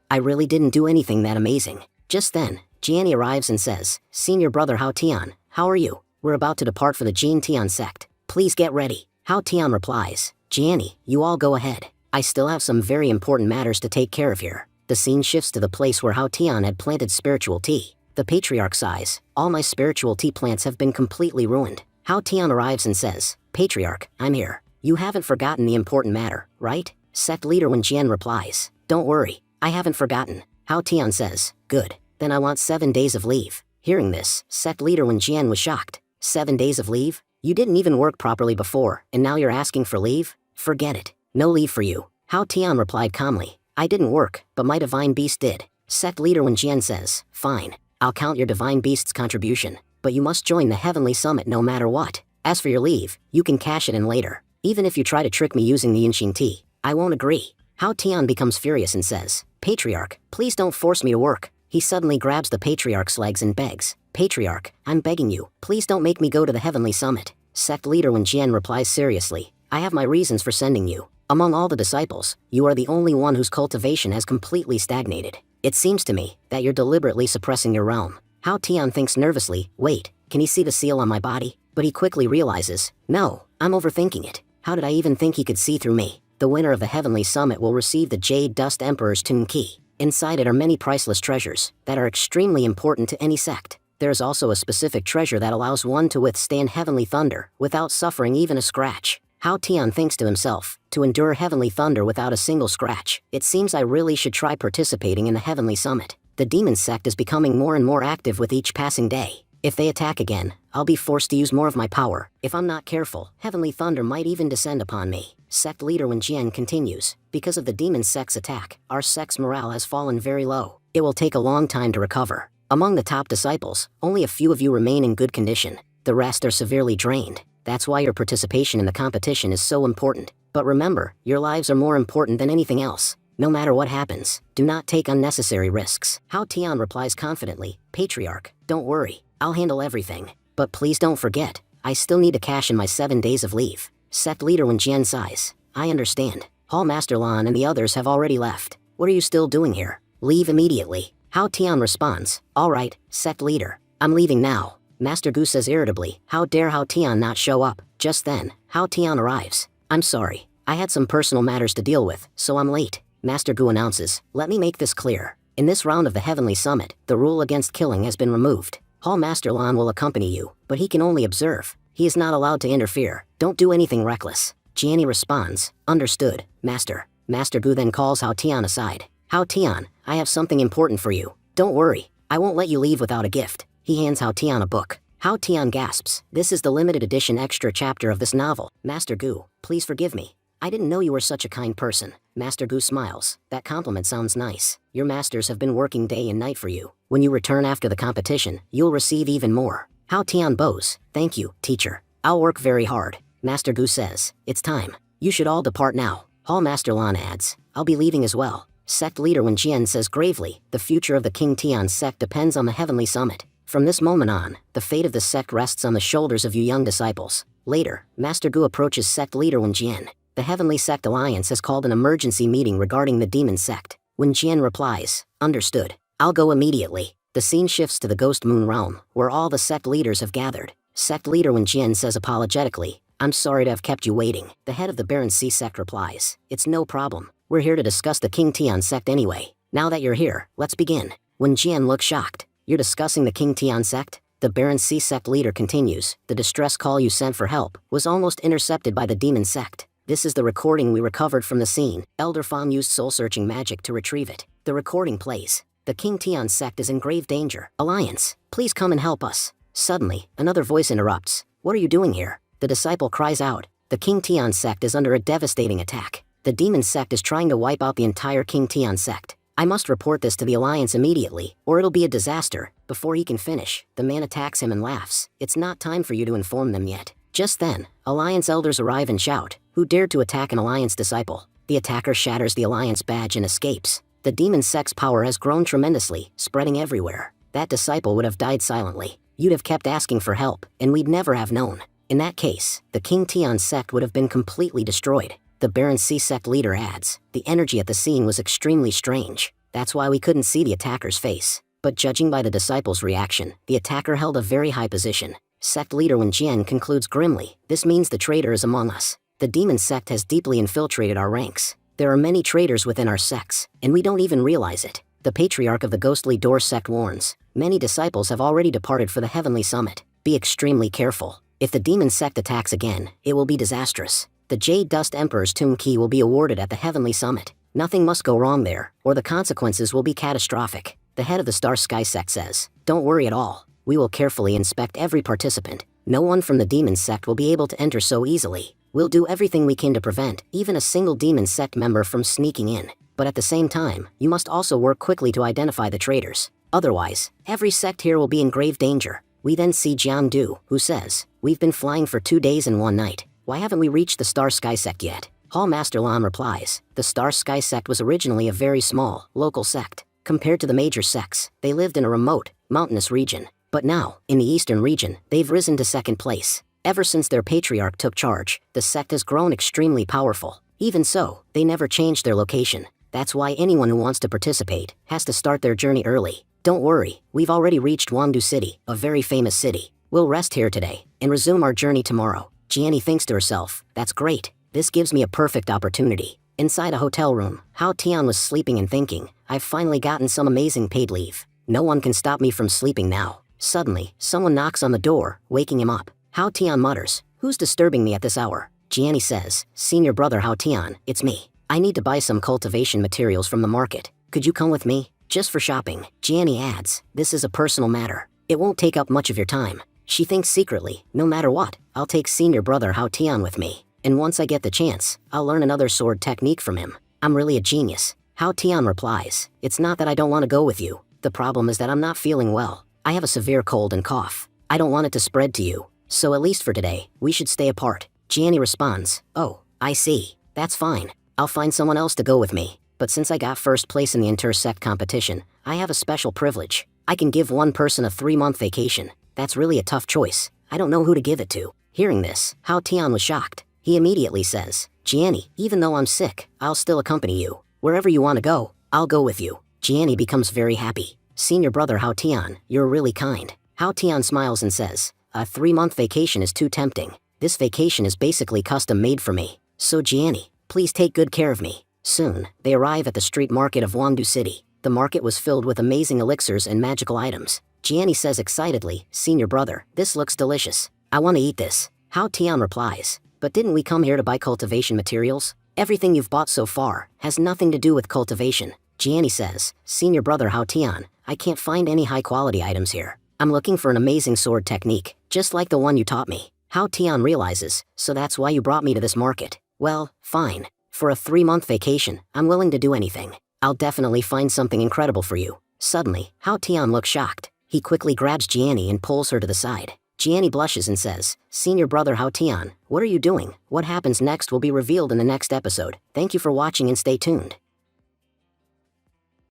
I really didn't do anything that amazing. Just then, Jiani arrives and says, senior brother Hao Tian, how are you? We're about to depart for the Jin Tian sect. Please get ready. Hao Tian replies, Jiani, you all go ahead. I still have some very important matters to take care of here. The scene shifts to the place where Hao Tian had planted spiritual tea. The patriarch sighs. All my spiritual tea plants have been completely ruined. Hao Tian arrives and says, Patriarch, I'm here. You haven't forgotten the important matter, right? Sect leader Wen Jian replies, don't worry, I haven't forgotten. Hao Tian says, good, then I want 7 days of leave. Hearing this, sect leader Wen Jian was shocked. 7 days of leave? You didn't even work properly before, and now you're asking for leave? Forget it. No leave for you. Hao Tian replied calmly, I didn't work, but my divine beast did. Sect leader Wen Jian says, fine, I'll count your divine beast's contribution, but you must join the Heavenly Summit no matter what. As for your leave, you can cash it in later. Even if you try to trick me using the Yinxing tea, I won't agree. Hao Tian becomes furious and says, Patriarch, please don't force me to work. He suddenly grabs the Patriarch's legs and begs, Patriarch, I'm begging you, please don't make me go to the Heavenly Summit. Sect leader Wen Jian replies seriously, I have my reasons for sending you. Among all the disciples, you are the only one whose cultivation has completely stagnated. It seems to me that you're deliberately suppressing your realm. Hao Tian thinks nervously, wait, can he see the seal on my body? But he quickly realizes, no, I'm overthinking it. How did I even think he could see through me? The winner of the Heavenly Summit will receive the Jade Dust Emperor's Tomb Key. Inside it are many priceless treasures that are extremely important to any sect. There is also a specific treasure that allows one to withstand heavenly thunder without suffering even a scratch. Hao Tian thinks to himself, to endure heavenly thunder without a single scratch, it seems I really should try participating in the Heavenly Summit. The demon sect is becoming more and more active with each passing day. If they attack again, I'll be forced to use more of my power. If I'm not careful, heavenly thunder might even descend upon me. Sect leader Wen Jian continues, because of the demon sect's attack, our sect's morale has fallen very low. It will take a long time to recover. Among the top disciples, only a few of you remain in good condition. The rest are severely drained. That's why your participation in the competition is so important. But remember, your lives are more important than anything else. No matter what happens, do not take unnecessary risks. Hao Tian replies confidently, Patriarch, don't worry, I'll handle everything. But please don't forget, I still need to cash in my 7 days of leave. Sect leader Wen Jian sighs, I understand. Hall Master Lan and the others have already left. What are you still doing here? Leave immediately. Hao Tian responds, alright, sect leader, I'm leaving now. Master Gu says irritably, how dare Hao Tian not show up? Just then, Hao Tian arrives. I'm sorry, I had some personal matters to deal with, so I'm late. Master Gu announces, let me make this clear. In this round of the Heavenly Summit, the rule against killing has been removed. Hall Master Lan will accompany you, but he can only observe. He is not allowed to interfere. Don't do anything reckless. Jianni responds, understood, Master. Master Gu then calls Hao Tian aside. Hao Tian, I have something important for you. Don't worry, I won't let you leave without a gift. He hands Hao Tian a book. Hao Tian gasps, this is the limited edition extra chapter of this novel. Master Gu, please forgive me. I didn't know you were such a kind person. Master Gu smiles. That compliment sounds nice. Your masters have been working day and night for you. When you return after the competition, you'll receive even more. Hao Tian bows. Thank you, teacher. I'll work very hard. Master Gu says, it's time. You should all depart now. Hall Master Lan adds, I'll be leaving as well. Sect leader Wen Jian says gravely, the future of the King Tian sect depends on the Heavenly Summit. From this moment on, the fate of the sect rests on the shoulders of you young disciples. Later, Master Gu approaches sect leader Wen Jian. The Heavenly Sect Alliance has called an emergency meeting regarding the demon sect. Wen Jian replies, understood. I'll go immediately. The scene shifts to the Ghost Moon realm, where all the sect leaders have gathered. Sect leader Wen Jian says apologetically, I'm sorry to have kept you waiting. The head of the Baron C sect replies, it's no problem. We're here to discuss the King Tian sect anyway. Now that you're here, let's begin. Wen Jian looks shocked. You're discussing the King Tian sect? The Baron C sect leader continues, the distress call you sent for help was almost intercepted by the demon sect. This is the recording we recovered from the scene. Elder Fam used soul-searching magic to retrieve it. The recording plays. The King Tian sect is in grave danger. Alliance, please come and help us. Suddenly, another voice interrupts. What are you doing here? The disciple cries out. The King Tian sect is under a devastating attack. The demon sect is trying to wipe out the entire King Tian sect. I must report this to the Alliance immediately, or it'll be a disaster. Before he can finish, the man attacks him and laughs. It's not time for you to inform them yet. Just then, Alliance elders arrive and shout, who dared to attack an Alliance disciple? The attacker shatters the Alliance badge and escapes. The demon sect's power has grown tremendously, spreading everywhere. That disciple would have died silently. You'd have kept asking for help, and we'd never have known. In that case, the King Tian sect would have been completely destroyed. The Baron C sect leader adds, the energy at the scene was extremely strange. That's why we couldn't see the attacker's face. But judging by the disciple's reaction, the attacker held a very high position. Sect leader Wen Jian concludes grimly, this means the traitor is among us. The demon sect has deeply infiltrated our ranks. There are many traitors within our sects, and we don't even realize it. The patriarch of the Ghostly Door sect warns, Many disciples have already departed for the heavenly summit. Be extremely careful. If the demon sect attacks again, it will be disastrous. The Jade Dust Emperor's tomb key will be awarded at the heavenly summit. Nothing must go wrong there, or the consequences will be catastrophic. The head of the Star Sky sect says, "Don't worry at all. We will carefully inspect every participant. No one from the demon sect will be able to enter so easily. We'll do everything we can to prevent even a single demon sect member from sneaking in. But at the same time, you must also work quickly to identify the traitors. Otherwise, every sect here will be in grave danger." We then see Jiang-du, who says, "We've been flying for 2 days and 1 night. Why haven't we reached the Star Sky sect yet?" Hall Master Lam replies, "The Star Sky sect was originally a very small, local sect. Compared to the major sects, they lived in a remote, mountainous region. But now, in the eastern region, they've risen to second place. Ever since their patriarch took charge, the sect has grown extremely powerful. Even so, they never changed their location. That's why anyone who wants to participate has to start their journey early. Don't worry, we've already reached Wangdu City, a very famous city. We'll rest here today and resume our journey tomorrow." Jiani thinks to herself, "That's great. This gives me a perfect opportunity." Inside a hotel room, Hao Tian was sleeping and thinking, "I've finally gotten some amazing paid leave. No one can stop me from sleeping now." Suddenly, someone knocks on the door, waking him up. Hao Tian mutters, "Who's disturbing me at this hour?" Jiani says, "Senior brother Hao Tian, it's me. I need to buy some cultivation materials from the market. Could you come with me? Just for shopping." Jiani adds, "This is a personal matter. It won't take up much of your time." She thinks secretly, "No matter what, I'll take senior brother Hao Tian with me. And once I get the chance, I'll learn another sword technique from him. I'm really a genius." Hao Tian replies, "It's not that I don't want to go with you. The problem is that I'm not feeling well. I have a severe cold and cough. I don't want it to spread to you. So at least for today, we should stay apart." Jiani responds, "Oh, I see. That's fine. I'll find someone else to go with me. But since I got first place in the inter-sect competition, I have a special privilege. I can give one person a 3-month vacation. That's really a tough choice. I don't know who to give it to." Hearing this, Hao Tian was shocked. He immediately says, "Jiani, even though I'm sick, I'll still accompany you. Wherever you want to go, I'll go with you." Jiani becomes very happy. "Senior brother Hao Tian, you're really kind." Hao Tian smiles and says, "A 3-month vacation is too tempting. This vacation is basically custom made for me. So Jiani, please take good care of me." Soon, they arrive at the street market of Wangdu City. The market was filled with amazing elixirs and magical items. Jiani says excitedly, "Senior brother, this looks delicious. I want to eat this." Hao Tian replies, "But didn't we come here to buy cultivation materials? Everything you've bought so far has nothing to do with cultivation." Jiani says, "Senior brother Hao Tian, I can't find any high-quality items here. I'm looking for an amazing sword technique, just like the one you taught me." Hao Tian realizes, "So that's why you brought me to this market. Well, fine. For a 3-month vacation, I'm willing to do anything. I'll definitely find something incredible for you." Suddenly, Hao Tian looks shocked. He quickly grabs Jiani and pulls her to the side. Jiani blushes and says, "Senior brother Hao Tian, what are you doing?" What happens next will be revealed in the next episode. Thank you for watching and stay tuned.